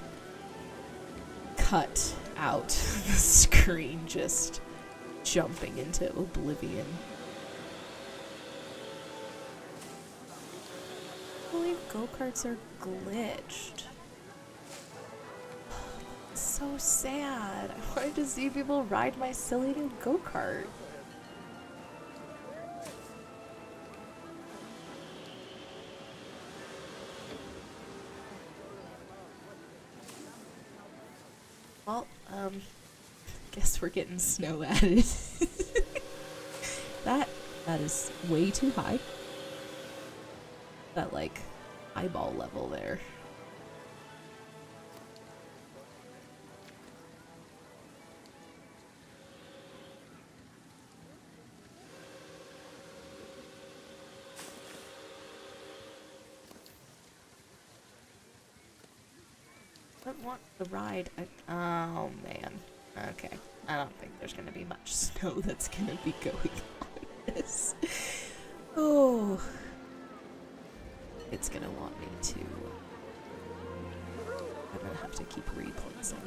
cut out the screen just jumping into oblivion. I believe go-karts are glitched. It's so sad. I wanted to see people ride my silly new go-kart. Well, guess we're getting snow added. That is way too high. That, like, eyeball level there. I don't want the ride. Oh man. Okay. I don't think there's gonna be much snow that's gonna be going on this. Oh. It's gonna want me to. I'm gonna have to keep replacing.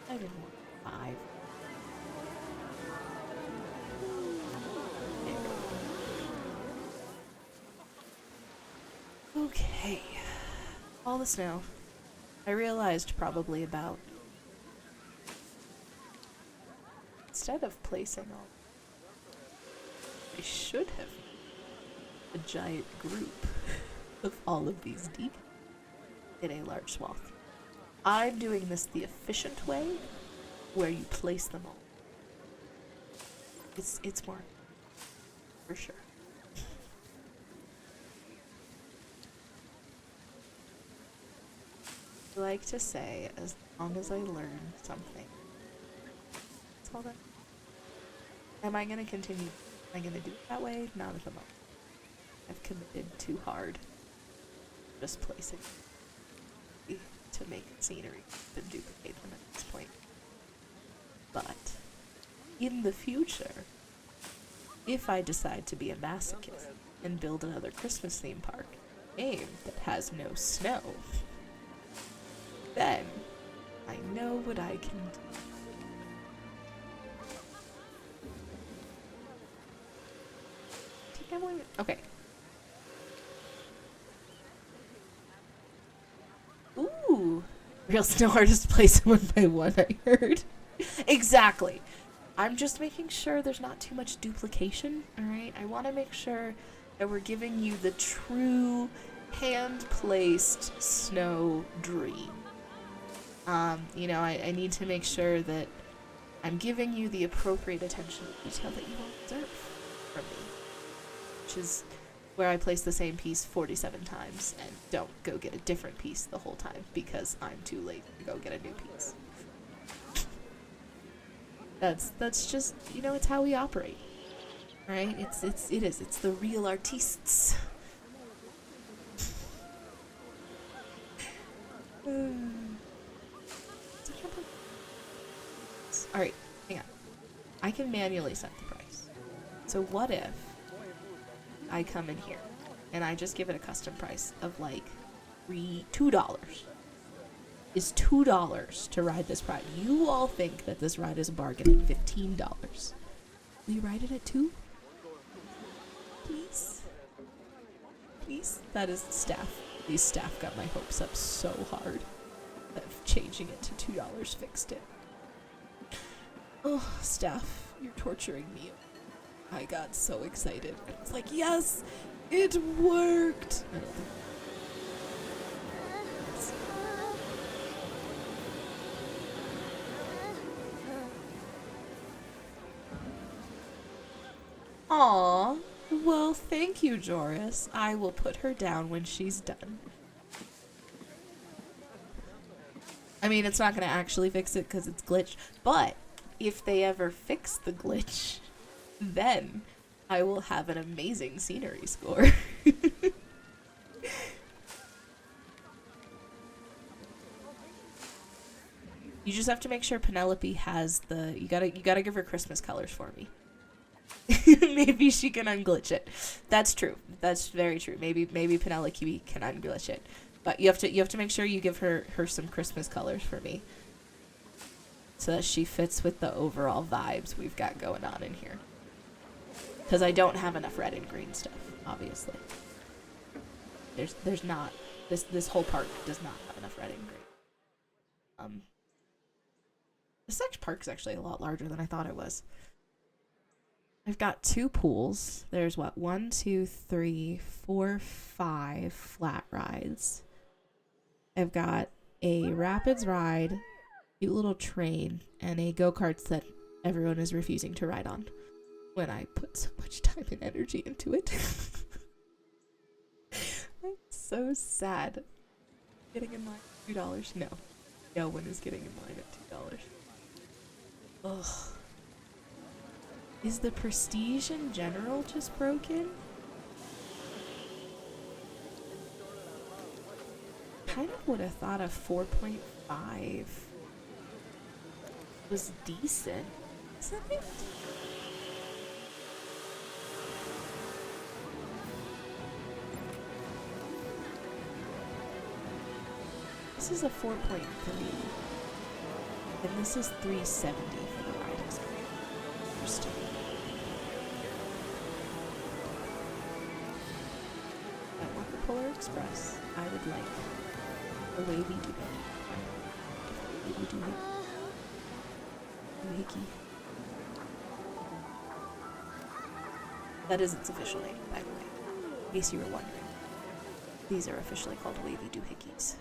I didn't want 5. Okay. All the snow. I realized probably about... Instead of placing all... I should have a giant group of all of these deep in a large swath. I'm doing this the efficient way, where you place them all. It's more... for sure. I like to say, as long as I learn something. That's all that. Am I gonna continue? Am I gonna do it that way? Not at the moment. I've committed too hard. Just placing to make scenery and duplicate them at this point. But in the future, if I decide to be a masochist and build another Christmas theme park game that has no snow, then I know what I can do. Okay. Ooh. Real snow artists place one by one, I heard. Exactly. I'm just making sure there's not too much duplication, alright? I want to make sure that we're giving you the true hand-placed snow dream. You know, I need to make sure that I'm giving you the appropriate attention to detail that you will deserve from me. Which is where I place the same piece 47 times and don't go get a different piece the whole time because I'm too late to go get a new piece. That's just, you know, it's how we operate. Right? It's the real artists. Alright, hang on. I can manually set the price. So what if I come in here and I just give it a custom price of like $2? Is $2 to ride this ride? You all think that this ride is a bargain at $15. Will you ride it at $2? Please? Please? That is staff. These staff got my hopes up so hard that changing it to $2 fixed it. Oh, staff, you're torturing me. I got so excited. It's like, yes, it worked. I don't think. Aww. Well, thank you, Joris. I will put her down when she's done. I mean, it's not going to actually fix it because it's glitched, but if they ever fix the glitch, then I will have an amazing scenery score. You just have to make sure Penelope has the... You gotta give her Christmas colors for me. Maybe she can unglitch it. That's true. That's very true. Maybe Penelope can unglitch it. But you have to make sure you give her some Christmas colors for me. So that she fits with the overall vibes we've got going on in here. Because I don't have enough red and green stuff, obviously. There's not. This whole park does not have enough red and green. This park's actually a lot larger than I thought it was. I've got 2 pools. There's what? 1, 2, 3, 4, 5 flat rides. I've got a rapids ride, cute little train, and a go-karts that everyone is refusing to ride on. when I put so much time and energy into it. I'm so sad. Getting in line at $2? No. No one is getting in line at $2. Ugh. Is the prestige in general just broken? Kind of would have thought a 4.5 was decent, isn't it? This is a 4.3, and this is 370 for the ride experience. Interesting. I want the Polar Express. I would like the wavy doohickey. Wavy doohickey. That is its official name, by the way. In case you were wondering. These are officially called wavy doohickeys.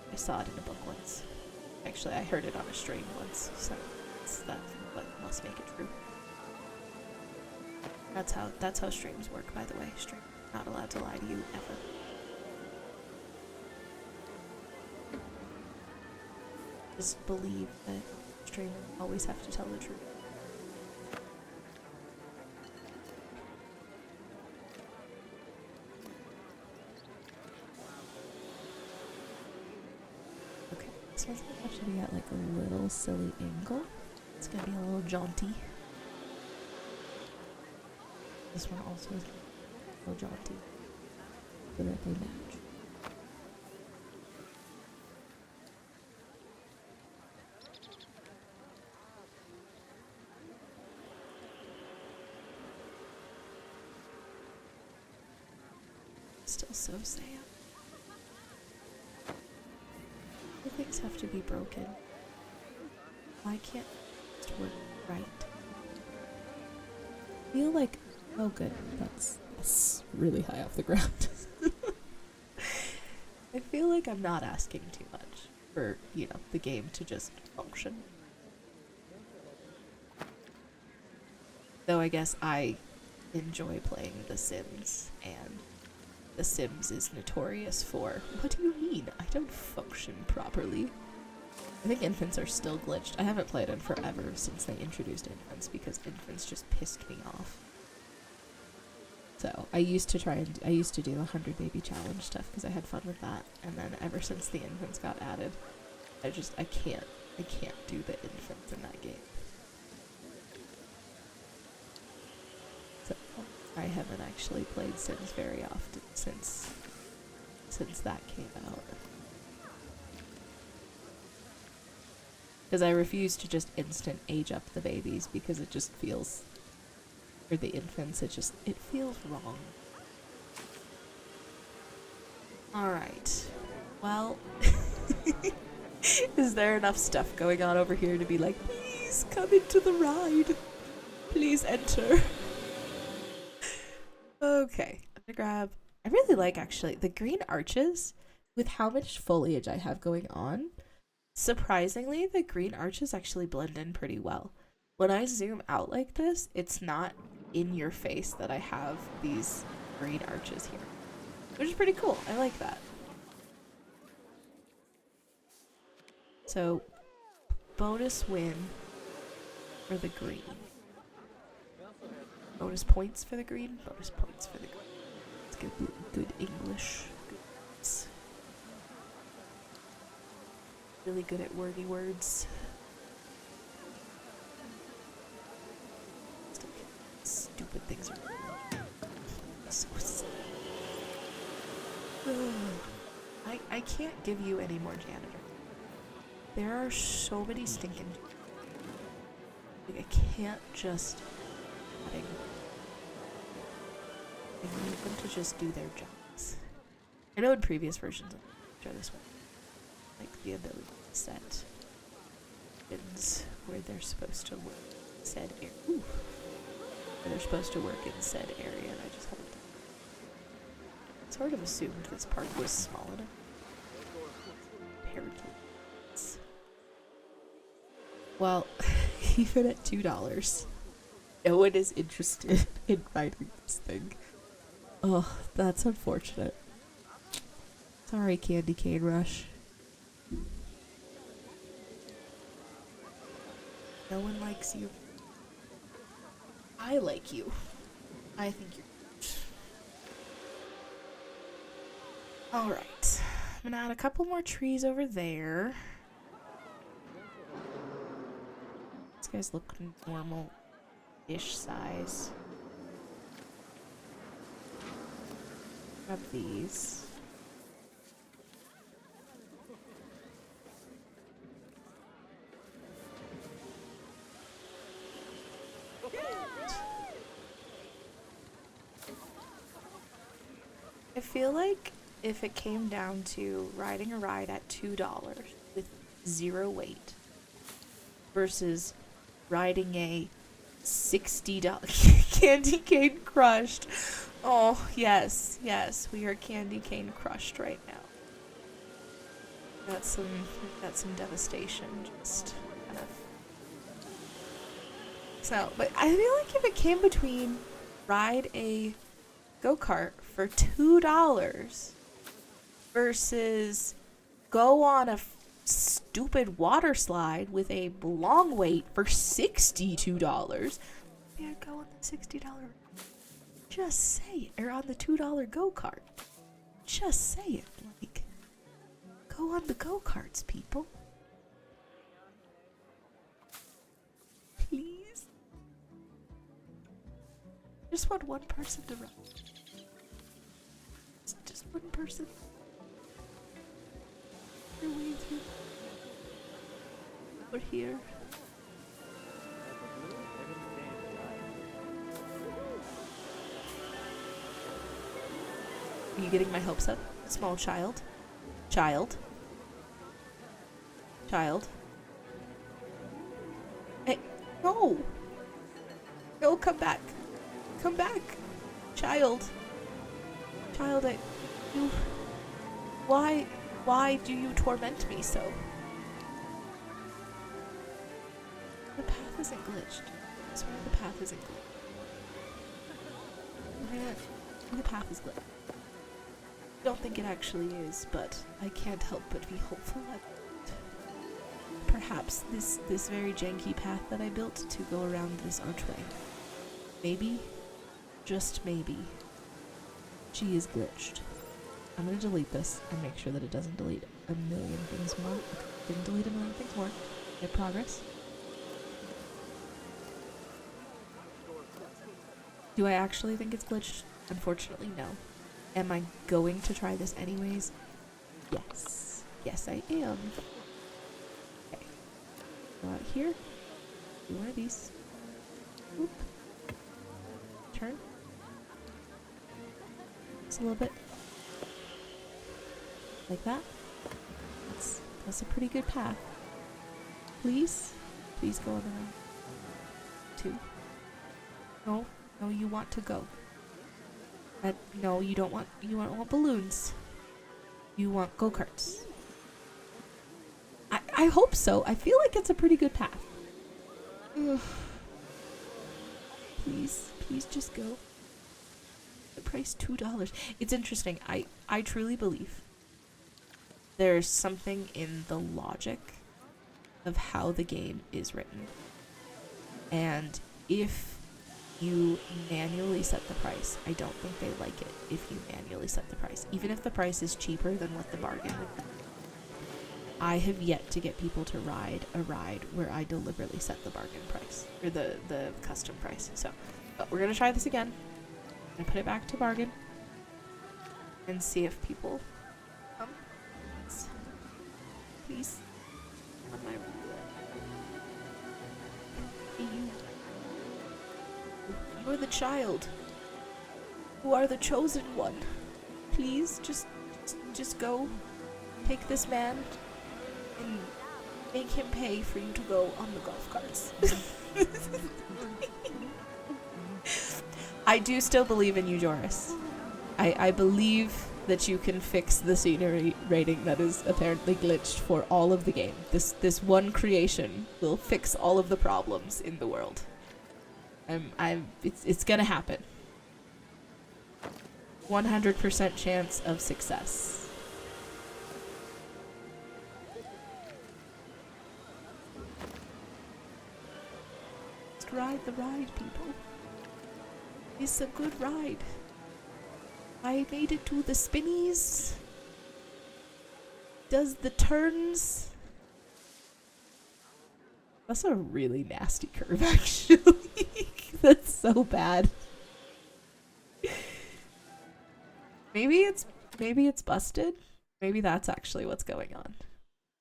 I saw it in a book once. Actually, I heard it on a stream once, so that's what must make it true. That's how streams work, by the way. Stream not allowed to lie to you ever. Just believe that streamers always have to tell the truth. Okay, this one's gonna have to be at like a little silly angle. It's gonna be a little jaunty. This one also is a little jaunty, so that they match. Still so sad. The things have to be broken. Why can't it just work right? I feel like, oh good, that's really high off the ground. I feel like I'm not asking too much for, you know, the game to just function. Though I guess I enjoy playing The Sims, and The Sims is notorious for, what do you mean? I don't function properly. I think infants are still glitched. I haven't played in forever since they introduced infants because infants just pissed me off. So I used to do the 100 baby challenge stuff because I had fun with that. And then ever since the infants got added, I can't do the infants in that game. So I haven't actually played Sims very often since that came out. Because I refuse to just instant age up the babies because it just feels, or the infants, it feels wrong. Alright. Well, is there enough stuff going on over here to be like, please come into the ride. Please enter. Okay, I'm gonna grab, I really like actually the green arches with how much foliage I have going on. Surprisingly, the green arches actually blend in pretty well. When I zoom out like this, it's not in your face that I have these green arches here, which is pretty cool. I like that. So, bonus win for the green. Bonus points for the green. Bonus points for the green. Let's get good English. Good. Really good at wordy words. Stupid things are so silly. I can't give you any more janitor. There are so many stinking. Like, I can't just. I need them to just do their jobs. I know in previous versions of this one, like the ability to set bins where they're supposed to work in said area. Where they're supposed to work in said area, and I just haven't done it. Sort of assumed this part was small enough. Parakeets. Well, even at $2, no one is interested in riding this thing. Oh, that's unfortunate. Sorry, Candy Cane Rush. No one likes you. I like you. I think you're... Alright. I'm gonna add a couple more trees over there. These guys look normal-ish size. Grab these. I feel like if it came down to riding a ride at $2 with 0 weight versus riding a $60 candy cane crushed. Oh, yes, yes, we are candy cane crushed right now. We've got some devastation just kind of. So, but I feel like if it came between ride a go-kart for $2 versus go on a stupid water slide with a long wait for $62, yeah, go on the $60. Just say it. Or on the $2 go-kart. Just say it. Like, go on the go-karts, people. Please. Just want one person to run. Just one person. Your way through. We're here. Are you getting my hopes up? Small child. Child. Hey, no! No, come back. Come back. Child. Child, you... Why do you torment me so? The path isn't glitched. I swear the path isn't glitched. The path is glitched. I don't think it actually is, but I can't help but be hopeful that perhaps this very janky path that I built to go around this archway, maybe, just maybe, she is glitched. I'm gonna delete this and make sure that it doesn't delete a million things more. Okay, didn't delete a million things more. Get progress. Do I actually think it's glitched? Unfortunately, no. Am I going to try this anyways? Yes. Yes, I am. Okay. Go out here. Do one of these. Oop. Turn. Just a little bit. Like that. That's a pretty good path. Please? Please go on the road. 2. No. No, you want to go. No, you don't want. You want balloons. You want go-karts. I hope so. I feel like it's a pretty good path. Ugh. Please just go. The price $2. It's interesting. I truly believe there's something in the logic of how the game is written, and if you manually set the price, I don't think they like it if you manually set the price. Even if the price is cheaper than what the bargain would be. I have yet to get people to ride a ride where I deliberately set the bargain price. Or the custom price. So, but we're going to try this again. I'm going to put it back to bargain. And see if people come. Please. On my You are the child. You are the chosen one. Please, just go. Take this man and make him pay for you to go on the golf carts. I do still believe in you, Joris. I believe that you can fix the scenery rating that is apparently glitched for all of the game. This one creation will fix all of the problems in the world. It's gonna happen. 100% chance of success. Just ride the ride, people. It's a good ride. I made it to the spinnies. Does the turns. That's a really nasty curve, actually. That's so bad. Maybe it's busted. Maybe that's actually what's going on.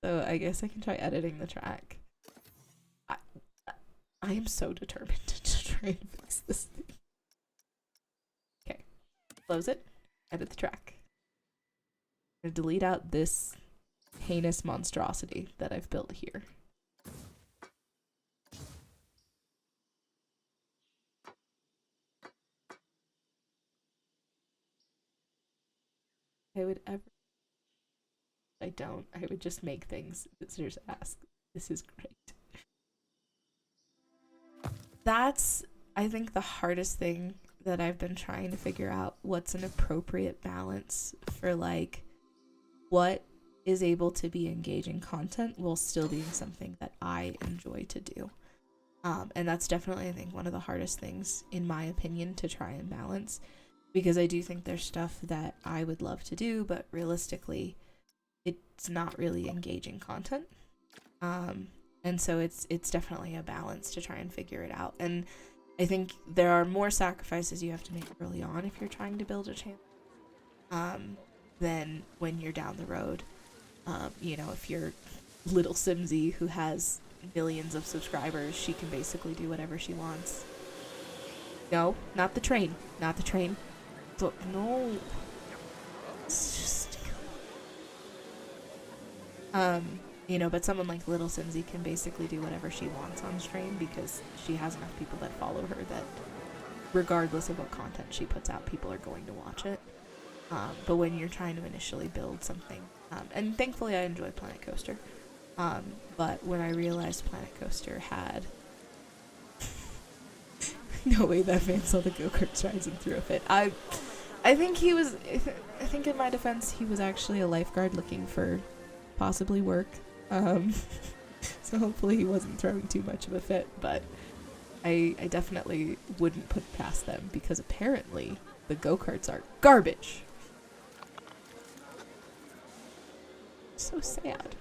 So I guess I can try editing the track. I am so determined to try and fix this thing. Okay. Close it. Edit the track. I'm gonna delete out this heinous monstrosity that I've built here. I don't. I would just make things. Visitors ask. This is great. That's, I think, the hardest thing that I've been trying to figure out. What's an appropriate balance for, like, what is able to be engaging content while still being something that I enjoy to do. And that's definitely, I think, one of the hardest things, in my opinion, to try and balance. Because I do think there's stuff that I would love to do, but realistically, it's not really engaging content. And so it's definitely a balance to try and figure it out. And I think there are more sacrifices you have to make early on if you're trying to build a channel than when you're down the road. You know, if you're little Simsy who has millions of subscribers, she can basically do whatever she wants. No, not the train. Not the train. But no. It's just... you know, but someone like Little Simsy can basically do whatever she wants on stream because she has enough people that follow her that regardless of what content she puts out, people are going to watch it. But when you're trying to initially build something, and thankfully I enjoy Planet Coaster, but when I realized Planet Coaster had no way that man saw the go-kart rides and threw a fit. I think he was, I think in my defense, he was actually a lifeguard looking for possibly work. So hopefully he wasn't throwing too much of a fit, but I definitely wouldn't put past them because apparently the go-karts are garbage. So sad.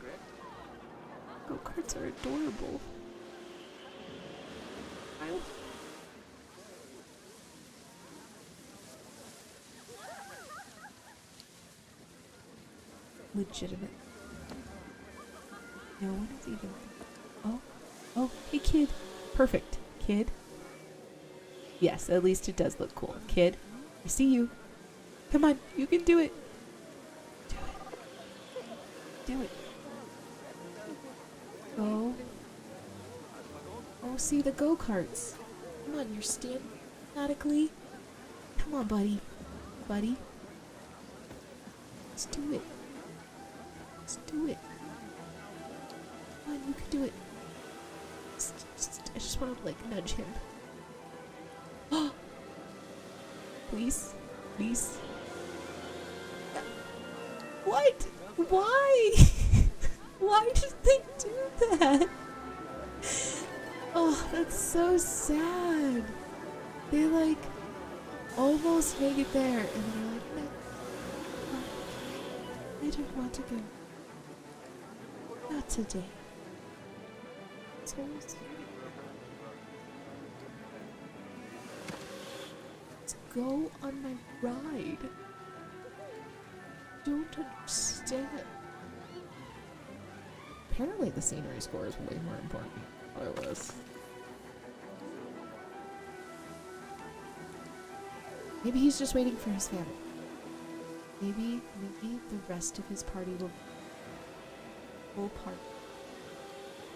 Go-karts are adorable. Legitimate. No one is even. Oh, hey kid. Perfect. Kid. Yes, at least it does look cool. Kid, I see you. Come on, you can do it. Do it. Do it. Go. Oh, see the go-karts. Come on, you're standing automatically. Come on, buddy. Buddy. Let's do it. Let's do it. Come on, you can do it. I just want to, like, nudge him. Please? Please? What? Why? Why did they do that? Oh, that's so sad. They, like, almost make it there, and they're like, no. I don't want to go. Not today. So let's go on my ride. Don't understand. Apparently the scenery score is way more important than what it was. Maybe he's just waiting for his family. Maybe the rest of his party will full party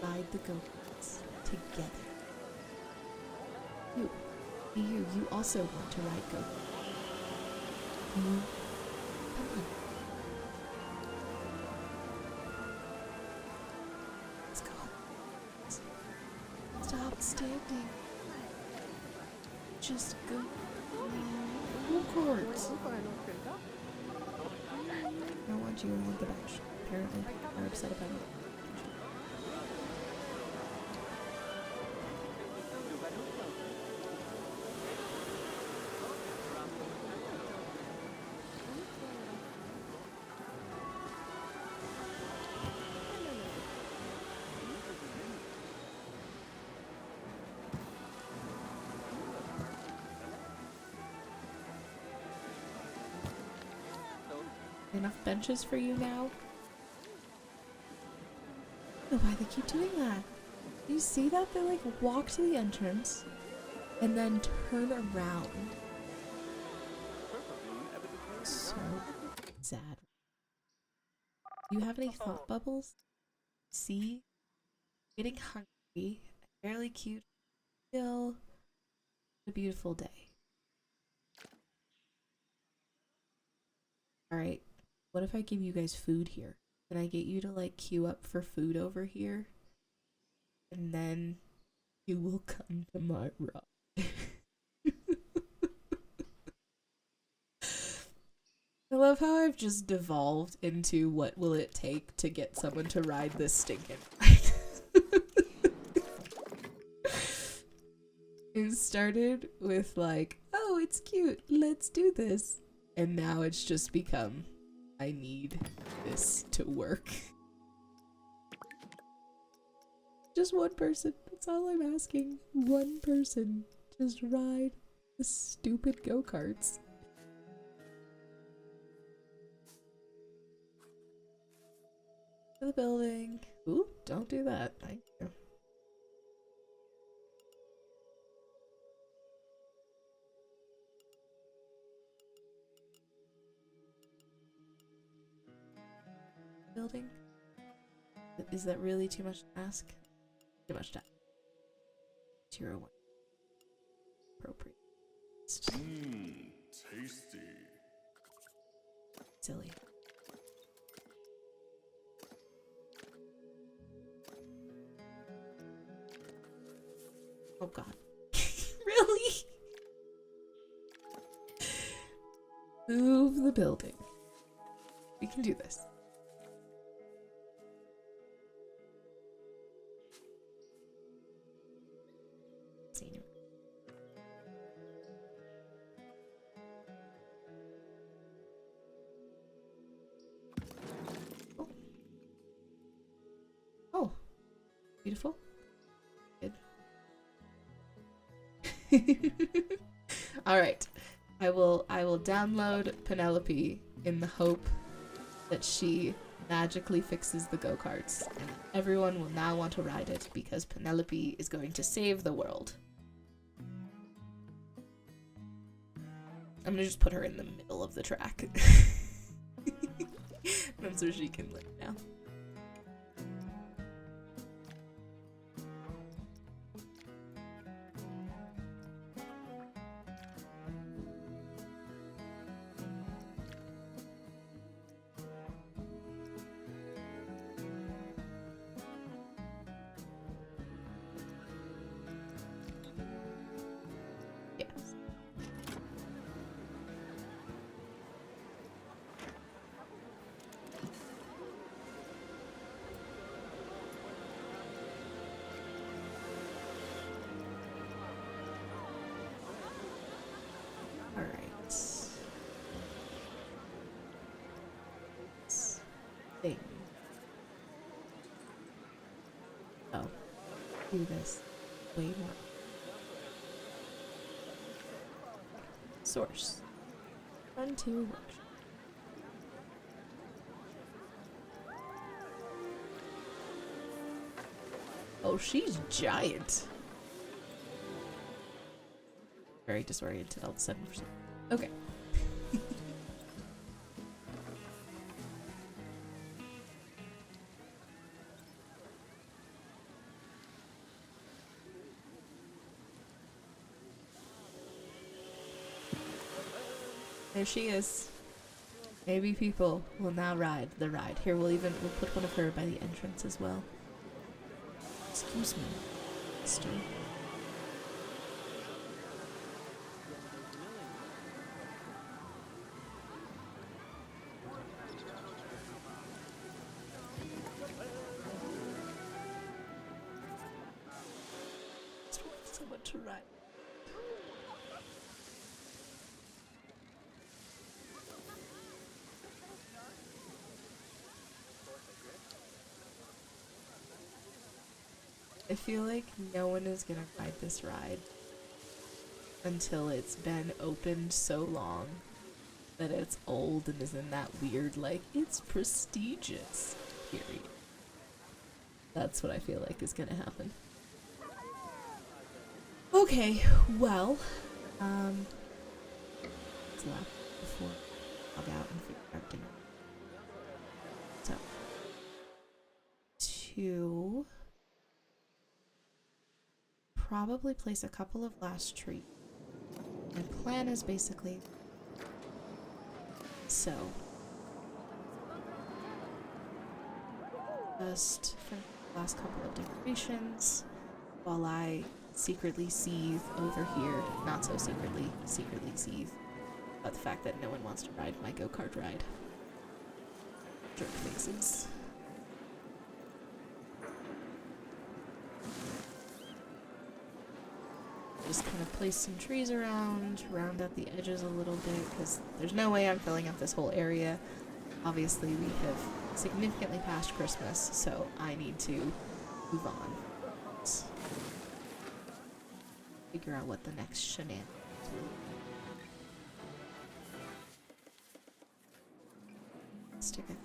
ride the go-karts together. You also want to ride go-karts. Come on. Let's go. Stop standing. just go. Go-karts. I don't want you, I want the bench. Apparently, they're upset about it. Enough benches for you now? I don't know why they keep doing that. Do you see that? They like walk to the entrance and then turn around. So sad. Do you have any thought bubbles? See? Getting hungry. Fairly cute. Still a beautiful day. Alright. What if I give you guys food here? Can I get you to like queue up for food over here? And then you will come to my ride. I love how I've just devolved into what will it take to get someone to ride this stinking ride. It started with like, oh, it's cute, let's do this. And now it's just become, I need this to work. Just one person. That's all I'm asking. One person. Just ride the stupid go-karts. To the building. Ooh, don't do that. Thank you. Building? Is that really too much to ask? Too much to ask. 0-1. Appropriate. Tasty. Silly. Oh god. Really? Move the building. We can do this. Scenery. Oh. Oh. Beautiful. Good. All right. I will download Penelope in the hope that she magically fixes the go-karts and everyone will now want to ride it because Penelope is going to save the world. I'm gonna just put her in the middle of the track. That's where she can live now. Yes. All right. Thing. Oh, do this way more. Source. Frontier Workshop. Oh, she's giant. Very disoriented all of a sudden. Okay. There she is. Maybe people will now ride the ride. Here, we'll put one of her by the entrance as well. Excuse me, mister. to ride. I feel like no one is gonna ride this ride until it's been opened so long that it's old and is in that weird, like, it's prestigious period. That's what I feel like is gonna happen. Okay, well, what's left before I log out and figure out dinner? So, to probably place a couple of last trees. My plan is basically so. Just for the last couple of decorations while I secretly seethe over here. Not so secretly seethe about the fact that no one wants to ride my go-kart ride. Jerk faces. Just kind of place some trees around, round out the edges a little bit, because there's no way I'm filling up this whole area. Obviously, we have significantly past Christmas, so I need to move on. Let's figure out what the next shenanigans will be. Stick it.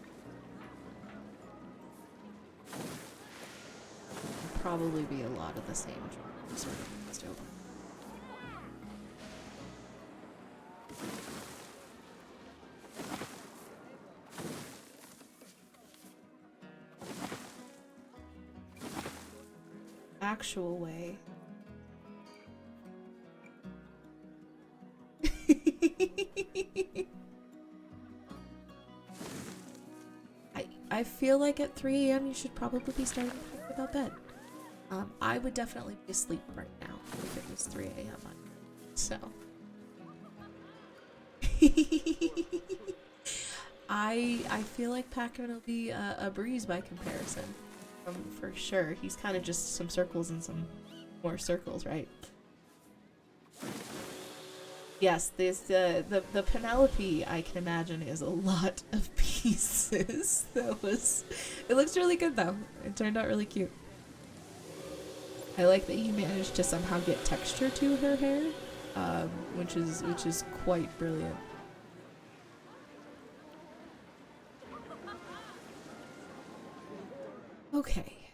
It'll probably be a lot of the same sort of left over. Actual way. I feel like at 3 a.m. you should probably be starting to think about bed. I would definitely be asleep right now if it was 3 a.m. So. I feel like Pac-Man will be a breeze by comparison. For sure. He's kind of just some circles and some more circles, right? Yes, there's the Penelope, I can imagine, is a lot of pieces. It looks really good though. It turned out really cute. I like that you managed to somehow get texture to her hair, which is quite brilliant. Okay.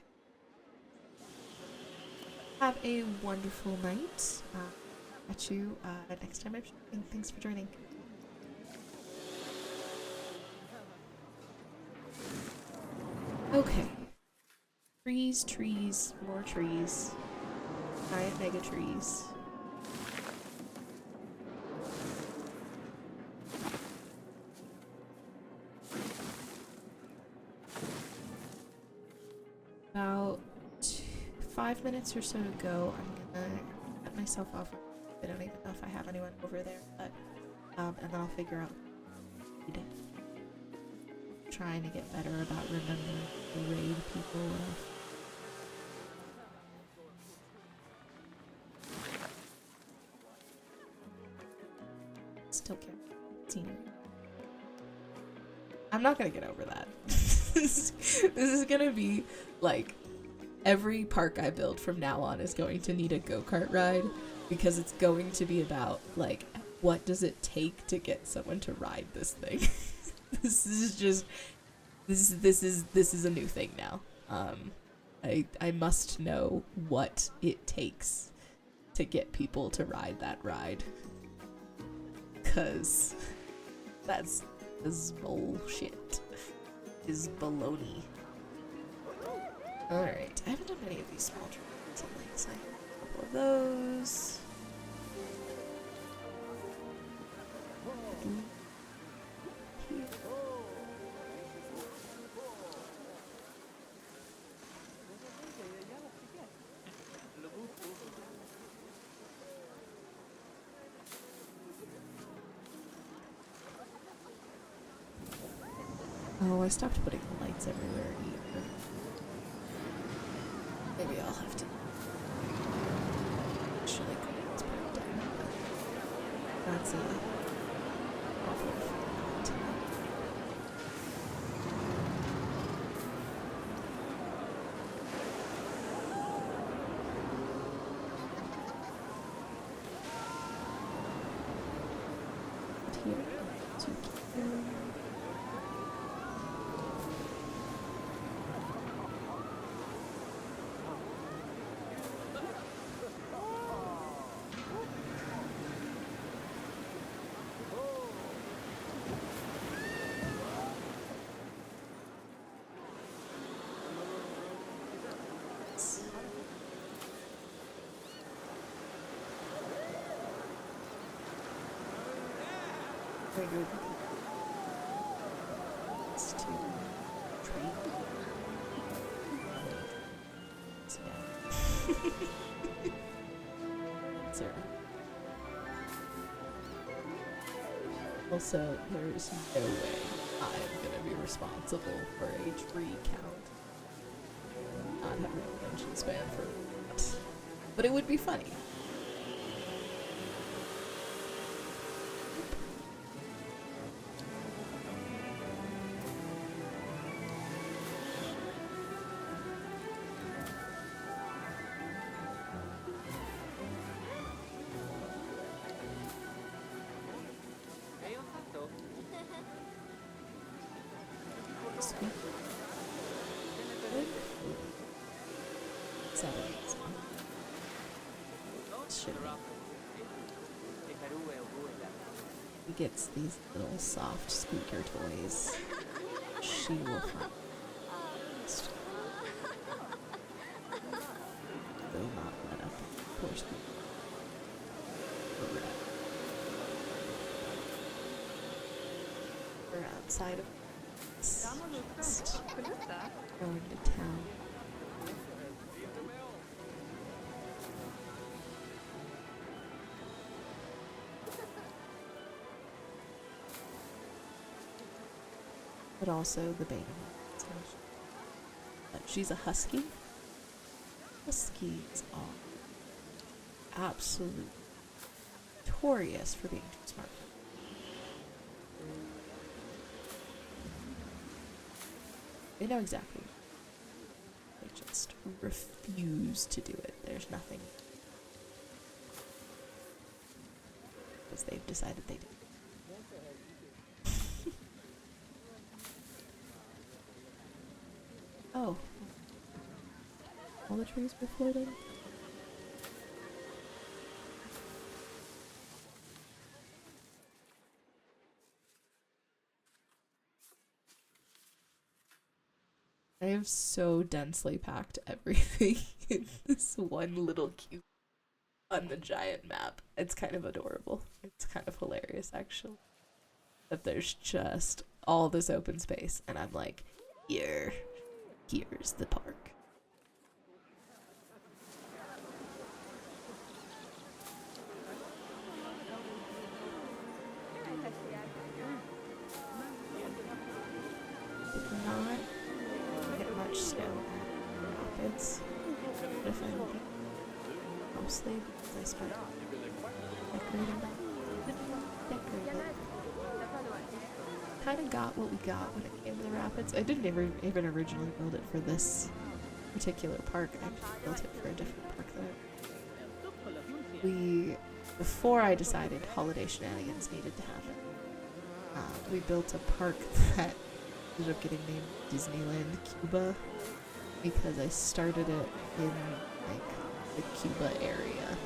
Have a wonderful night. Catch you next time I'm shooting. Thanks for joining. Okay. Trees, more trees. Giant mega trees. About 5 minutes or so to go. I'm gonna cut myself off. I don't even know if I have anyone over there, but and then I'll figure out what to do. Trying to get better about remembering to raid people with. Still can't see me. I'm not gonna get over that. This is gonna be like every park I build from now on is going to need a go-kart ride, because it's going to be about like, what does it take to get someone to ride this thing? This is a new thing now. I must know what it takes to get people to ride that ride, cause that's bullshit. Is baloney. Alright, I haven't done many of these small trades in like, so I have a couple of those. Oh, I stopped putting the lights everywhere either. Maybe I'll have to. Actually. that's a awful feeling to know. Here, to keep going. Very good. It's to treat. So, yeah. Sir. Also, there's no way I'm gonna be responsible for a tree count. Not having an attention span for that. But it would be funny. Sweet. Good. Settings. Shit. He gets these little soft squeaker toys. She will find. Will not let up. Poor squeaker. We're outside of just going to town. But also the bane of my existence. She's a husky. Huskies are absolutely notorious for being too smart. They know exactly. They just refuse to do it. There's nothing. Because they've decided they do. Oh. All the trees were floating? I have so densely packed everything in this one little cube on the giant map. It's kind of adorable. It's kind of hilarious, actually. That there's just all this open space, and I'm like, here's the park. Did not get much snow at rapids, but if anything, mostly because I spent decorating that. Decorated. Kind of got what we got when it came to the rapids. I didn't even originally build it for this particular park. I actually built it for a different park though. Before I decided holiday shenanigans needed to happen, we built a park that ended up getting named Disneyland Cuba because I started it in like the Cuba area.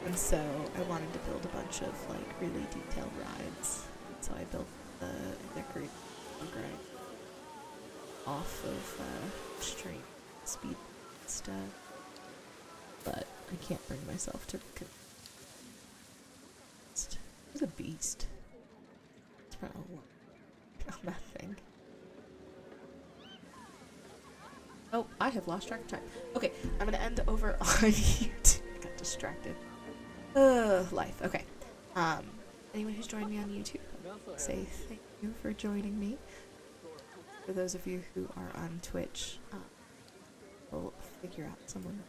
And so I wanted to build a bunch of like really detailed rides. So I built the great ride off of stream speed stuff. But I can't bring myself to it was a beast. Spent a lot on that thing. Oh, I have lost track of time. Okay, I'm gonna end over on YouTube. Got distracted. Life. Okay. Anyone who's joined me on YouTube, say thank you for joining me. For those of you who are on Twitch, we'll figure out someone